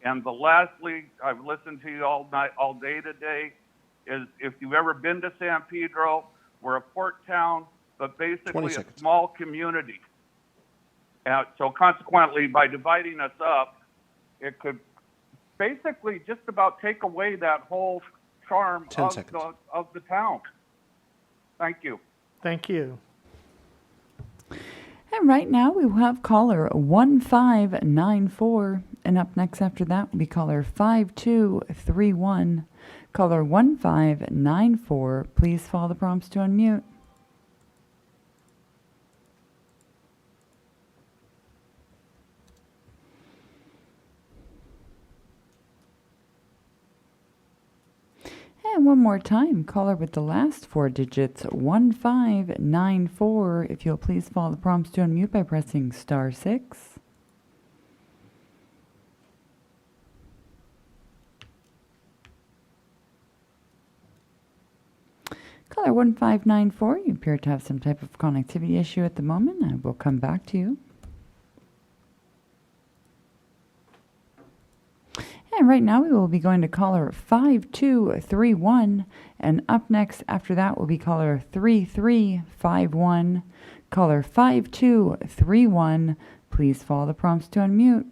And lastly, I've listened to you all night, all day today, is if you've ever been to San Pedro, we're a port town, but basically a small community. So consequently, by dividing us up, it could basically just about take away that whole charm of the town. Thank you. Thank you. And right now we will have caller 1594. And up next after that will be caller 5231. Caller 1594, please follow the prompts to unmute. And one more time, caller with the last four digits, 1594. If you'll please follow the prompts to unmute by pressing *6. Caller 1594, you appear to have some type of connectivity issue at the moment. I will come back to you. And right now we will be going to caller 5231. And up next after that will be caller 3351. Caller 5231, please follow the prompts to unmute.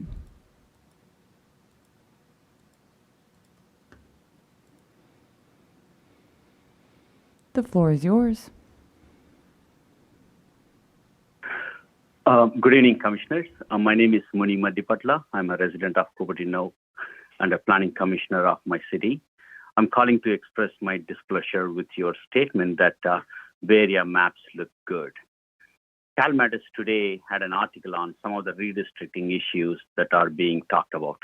The floor is yours. Good evening, Commissioners. My name is Muni Madipatla. I'm a resident of Cupertino and a planning commissioner of my city. I'm calling to express my displeasure with your statement that Bay Area maps look good. Cal Matters today had an article on some of the redistricting issues that are being talked about.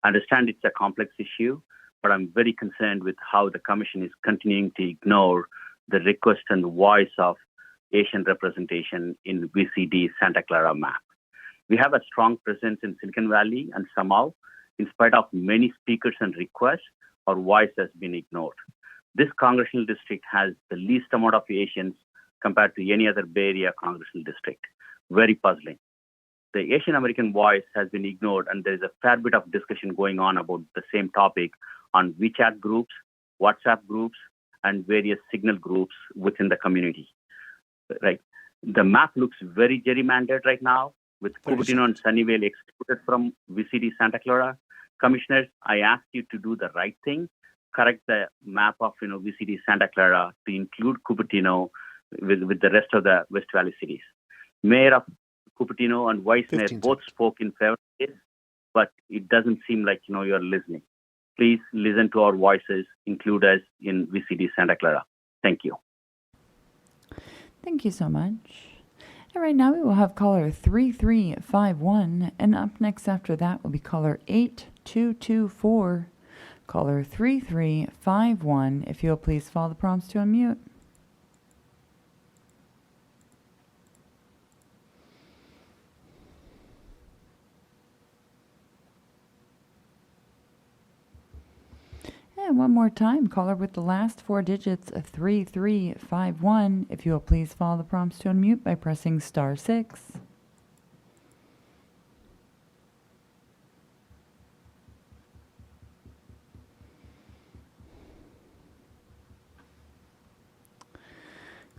I understand it's a complex issue, but I'm very concerned with how the Commission is continuing to ignore the request and voice of Asian representation in VCD Santa Clara map. We have a strong presence in Silicon Valley, and somehow, in spite of many speakers and requests, our voice has been ignored. This congressional district has the least amount of Asians compared to any other Bay Area congressional district. Very puzzling. The Asian American voice has been ignored, and there is a fair bit of discussion going on about the same topic on WeChat groups, WhatsApp groups, and various signal groups within the community. Right. The map looks very gerrymandered right now, with Cupertino and Sunnyvale excluded from VCD Santa Clara. Commissioners, I ask you to do the right thing, correct the map of VCD Santa Clara to include Cupertino with the rest of the West Valley cities. Mayor of Cupertino and Vice Mayor both spoke in favor of this, but it doesn't seem like you're listening. Please listen to our voices, include us in VCD Santa Clara. Thank you. Thank you so much. And right now we will have caller 3351, and up next after that will be caller 8224. Caller 3351, if you'll please follow the prompts to unmute. And one more time, caller with the last four digits, 3351. If you will please follow the prompts to unmute by pressing *6.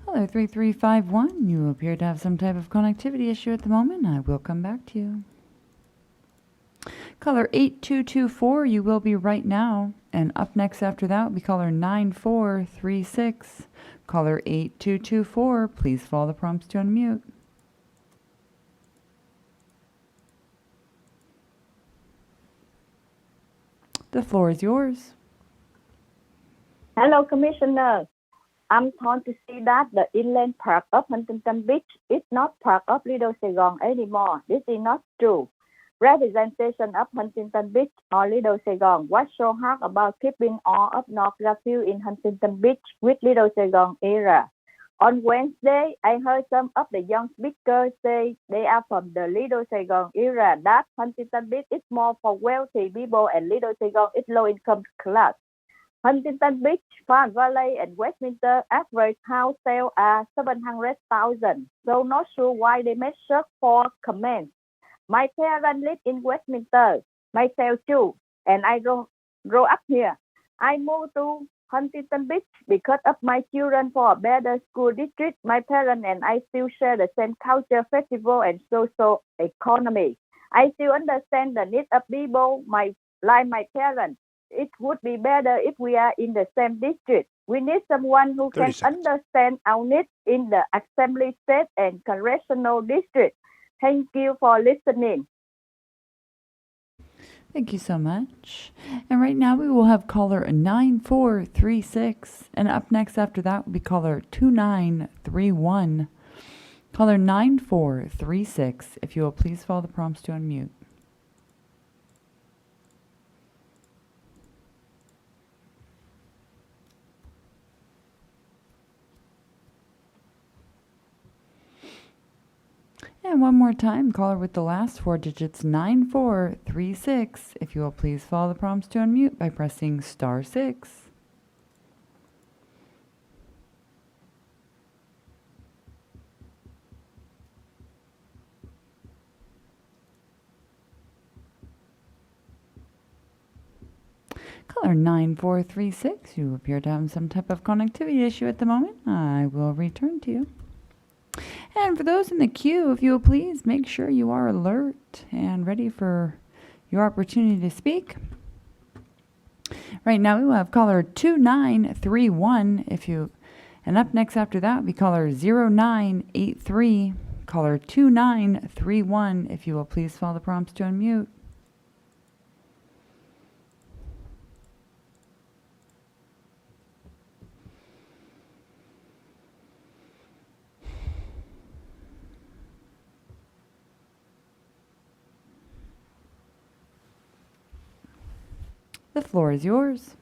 Caller 3351, you appear to have some type of connectivity issue at the moment. I will come back to you. Caller 8224, you will be right now. And up next after that will be caller 9436. Caller 8224, please follow the prompts to unmute. The floor is yours. Hello, Commissioner. I'm torn to see that the inland park of Huntington Beach is not part of Little Saigon anymore. This is not true. Representation of Huntington Beach or Little Saigon was so hard about keeping all of North Lakeview in Huntington Beach with Little Saigon area. On Wednesday, I heard some of the young speakers say they are from the Little Saigon area, that Huntington Beach is more for wealthy people and Little Saigon is low-income class. Huntington Beach, Palm Valley, and Westminster average house sales are 700,000. So not sure why they make search for comments. My parents live in Westminster, myself too, and I grow up here. I moved to Huntington Beach because of my children for a better school district. My parents and I still share the same culture, festival, and social economy. I still understand the needs of people like my parents. It would be better if we are in the same district. We need someone who can understand our needs in the assembly state and congressional district. Thank you for listening. Thank you so much. And right now we will have caller 9436. And up next after that will be caller 2931. Caller 9436, if you will please follow the prompts to unmute. And one more time, caller with the last 4 digits, 9436. If you will please follow the prompts to unmute by pressing *6. Caller 9436, you appear to have some type of connectivity issue at the moment. I will return to you. And for those in the queue, if you will please make sure you are alert and ready for your opportunity to speak. Right now we will have caller 2931 and up next after that will be caller 0983. Caller 2931, if you will please follow the prompts to unmute. The floor is yours.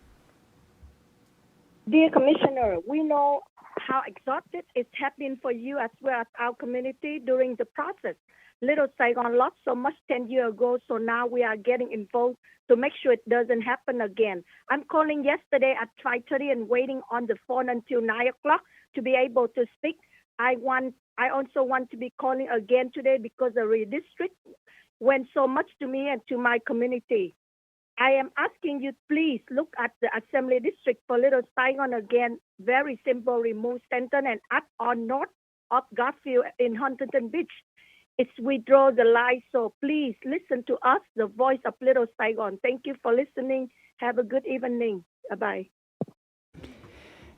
Dear Commissioner, we know how exhausted it has been for you as well as our community during the process. Little Saigon lost so much 10 years ago, so now we are getting involved to make sure it doesn't happen again. I'm calling yesterday at 5:30 and waiting on the phone until 9 o'clock to be able to speak. I also want to be calling again today because the redistrict went so much to me and to my community. I am asking you, please look at the assembly district for Little Saigon again. Very simple, remove Stanton and add on north of Garfield in Huntington Beach. It's withdraw the line, so please listen to us, the voice of Little Saigon. Thank you for listening. Have a good evening. Bye-bye.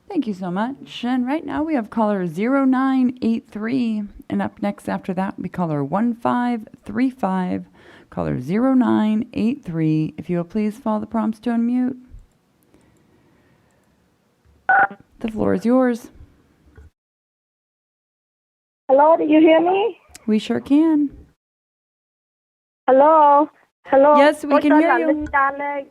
Thank you so much. And right now we have caller 0983. And up next after that, we caller 1535. Caller 0983. If you will please follow the prompts to unmute. The floor is yours. Hello, do you hear me? We sure can. Hello. Hello. Yes, we can hear you. Linda Lê,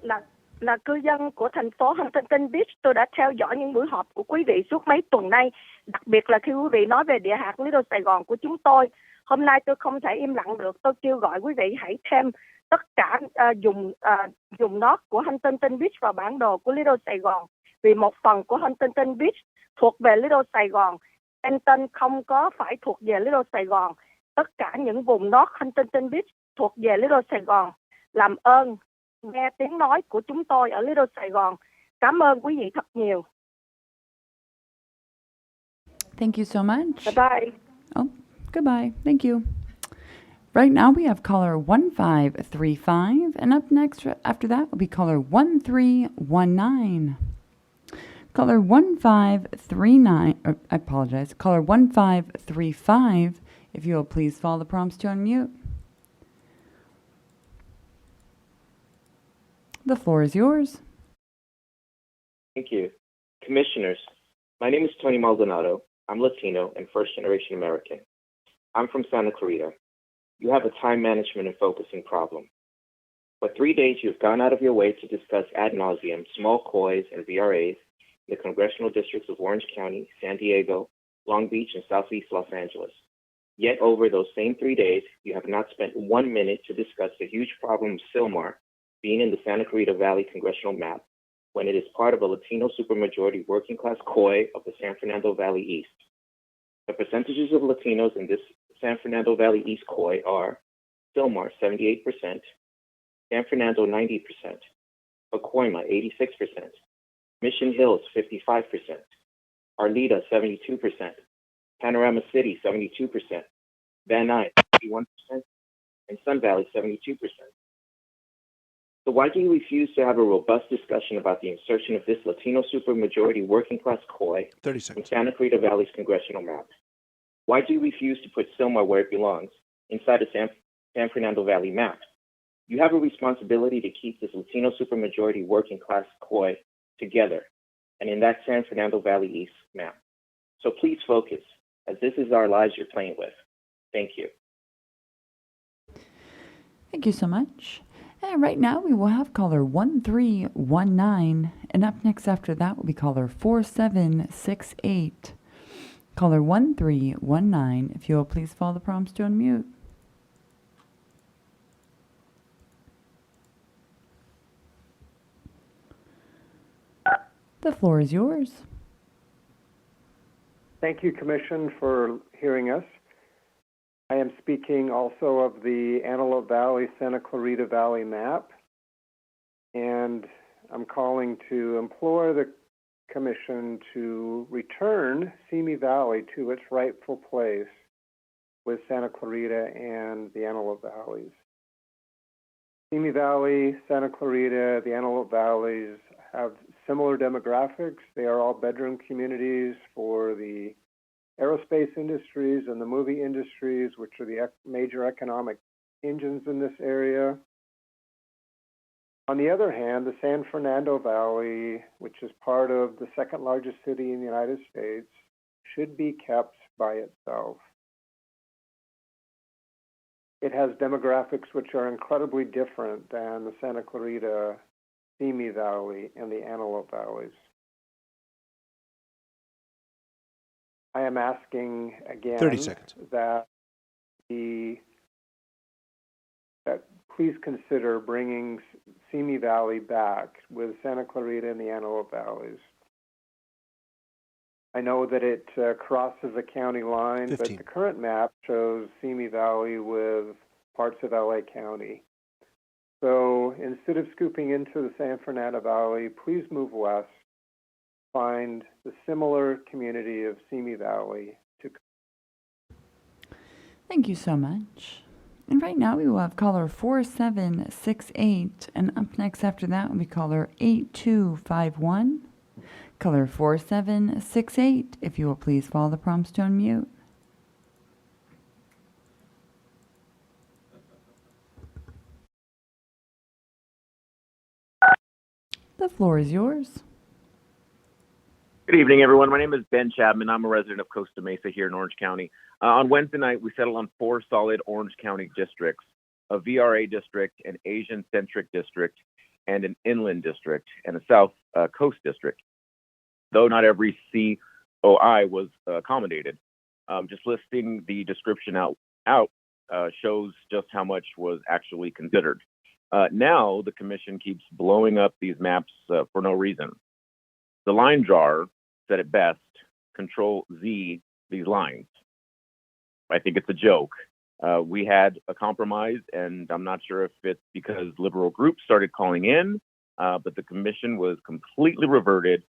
là cư dân của thành phố Huntington Beach. Tôi đã theo dõi những buổi họp của quý vị suốt mấy tuần nay, đặc biệt là khi quý vị nói về địa hạt Little Sài Gòn của chúng tôi. Hôm nay tôi không thể im lặng được. Tôi kêu gọi quý vị hãy thêm tất cả dùng north của Huntington Beach vào bản đồ của Little Sài Gòn. Vì một phần của Huntington Beach thuộc về Little Sài Gòn. Stanton không có phải thuộc về Little Sài Gòn. Tất cả những vùng north Huntington Beach thuộc về Little Sài Gòn. Làm ơn nghe tiếng nói của chúng tôi ở Little Sài Gòn. Cảm ơn quý vị thật nhiều. Thank you so much. Bye-bye. Oh, goodbye. Thank you. Right now we have caller 1535, and up next after that will be caller 1319. Caller 1539, I apologize, caller 1535, if you will please follow the prompts to unmute. The floor is yours. Thank you. Commissioners, my name is Tony Maldonado. I'm Latino and first-generation American. I'm from Santa Clarita. You have a time management and focusing problem. For 3 days, you've gone out of your way to discuss ad nauseum small COIs and VRAs in the congressional districts of Orange County, San Diego, Long Beach, and Southeast Los Angeles. Yet over those same 3 days, you have not spent 1 minute to discuss the huge problem of Sylmar being in the Santa Clarita Valley congressional map when it is part of a Latino supermajority working class COI of the San Fernando Valley East. The percentages of Latinos in this San Fernando Valley East COI are Sylmar 78%, San Fernando 90%, Pacoima 86%, Mission Hills 55%, Arleta 72%, Panorama City 72%, Van Nuys 51%, and Sun Valley 72%. So why do you refuse to have a robust discussion about the insertion of this Latino supermajority working class COI in Santa Clarita Valley's congressional map? Why do you refuse to put Sylmar where it belongs inside the San Fernando Valley map. You have a responsibility to keep this Latino supermajority working class COI together and in that San Fernando Valley East map. So please focus, as this is our lives you're playing with. Thank you. Thank you so much. And right now we will have caller 1319, and up next after that will be caller 4768. Caller 1319, if you will please follow the prompts to unmute. The floor is yours. Thank you, Commission, for hearing us. I am speaking also of the Antelope Valley, Santa Clarita Valley map, and I'm calling to implore the Commission to return Simi Valley to its rightful place with Santa Clarita and the Antelope Valleys. Simi Valley, Santa Clarita, the Antelope Valleys have similar demographics. They are all bedroom communities for the aerospace industries and the movie industries, which are the major economic engines in this area. On the other hand, the San Fernando Valley, which is part of the second largest city in the United States, should be kept by itself. It has demographics which are incredibly different than the Santa Clarita, Simi Valley, and the Antelope Valleys. I am asking again 30 seconds. that please consider bringing Simi Valley back with Santa Clarita and the Antelope Valleys. I know that it crosses a county line, 15. but the current map shows Simi Valley with parts of LA County. So instead of scooping into the San Fernando Valley, please move west, find the similar community of Simi Valley to. Thank you so much. And right now we will have caller 4768, and up next after that will be caller 8251. Caller 4768, if you will please follow the prompts to unmute. The floor is yours. Good evening, everyone. My name is Ben Chapman. I'm a resident of Costa Mesa here in Orange County. On Wednesday night, we settled on 4 solid Orange County districts, a VRA district, an Asian-centric district, and an inland district, and a South Coast district. Though not every COI was accommodated. Just listing the description out shows just how much was actually considered. Now, the Commission keeps blowing up these maps for no reason. The line drawer said it best, Control Z these lines. I think it's a joke. We had a compromise, and I'm not sure if it's because liberal groups started calling in, but the Commission was completely reverted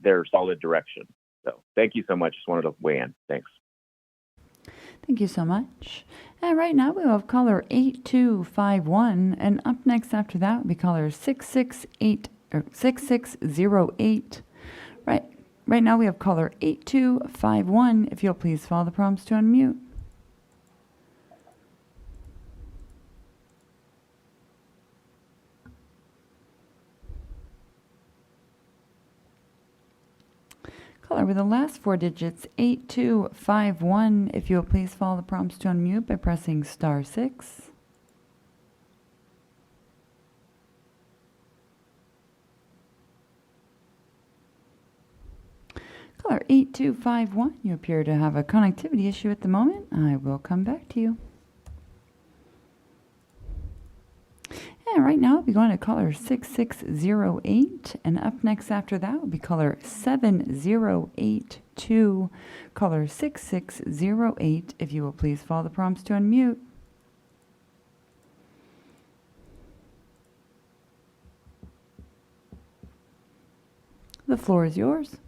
their solid direction. So thank you so much. Just wanted to weigh in. Thanks. Thank you so much. And right now we will have caller 8251, and up next after that will be caller 6608. Right now we have caller 8251. If you'll please follow the prompts to unmute. Caller with the last 4 digits, 8251. If you'll please follow the prompts to unmute by pressing *6. Caller 8251, you appear to have a connectivity issue at the moment. I will come back to you. And right now, we'll be going to caller 6608, and up next after that will be caller 7082. Caller 6608, if you will please follow the prompts to unmute. The floor is yours.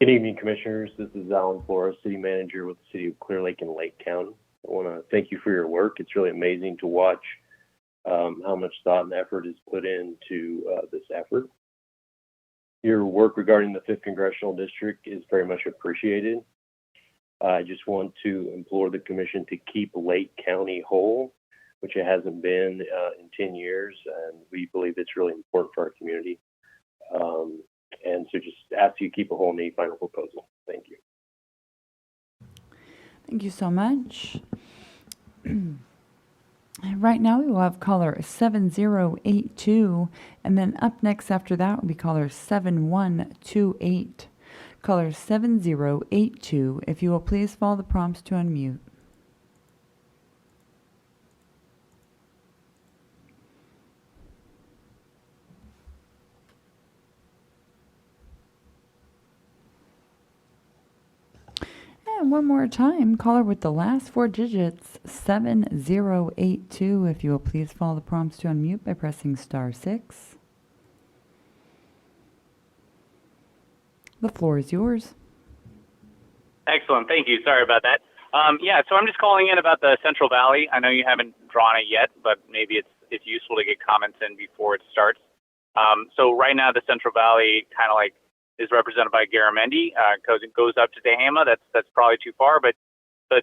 Good evening, Commissioners. This is Alan Flores, City Manager with the City of Clear Lake and Lake County. I want to thank you for your work. It's really amazing to watch how much thought and effort is put into this effort. Your work regarding the 5th Congressional District is very much appreciated. I just want to implore the commission to keep Lake County whole, which it hasn't been in 10 years, and we believe it's really important for our community. And so just ask you to keep a whole in the final proposal. Thank you. Thank you so much. Right now we will have caller 7082, and then up next after that will be caller 7128. Caller 7082, if you will please follow the prompts to unmute. And one more time, caller with the last four digits, 7082. If you will please follow the prompts to unmute by pressing *6. The floor is yours. Excellent. Thank you. Sorry about that. Yeah, so I'm just calling in about the Central Valley. I know you haven't drawn it yet, but maybe it's useful to get comments in before it starts. So right now, the Central Valley kind of like is represented by Garamendi, because it goes up to Tehama. That's probably too far, but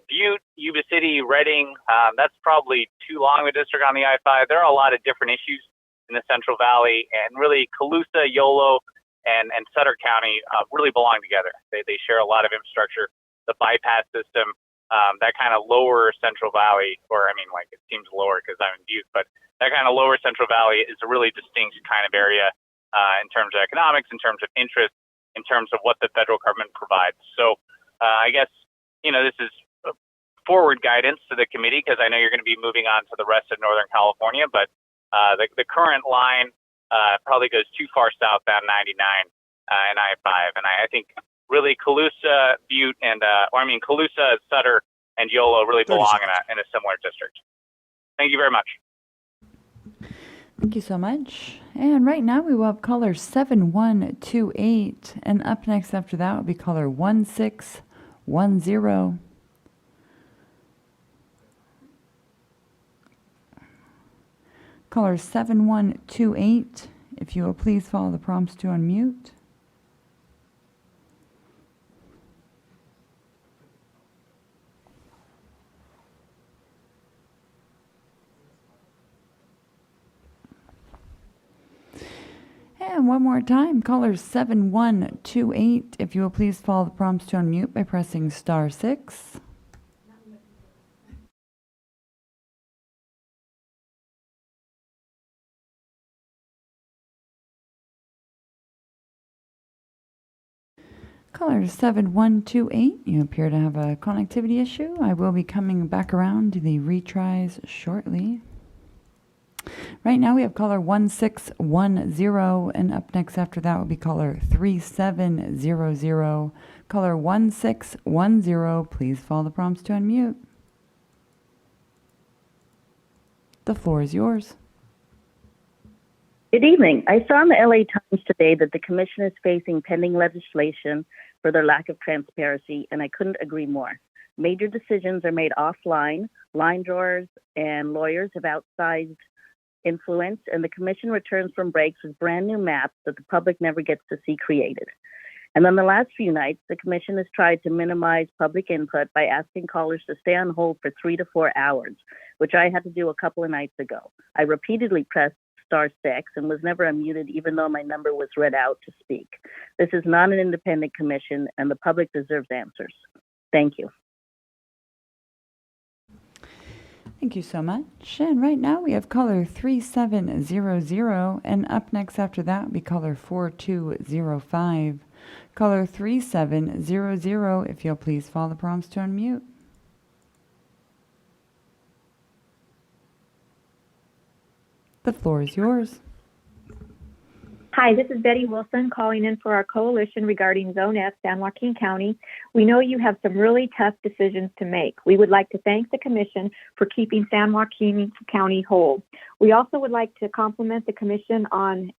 Butte, Yuba City, Redding, that's probably too long of a district on the I-5. There are a lot of different issues in the Central Valley, and really Colusa, Yolo, and Sutter County really belong together. They share a lot of infrastructure. The bypass system, that kind of lower Central Valley, or I mean, like it seems lower because I'm in Butte, but that kind of lower Central Valley is a really distinct kind of area in terms of economics, in terms of interest, in terms of what the federal government provides. So I guess, this is forward guidance to the committee, because I know you're going to be moving on to the rest of Northern California, but the current line probably goes too far south down 99 and I-5. And I think really Colusa, Butte, and Colusa, Sutter, and Yolo really belong in a similar district. Thank you very much. Thank you so much. And right now we will have caller 7128, and up next after that will be caller 1610. Caller 7128, if you will please follow the prompts to unmute. And one more time, caller 7128, if you will please follow the prompts to unmute by pressing *6. Caller 7128, you appear to have a connectivity issue. I will be coming back around to the retries shortly. Right now we have caller 1610, and up next after that will be caller 3700. Caller 1610, please follow the prompts to unmute. The floor is yours. Good evening. I saw in the LA Times today that the commission is facing pending legislation for their lack of transparency, and I couldn't agree more. Major decisions are made offline. Line drawers and lawyers have outsized influence, and the commission returns from breaks with brand new maps that the public never gets to see created. And then the last few nights, the commission has tried to minimize public input by asking callers to stay on hold for 3 to 4 hours, which I had to do a couple of nights ago. I repeatedly pressed *6 and was never unmuted, even though my number was read out to speak. This is not an independent commission, and the public deserves answers. Thank you. Thank you so much. And right now we have caller 3700, and up next after that will be caller 4205. Caller 3700, if you'll please follow the prompts to unmute. The floor is yours. Hi, this is Betty Wilson calling in for our coalition regarding Zone F, San Joaquin County. We know you have some really tough decisions to make. We would like to thank the commission for keeping San Joaquin County whole. We also would like to compliment the commission on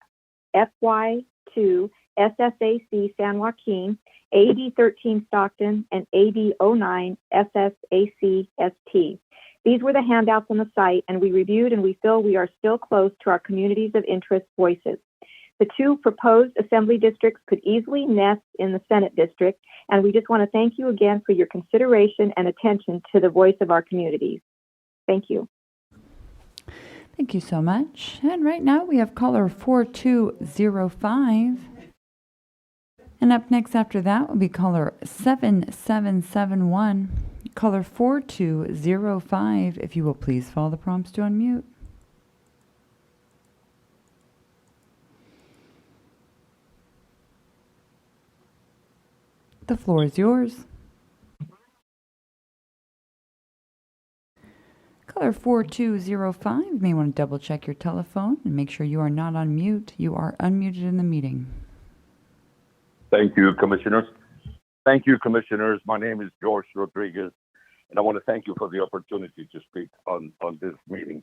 FY2 SSAC San Joaquin, AD 13 Stockton, and AD 09 SSAC ST. These were the handouts on the site, and we reviewed, and we feel we are still close to our communities of interest voices. The two proposed assembly districts could easily nest in the Senate district, and we just want to thank you again for your consideration and attention to the voice of our communities. Thank you. Thank you so much. And right now we have caller 4205. And up next after that will be caller 7771. Caller 4205, if you will please follow the prompts to unmute. The floor is yours. Caller 4205, you may want to double check your telephone and make sure you are not on mute. You are unmuted in the meeting. Thank you, Commissioners. Thank you, Commissioners. My name is George Rodriguez, and I want to thank you for the opportunity to speak on this meeting.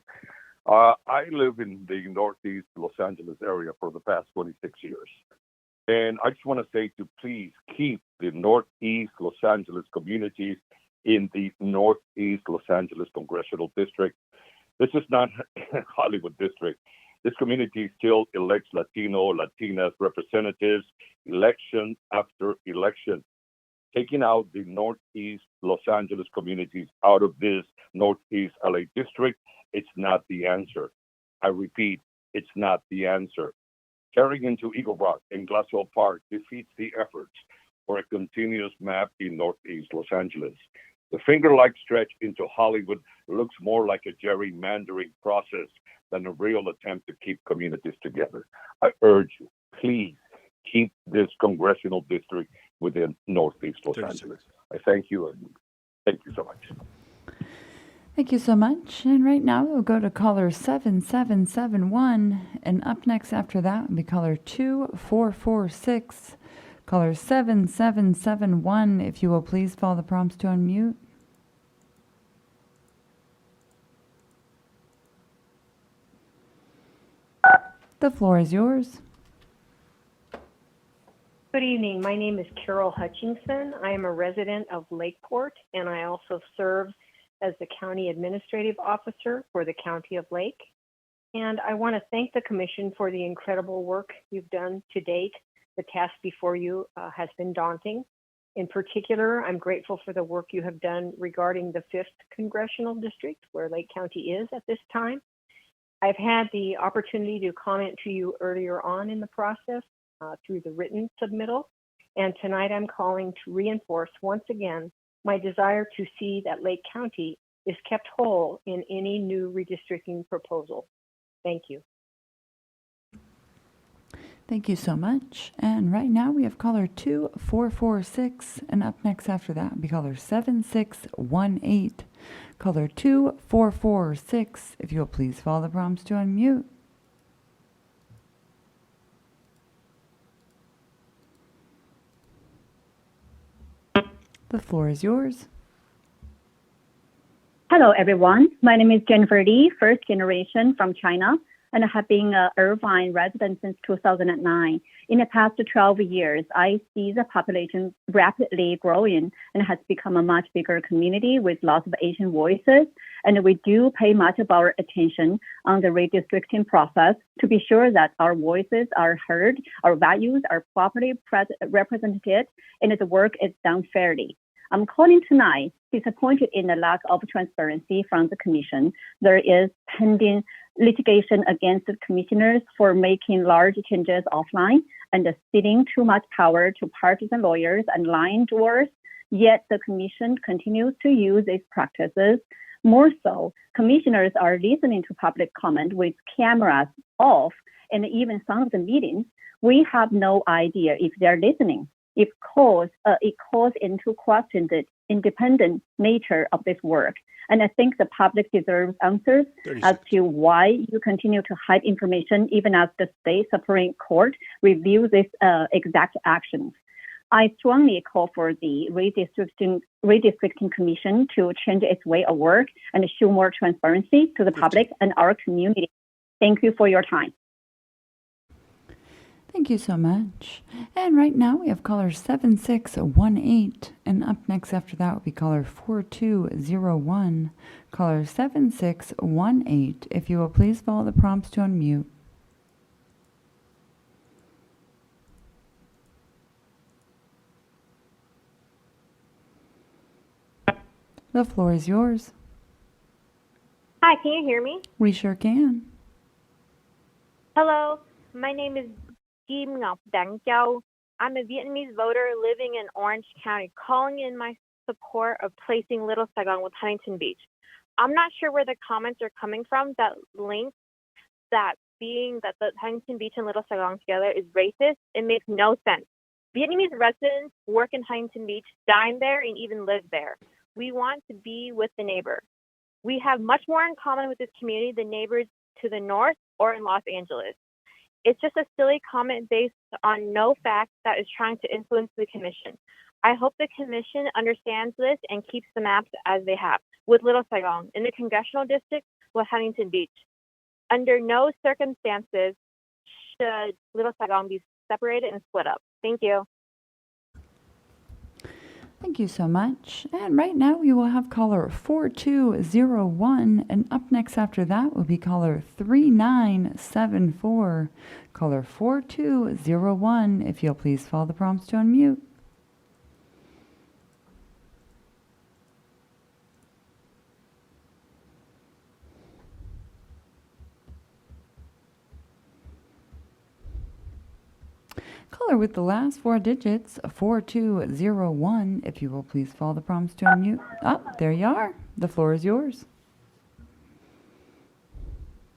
I live in the Northeast Los Angeles area for the past 26 years. And I just want to say to please keep the Northeast Los Angeles communities in the Northeast Los Angeles Congressional District. This is not Hollywood District. This community still elects Latino, Latinas representatives, election after election. Taking out the Northeast Los Angeles communities out of this Northeast LA district, it's not the answer. I repeat, it's not the answer. Carrying into Eagle Rock and Glassell Park defeats the efforts for a continuous map in Northeast Los Angeles. The finger-like stretch into Hollywood looks more like a gerrymandering process than a real attempt to keep communities together. I urge you, please keep this congressional district within Northeast Los Angeles. I thank you, and thank you so much. Thank you so much. And right now we'll go to caller 7771. And up next after that will be caller 2446. Caller 7771, if you will please follow the prompts to unmute. The floor is yours. Good evening. My name is Carol Hutchinson. I am a resident of Lakeport, and I also serve as the County Administrative Officer for the County of Lake. And I want to thank the Commission for the incredible work you've done to date. The task before you has been daunting. In particular, I'm grateful for the work you have done regarding the 5th Congressional District, where Lake County is at this time. I've had the opportunity to comment to you earlier on in the process through the written submittal, and tonight I'm calling to reinforce once again my desire to see that Lake County is kept whole in any new redistricting proposal. Thank you. Thank you so much. And right now we have caller 2446, and up next after that will be caller 7618. Caller 2446, if you will please follow the prompts to unmute. The floor is yours. Hello, everyone. My name is Jennifer Lee, first generation from China, and I have been an Irvine resident since 2009. In the past 12 years, I see the population rapidly growing and has become a much bigger community with lots of Asian voices. And we do pay much of our attention on the redistricting process to be sure that our voices are heard, our values are properly represented, and the work is done fairly. I'm calling tonight disappointed in the lack of transparency from the Commission. There is pending litigation against the commissioners for making large changes offline and ceding too much power to partisan lawyers and lying drawers. Yet the Commission continues to use these practices. More so, commissioners are listening to public comment with cameras off, and even some of the meetings, we have no idea if they're listening. It calls into question the independent nature of this work. And I think the public deserves answers as to why you continue to hide information even as the state Supreme Court reviews these exact actions. I strongly call for the redistricting commission to change its way of work and show more transparency to the public and our community. Thank you for your time. Thank you so much. And right now we have caller 7618. And up next after that will be caller 4201. Caller 7618. If you will please follow the prompts to unmute. The floor is yours. Hi, can you hear me? We sure can. Hello, my name is Kim Ngọc Dang Châu. I'm a Vietnamese voter living in Orange County, calling in my support of placing Little Saigon with Huntington Beach. I'm not sure where the comments are coming from that link that being that the Huntington Beach and Little Saigon together is racist. It makes no sense. Vietnamese residents work in Huntington Beach, dine there, and even live there. We want to be with the neighbor. We have much more in common with this community than neighbors to the north or in Los Angeles. It's just a silly comment based on no facts that is trying to influence the commission. I hope the commission understands this and keeps the maps as they have, with Little Saigon in the congressional district with Huntington Beach. Under no circumstances should Little Saigon be separated and split up. Thank you. Thank you so much. And right now we will have caller 4201, and up next after that will be caller 3974. Caller 4201, if you'll please follow the prompts to unmute. Caller with the last four digits, 4201. If you will please follow the prompts to unmute. Oh, there you are. The floor is yours.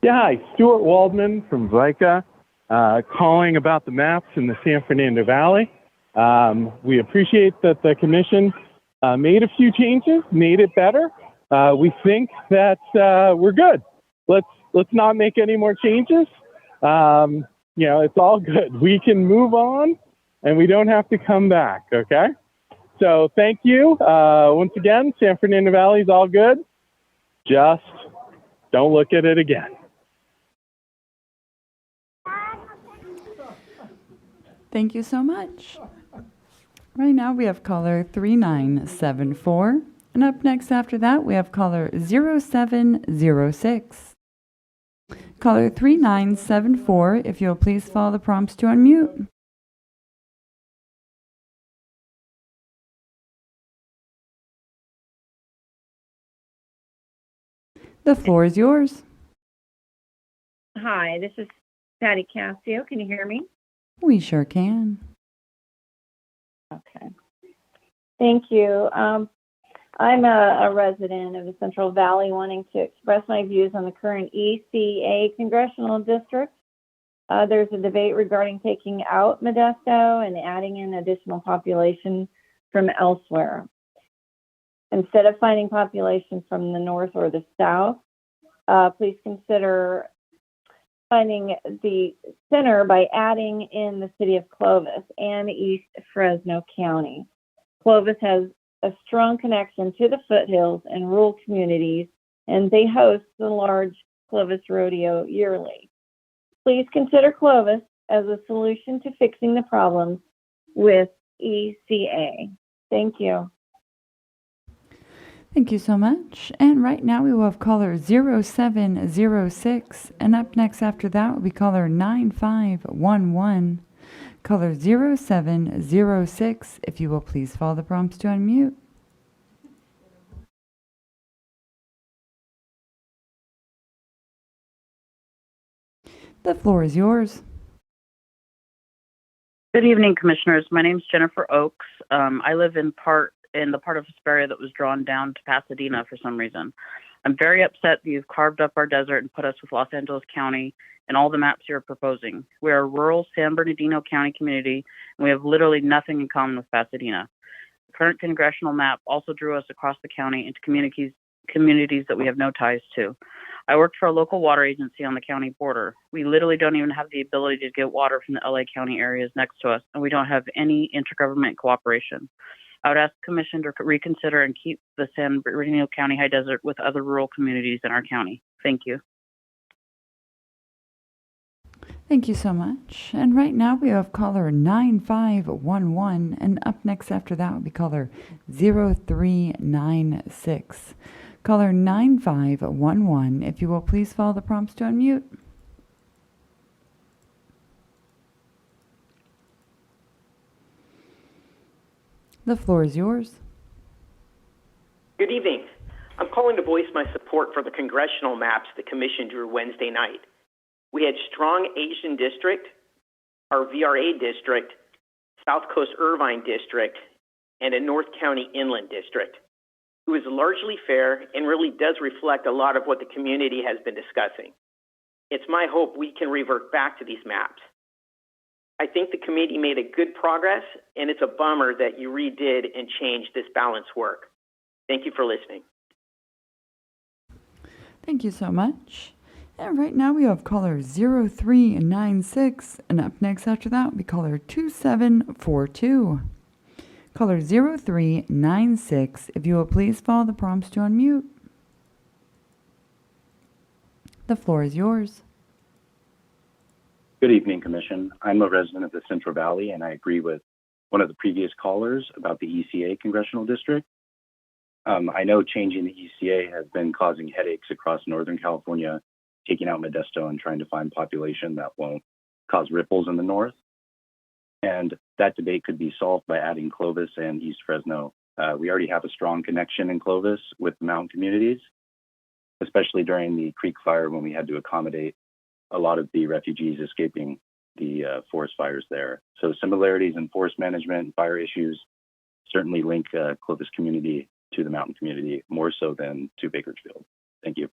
Yeah, hi, Stuart Waldman from Zyka, calling about the maps in the San Fernando Valley. We appreciate that the commission made a few changes, made it better. We think that we're good. Let's not make any more changes. You know, it's all good. We can move on, and we don't have to come back, okay? So thank you. Once again, San Fernando Valley is all good. Just don't look at it again. Thank you so much. Right now we have caller 3974. And up next after that, we have caller 0706. Caller 3974, if you'll please follow the prompts to unmute. The floor is yours. Hi, this is Patty Cassio. Can you hear me? We sure can. Okay. Thank you. I'm a resident of the Central Valley wanting to express my views on the current ECA congressional district. There's a debate regarding taking out Modesto and adding in additional population from elsewhere. Instead of finding population from the north or the south, please consider finding the center by adding in the city of Clovis and East Fresno County. Clovis has a strong connection to the foothills and rural communities, and they host the large Clovis Rodeo yearly. Please consider Clovis as a solution to fixing the problems with ECA. Thank you. Thank you so much. And right now we will have caller 0706. And up next after that will be caller 9511. Caller 0706, if you will please follow the prompts to unmute. The floor is yours. Good evening, Commissioners. My name is Jennifer Oakes. I live in the part of Hesperia that was drawn down to Pasadena for some reason. I'm very upset that you've carved up our desert and put us with Los Angeles County and all the maps you're proposing. We are a rural San Bernardino County community, and we have literally nothing in common with Pasadena. The current congressional map also drew us across the county into communities that we have no ties to. I worked for a local water agency on the county border. We literally don't even have the ability to get water from the LA County areas next to us, and we don't have any intergovernment cooperation. I would ask the Commission to reconsider and keep the San Bernardino County High Desert with other rural communities in our county. Thank you. Thank you so much. And right now we have caller 9511, and up next after that will be caller 0396. Caller 9511, if you will please follow the prompts to unmute. The floor is yours. Good evening. I'm calling to voice my support for the congressional maps the Commission drew Wednesday night. We had strong Asian District, our VRA District, South Coast Irvine District, and a North County Inland District. It was largely fair and really does reflect a lot of what the community has been discussing. It's my hope we can revert back to these maps. I think the committee made a good progress, and it's a bummer that you redid and changed this balance work. Thank you for listening. Thank you so much. And right now we have caller 0396, and up next after that will be caller 2742. Caller 0396, if you will please follow the prompts to unmute. The floor is yours. Good evening, Commission. I'm a resident of the Central Valley, and I agree with one of the previous callers about the ECA congressional district. I know changing the ECA has been causing headaches across Northern California, taking out Modesto and trying to find population that won't cause ripples in the north. And that debate could be solved by adding Clovis and East Fresno. We already have a strong connection in Clovis with the mountain communities, especially during the Creek Fire when we had to accommodate a lot of the refugees escaping the forest fires there. So similarities in forest management and fire issues certainly link Clovis community to the mountain community more so than to Bakersfield. Thank you.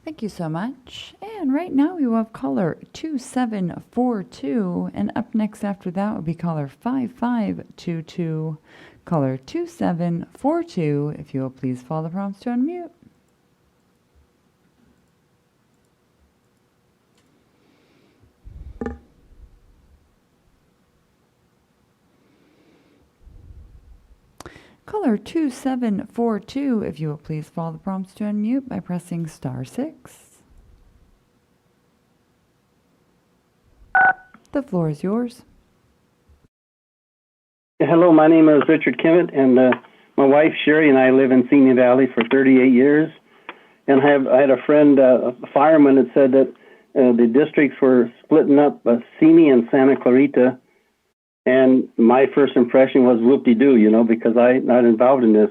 Thank you so much. And right now we will have caller 2742, and up next after that will be caller 5522. Caller 2742, if you will please follow the prompts to unmute. Caller 2742, if you will please follow the prompts to unmute by pressing *6. The floor is yours. Hello, my name is Richard Kimmett, and my wife Sherry and I live in Simi Valley for 38 years. And I had a friend, a fireman, that said that the districts were splitting up Simi and Santa Clarita. And my first impression was whoop-de-doo, because I'm not involved in this.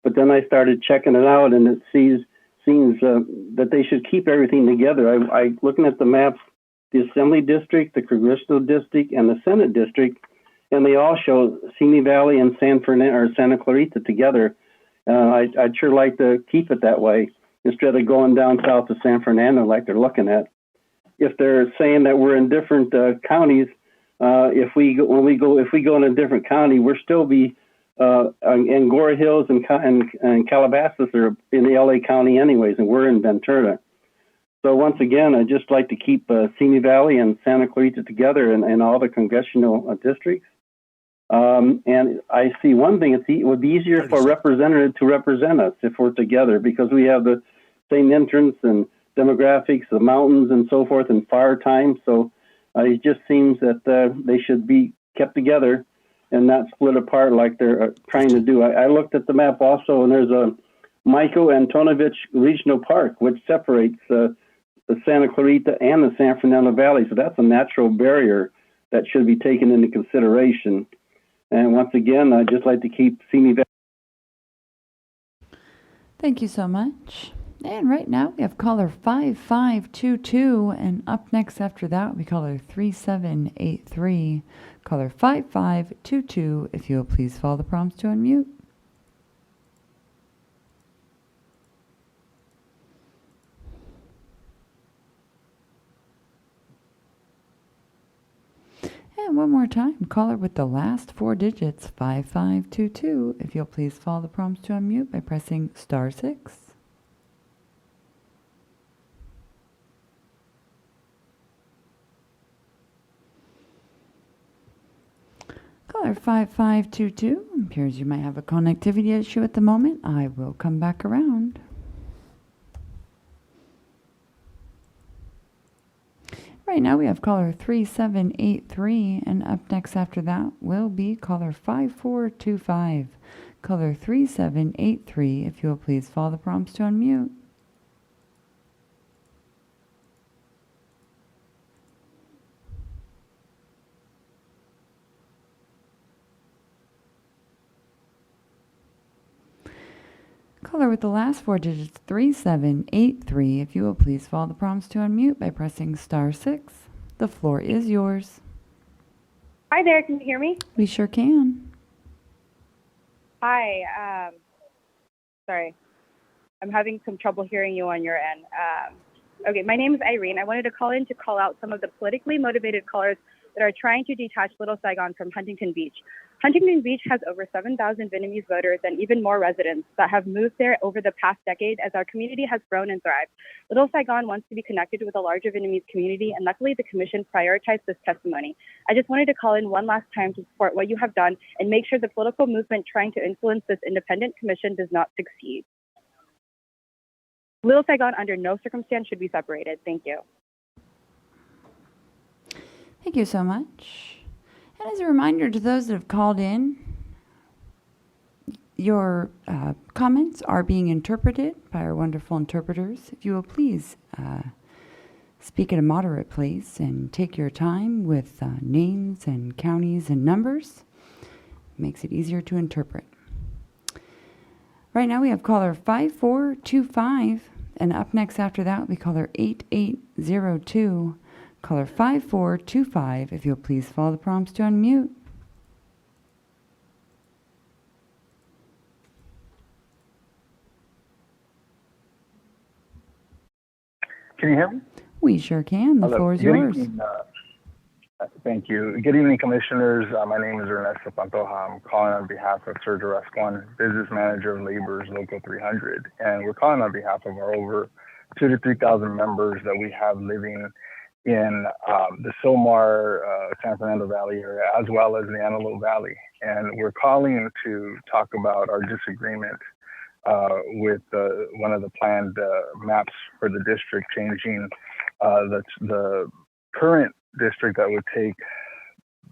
But then I started checking it out, and it seems that they should keep everything together. I looking at the maps, the Assembly District, the Congressional District, and the Senate District, and they all show Simi Valley and San Fernando or Santa Clarita together. I'd sure like to keep it that way instead of going down south to San Fernando like they're looking at. If they're saying that we're in different counties, if we go in a different county, we'll still be in Gora Hills and Calabasas are in the LA County anyways, and we're in Ventura. So once again, I'd just like to keep Simi Valley and Santa Clarita together in all the congressional districts. And I see one thing, it would be easier for a representative to represent us if we're together, because we have the same entrance and demographics, the mountains and so forth, and fire time. So it just seems that they should be kept together and not split apart like they're trying to do. I looked at the map also, and there's a Michael Antonovich Regional Park, which separates the Santa Clarita and the San Fernando Valley. So that's a natural barrier that should be taken into consideration. And once again, I'd just like to keep Simi Valley. Thank you so much. And right now we have caller 5522, and up next after that will be caller 3783. Caller 5522, if you will please follow the prompts to unmute. And one more time, caller with the last 4 digits, 5522, if you'll please follow the prompts to unmute by pressing *6. Caller 5522, appears you might have a connectivity issue at the moment. I will come back around. Right now we have caller 3783, and up next after that will be caller 5425. Caller 3783, if you will please follow the prompts to unmute. Caller with the last four digits, 3783. If you will please follow the prompts to unmute by pressing *6. The floor is yours. Hi there, can you hear me? We sure can. Hi, sorry. I'm having some trouble hearing you on your end. Okay, my name is Irene. I wanted to call in to call out some of the politically motivated callers that are trying to detach Little Saigon from Huntington Beach. Huntington Beach has over 7,000 Vietnamese voters and even more residents that have moved there over the past decade as our community has grown and thrived. Little Saigon wants to be connected with a larger Vietnamese community, and luckily the commission prioritized this testimony. I just wanted to call in one last time to support what you have done and make sure the political movement trying to influence this independent commission does not succeed. Little Saigon under no circumstance should be separated. Thank you. Thank you so much. And as a reminder to those that have called in, your comments are being interpreted by our wonderful interpreters. If you will please speak at a moderate pace and take your time with names and counties and numbers. It makes it easier to interpret. Right now we have caller 5425, and up next after that will be caller 8802. Caller 5425, if you'll please follow the prompts to unmute. Can you hear me? We sure can. The Hello. floor is Good yours. evening, thank you. Good evening, commissioners. My name is Ernesto Pantoja. I'm calling on behalf of Sergio Rascon, Business Manager of Labor's Local 300. And we're calling on behalf of our over 2,000 to 3,000 members that we have living in the Sylmar, San Fernando Valley area, as well as the Antelope Valley. And we're calling to talk about our disagreement with one of the planned maps for the district, changing the current district that would take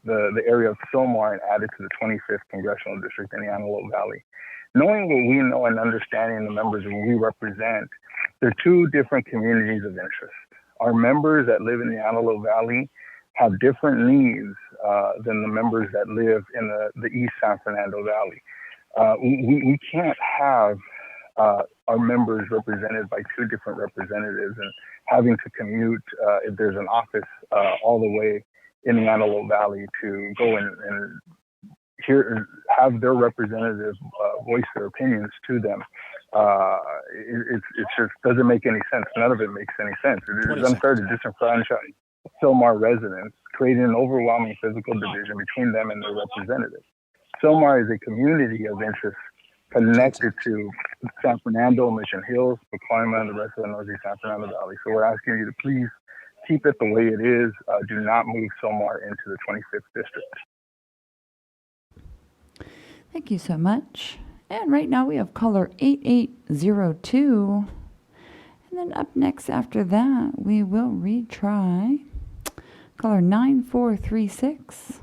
the area of Sylmar and add it to the 25th Congressional District in the Antelope Valley. Knowing what we know and understanding the members that we represent, there are two different communities of interest. Our members that live in the Antelope Valley have different needs than the members that live in the East San Fernando Valley. We can't have our members represented by two different representatives and having to commute if there's an office all the way in the Antelope Valley to go and have their representative voice their opinions to them. It just doesn't make any sense. None of it makes any sense. It is unfair to disenfranchise Sylmar residents, creating an overwhelming physical division between them and their representatives. Sylmar is a community of interest connected to San Fernando, Mission Hills, Pacoima, and the rest of the Northeast San Fernando Valley. So we're asking you to please keep it the way it is. Do not move Sylmar into the 25th district. Thank you so much. And right now we have caller 8802. And then up next after that, we will retry caller 9436.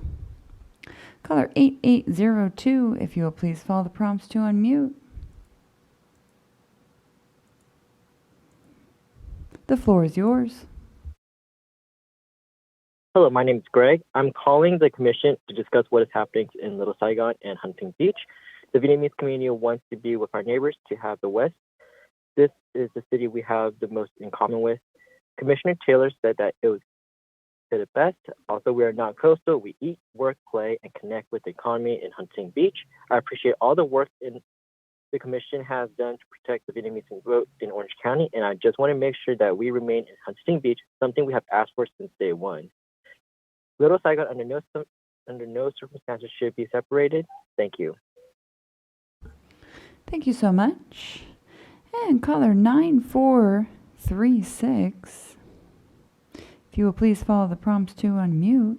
Caller 8802, if you will please follow the prompts to unmute. The floor is yours. Hello, my name is Greg. I'm calling the commission to discuss what is happening in Little Saigon and Huntington Beach. The Vietnamese community wants to be with our neighbors to have the West. This is the city we have the most in common with. Commissioner Taylor said that it was said it best. Also, we are not coastal. We eat, work, play, and connect with the economy in Huntington Beach. I appreciate all the work the commission has done to protect the Vietnamese vote in Orange County, and I just want to make sure that we remain in Huntington Beach, something we have asked for since day one. Little Saigon under no circumstances should be separated. Thank you. Thank you so much. And caller 9436. If you will please follow the prompts to unmute.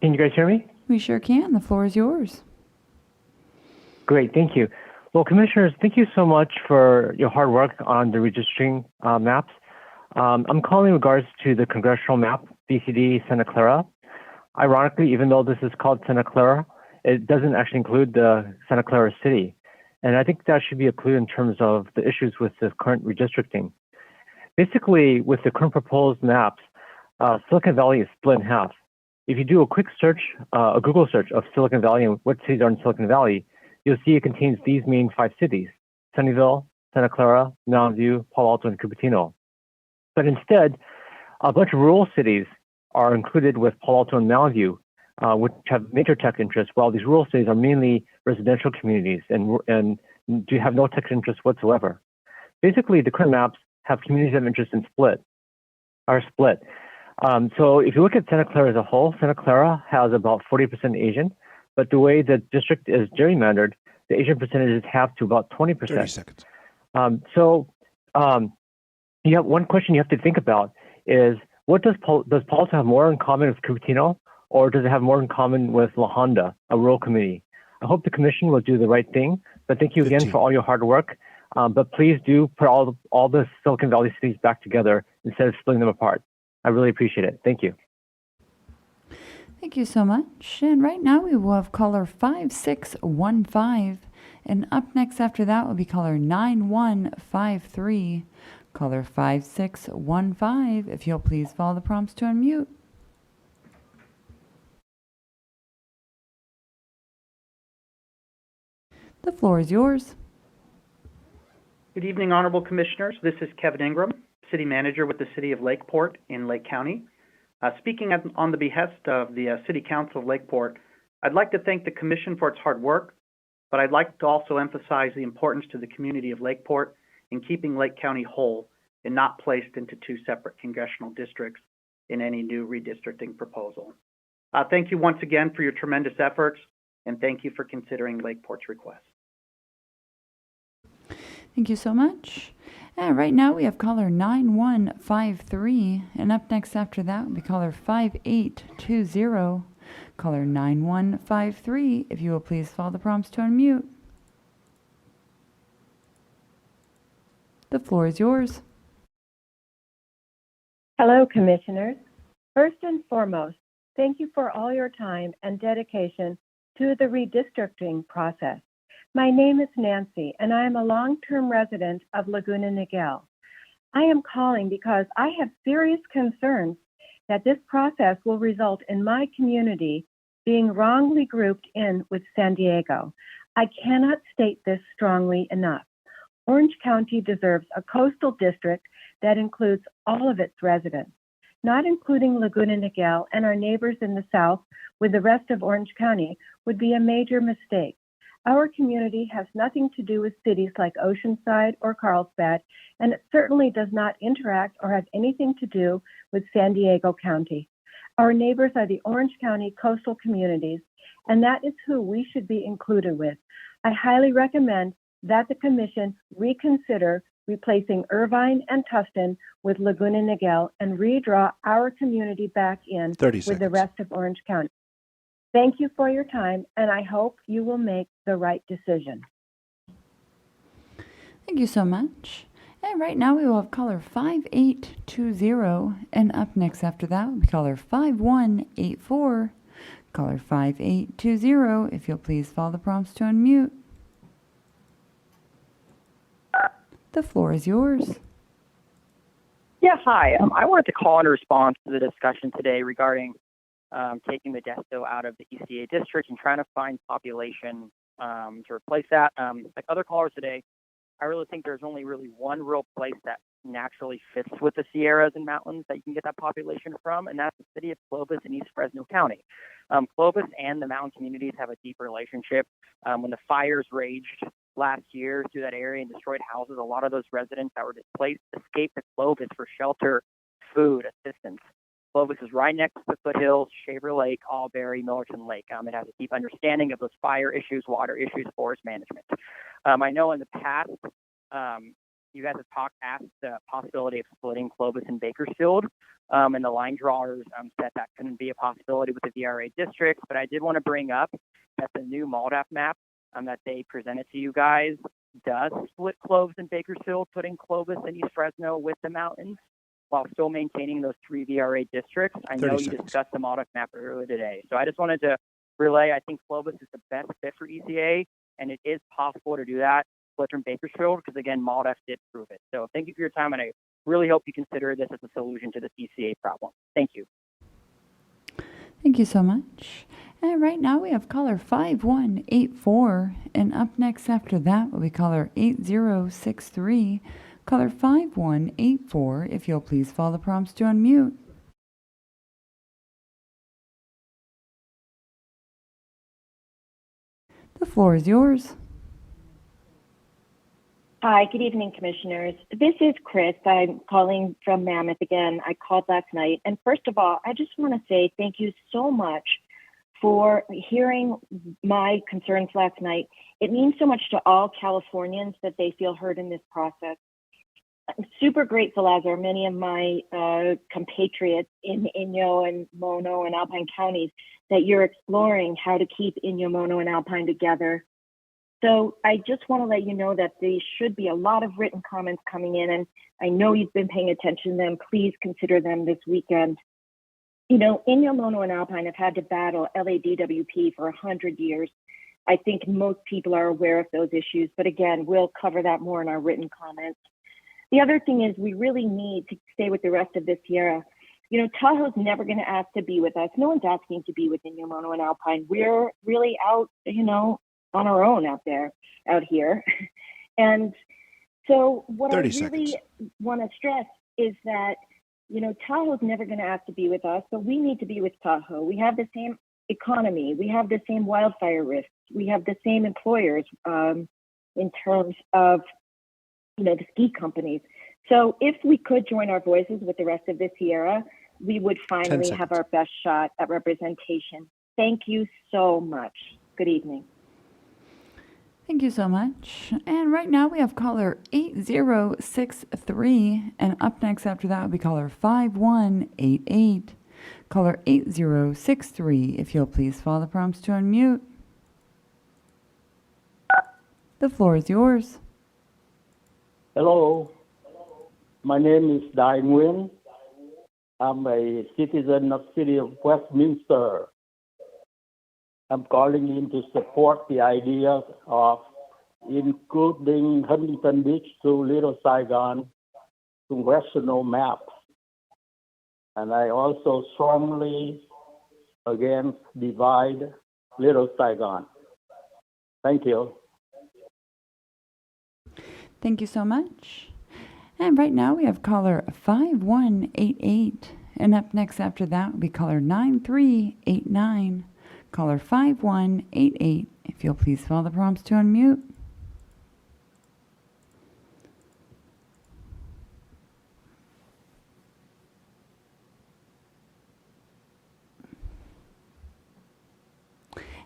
Can you guys hear me? We sure can. The floor is yours. Great, thank you. Well, commissioners, thank you so much for your hard work on the registering maps. I'm calling in regards to the congressional map, BCD Santa Clara. Ironically, even though this is called Santa Clara, it doesn't actually include the Santa Clara city. And I think that should be a clue in terms of the issues with the current redistricting. Basically, with the current proposed maps, Silicon Valley is split in half. If you do a quick search, a Google search of Silicon Valley and what cities are in Silicon Valley, you'll see it contains these main 5 cities: Sunnyvale, Santa Clara, Mountain View, Palo Alto, and Cupertino. But instead, a bunch of rural cities are included with Palo Alto and Mountain View, which have major tech interests, while these rural cities are mainly residential communities and do have no tech interests whatsoever. Basically, the current maps have communities of interest in split. So if you look at Santa Clara as a whole, Santa Clara has about 40% Asian, but the way the district is gerrymandered, the Asian percentages have to about 20%. 30 seconds. You have one question you have to think about is, what does Palo Alto have more in common with Cupertino, or does it have more in common with La Honda, a rural community? I hope the commission will do the right thing, but thank you again for all your hard work. But please do put all the Silicon Valley cities back together instead of splitting them apart. I really appreciate it. Thank you. Thank you so much. And right now we will have caller 5615. And up next after that will be caller 9153. Caller 5615, if you'll please follow the prompts to unmute. The floor is yours. Good evening, Honorable Commissioners. This is Kevin Ingram, City Manager with the City of Lakeport in Lake County. Speaking on the behest of the City Council of Lakeport, I'd like to thank the Commission for its hard work, but I'd like to also emphasize the importance to the community of Lakeport in keeping Lake County whole and not placed into 2 separate congressional districts in any new redistricting proposal. Thank you once again for your tremendous efforts, and thank you for considering Lakeport's request. Thank you so much. And right now we have caller 9153, and up next after that will be caller 5820. Caller 9153, if you will please follow the prompts to unmute. The floor is yours. Hello, Commissioners. First and foremost, thank you for all your time and dedication to the redistricting process. My name is Nancy, and I am a long-term resident of Laguna Niguel. I am calling because I have serious concerns that this process will result in my community being wrongly grouped in with San Diego. I cannot state this strongly enough. Orange County deserves a coastal district that includes all of its residents. Not including Laguna Niguel and our neighbors in the south with the rest of Orange County would be a major mistake. Our community has nothing to do with cities like Oceanside or Carlsbad, and it certainly does not interact or have anything to do with San Diego County. Our neighbors are the Orange County coastal communities, and that is who we should be included with. I highly recommend that the Commission reconsider replacing Irvine and Tustin with Laguna Niguel and redraw our community back in with the rest of Orange County. Thank you for your time, and I hope you will make the right decision. Thank you so much. And right now we will have caller 5820, and up next after that will be caller 5184. Caller 5820, if you'll please follow the prompts to unmute. The floor is yours. Yeah, hi. I wanted to call in response to the discussion today regarding taking the Modesto out of the ECA district and trying to find population to replace that. Like other callers today, I really think there's only really one real place that naturally fits with the Sierras and mountains that you can get that population from, and that's the city of Clovis in East Fresno County. Clovis and the mountain communities have a deep relationship. When the fires raged last year through that area and destroyed houses, a lot of those residents that were displaced escaped to Clovis for shelter, food, assistance. Clovis is right next to the foothills, Shaver Lake, Albury, Millerton Lake. It has a deep understanding of those fire issues, water issues, forest management. I know in the past, you guys have asked the possibility of splitting Clovis and Bakersfield, and the line drawers said that couldn't be a possibility with the VRA districts, but I did want to bring up that the new MALDAF map that they presented to you guys does split Clovis and Bakersfield, putting Clovis and East Fresno with the mountains, while still maintaining those 3 VRA districts. I know you discussed the MALDAF map earlier today. So I just wanted to relay, I think Clovis is the best fit for ECA, and it is possible to do that, split from Bakersfield, because again, MALDAF did prove it. So thank you for your time, and I really hope you consider this as a solution to this ECA problem. Thank you. Thank you so much. And right now we have caller 5184, and up next after that will be caller 8063. Caller 5184, if you'll please follow the prompts to unmute. The floor is yours. Hi, good evening, Commissioners. This is Chris. I'm calling from Mammoth again. I called last night. And first of all, I just want to say thank you so much for hearing my concerns last night. It means so much to all Californians that they feel heard in this process. I'm super grateful, as are many of my compatriots in Inyo and Mono and Alpine counties, that you're exploring how to keep Inyo, Mono, and Alpine together. So I just want to let you know that there should be a lot of written comments coming in, and I know you've been paying attention to them. Please consider them this weekend. You know, Inyo, Mono, and Alpine have had to battle LADWP for 100 years. I think most people are aware of those issues, but again, we'll cover that more in our written comments. The other thing is we really need to stay with the rest of the Sierra. You know, Tahoe's never going to ask to be with us. No one's asking to be with Inyo, Mono, and Alpine. We're really out, you know, on our own out here. And so what I really want to stress is that, you know, Tahoe's never going to ask to be with us, but we need to be with Tahoe. We have the same economy. We have the same wildfire risks. We have the same employers in terms of, you know, the ski companies. So if we could join our voices with the rest of the Sierra, we would finally have our best shot at representation. Thank you so much. Good evening. Thank you so much. And right now we have caller 8063, and up next after that will be caller 5188. Caller 8063, if you'll please follow the prompts to unmute. The floor is yours. Hello, my name is Dai Nguyen. I'm a citizen of City of Westminster. I'm calling in to support the idea of including Huntington Beach to Little Saigon congressional map. And I also strongly against divide Little Saigon. Thank you. Thank you so much. And right now we have caller 5188. And up next after that will be caller 9389. Caller 5188. If you'll please follow the prompts to unmute.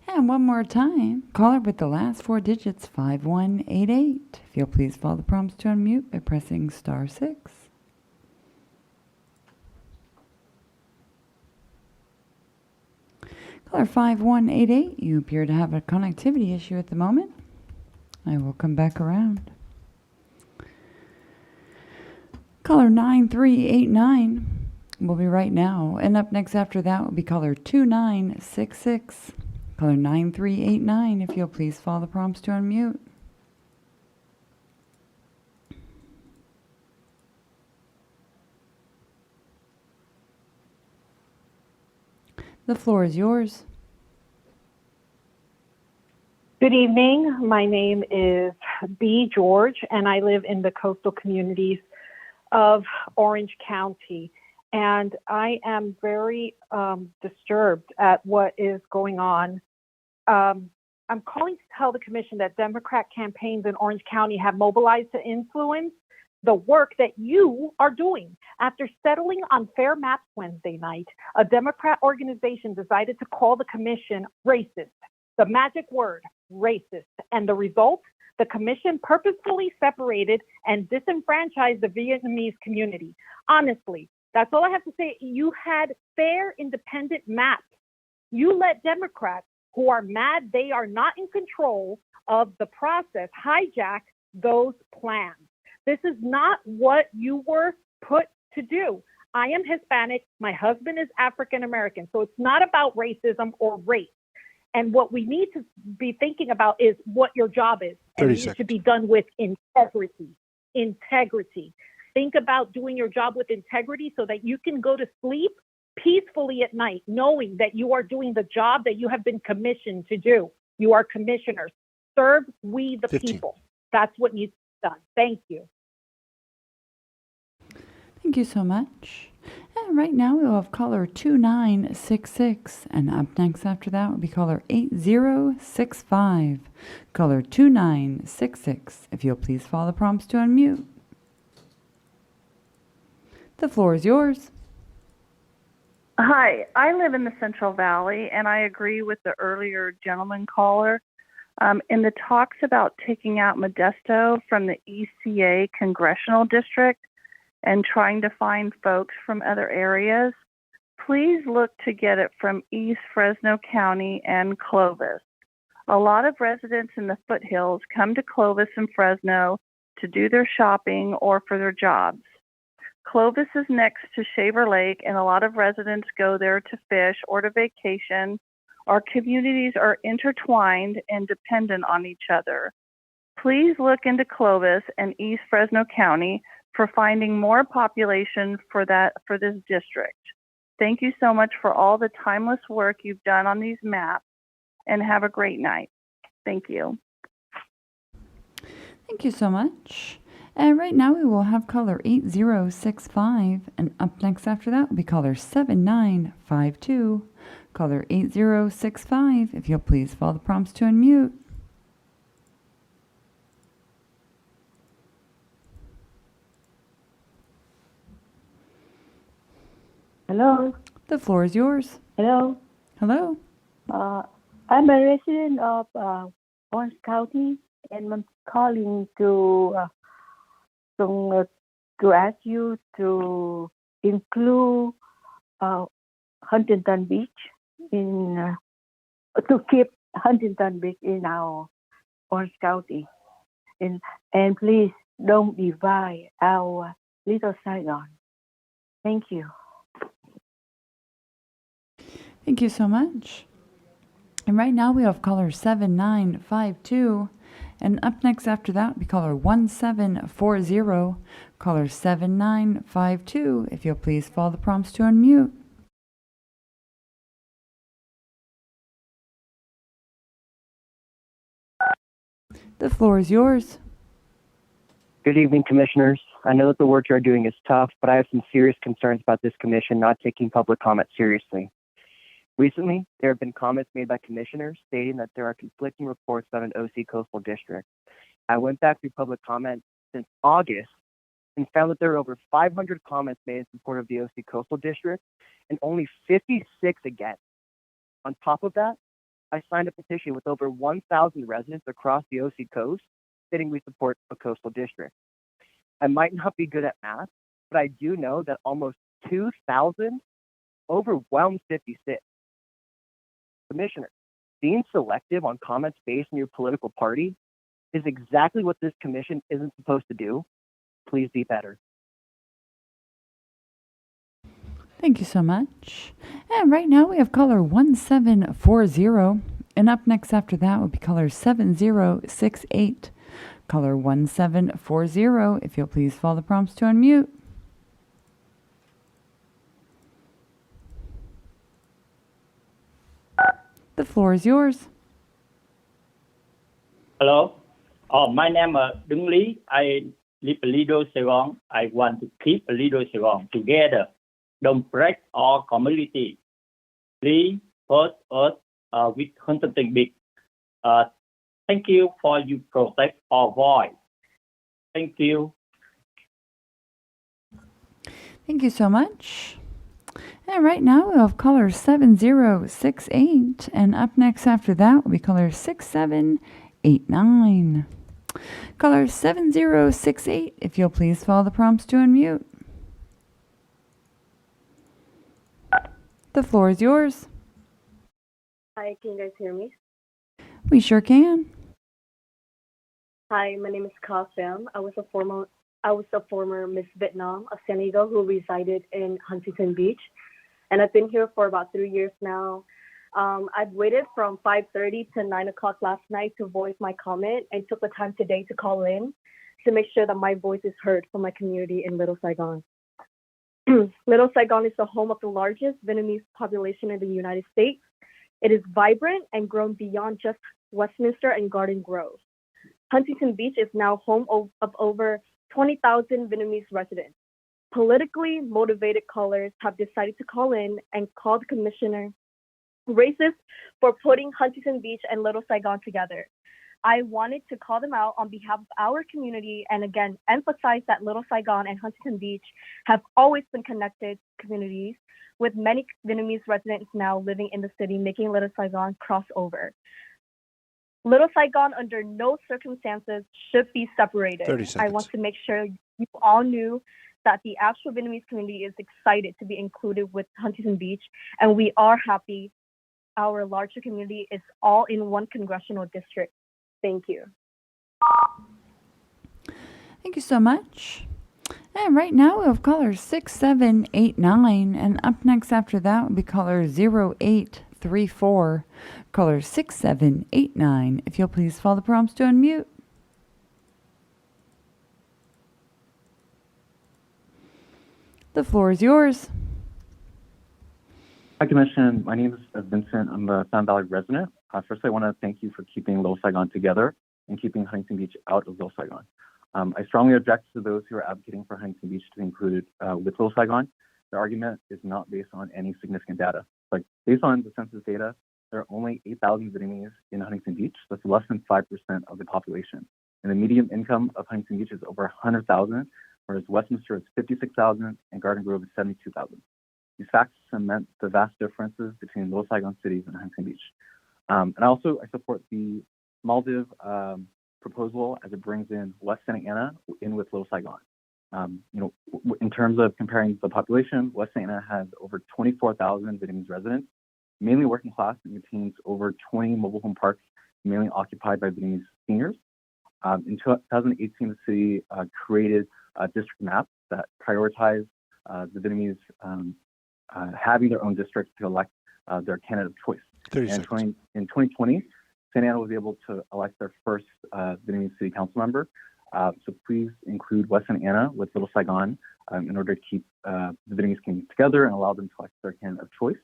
And one more time, caller with the last four digits, 5188. If you'll please follow the prompts to unmute by pressing *6. Caller 5188, you appear to have a connectivity issue at the moment. I will come back around. Caller 9389 will be right now. And up next after that will be caller 2966. Caller 9389, if you'll please follow the prompts to unmute. The floor is yours. Good evening. My name is B. George, and I live in the coastal communities of Orange County. And I am very disturbed at what is going on. I'm calling to tell the commission that Democrat campaigns in Orange County have mobilized to influence the work that you are doing. After settling on fair maps Wednesday night, a Democrat organization decided to call the commission racist. The magic word, racist. And the result? The commission purposefully separated and disenfranchised the Vietnamese community. Honestly, that's all I have to say. You had fair, independent maps. You let Democrats who are mad they are not in control of the process hijack those plans. This is not what you were put to do. I am Hispanic. My husband is African American. So it's not about racism or race. And what we need to be thinking about is what your job is. And it should be done with integrity. Integrity. Think about doing your job with integrity so that you can go to sleep peacefully peacefully at night, knowing that you are doing the job that you have been commissioned to do. You are commissioners. Serve we the 15. people. That's what needs to be done. Thank you. Thank you so much. And right now we'll have caller 2966. And up next after that will be caller 8065. Caller 2966. If you'll please follow the prompts to unmute. The floor is yours. Hi, I live in the Central Valley, and I agree with the earlier gentleman caller. In the talks about taking out Modesto from the ECA congressional district and trying to find folks from other areas, please look to get it from East Fresno County and Clovis. A lot of residents in the foothills come to Clovis and Fresno to do their shopping or for their jobs. Clovis is next to Shaver Lake, and a lot of residents go there to fish or to vacation. Our communities are intertwined and dependent on each other. Please look into Clovis and East Fresno County for finding more population for this district. Thank you so much for all the timeless work you've done on these maps, and have a great night. Thank you. Thank you so much. And right now we will have caller 8065. And up next after that will be caller 7952. Caller 8065. If you'll please follow the prompts to unmute. Hello. The floor is yours. Hello. Hello. I'm a resident of Orange County, and I'm calling to ask you to include Huntington Beach to keep Huntington Beach in our Orange County, and please don't divide our Little Saigon. Thank you. Thank you so much. And right now we have caller 7952. And up next after that will be caller 1740. Caller 7952. If you'll please follow the prompts to unmute. The floor is yours. Good evening, commissioners. I know that the work you're doing is tough, but I have some serious concerns about this commission not taking public comment seriously. Recently, there have been comments made by commissioners stating that there are conflicting reports about an OC coastal district. I went back through public comment since August and found that there are over 500 comments made in support of the OC coastal district and only 56 against. On top of that, I signed a petition with over 1,000 residents across the OC coast stating we support a coastal district. I might not be good at math, but I do know that almost 2,000 overwhelmed 56. Commissioner, being selective on comments based on your political party is exactly what this commission isn't supposed to do. Please be better. Thank you so much. And right now we have caller 1740. And up next after that will be caller 7068. Caller 1740. If you'll please follow the prompts to unmute. The floor is yours. Hello. My name is Đứng Lý. I live in Lido, Saigon. I want to keep Lido, Saigon together. Don't break our community. Please put us with Huntington Beach. Thank you for you protect our voice. Thank you. Thank you so much. And right now we have caller 7068. And up next after that will be caller 6789. Caller 7068, if you'll please follow the prompts to unmute. The floor is yours. Hi, can you guys hear me? We sure can. Hi, my name is Ka Pham. I was a former Miss Vietnam of Senegal who resided in Huntington Beach, and I've been here for about 3 years now. I've waited from 5:30 to 9 o'clock last night to voice my comment, and took the time today to call in to make sure that my voice is heard for my community in Little Saigon. Little Saigon is the home of the largest Vietnamese population in the United States. It is vibrant and grown beyond just Westminster and Garden Grove. Huntington Beach is now home of over 20,000 Vietnamese residents. Politically motivated callers have decided to call in and call the commissioner racist for putting Huntington Beach and Little Saigon together. I wanted to call them out on behalf of our community and again emphasize that Little Saigon and Huntington Beach have always been connected communities, with many Vietnamese residents now living in the city, making Little Saigon cross over. Little Saigon, under no circumstances, should be separated. 30 seconds. I want to make sure you all knew that the actual Vietnamese community is excited to be included with Huntington Beach, and we are happy our larger community is all in one congressional district. Thank you. Thank you so much. And right now we have caller 6789, and up next after that will be caller 0834. Caller 6789. If you'll please follow the prompts to unmute. The floor is yours. Hi, Commission. My name is Vincent. I'm a Sun Valley resident. First, I want to thank you for keeping Little Saigon together and keeping Huntington Beach out of Little Saigon. I strongly object to those who are advocating for Huntington Beach to be included with Little Saigon. The argument is not based on any significant data. Like, based on the census data, there are only 8,000 Vietnamese in Huntington Beach. That's less than 5% of the population. And the median income of Huntington Beach is over 100,000, whereas Westminster is 56,000 and Garden Grove is 72,000. These facts cement the vast differences between Little Saigon cities and Huntington Beach. And I support the Maldive proposal as it brings in West Santa Ana in with Little Saigon. In terms of comparing the population, West Santa Ana has over 24,000 Vietnamese residents, mainly working class, and contains over 20 mobile home parks, mainly occupied by Vietnamese seniors. In 2018, the city created district maps that prioritize the Vietnamese having their own districts to elect their candidate of choice. In 2020, Santa Ana was able to elect their first Vietnamese city council member. So please include West Santa Ana with Little Saigon in order to keep the Vietnamese community together and allow them to elect their candidate of choice.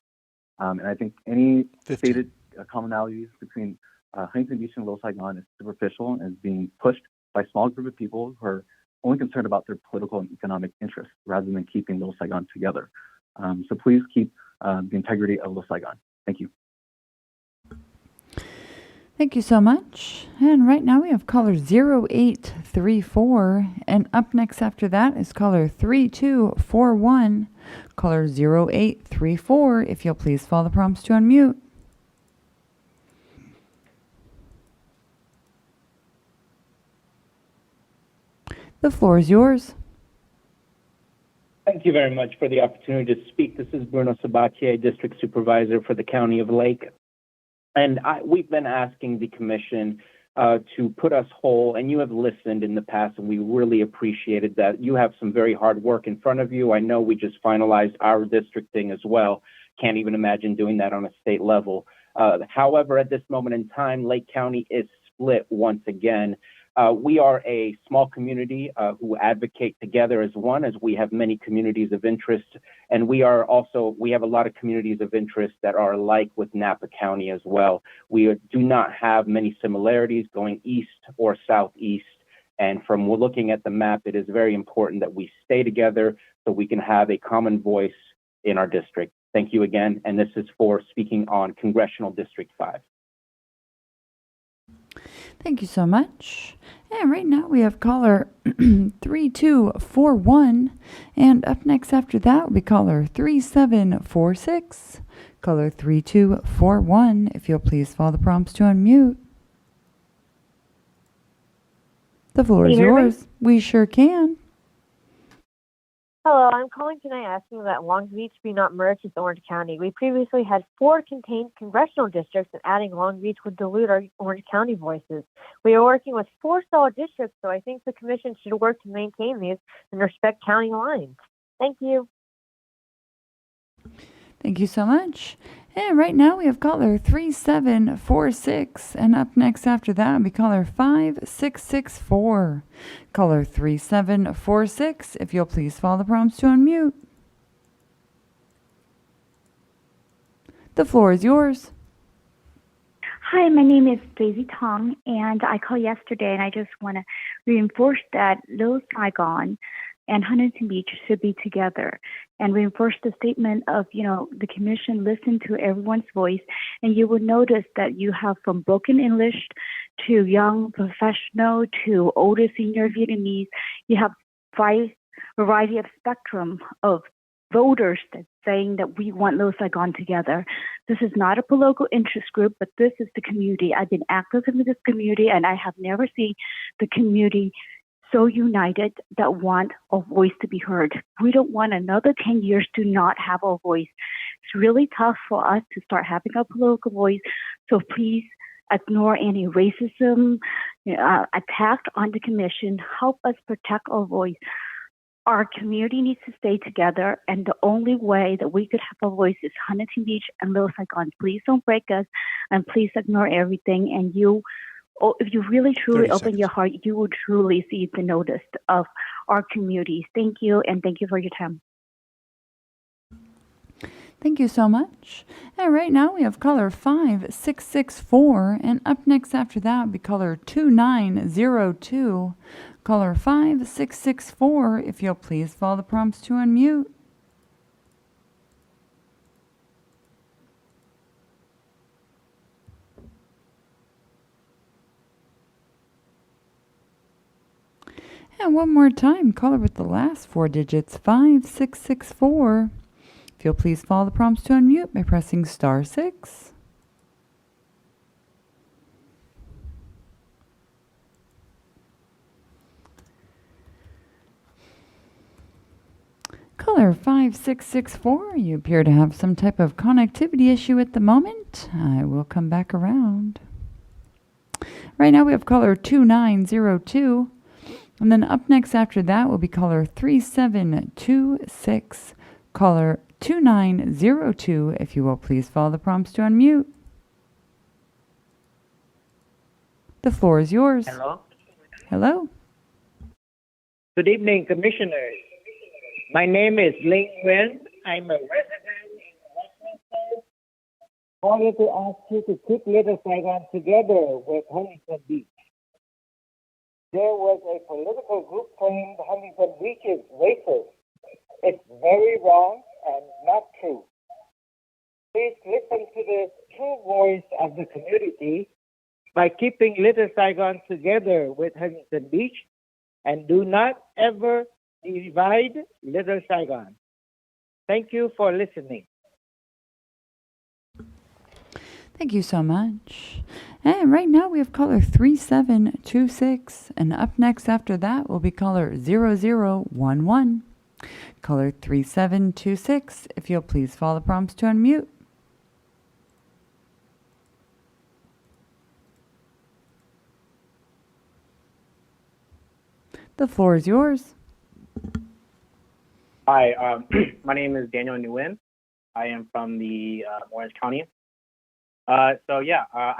And I think any stated commonalities between Huntington Beach and Little Saigon is superficial and is being pushed by a small group of people who are only concerned about their political and economic interests rather than keeping Little Saigon together. So please keep the integrity of Little Saigon. Thank you. Thank you so much. And right now we have caller 0834. And up next after that is caller 3241. Caller 0834. If you'll please follow the prompts to unmute. The floor is yours. Thank you very much for the opportunity to speak. This is Bruno Sabatier, District Supervisor for the County of Lake. And we've been asking the Commission to put us whole, and you have listened in the past, and we really appreciated that. You have some very hard work in front of you. I know we just finalized our districting as well. Can't even imagine doing that on a state level. However, at this moment in time, Lake County is split once again. We are a small community who advocate together as one, as we have many communities of interest. And we have a lot of communities of interest that are alike with Napa County as well. We do not have many similarities going east or southeast. And from looking at the map, it is very important that we stay together so we can have a common voice in our district. Thank you again. And this is for speaking on Congressional District 5. Thank you so much. And right now we have caller 3241. And up next after that will be caller 3746. Caller 3241. If you'll please follow the prompts to unmute. The floor is yours. We sure can. Hello, I'm calling tonight asking that Long Beach be not merged with Orange County. We previously had 4 contained congressional districts, and adding Long Beach would dilute our Orange County voices. We are working with 4 solid districts, so I think the Commission should work to maintain these and respect county lines. Thank you. Thank you so much. And right now we have caller 3746. And up next after that will be caller 5664. Caller 3746. If you'll please follow the prompts to unmute. The floor is yours. Hi, my name is Daisy Tong, and I called yesterday, and I just want to reinforce that Little Saigon and Huntington Beach should be together, and reinforce the statement of, the commission listened to everyone's voice, and you will notice that you have from broken English to young professional to older senior Vietnamese. You have variety of spectrum of voters that's saying that we want Little Saigon together. This is not a political interest group, but this is the community. I've been active in this community, and I have never seen the community so united that want a voice to be heard. We don't want another 10 years to not have a voice. It's really tough for us to start having a political voice, so please ignore any racism, attack on the commission. Help us protect our voice. Our community needs to stay together, and the only way that we could have a voice is Huntington Beach and Little Saigon. Please don't break us, and please ignore everything. And if you really truly open your heart, you will truly see the notice of our communities. Thank you, and thank you for your time. Thank you so much. And right now we have caller 5664, and up next after that will be caller 2902. Caller 5664, if you'll please follow the prompts to unmute. And one more time, caller with the last four digits, 5664. If you'll please follow the prompts to unmute by pressing *6. Caller 5664, you appear to have some type of connectivity issue at the moment. I will come back around. Right now we have caller 2902, and then up next after that will be caller 3726. Caller 2902, if you will please follow the prompts to unmute. The floor is yours. Hello. Hello. Good evening, Commissioners. My name is Ling Nguyen. I'm a resident in Westminster. I wanted to ask you to keep Little Saigon together with Huntington Beach. There was a political group claimed Huntington Beach is racist. It's very wrong and not true. Please listen to the true voice of the community by keeping Little Saigon together with Huntington Beach, and do not ever divide Little Saigon. Thank you for listening. Thank you so much. And right now we have caller 3726, and up next after that will be caller 0011. Caller 3726, if you'll please follow the prompts to unmute. The floor is yours. Hi, my name is Daniel Nguyen. I am from the Orange County. I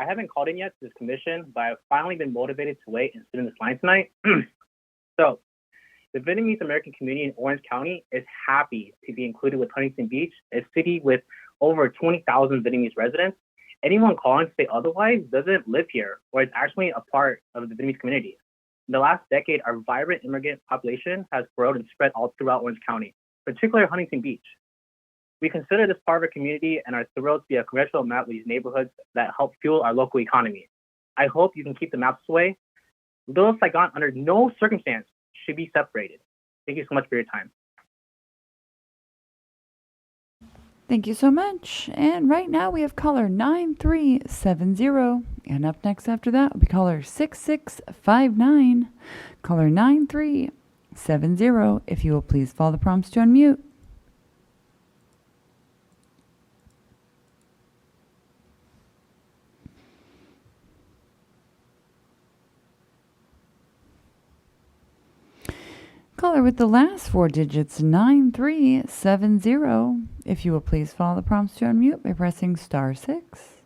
haven't called in yet to this commission, but I've finally been motivated to wait and sit in this line tonight. So, the Vietnamese American community in Orange County is happy to be included with Huntington Beach, a city with over 20,000 Vietnamese residents. Anyone calling to say otherwise doesn't live here, or is actually a part of the Vietnamese community. In the last decade, our vibrant immigrant population has grown and spread all throughout Orange County, particularly Huntington Beach. We consider this part of our community and are thrilled to be a congressional map with these neighborhoods that help fuel our local economy. I hope you can keep the maps this way. Little Saigon, under no circumstance, should be separated. Thank you so much for your time. Thank you so much. And right now we have caller 9370. And up next after that will be caller 6659. Caller 9370, if you will please follow the prompts to unmute. Caller with the last four digits, 9370. If you will please follow the prompts to unmute by pressing *6.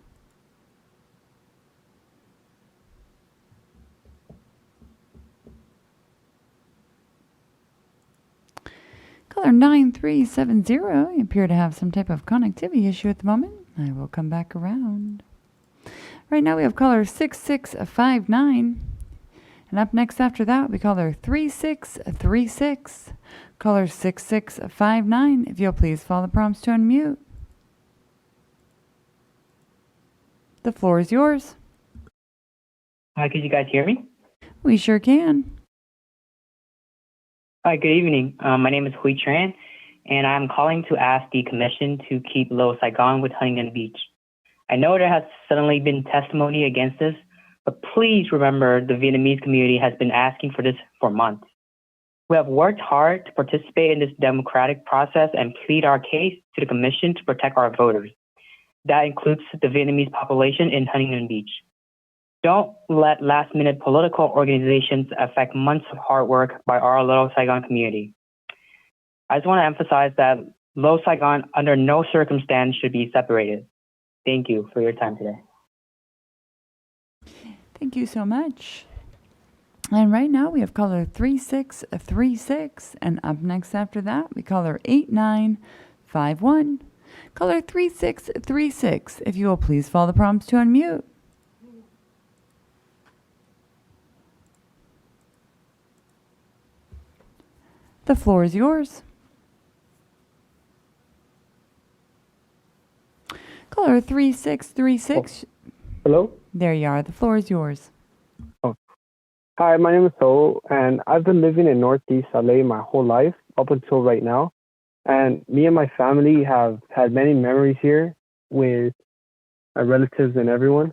Caller 9370, you appear to have some type of connectivity issue at the moment. I will come back around. Right now we have caller 6659. And up next after that, we caller 3636. Caller 6659, if you'll please follow the prompts to unmute. The floor is yours. Hi, could you guys hear me? We sure can. Hi, good evening. My name is Hui Tran, and I'm calling to ask the commission to keep Little Saigon with Huntington Beach. I know there has suddenly been testimony against this, but please remember the Vietnamese community has been asking for this for months. We have worked hard to participate in this democratic process and plead our case to the commission to protect our voters. That includes the Vietnamese population in Huntington Beach. Don't let last-minute political organizations affect months of hard work by our Little Saigon community. I just want to emphasize that Little Saigon under no circumstance should be separated. Thank you for your time today. Thank you so much. And right now we have caller 3636. And up next after that, we caller 8951. Caller 3636, if you will please follow the prompts to unmute. The floor is yours. Caller 3636. Hello? There you are. The floor is yours. Oh. Hi, my name is Saul, and I've been living in Northeast LA my whole life up until right now. And me and my family have had many memories here with my relatives and everyone.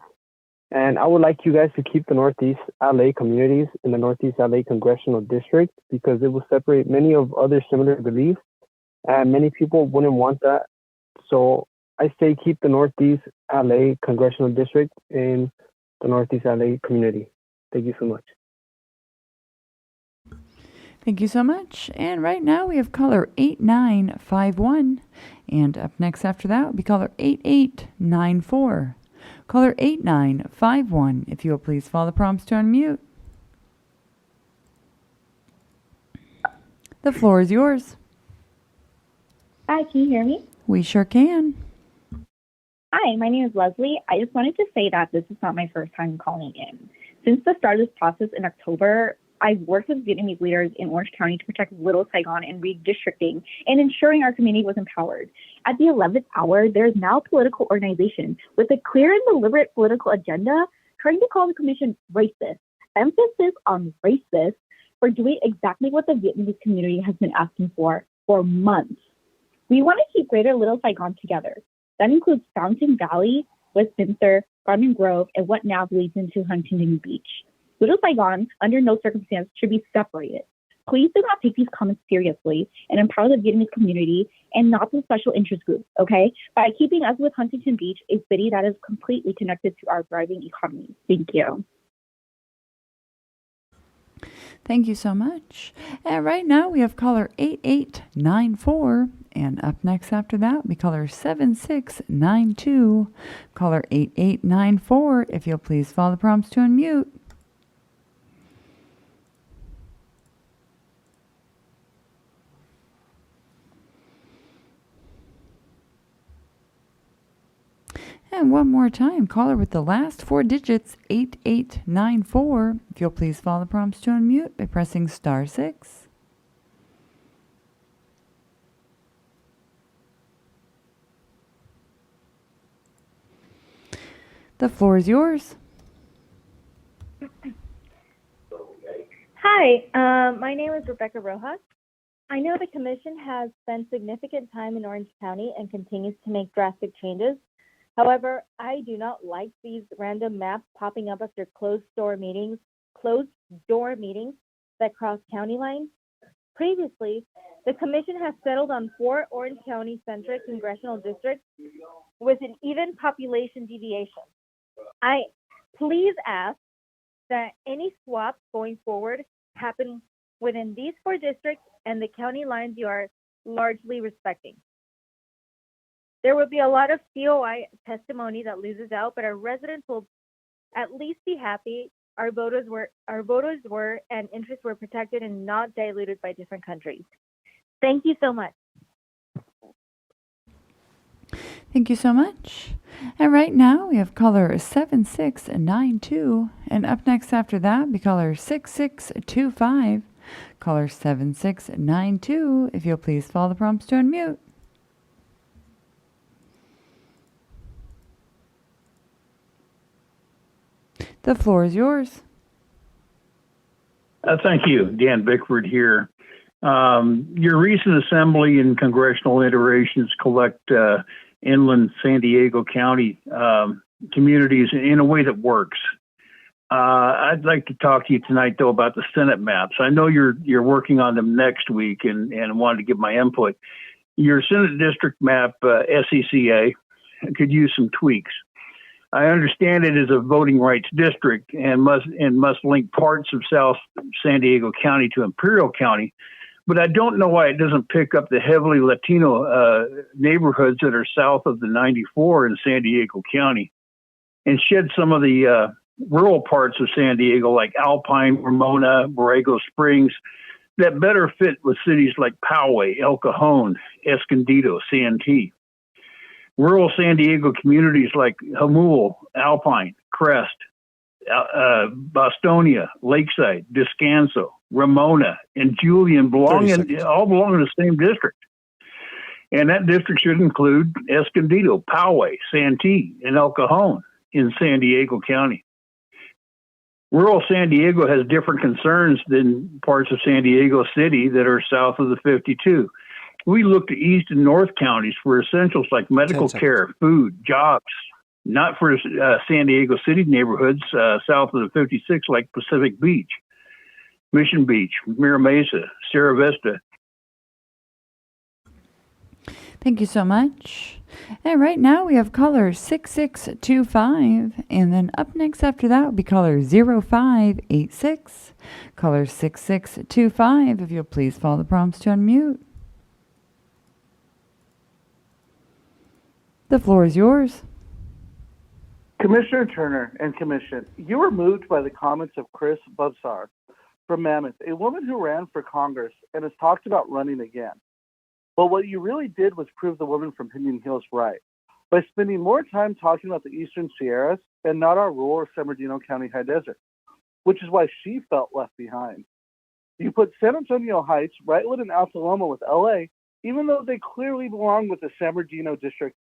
And I would like you guys to keep the Northeast LA communities in the Northeast LA Congressional District because it will separate many of other similar beliefs. And many people wouldn't want that. So I say keep the Northeast LA Congressional District in the Northeast LA community. Thank you so much. Thank you so much. And right now we have caller 8951. And up next after that will be caller 8894. Caller 8951, if you will please follow the prompts to unmute. The floor is yours. Hi, can you hear me? We sure can. Hi, my name is Leslie. I just wanted to say that this is not my first time calling in. Since the start of this process in October, I've worked with Vietnamese leaders in Orange County to protect Little Saigon and redistricting and ensuring our community was empowered. At the 11th hour, there is now a political organization with a clear and deliberate political agenda trying to call the commission racist. Emphasis on racist for doing exactly what the Vietnamese community has been asking for months. We want to keep Greater Little Saigon together. That includes Fountain Valley, Westminster, Garden Grove, and what now leads into Huntington Beach. Little Saigon, under no circumstance, should be separated. Please do not take these comments seriously and empower the Vietnamese community and not the special interest groups, okay? By keeping us with Huntington Beach, a city that is completely connected to our thriving economy. Thank you. Thank you so much. And right now we have caller 8894. And up next after that, we caller 7692. Caller 8894, if you'll please follow the prompts to unmute. And one more time, caller with the last four digits, 8894. If you'll please follow the prompts to unmute by pressing *6. The floor is yours. Hi, my name is Rebecca Rojas. I know the commission has spent significant time in Orange County and continues to make drastic changes. However, I do not like these random maps popping up after closed door meetings that cross county lines. Previously, the commission has settled on 4 Orange County-centric congressional districts with an even population deviation. I please ask that any swaps going forward happen within these 4 districts and the county lines you are largely respecting. There will be a lot of COI testimony that loses out, but our residents will at least be happy our voters were and interests were protected and not diluted by different countries. Thank you so much. Thank you so much. And right now we have caller 7692. And up next after that will be caller 6625. Caller 7692, if you'll please follow the prompts to unmute. The floor is yours. Thank you. Dan Bickford here. Your recent assembly and congressional iterations collect inland San Diego County communities in a way that works. I'd like to talk to you tonight, though, about the Senate maps. I know you're working on them next week and wanted to give my input. Your Senate district map, SECA, could use some tweaks. I understand it is a voting rights district and must link parts of South San Diego County to Imperial County, but I don't know why it doesn't pick up the heavily Latino neighborhoods that are south of the 94 in San Diego County and shed some of the rural parts of San Diego like Alpine, Ramona, Borrego Springs that better fit with cities like Poway, El Cajon, Escondido, Santee. Rural San Diego communities like Jamul, Alpine, Crest, Bostonia, Lakeside, Descanso, Ramona, and Julian all belong in the same district. And that district should include Escondido, Poway, Santee, and El Cajon in San Diego County. Rural San Diego has different concerns than parts of San Diego City that are south of the 52. We look to east and north counties for essentials like medical care, food, jobs, not for San Diego City neighborhoods south of the 56 like Pacific Beach, Mission Beach, Mira Mesa, Sierra Vista. Thank you so much. And right now we have caller 6625. And then up next after that will be caller 0586. Caller 6625, if you'll please follow the prompts to unmute. The floor is yours. Commissioner Turner and Commission, you were moved by the comments of Chris Bubsar from Mammoth, a woman who ran for Congress and has talked about running again. But what you really did was prove the woman from Pinon Hills right by spending more time talking about the Eastern Sierras and not our rural San Bernardino County High Desert, which is why she felt left behind. You put San Antonio Heights, Wrightwood, and Alta Loma with LA, even though they clearly belong with the San Bernardino District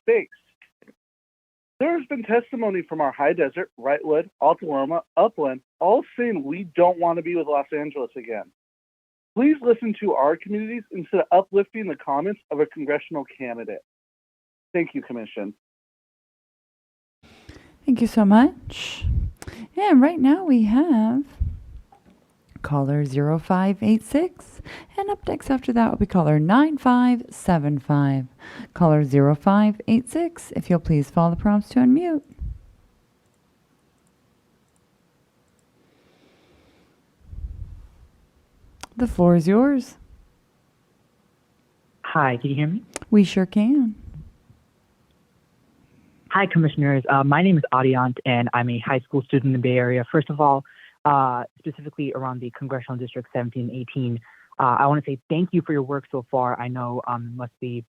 base. There has been testimony from our High Desert, Wrightwood, Alta Loma, Upland, all saying we don't want to be with Los Angeles again. Please listen to our communities instead of uplifting the comments of a congressional candidate. Thank you, Commission. Thank you so much. And right now we have caller 0586. And up next after that will be caller 9575. Caller 0586, if you'll please follow the prompts to unmute. The floor is yours. Hi, can you hear me? We sure can. Hi, Commissioners. My name is Adiant, and I'm a high school student in the Bay Area. First of all, specifically around the Congressional District 17 and 18, I want to say thank you for your work so far. I know it must be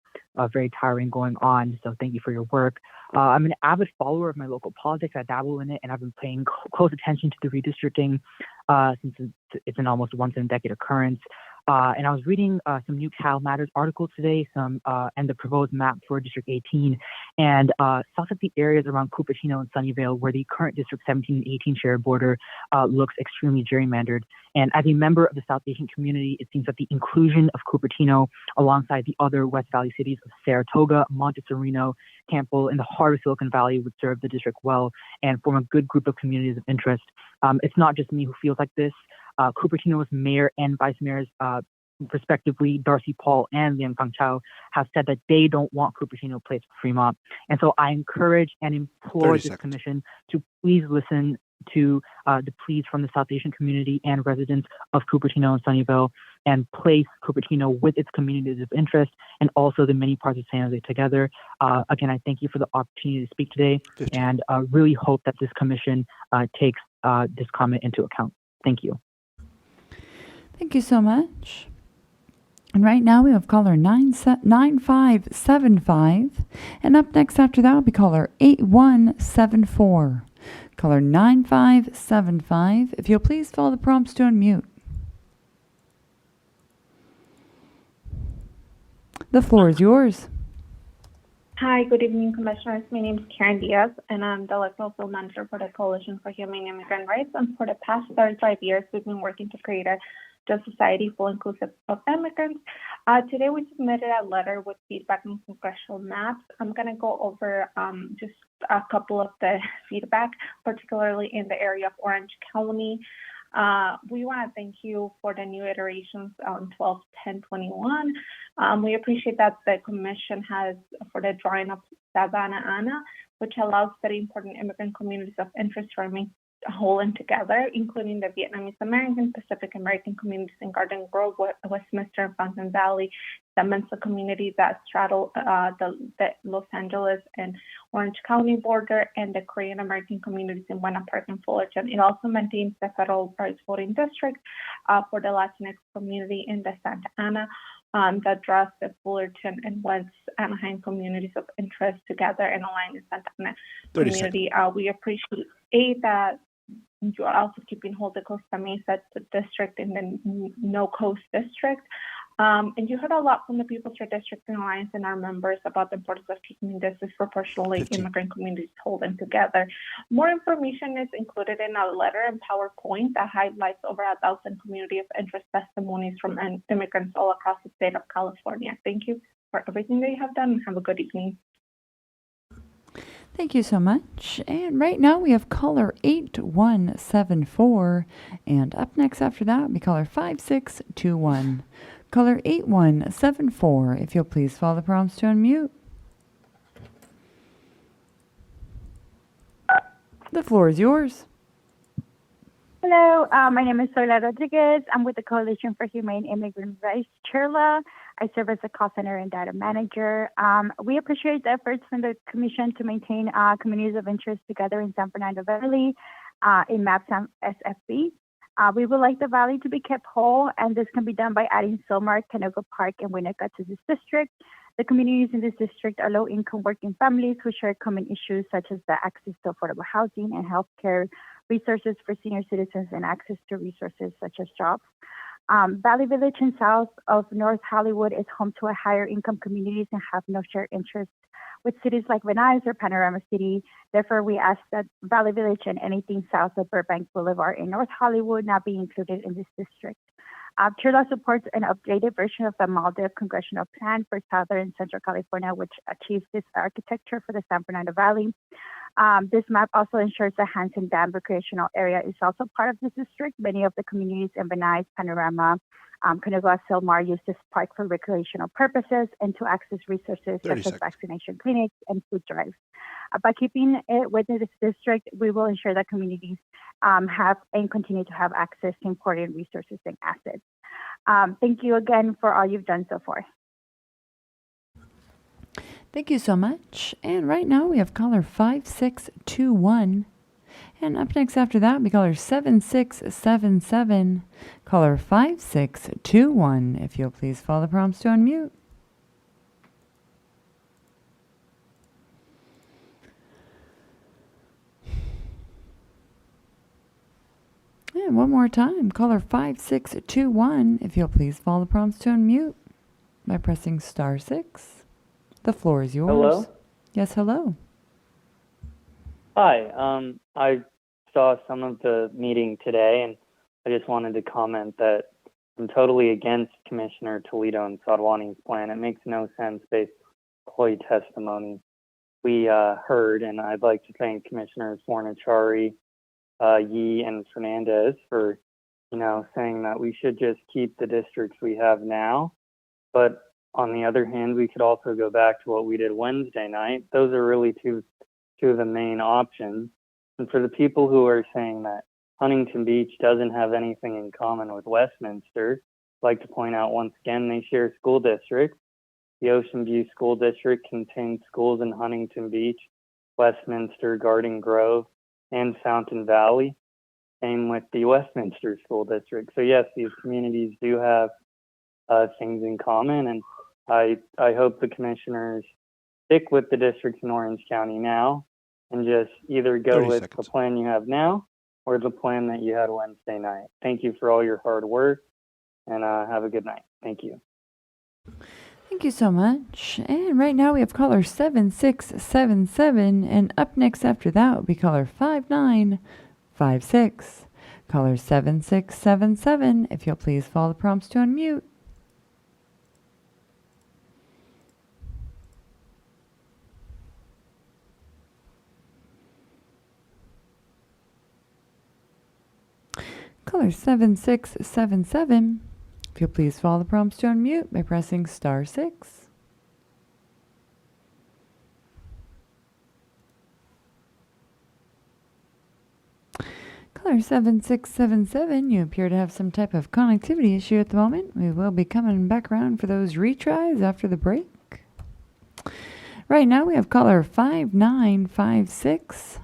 very tiring going on, so thank you for your work. I'm an avid follower of my local politics. I dabble in it, and I've been paying close attention to the redistricting since it's an almost once-in-a-decade occurrence. And I was reading some new Cal Matters articles today, and the proposed map for District 18, and saw that the areas around Cupertino and Sunnyvale, where the current District 17 and 18 shared border, looks extremely gerrymandered. And as a member of the South Asian community, it seems that the inclusion of Cupertino alongside the other West Valley cities of Saratoga, Montecito, Temple, and the heart of Silicon Valley would serve the district well and form a good group of communities of interest. It's not just me who feels like this. Cupertino's mayor and vice mayors, respectively, Darcy Paul and Liang Kang Chao, have said that they don't want Cupertino placed for Fremont. And so I encourage and implore this commission to please listen to the pleas from the South Asian community and residents of Cupertino and Sunnyvale and place Cupertino with its communities of interest and also the many parts of San Jose together. Again, I thank you for the opportunity to speak today and really hope that this commission takes this comment into account. Thank you. Thank you so much. And right now we have caller 9575. And up next after that will be caller 8174. Caller 9575. If you'll please follow the prompts to unmute. The floor is yours. Hi, good evening, Commissioners. My name is Karen Diaz, and I'm the electoral field manager for the Coalition for Humane Immigrant Rights. And for the past 35 years, we've been working to create a just society full inclusive of immigrants. Today, we submitted a letter with feedback on congressional maps. I'm going to go over just a couple of the feedback, particularly in the area of Orange County. We want to thank you for the new iterations on 12/10/21. We appreciate that the Commission has for the drawing of Savannah Anna, which allows very important immigrant communities of interest to remain whole and together, including the Vietnamese American, Pacific American communities in Garden Grove, Westminster, and Fountain Valley, the Mensa community that straddle the Los Angeles and Orange County border, and the Korean American communities in Buena Park and Fullerton. It also maintains the federal rights voting district for the Latinx community in the Santa Ana that draws the Fullerton and West Anaheim communities of interest together and align the Santa Ana community. We appreciate that you are also keeping hold of Costa Mesa district and the No Coast district. And you heard a lot from the People's Redistricting Alliance and our members about the importance of keeping this disproportionately immigrant communities holding together. More information is included in a letter and PowerPoint that highlights over 1,000 community of interest testimonies from immigrants all across the state of California. Thank you for everything that you have done, and have a good evening. Thank you so much. And right now we have caller 8174. And up next after that will be caller 5621. Caller 8174, if you'll please follow the prompts to unmute. The floor is yours. Hello, my name is Soyla Rodriguez. I'm with the Coalition for Humane Immigrant Rights, CHIRLA. I serve as a call center and data manager. We appreciate the efforts from the Commission to maintain communities of interest together in San Fernando Valley in MAPSAM SFB. We would like the valley to be kept whole, and this can be done by adding Silmar, Canoga Park, and Winnetka to this district. The communities in this district are low-income working families who share common issues such as the access to affordable housing and healthcare, resources for senior citizens, and access to resources such as jobs. Valley Village and south of North Hollywood is home to a higher income communities and have no shared interests with cities like Venice or Panorama City. Therefore, we ask that Valley Village and anything south of Burbank Boulevard in North Hollywood not be included in this district. CHIRLA supports an updated version of the MALDEV congressional plan for Southern and Central California, which achieves this architecture for the San Fernando Valley. This map also ensures the Hanson Dam recreational area is also part of this district. Many of the communities in Venice, Panorama, Canoga, Silmar use this park for recreational purposes and to access resources such as vaccination clinics and food drives. By keeping it within this district, we will ensure that communities have and continue to have access to important resources and assets. Thank you again for all you've done so far. Thank you so much. And right now we have caller 5621. And up next after that, we caller 7677. Caller 5621. If you'll please follow the prompts to unmute. And one more time, caller 5621. If you'll please follow the prompts to unmute by pressing *6. The floor is yours. Hello? Yes, hello. Hi. I saw some of the meeting today, and I just wanted to comment that I'm totally against Commissioner Toledo and Sadwani's plan. It makes no sense based on employee testimony we heard, and I'd like to thank Commissioners Fornachari, Yee, and Fernandez for, saying that we should just keep the districts we have now. But on the other hand, we could also go back to what we did Wednesday night. Those are really two of the main options. And for the people who are saying that Huntington Beach doesn't have anything in common with Westminster, I'd like to point out once again, they share school districts. The Ocean View School District contains schools in Huntington Beach, Westminster, Garden Grove, and Fountain Valley. Same with the Westminster School District. So yes, these communities do have things in common, and I hope the commissioners stick with the districts in Orange County now and just either go 30 with seconds. the plan you have now or the plan that you had Wednesday night. Thank you for all your hard work, and have a good night. Thank you. Thank you so much. And right now we have caller 7677, and up next after that will be caller 5956. Caller 7677, if you'll please follow the prompts to unmute. Caller 7677, if you'll please follow the prompts to unmute by pressing *6. Caller 7677, you appear to have some type of connectivity issue at the moment. We will be coming back around for those retries after the break. Right now we have caller 5956.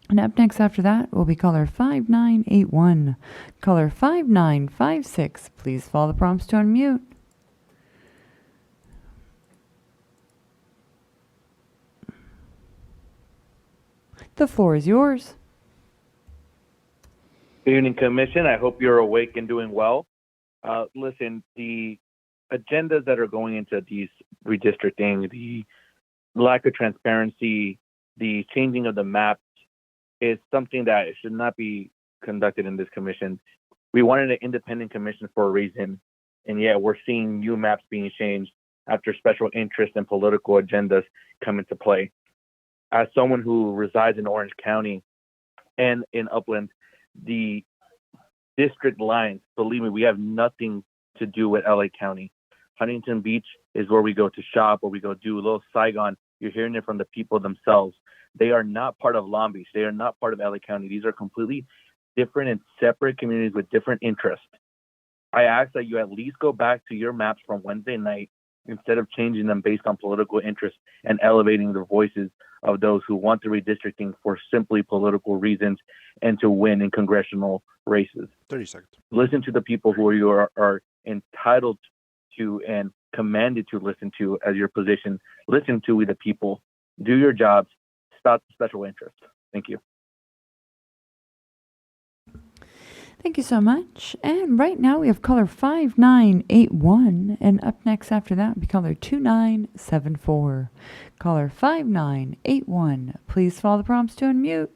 And up next after that will be caller 5981. Caller 5956, please follow the prompts to unmute. The floor is yours. Good evening, Commission. I hope you're awake and doing well. Listen, the agendas that are going into these redistricting, the lack of transparency, the changing of the maps is something that should not be conducted in this commission. We wanted an independent commission for a reason, and yet we're seeing new maps being changed after special interest and political agendas come into play. As someone who resides in Orange County and in Upland, the district lines, believe me, we have nothing to do with LA County. Huntington Beach is where we go to shop, where we go do Little Saigon. You're hearing it from the people themselves. They are not part of Long Beach. They are not part of LA County. These are completely different and separate communities with different interests. I ask that you at least go back to your maps from Wednesday night instead of changing them based on political interest and elevating the voices of those who want the redistricting for simply political reasons and to win in congressional races. 30 seconds. Listen to the people who you are entitled to and commanded to listen to as your position. Listen to we the people. Do your jobs. Stop the special interest. Thank you. Thank you so much. And right now we have caller 5981. And up next after that will be caller 2974. Caller 5981. Please follow the prompts to unmute.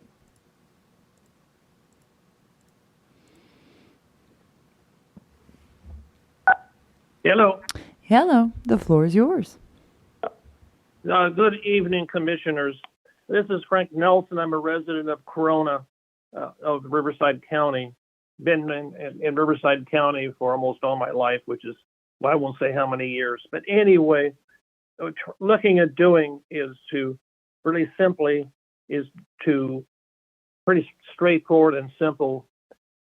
Hello. Hello. The floor is yours. Good evening, commissioners. This is Frank Nelson. I'm a resident of Corona, of Riverside County. Been in Riverside County for almost all my life, which is, well, I won't say how many years. But anyway, looking at doing is to really simply is to pretty straightforward and simple,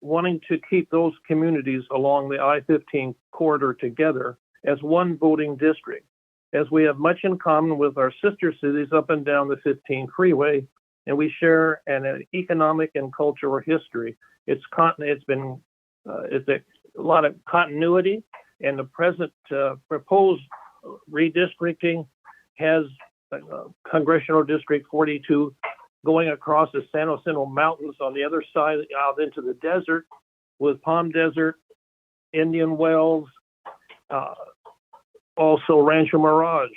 wanting to keep those communities along the I-15 corridor together as one voting district, as we have much in common with our sister cities up and down the 15 freeway, and we share an economic and cultural history. It's a lot of continuity, and the present proposed redistricting has Congressional District 42 going across the San Jacinto Mountains on the other side out into the desert with Palm Desert, Indian Wells, also Rancho Mirage.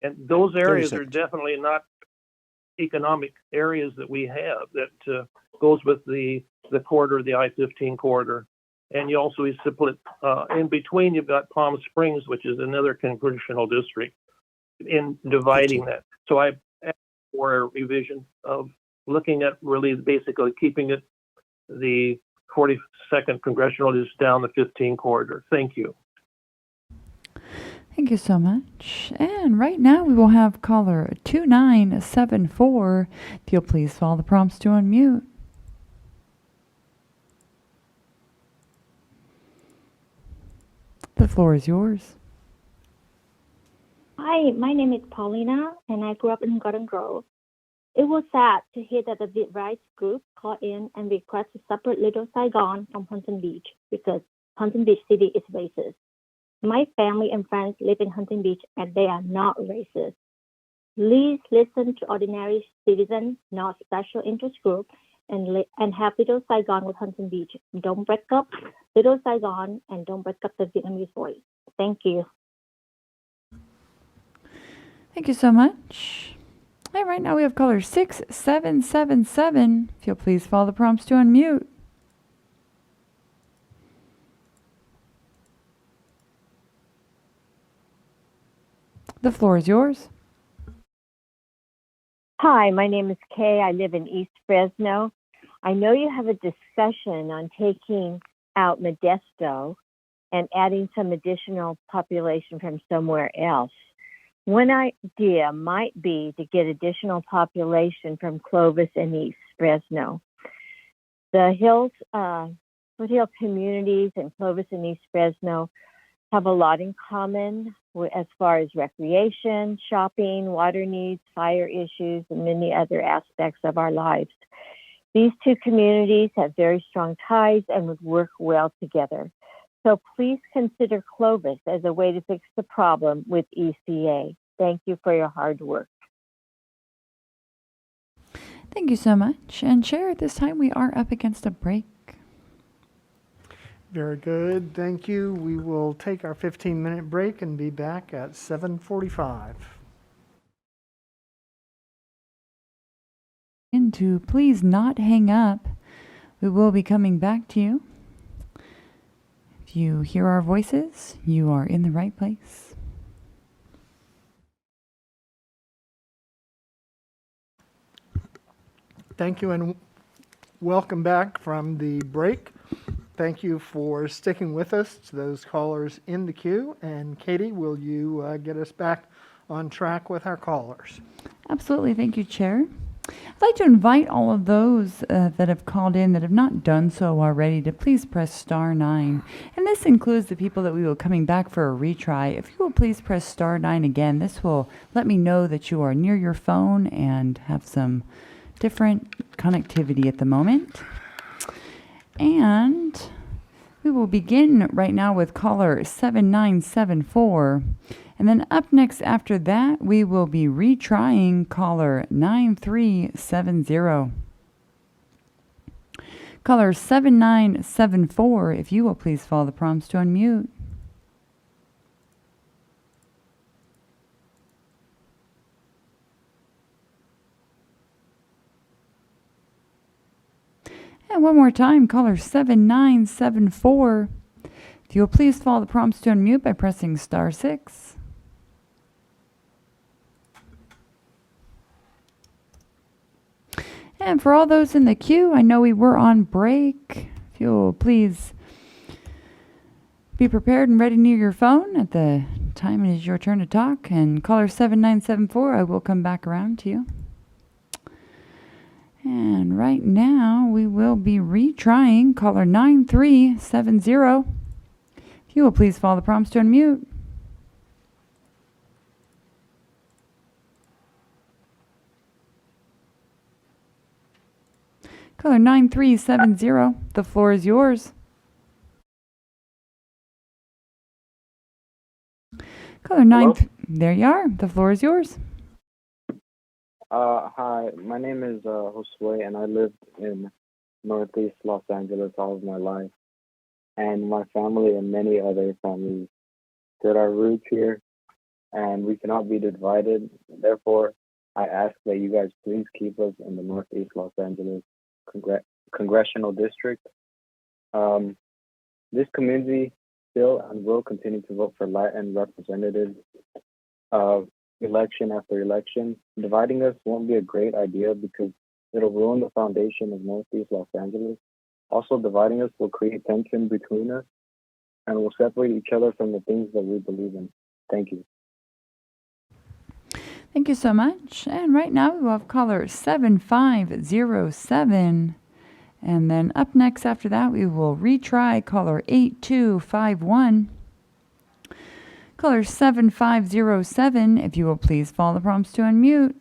And those areas are definitely not economic areas that we have that goes with the corridor, the I-15 corridor. And you also split in between, you've got Palm Springs, which is another congressional district, in dividing that. So I asked for a revision of looking at really basically keeping it the 42nd congressional district down the 15 corridor. Thank you. Thank you so much. And right now we will have caller 2974. If you'll please follow the prompts to unmute. The floor is yours. Hi, my name is Paulina, and I grew up in Garden Grove. It was sad to hear that the Vid Rights group called in and requested to separate Little Saigon from Huntington Beach because Huntington Beach City is racist. My family and friends live in Huntington Beach and they are not racist. Please listen to ordinary citizens, not special interest group, and have Little Saigon with Huntington Beach. Don't break up Little Saigon and don't break up the Vietnamese voice. Thank you. Thank you so much. And right now we have caller 6777. If you'll please follow the prompts to unmute. The floor is yours. Hi, my name is Kay. I live in East Fresno. I know you have a discussion on taking out Modesto and adding some additional population from somewhere else. One idea might be to get additional population from Clovis and East Fresno. The foothill communities in Clovis and East Fresno have a lot in common as far as recreation, shopping, water needs, fire issues, and many other aspects of our lives. These two communities have very strong ties and would work well together. So please consider Clovis as a way to fix the problem with ECA. Thank you for your hard work. Thank you so much. And Chair, at this time we are up against a break. Very good. Thank you. We will take our 15-minute break and be back at 7:45. And to please not hang up. We will be coming back to you. If you hear our voices, you are in the right place. Thank you and welcome back from the break. Thank you for sticking with us, to those callers in the queue. And Katie, will you get us back on track with our callers? Absolutely. Thank you, Chair. I'd like to invite all of those that have called in that have not done so already to please press star 9. And this includes the people that we will coming back for a retry. If you will please press star 9 again, this will let me know that you are near your phone and have some different connectivity at the moment. And we will begin right now with caller 7974. And then up next after that, we will be retrying caller 9370. Caller 7974, if you will please follow the prompts to unmute. And one more time, caller 7974. If you'll please follow the prompts to unmute by pressing star 6. And for all those in the queue, I know we were on break. If you'll please be prepared and ready near your phone at the time it is your turn to talk. And caller 7974, I will come back around to you. And right now, we will be retrying caller 9370. If you will please follow the prompts to unmute. Caller 9370, the floor is yours. Caller 9, there you are, the floor is yours. Hi, my name is Josue, and I lived in Northeast Los Angeles all of my life. And my family and many other families set our roots here, and we cannot be divided. Therefore, I ask that you guys please keep us in the Northeast Los Angeles Congressional District. This community still and will continue to vote for Latin representatives election after election. Dividing us won't be a great idea because it'll ruin the foundation of Northeast Los Angeles. Also, dividing us will create tension between us and will separate each other from the things that we believe in. Thank you. Thank you so much. And right now we will have caller 7507. And then up next after that, we will retry caller 8251. Caller 7507, if you will please follow the prompts to unmute.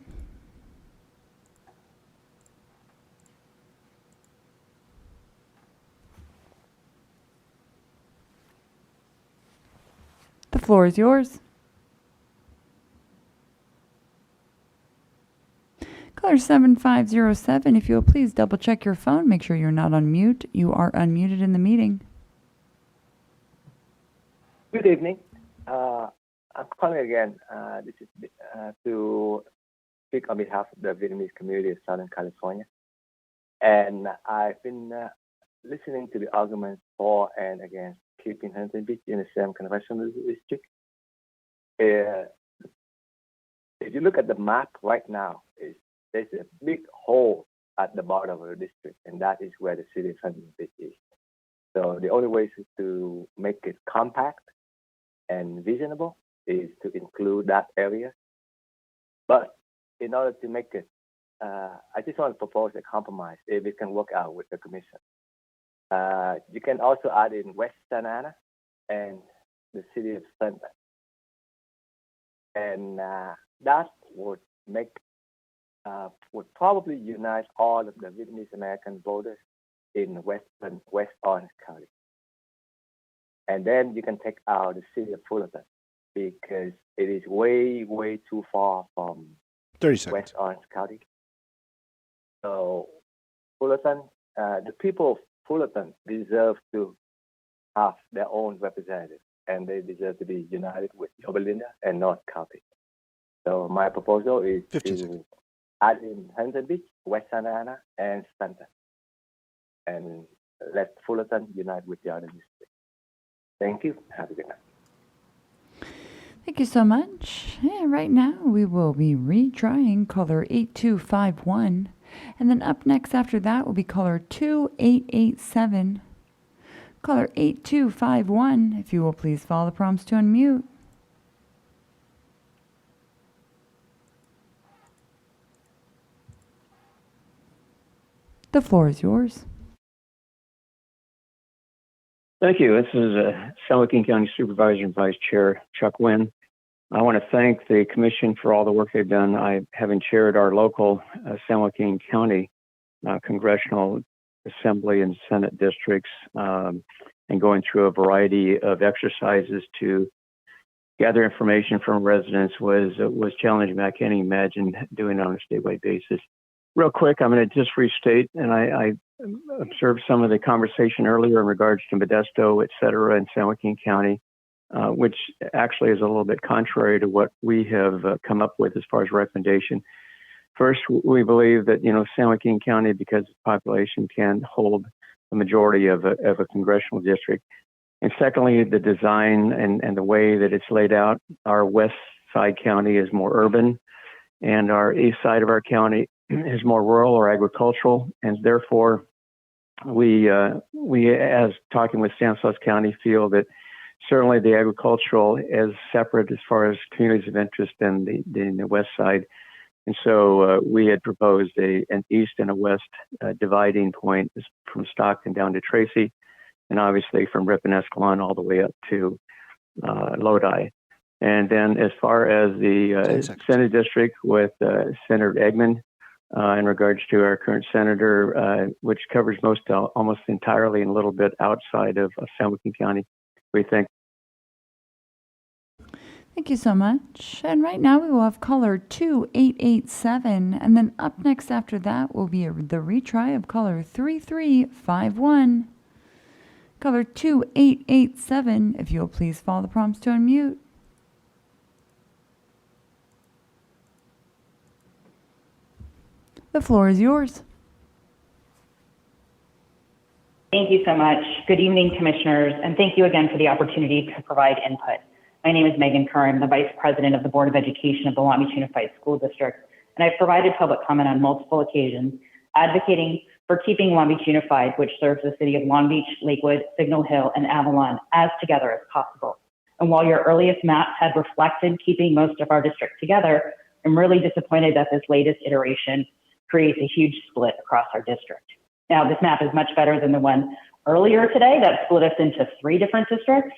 The floor is yours. Caller 7507, if you'll please double check your phone, make sure you're not on mute. You are unmuted in the meeting. Good evening. I'm calling again. This is to speak on behalf of the Vietnamese community of Southern California. And I've been listening to the arguments for and against keeping Huntington Beach in the same congressional district. If you look at the map right now, there's a big hole at the bottom of the district, and that is where the city of Huntington Beach is. So the only way to make it compact and visionable is to include that area. But in order to make it, I just want to propose a compromise if it can work out with the commission. You can also add in West Santa Ana and the city of Santa. And that would make, would probably unite all of the Vietnamese American voters in West Orange County. And then you can take out the city of Fullerton because it is way, way too far from 30 seconds. West Orange County. So Fullerton, the people of Fullerton deserve to have their own representative, and they deserve to be united with Yorba Linda and North County. So my proposal is to add in Huntington Beach, West Santa Ana, and Stanton, and let Fullerton unite with the other districts. Thank you. Have a good night. Thank you so much. Yeah, right now we will be retrying caller 8251. And then up next after that will be caller 2887. Caller 8251, if you will please follow the prompts to unmute. The floor is yours. Thank you. This is San Joaquin County Supervisor and Vice Chair Chuck Wynn. I want to thank the Commission for all the work they've done. Having chaired our local San Joaquin County Congressional Assembly and Senate districts and going through a variety of exercises to gather information from residents was challenging. I can't even imagine doing it on a statewide basis. Real quick, I'm going to just restate, and I observed some of the conversation earlier in regards to Modesto, et cetera, in San Joaquin County, which actually is a little bit contrary to what we have come up with as far as recommendation. First, we believe that, San Joaquin County, because of population, can hold the majority of a congressional district. And secondly, the design and the way that it's laid out, our west side county is more urban, and our east side of our county is more rural or agricultural, and therefore we as talking with Stanislaus County feel that certainly the agricultural is separate as far as communities of interest than the west side, and so we had proposed an east and a west dividing point from Stockton down to Tracy, and obviously from Ripon Escalon all the way up to Lodi. And then as far as the Senate district with Senator Eggman, in regards to our current senator, which covers almost entirely and a little bit outside of San Joaquin County, we think. Thank you so much. And right now we will have caller 2887. And then up next after that will be the retry of caller 3351. Caller 2887, if you'll please follow the prompts to unmute. The floor is yours. Thank you so much. Good evening, commissioners, and thank you again for the opportunity to provide input. My name is Megan Kerr. I'm the Vice President of the Board of Education of the Long Beach Unified School District, and I've provided public comment on multiple occasions, advocating for keeping Long Beach Unified, which serves the city of Long Beach, Lakewood, Signal Hill, and Avalon, as together as possible. And while your earliest maps had reflected keeping most of our district together, I'm really disappointed that this latest iteration creates a huge split across our district. Now, this map is much better than the one earlier today that split us into 3 different districts.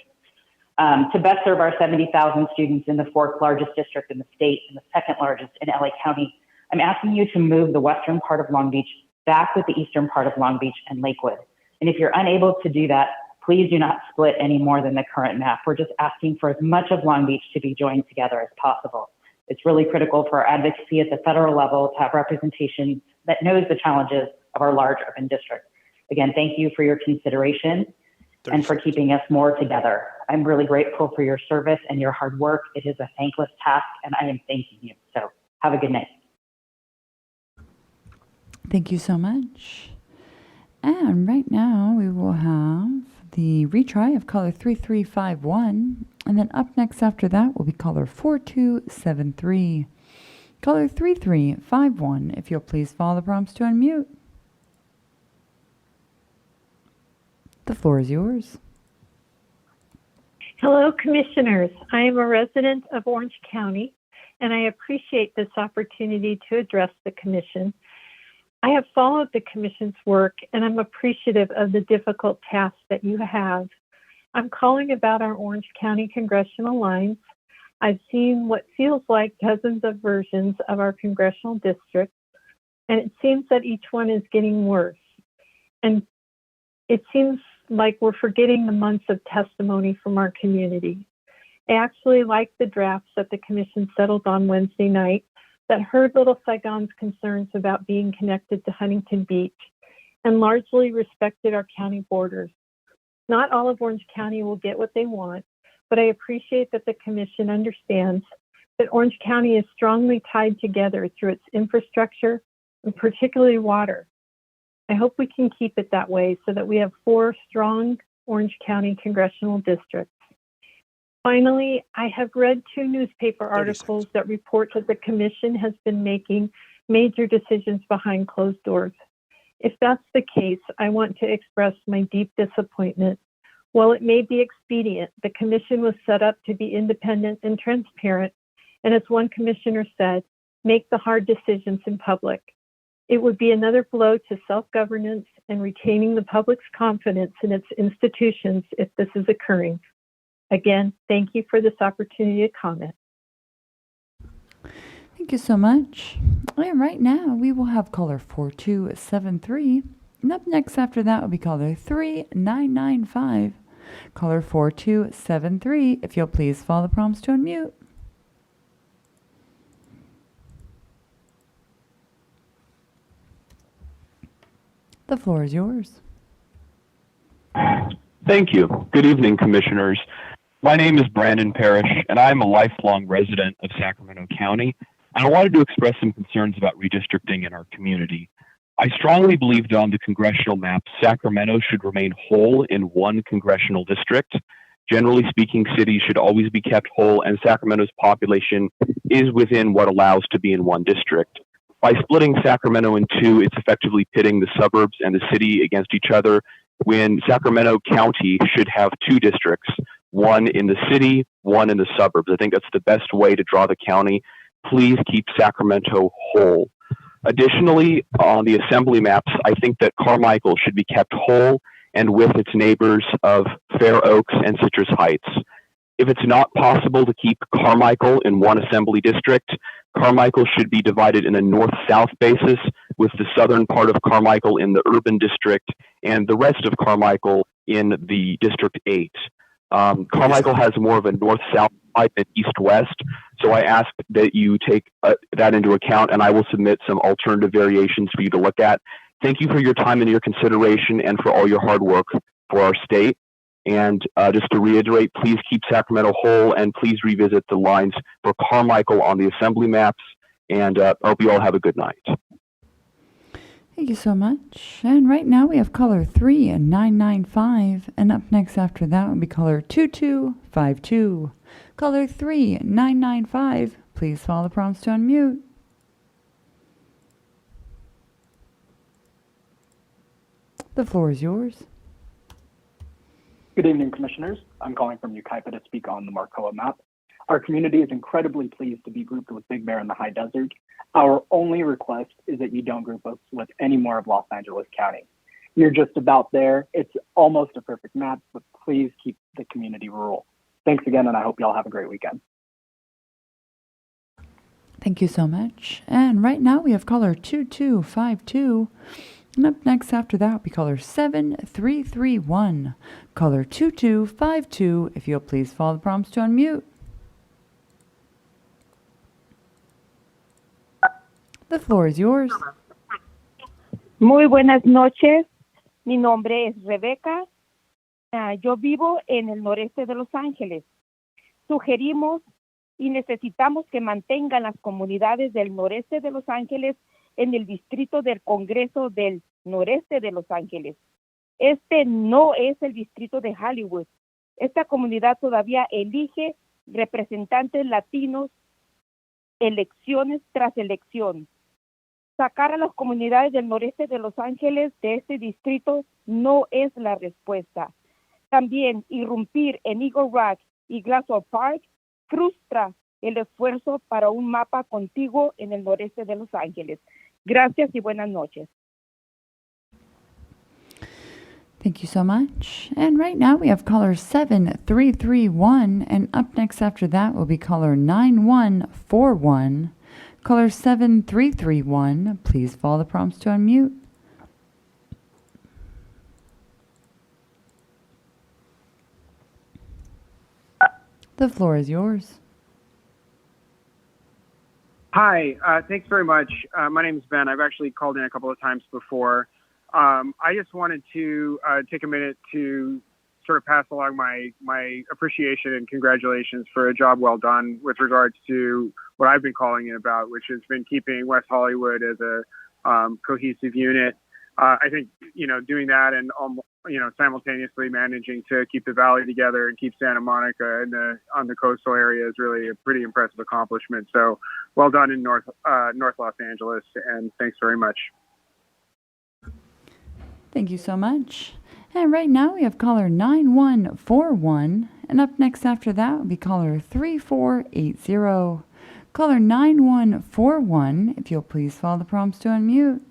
To best serve our 70,000 students in the 4th largest district in the state and the 2nd largest in LA County, I'm asking you to move the western part of Long Beach back with the eastern part of Long Beach and Lakewood. And if you're unable to do that, Please do not split any more than the current map. We're just asking for as much of Long Beach to be joined together as possible. It's really critical for our advocacy at the federal level to have representation that knows the challenges of our large urban district. Again, thank you for your consideration and for keeping us more together. I'm really grateful for your service and your hard work. It is a thankless task, and I am thanking you. So have a good night. Thank you so much. And right now we will have the retry of caller 3351. And then up next after that will be caller 4273. Caller 3351, if you'll please follow the prompts to unmute. The floor is yours. Hello, Commissioners. I am a resident of Orange County, and I appreciate this opportunity to address the Commission. I have followed the Commission's work, and I'm appreciative of the difficult tasks that you have. I'm calling about our Orange County congressional lines. I've seen what feels like dozens of versions of our congressional districts, and it seems that each one is getting worse. And it seems like we're forgetting the months of testimony from our community. I actually like the drafts that the Commission settled on Wednesday night that heard Little Saigon's concerns about being connected to Huntington Beach and largely respected our county borders. Not all of Orange County will get what they want, but I appreciate that the Commission understands that Orange County is strongly tied together through its infrastructure and particularly water. I hope we can keep it that way so that we have 4 strong Orange County congressional districts. Finally, I have read 2 newspaper articles that report that the Commission has been making major decisions behind closed doors. If that's the case, I want to express my deep disappointment. While it may be expedient, the Commission was set up to be independent and transparent, and as one commissioner said, make the hard decisions in public. It would be another blow to self-governance and retaining the public's confidence in its institutions if this is occurring. Again, thank you for this opportunity to comment. Thank you so much. And right now we will have caller 4273. And up next after that will be caller 3995. Caller 4273, if you'll please follow the prompts to unmute. The floor is yours. Thank you. Good evening, Commissioners. My name is Brandon Parrish, and I am a lifelong resident of Sacramento County, and I wanted to express some concerns about redistricting in our community. I strongly believe that on the congressional map, Sacramento should remain whole in one congressional district. Generally speaking, cities should always be kept whole, and Sacramento's population is within what allows to be in one district. By splitting Sacramento in 2, it's effectively pitting the suburbs and the city against each other, when Sacramento County should have 2 districts, one in the city, one in the suburbs. I think that's the best way to draw the county. Please keep Sacramento whole. Additionally, on the assembly maps, I think that Carmichael should be kept whole and with its neighbors of Fair Oaks and Citrus Heights. If it's not possible to keep Carmichael in one assembly district, Carmichael should be divided in a north-south basis, with the southern part of Carmichael in the urban district and the rest of Carmichael in the District 8. Carmichael has more of a north-south side than east-west, so I ask that you take that into account, and I will submit some alternative variations for you to look at. Thank you for your time and your consideration and for all your hard work for our state. And just to reiterate, please keep Sacramento whole, and please revisit the lines for Carmichael on the assembly maps. And I hope you all have a good night. Thank you so much. And right now we have caller 3995. And up next after that will be caller 2252. Caller 3995, please follow the prompts to unmute. The floor is yours. Good evening, Commissioners. I'm calling from Yucaipa to speak on the Marcoa map. Our community is incredibly pleased to be grouped with Big Bear in the High Desert. Our only request is that you don't group us with any more of Los Angeles County. You're just about there. It's almost a perfect map, but please keep the community rural. Thanks again, and I hope you all have a great weekend. Thank you so much. And right now we have caller 2252. And up next after that will be caller 7331. Caller 2252, if you'll please follow the prompts to unmute. The floor is yours. Muy buenas noches. Mi nombre es Rebeca. Yo vivo en el noreste de Los Ángeles. Sugerimos y necesitamos que mantengan las comunidades del noreste de Los Ángeles en el distrito del Congreso del noreste de Los Ángeles. Este no es el distrito de Hollywood. Esta comunidad todavía elige representantes latinos elecciones tras elección. Sacar a las comunidades del noreste de Los Ángeles de este distrito no es la respuesta. También irrumpir en Eagle Rock y Glassell Park frustra el esfuerzo para un mapa contiguo en el noreste de Los Ángeles. Gracias y buenas noches. Thank you so much. And right now we have caller 7331, and up next after that will be caller 9141. Caller 7331, please follow the prompts to unmute. The floor is yours. Hi, thanks very much. My name is Ben. I've actually called in a couple of times before. I just wanted to take a minute to sort of pass along my appreciation and congratulations for a job well done with regards to what I've been calling it about, which has been keeping West Hollywood as a cohesive unit. I think, doing that and, simultaneously managing to keep the Valley together and keep Santa Monica on the coastal area is really a pretty impressive accomplishment. So well done in North Los Angeles, and thanks very much. Thank you so much. And right now we have caller 9141, and up next after that will be caller 3480. Caller 9141, if you'll please follow the prompts to unmute.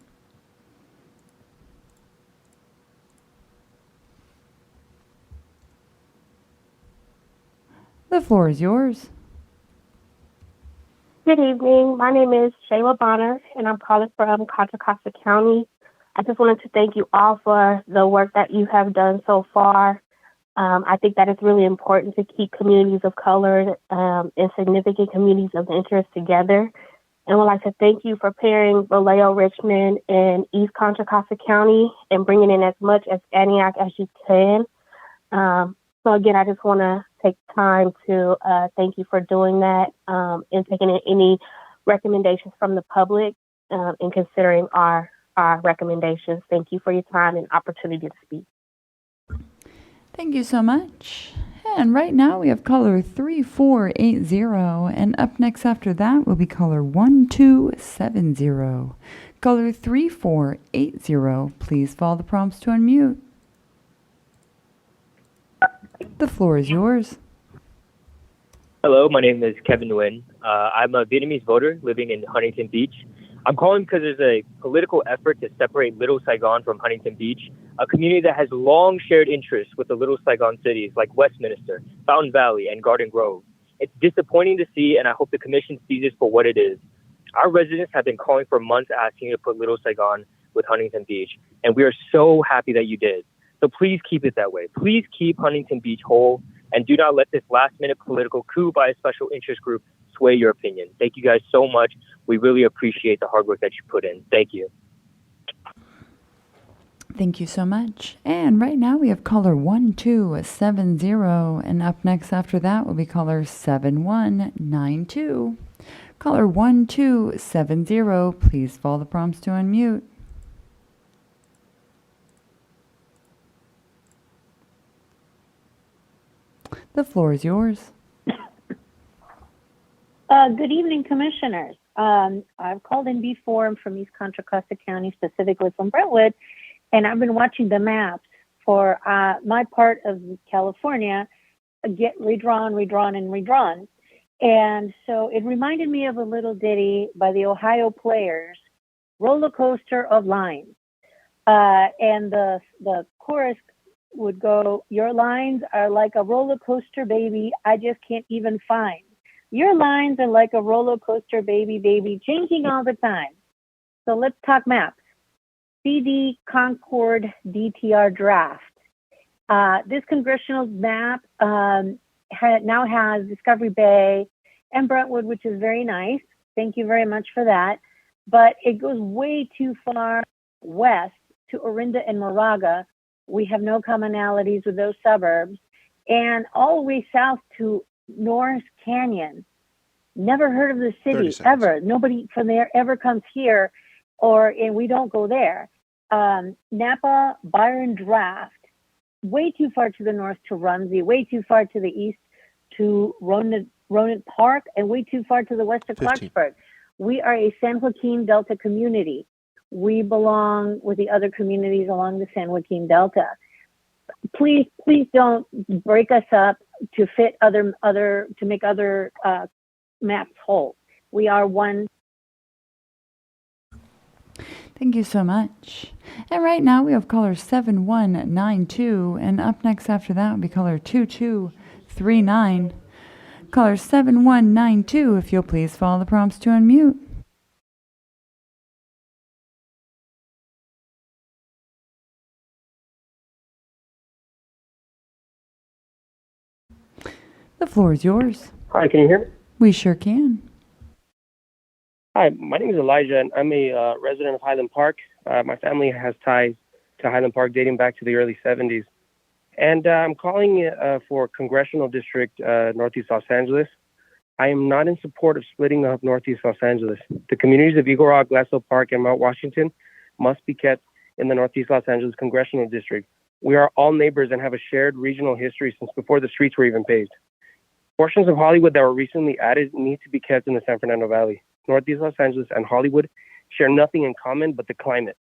The floor is yours. Good evening. My name is Shayla Bonner, and I'm calling from Contra Costa County. I just wanted to thank you all for the work that you have done so far. I think that it's really important to keep communities of color and significant communities of interest together. And would like to thank you for pairing Vallejo, Richmond, and East Contra Costa County and bringing in as much as Antioch as you can. So again, I just want to take time to thank you for doing that and taking in any recommendations from the public and considering our recommendations. Thank you for your time and opportunity to speak. Thank you so much. And right now we have caller 3480, and up next after that will be caller 1270. Caller 3480, please follow the prompts to unmute. The floor is yours. Hello, my name is Kevin Nguyen. I'm a Vietnamese voter living in Huntington Beach. I'm calling because there's a political effort to separate Little Saigon from Huntington Beach, a community that has long shared interests with the Little Saigon cities like Westminster, Fountain Valley, and Garden Grove. It's disappointing to see, and I hope the commission sees this for what it is. Our residents have been calling for months asking you to put Little Saigon with Huntington Beach, and we are so happy that you did. So please keep it that way. Please keep Huntington Beach whole, and do not let this last-minute political coup by a special interest group sway your opinion. Thank you guys so much. We really appreciate the hard work that you put in. Thank you. Thank you so much. And right now we have caller 1270, and up next after that will be caller 7192. Caller 1270, please follow the prompts to unmute. The floor is yours. Good evening, commissioners. I've called in before. I'm from East Contra Costa County, specifically from Brentwood, and I've been watching the maps for my part of California get redrawn. And so it reminded me of a little ditty by the Ohio Players, Roller Coaster of Lines. And the chorus would go, your lines are like a roller coaster, baby, I just can't even find. Your lines are like a roller coaster, baby, changing all the time. So let's talk maps. CD Concord DTR draft. This congressional map now has Discovery Bay and Brentwood, which is very nice. Thank you very much for that. But it goes way too far west to Orinda and Moraga. We have no commonalities with those suburbs. And all the way south to Norris Canyon. Never heard of the city, ever. Nobody from there ever comes here, and we don't go there. Napa, Byron Draft, way too far to the north to Rumsey, way too far to the east to Ronan Park, and way too far to the west to Clarksburg. We are a San Joaquin Delta community. We belong with the other communities along the San Joaquin Delta. Please don't break us up to fit to make other maps whole. We are one. Thank you so much. And right now we have caller 7192, and up next after that will be caller 2239. Caller 7192, if you'll please follow the prompts to unmute. The floor is yours. Hi, can you hear me? We sure can. Hi, my name is Elijah, and I'm a resident of Highland Park. My family has ties to Highland Park dating back to the early 70s. And I'm calling for Congressional District Northeast Los Angeles. I am not in support of splitting up Northeast Los Angeles. The communities of Eagle Rock, Glassell Park, and Mount Washington must be kept in the Northeast Los Angeles Congressional District. We are all neighbors and have a shared regional history since before the streets were even paved. Portions of Hollywood that were recently added need to be kept in the San Fernando Valley. Northeast Los Angeles and Hollywood share nothing in common but the climate.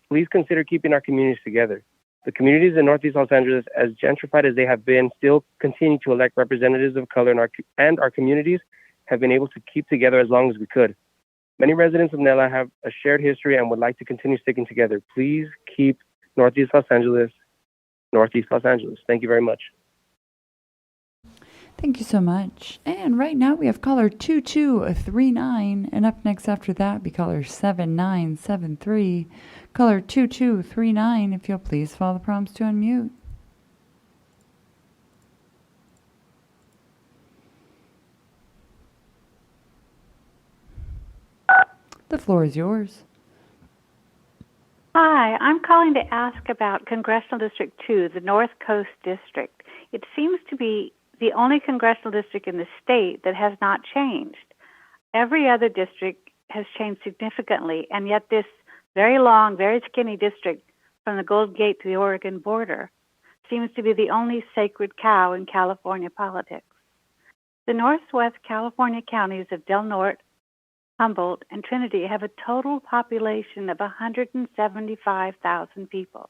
Please consider keeping our communities together. The communities in Northeast Los Angeles, as gentrified as they have been, still continue to elect representatives of color, and our communities have been able to keep together as long as we could. Many residents of Nella have a shared history and would like to continue sticking together. Please keep Northeast Los Angeles, Northeast Los Angeles. Thank you very much. Thank you so much. And right now we have caller 2239, and up next after that will be caller 7973. Caller 2239, if you'll please follow the prompts to unmute. The floor is yours. Hi, I'm calling to ask about Congressional District 2, the North Coast District. It seems to be the only congressional district in the state that has not changed. Every other district has changed significantly, and yet this very long, very skinny district from the Golden Gate to the Oregon border seems to be the only sacred cow in California politics. The Northwest California counties of Del Norte, Humboldt, and Trinity have a total population of 175,000 people.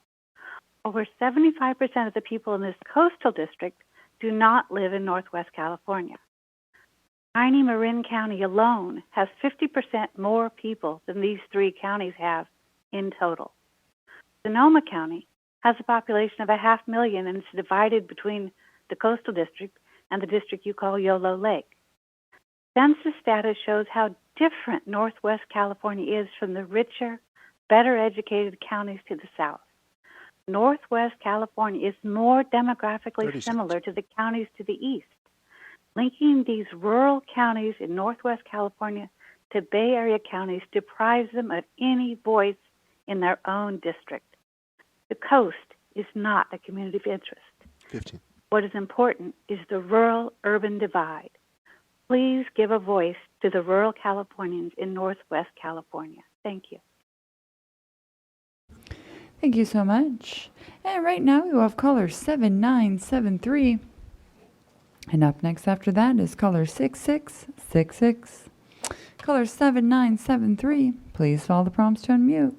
Over 75% of the people in this coastal district do not live in Northwest California. Tiny Marin County alone has 50% more people than these three counties have in total. Sonoma County has a population of 500,000 and it's divided between the coastal district and the district you call Yolo Lake. Census data shows how different Northwest California is from the richer, better educated counties to the south. Northwest California is more demographically similar to the counties to the east. Linking these rural counties in Northwest California to Bay Area counties deprives them of any voice in their own district. The coast is not a community of interest. 15. What is important is the rural-urban divide. Please give a voice to the rural Californians in Northwest California. Thank you. Thank you so much. And right now we will have caller 7973. And up next after that is caller 6666. Caller 7973, please follow the prompts to unmute.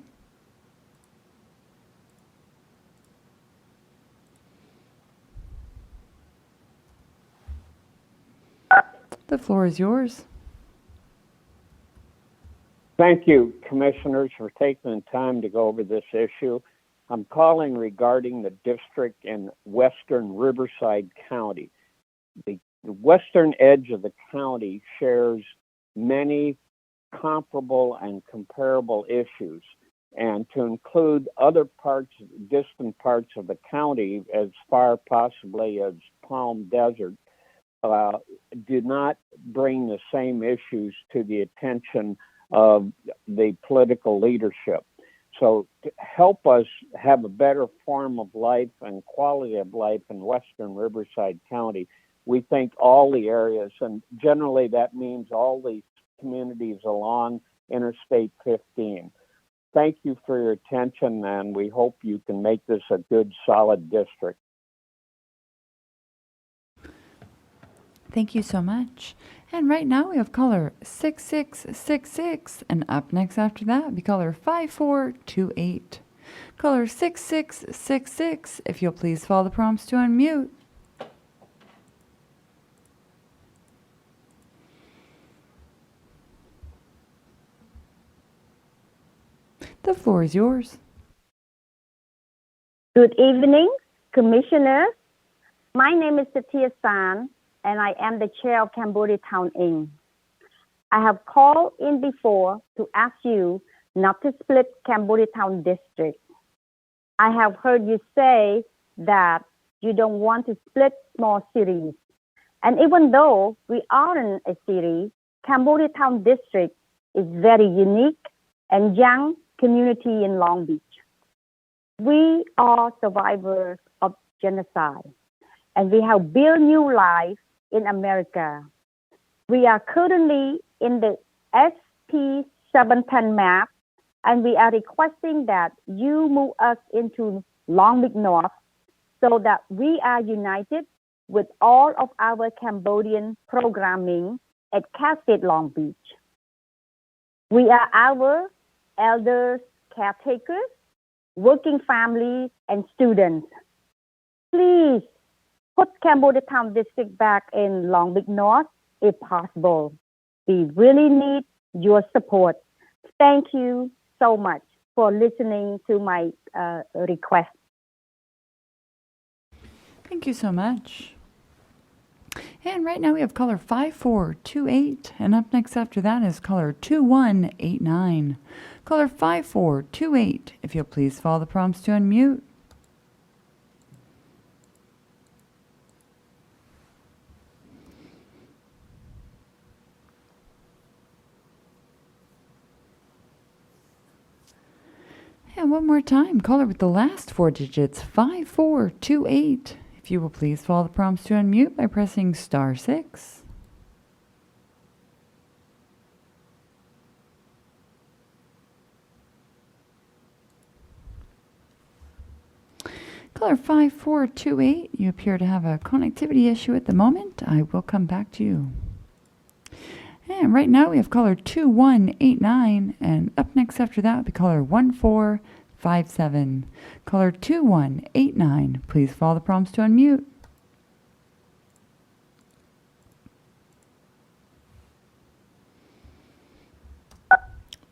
The floor is yours. Thank you, Commissioners, for taking the time to go over this issue. I'm calling regarding the district in western Riverside County. The western edge of the county shares many comparable and comparable issues. and to include other parts, distant parts of the county, as far possibly as Palm Desert, do not bring the same issues to the attention of the political leadership. So to help us have a better form of life and quality of life in western Riverside County, we think all the areas, and generally that means all the communities along Interstate 15. Thank you for your attention, and we hope you can make this a good, solid district. Thank you so much. And right now we have caller 6666, and up next after that will be caller 5428. Caller 6666, if you'll please follow the prompts to unmute. The floor is yours. Good evening, Commissioners. My name is Satia San, and I am the chair of Cambodia Town Inc. I have called in before to ask you not to split Cambodia Town District. I have heard you say that you don't want to split small cities. And even though we aren't a city, Cambodia Town District is very unique and young community in Long Beach. We are survivors of genocide, and we have built new life in America. We are currently in the SP 710 map, and we are requesting that you move us into Long Beach North so that we are united with all of our Cambodian programming at Cascade Long Beach. We are our elders, caretakers, working families, and students. Please put Cambodia Town District back in Long Beach North if possible. We really need your support. Thank you so much for listening to my request. Thank you so much. And right now we have caller 5428, and up next after that is caller 2189. Caller 5428, if you'll please follow the prompts to unmute. And one more time, caller with the last four digits, 5428. If you will please follow the prompts to unmute by pressing *6. Caller 5428, you appear to have a connectivity issue at the moment. I will come back to you. And right now we have caller 2189, and up next after that will be caller 1457. Caller 2189, please follow the prompts to unmute.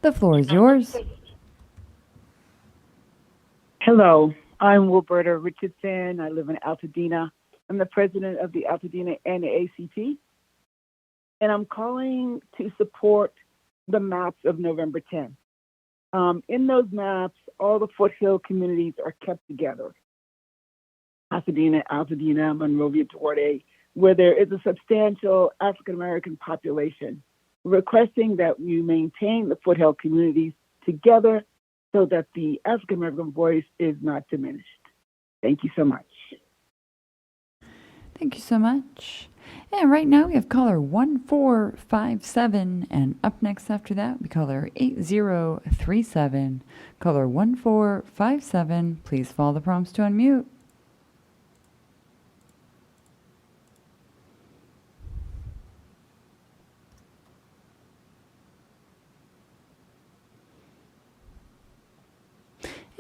The floor is yours. Hello, I'm Wilberta Richardson. I live in Altadena. I'm the president of the Altadena NAACP, and I'm calling to support the maps of November 10th. In those maps, all the foothill communities are kept together. Pasadena, Altadena, Monrovia, Duarte, where there is a substantial African-American population, requesting that you maintain the foothill communities together so that the African-American voice is not diminished. Thank you so much. Thank you so much. And right now we have caller 1457, and up next after that we caller 8037. Caller 1457, please follow the prompts to unmute.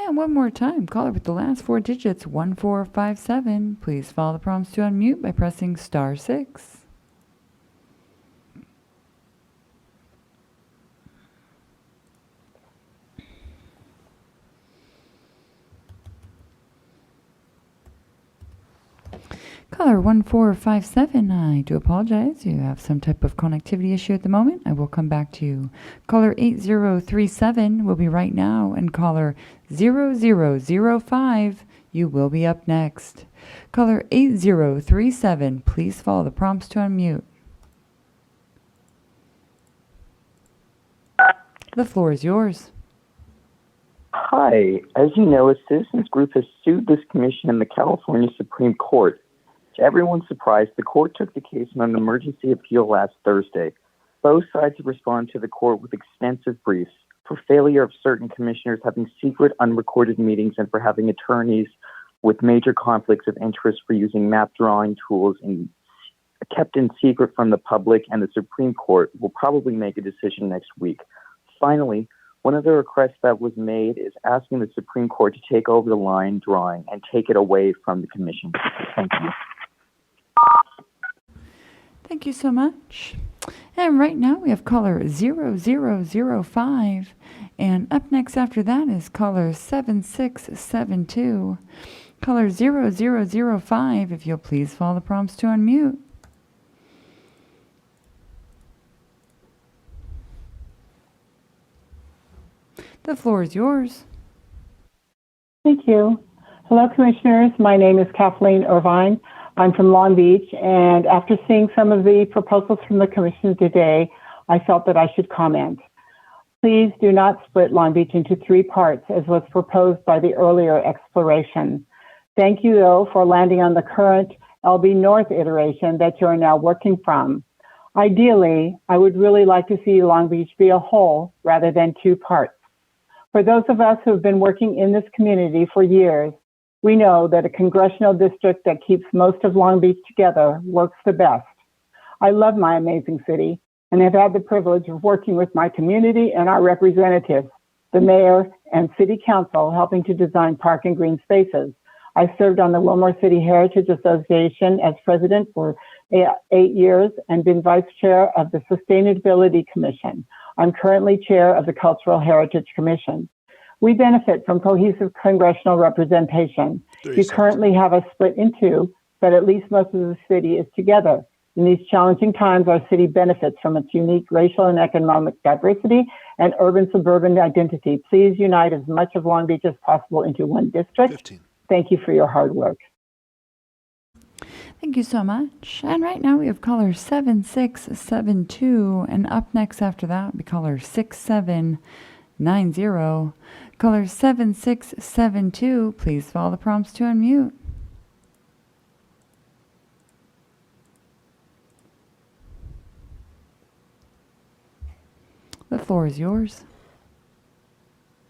And one more time, caller with the last four digits, 1457. Please follow the prompts to unmute by pressing *6. Caller 1457, I do apologize. You have some type of connectivity issue at the moment. I will come back to you. Caller 8037 will be right now, and caller 0005, you will be up next. Caller 8037, please follow the prompts to unmute. The floor is yours. Hi. As you know, a citizens group has sued this commission in the California Supreme Court. To everyone's surprise, the court took the case on an emergency appeal last Thursday. Both sides have responded to the court with extensive briefs for failure of certain commissioners having secret unrecorded meetings and for having attorneys with major conflicts of interest for using map drawing tools and kept in secret from the public, and the Supreme Court will probably make a decision next week. Finally, one of the requests that was made is asking the Supreme Court to take over the line drawing and take it away from the commission. Thank you. Thank you so much. And right now we have caller 0005. And up next after that is caller 7672. Caller 0005, if you'll please follow the prompts to unmute. The floor is yours. Thank you. Hello, Commissioners. My name is Kathleen Irvine. I'm from Long Beach, and after seeing some of the proposals from the Commission today, I felt that I should comment. Please do not split Long Beach into 3 parts, as was proposed by the earlier exploration. Thank you, though, for landing on the current LB North iteration that you are now working from. Ideally, I would really like to see Long Beach be a whole rather than 2 parts. For those of us who have been working in this community for years, we know that a congressional district that keeps most of Long Beach together works the best. I love my amazing city and have had the privilege of working with my community and our representatives, the mayor and city council, helping to design park and green spaces. I served on the Wilmore City Heritage Association as president for 8 years and been vice chair of the Sustainability Commission. I'm currently chair of the Cultural Heritage Commission. We benefit from cohesive congressional representation. You currently have us split in 2, but at least most of the city is together. In these challenging times, our city benefits from its unique racial and economic diversity and urban-suburban identity. Please unite as much of Long Beach as possible into one district. 15. Thank you for your hard work. Thank you so much. And right now we have caller 7672, and up next after that will be caller 6790. Caller 7672, please follow the prompts to unmute. The floor is yours.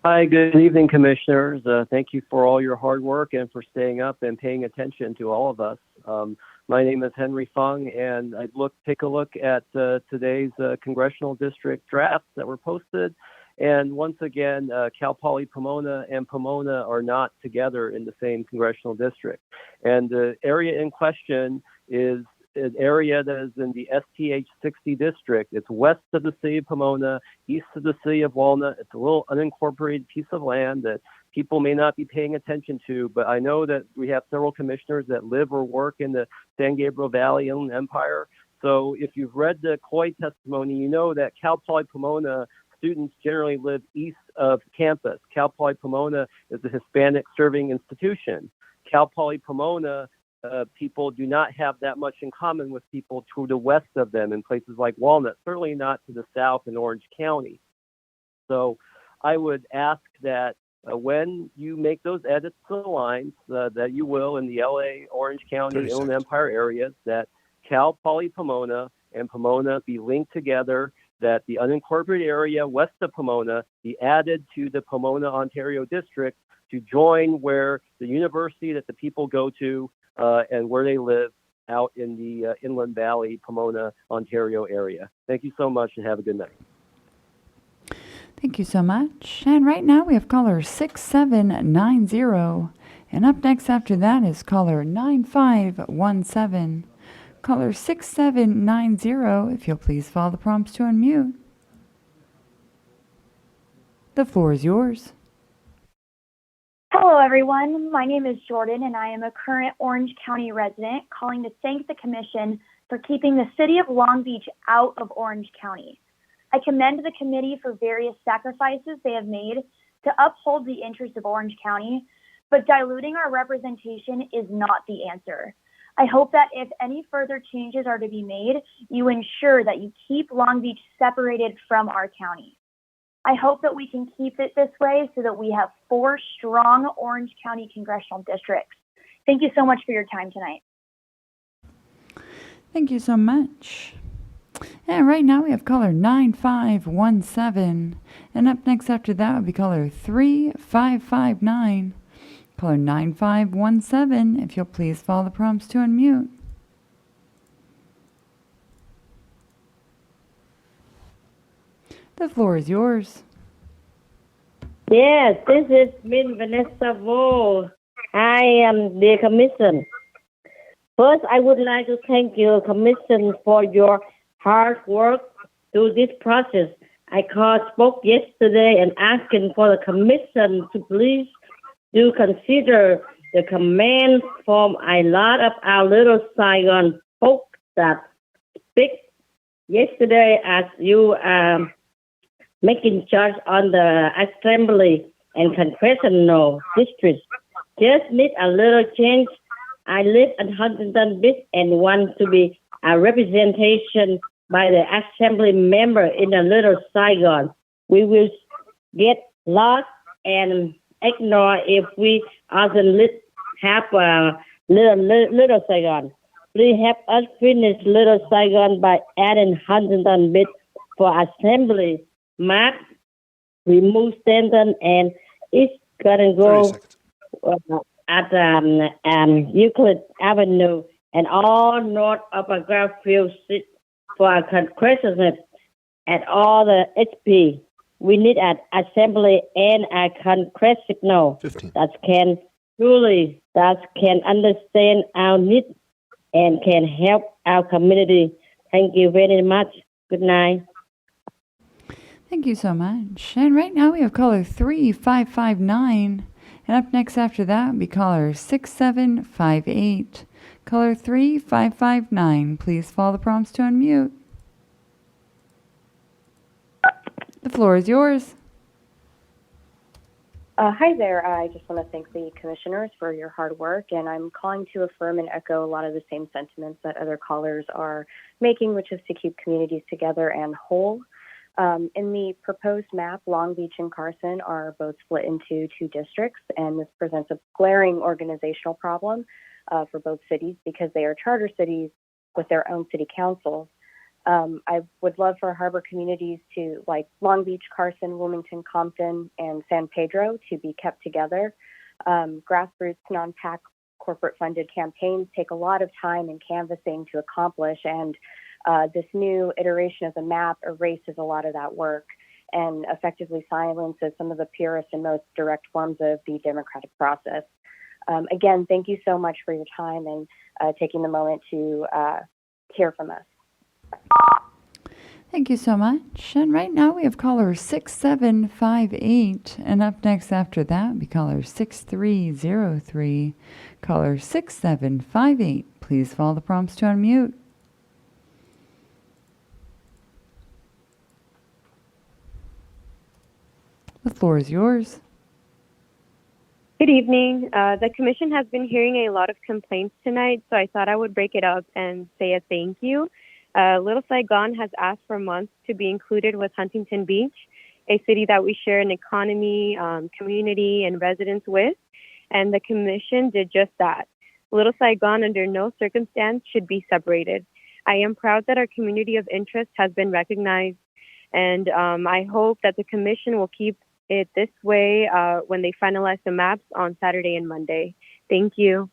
Hi, good evening, Commissioners. Thank you for all your hard work and for staying up and paying attention to all of us. My name is Henry Fung, and I'd take a look at today's congressional district drafts that were posted. And once again, Cal Poly Pomona and Pomona are not together in the same congressional district. And the area in question is an area that is in the STH 60 district. It's west of the city of Pomona, east of the city of Walnut. It's a little unincorporated piece of land that people may not be paying attention to, but I know that we have several commissioners that live or work in the San Gabriel Valley Inland Empire. So if you've read the COI testimony, you know that Cal Poly Pomona students generally live east of campus. Cal Poly Pomona is a Hispanic serving institution. Cal Poly Pomona people do not have that much in common with people to the west of them in places like Walnut, certainly not to the south in Orange County. So I would ask that when you make those edits to the lines, that you will in the LA, Orange County, Inland Empire areas, that Cal Poly Pomona and Pomona be linked together, that the unincorporated area west of Pomona be added to the Pomona, Ontario district to join where the university that the people go to and where they live out in the Inland Valley, Pomona, Ontario area. Thank you so much and have a good night. Thank you so much. And right now we have caller 6790. And up next after that is caller 9517. Caller 6790, if you'll please follow the prompts to unmute. The floor is yours. Hello, everyone. My name is Jordan, and I am a current Orange County resident calling to thank the Commission for keeping the city of Long Beach out of Orange County. I commend the committee for various sacrifices they have made to uphold the interests of Orange County, but diluting our representation is not the answer. I hope that if any further changes are to be made, you ensure that you keep Long Beach separated from our county. I hope that we can keep it this way so that we have 4 strong Orange County congressional districts. Thank you so much for your time tonight. Thank you so much. And right now we have caller 9517. And up next after that would be caller 3559. Caller 9517, if you'll please follow the prompts to unmute. The floor is yours. Yes, this is Miss Vanessa Vo. I am the Commission. First, I would like to thank your Commission for your hard work through this process. I spoke yesterday and asking for the Commission to please do consider the command from a lot of our Little Saigon folks that speak yesterday as you making charge on the assembly and congressional districts. Just need a little change. I live in Huntington Beach and want to be a representation by the assembly member in the Little Saigon. We will get lost and ignore if we also have a little Saigon. Please help us finish Little Saigon by adding Huntington Beach for assembly map, remove Stanton, and it's gonna go at Euclid Avenue and all north of a Garfield for a congressional at all the HP. We need an assembly and a congressional that can understand our needs and can help our community. Thank you very much. Good night. Thank you so much. And right now we have caller 3559. And up next after that will be caller 6758. Caller 3559, please follow the prompts to unmute. The floor is yours. Hi there. I just want to thank the commissioners for your hard work, and I'm calling to affirm and echo a lot of the same sentiments that other callers are making, which is to keep communities together and whole. In the proposed map, Long Beach and Carson are both split into 2 districts, and this presents a glaring organizational problem for both cities because they are charter cities with their own city councils. I would love for harbor communities to, like Long Beach, Carson, Wilmington, Compton, and San Pedro, to be kept together. Grassroots, non-PAC, corporate-funded campaigns take a lot of time and canvassing to accomplish, and this new iteration of the map erases a lot of that work and effectively silences some of the purest and most direct forms of the democratic process. Again, thank you so much for your time and taking the moment to hear from us. Thank you so much. And right now we have caller 6758. And up next after that will be caller 6303. Caller 6758. Please follow the prompts to unmute. The floor is yours. Good evening. The commission has been hearing a lot of complaints tonight, so I thought I would break it up and say a thank you. Little Saigon has asked for months to be included with Huntington Beach, a city that we share an economy, community, and residents with, and the commission did just that. Little Saigon under no circumstance should be separated. I am proud that our community of interest has been recognized, and I hope that the commission will keep it this way when they finalize the maps on Saturday and Monday. Thank you.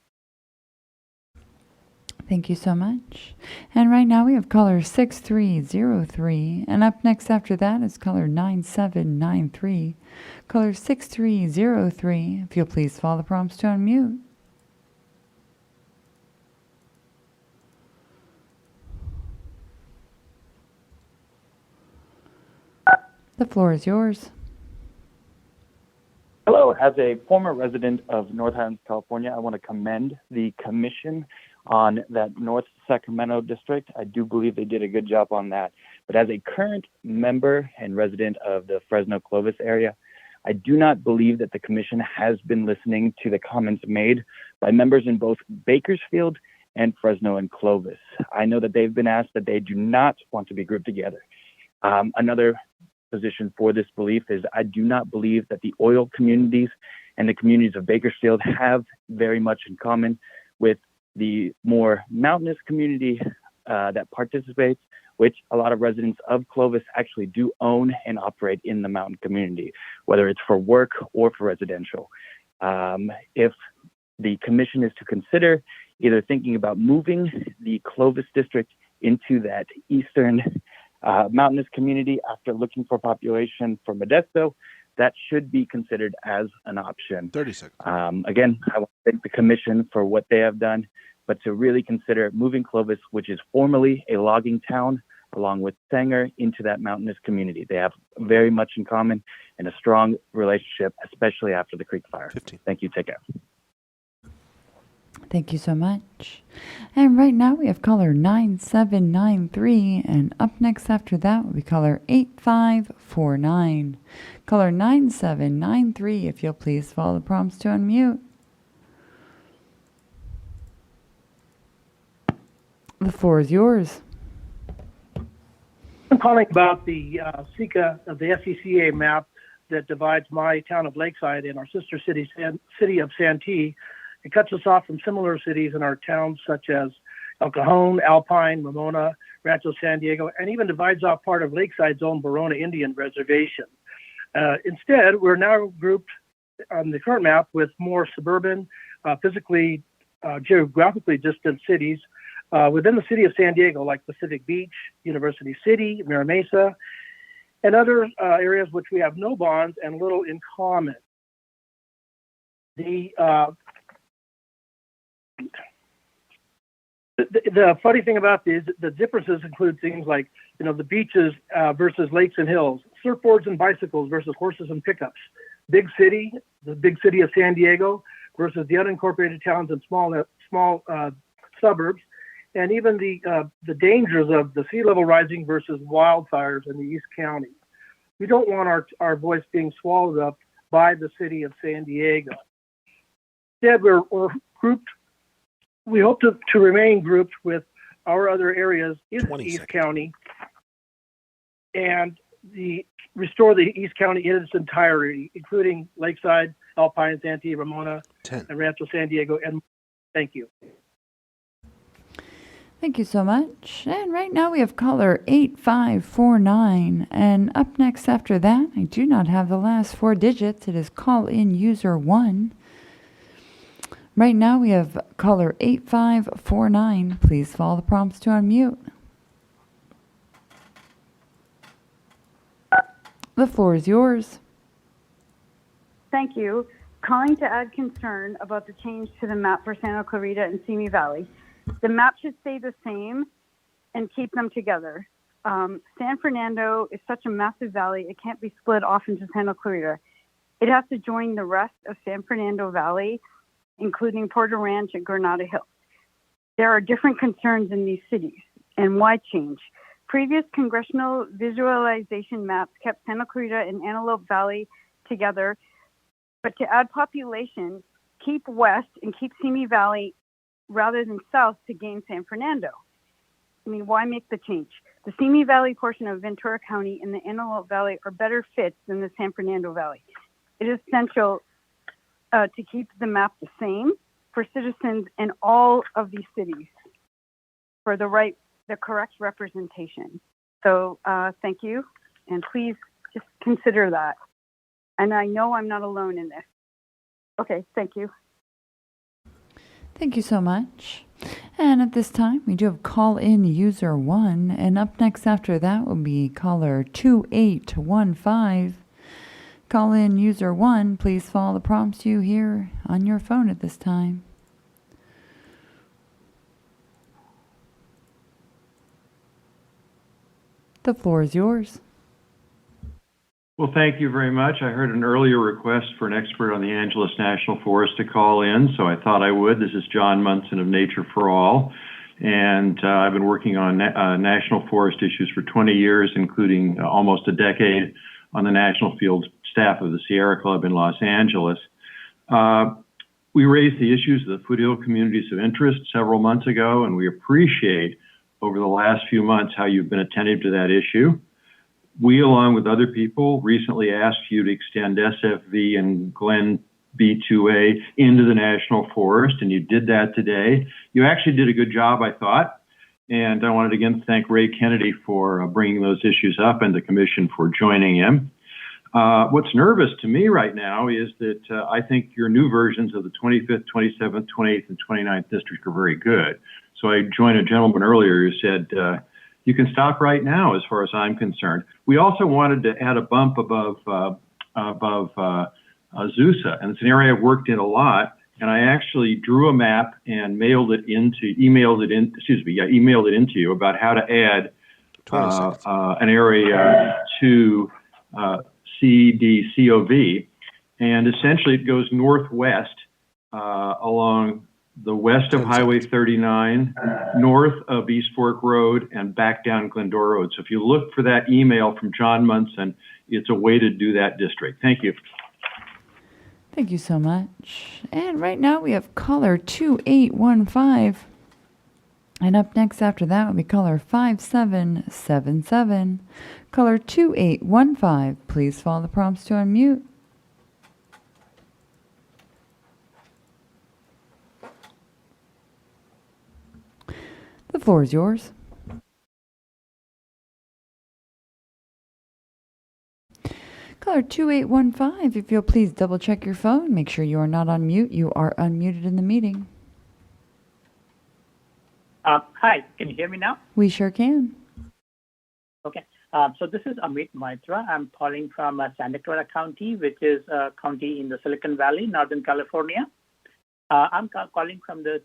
Thank you so much. And right now we have caller 6303. And up next after that is caller 9793. Caller 6303, if you'll please follow the prompts to unmute. The floor is yours. Hello. As a former resident of North Highlands, California, I want to commend the commission on that North Sacramento district. I do believe they did a good job on that. But as a current member and resident of the Fresno Clovis area, I do not believe that the commission has been listening to the comments made by members in both Bakersfield and Fresno and Clovis. I know that they've been asked that they do not want to be grouped together. Another position for this belief is I do not believe that the oil communities and the communities of Bakersfield have very much in common with the more mountainous community that participates, which a lot of residents of Clovis actually do own and operate in the mountain community, whether it's for work or for residential. If the commission is to consider either thinking about moving the Clovis district into that eastern mountainous community after looking for population for Modesto, that should be considered as an option. 30 seconds. Again, I want to thank the commission for what they have done, but to really consider moving Clovis, which is formerly a logging town, along with Sanger, into that mountainous community. They have very much in common and a strong relationship, especially after the Creek Fire. 15. Thank you. Take care. Thank you so much. And right now we have caller 9793, and up next after that will be caller 8549. Caller 9793, if you'll please follow the prompts to unmute. The floor is yours. I'm calling about the SECA of the SCCA map that divides my town of Lakeside and our sister city of Santee. It cuts us off from similar cities in our towns such as El Cajon, Alpine, Ramona, Rancho San Diego, and even divides off part of Lakeside's own Barona Indian Reservation. Instead, we're now grouped on the current map with more suburban, physically, geographically distant cities within the city of San Diego, like Pacific Beach, University City, Mira Mesa, and other areas which we have no bonds and little in common. The funny thing about these, the differences include things like, the beaches versus lakes and hills, surfboards and bicycles versus horses and pickups, the big city of San Diego versus the unincorporated towns and small suburbs, and even the dangers of the sea level rising versus wildfires in the East County. We don't want our voice being swallowed up by the city of San Diego. Instead, we're grouped. We hope to remain grouped with our other areas in the East County and restore the East County in its entirety, including Lakeside, Alpine, Santee, Ramona, 10. and Rancho San Diego. And thank you. Thank you so much. And right now we have caller 8549. And up next after that, I do not have the last 4 digits. It is call-in user 1. Right now we have caller 8549. Please follow the prompts to unmute. The floor is yours. Thank you. Calling to add concern about the change to the map for Santa Clarita and Simi Valley. The map should stay the same and keep them together. San Fernando is such a massive valley, it can't be split off into Santa Clarita. It has to join the rest of San Fernando Valley, including Porter Ranch and Granada Hills. There are different concerns in these cities, and why change? Previous congressional visualization maps kept Santa Clarita and Antelope Valley together, but to add population, keep west and keep Simi Valley rather than south to gain San Fernando. I mean, why make the change? The Simi Valley portion of Ventura County and the Antelope Valley are better fits than the San Fernando Valley. It is essential to keep the map the same for citizens in all of these cities for the correct representation. So thank you, and please just consider that. And I know I'm not alone in this. Okay, thank you. Thank you so much. And at this time, we do have call-in user 1, and up next after that will be caller 2815. Call-in user 1, please follow the prompts you hear on your phone at this time. The floor is yours. Well, thank you very much. I heard an earlier request for an expert on the Angeles National Forest to call in, so I thought I would. This is John Munson of Nature for All, and I've been working on national forest issues for 20 years, including almost a decade on the National Field staff of the Sierra Club in Los Angeles. We raised the issues of the foothill communities of interest several months ago, and we appreciate over the last few months how you've been attentive to that issue. We, along with other people, recently asked you to extend SFV and Glen B2A into the National Forest, and you did that today. You actually did a good job, I thought, and I wanted again to thank Ray Kennedy for bringing those issues up and the Commission for joining him. What's nervous to me right now is that I think your new versions of the 25th, 27th, 28th, and 29th district are very good. So I joined a gentleman earlier who said, you can stop right now as far as I'm concerned. We also wanted to add a bump above Azusa, and it's an area I've worked in a lot, and I actually drew a map and emailed it into you about how to add an area to CDCOV, and essentially it goes northwest along the west of Highway 39, north of East Fork Road, and back down Glendora Road. So if you look for that email from John Munson, it's a way to do that district. Thank you. Thank you so much. And right now we have caller 2815. And up next after that will be caller 5777. Caller 2815, please follow the prompts to unmute. The floor is yours. Caller 2815, if you'll please double check your phone, make sure you are not on mute. You are unmuted in the meeting. Hi, can you hear me now? We sure can. Okay, so this is Amit Maitra. I'm calling from Santa Clara County, which is a county in the Silicon Valley, Northern California. I'm calling from the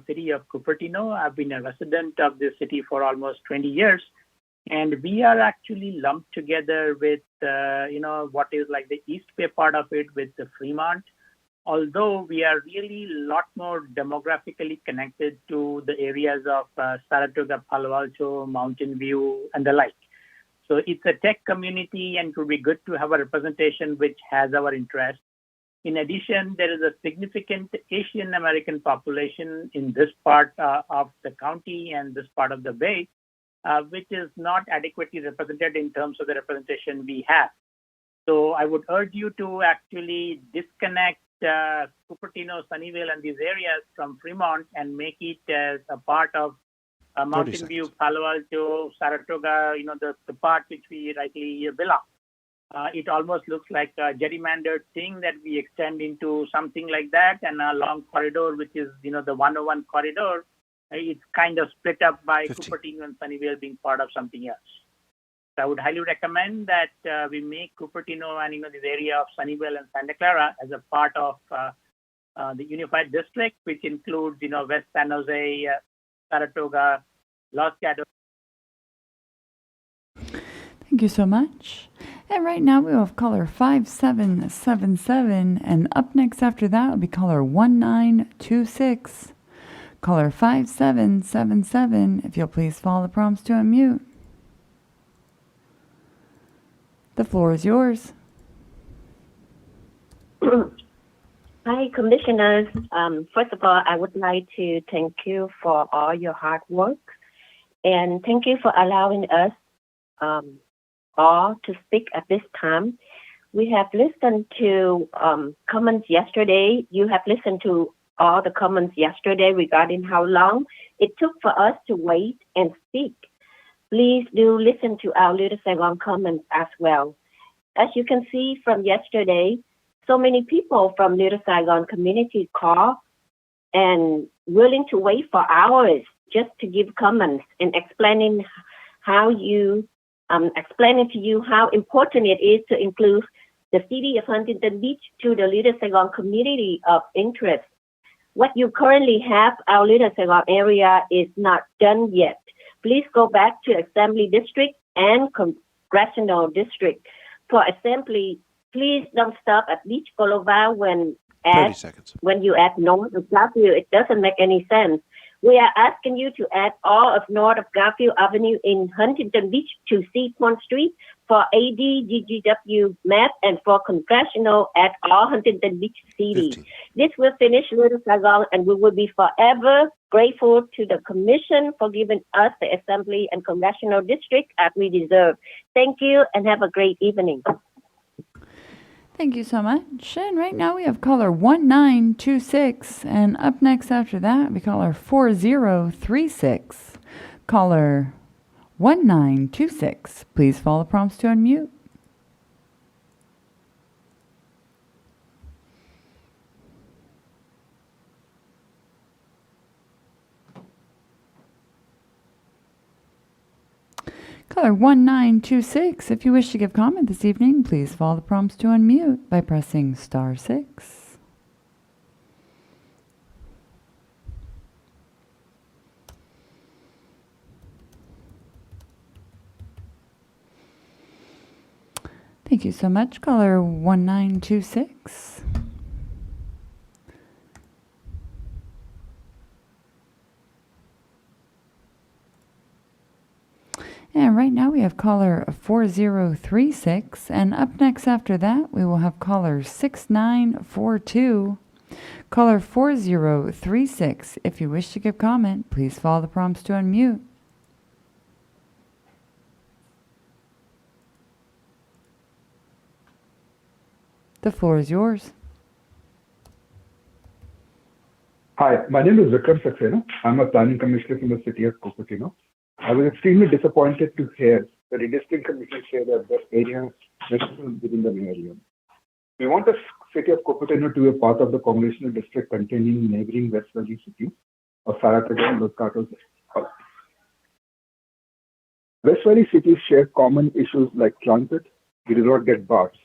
city of Cupertino. I've been a resident of this city for almost 20 years, and we are actually lumped together with, what is like the East Bay part of it with the Fremont, although we are really a lot more demographically connected to the areas of Saratoga, Palo Alto, Mountain View, and the like. So it's a tech community, and it would be good to have a representation which has our interest. In addition, there is a significant Asian American population in this part of the county and this part of the Bay, which is not adequately represented in terms of the representation we have. So I would urge you to actually disconnect Cupertino, Sunnyvale, and these areas from Fremont and make it as a part of Mountain View, Palo Alto, Saratoga, the part which we rightly belong. It almost looks like a gerrymandered thing that we extend into something like that, and a long corridor, which is, the 101 corridor, it's kind of split up by 50. Cupertino and Sunnyvale being part of something else. So I would highly recommend that we make Cupertino and, this area of Sunnyvale and Santa Clara as a part of the unified district, which includes, West San Jose, Saratoga, Los Gatos. Thank you so much. And right now we have caller 5777, and up next after that will be caller 1926. Caller 5777, if you'll please follow the prompts to unmute. The floor is yours. Hi, Commissioners. First of all, I would like to thank you for all your hard work, and thank you for allowing us all to speak at this time. We have listened to comments yesterday. You have listened to all the comments yesterday regarding how long it took for us to wait and speak. Please do listen to our Little Saigon comments as well. As you can see from yesterday, so many people from Little Saigon community call and willing to wait for hours just to give comments and explaining how explaining to you how important it is to include the city of Huntington Beach to the Little Saigon community of interest. What you currently have, our Little Saigon area, is not done yet. Please go back to Assembly District and Congressional District. For assembly, please don't stop at Beach Boulevard 30 seconds. when you add north of Garfield. It doesn't make any sense. We are asking you to add all of north of Garfield Avenue in Huntington Beach to Seaport Street for ADGGW map and for congressional at all Huntington Beach cities. 15. This will finish Little Saigon, and we will be forever grateful to the Commission for giving us the Assembly and Congressional District as we deserve. Thank you and have a great evening. Thank you so much. And right now we have caller 1926. And up next after that, we caller 4036. Caller 1926. Please follow the prompts to unmute. Caller 1926, if you wish to give comment this evening, please follow the prompts to unmute by pressing *6. Thank you so much, caller 1926. And right now we have caller 4036. And up next after that, we will have caller 6942. Caller 4036. If you wish to give comment, please follow the prompts to unmute. The floor is yours. Hi, my name is Vikram Saxena. I'm a planning commissioner from the city of Cupertino. I was extremely disappointed to hear the redistricting commission say that the area is within the new area. We want the city of Cupertino to be a part of the congressional district containing neighboring West Valley cities of Saratoga and Los Gatos. West Valley cities share common issues like transit, we do not get bars,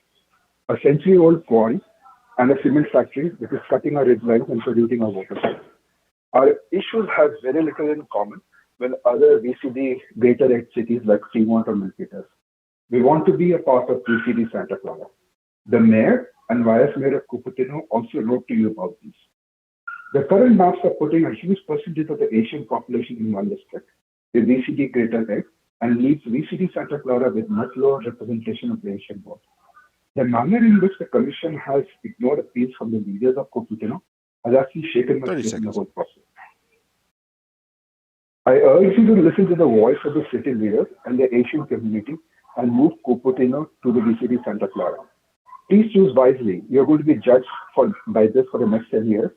a century-old quarry, and a cement factory which is cutting our ridge lines and polluting our water. Our issues have very little in common with other VCD greater edge cities like Fremont or Milpitas. We want to be a part of VCD Santa Clara. The mayor and vice mayor of Cupertino also wrote to you about this. The current maps are putting a huge percentage of the Asian population in one district, the VCD greater edge, and leaves VCD Santa Clara with much lower representation of the Asian vote. The manner in which the commission has ignored appeals from the leaders of Cupertino has actually shaken my faith in the whole process. I urge you to listen to the voice of the city leaders and the Asian community and move Cupertino to the VCD Santa Clara. Please choose wisely. You're going to be judged by this for the next 10 years.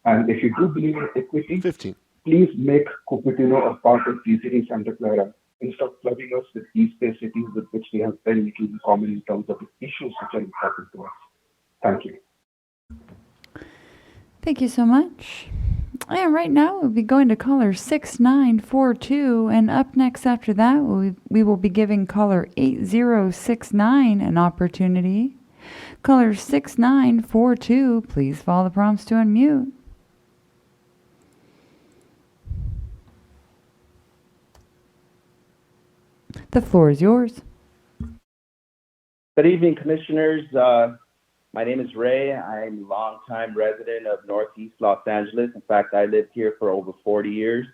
And if you do believe in equity, 15. Please make Cupertino a part of VCD Santa Clara and stop flooding us with East Bay cities with which we have very little in common in terms of the issues which are important to us. Thank you. Thank you so much. And right now we'll be going to caller 6942, and up next after that we will be giving caller 8069 an opportunity. Caller 6942, please follow the prompts to unmute. The floor is yours. Good evening, Commissioners. My name is Ray. I'm a longtime resident of Northeast Los Angeles. In fact, I lived here for over 40 years.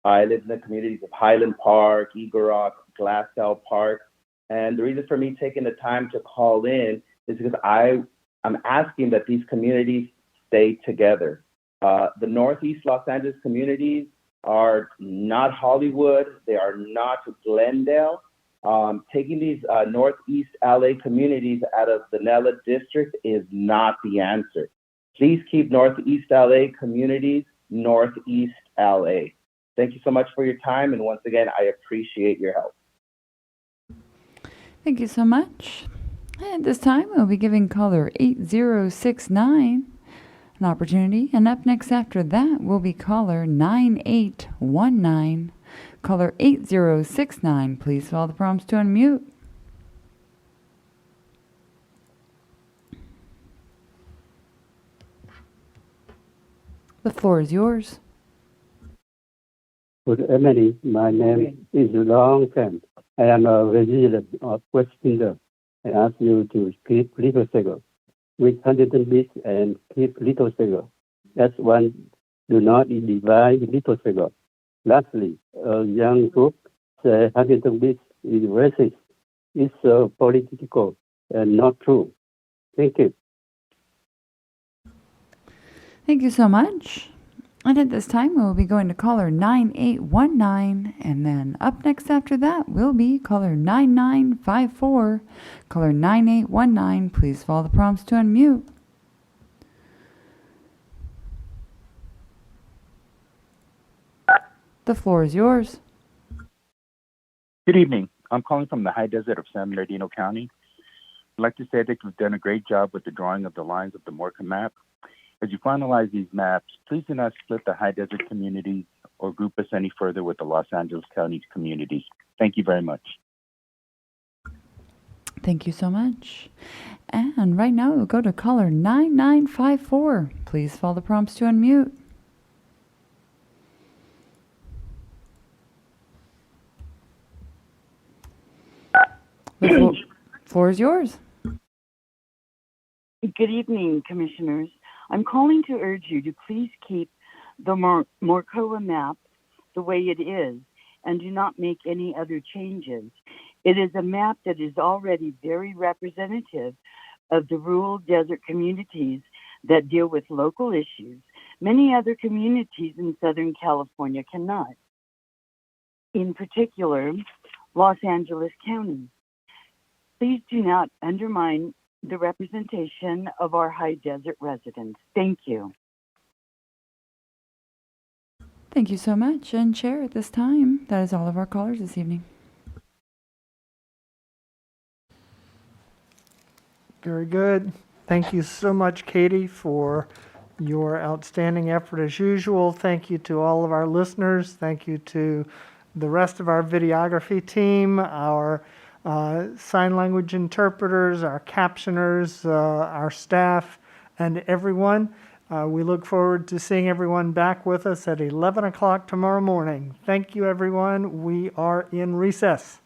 I lived in the communities of Highland Park, Eagle Rock, Glassell Park. And the reason for me taking the time to call in is because I'm asking that these communities stay together. The Northeast Los Angeles communities are not Hollywood. They are not Glendale. Taking these Northeast LA communities out of the NELA district is not the answer. Please keep Northeast LA communities Northeast LA. Thank you so much for your time. And once again, I appreciate your help. Thank you so much. And at this time, we'll be giving caller 8069 an opportunity. And up next after that will be caller 9819. Caller 8069, please follow the prompts to unmute. The floor is yours. Good evening. My name is Long Ken. I am a resident of West Indies. I ask you to keep Little Sago with Huntington Beach and keep Little Sago. That's one. Do not divide Little Sago. Lastly, a young group say Huntington Beach is racist. It's political and not true. Thank you. Thank you so much. And at this time, we will be going to caller 9819, and then up next after that will be caller 9954. Caller 9819, please follow the prompts to unmute. The floor is yours. Good evening. I'm calling from the high desert of San Bernardino County. I'd like to say that you've done a great job with the drawing of the lines of the Morka map. As you finalize these maps, please do not split the high desert communities or group us any further with the Los Angeles County communities. Thank you very much. Thank you so much. And right now we'll go to caller 9954. Please follow the prompts to unmute. The floor is yours. Good evening, Commissioners. I'm calling to urge you to please keep the Morcoa map the way it is and do not make any other changes. It is a map that is already very representative of the rural desert communities that deal with local issues. Many other communities in Southern California cannot. In particular, Los Angeles County. Please do not undermine the representation of our high desert residents. Thank you. Thank you so much. And Chair, at this time, that is all of our callers this evening. Very good. Thank you so much, Katie, for your outstanding effort as usual. Thank you to all of our listeners. Thank you to the rest of our videography team, our sign language interpreters, our captioners, our staff, and everyone. We look forward to seeing everyone back with us at 11 o'clock tomorrow morning. Thank you, everyone. We are in recess.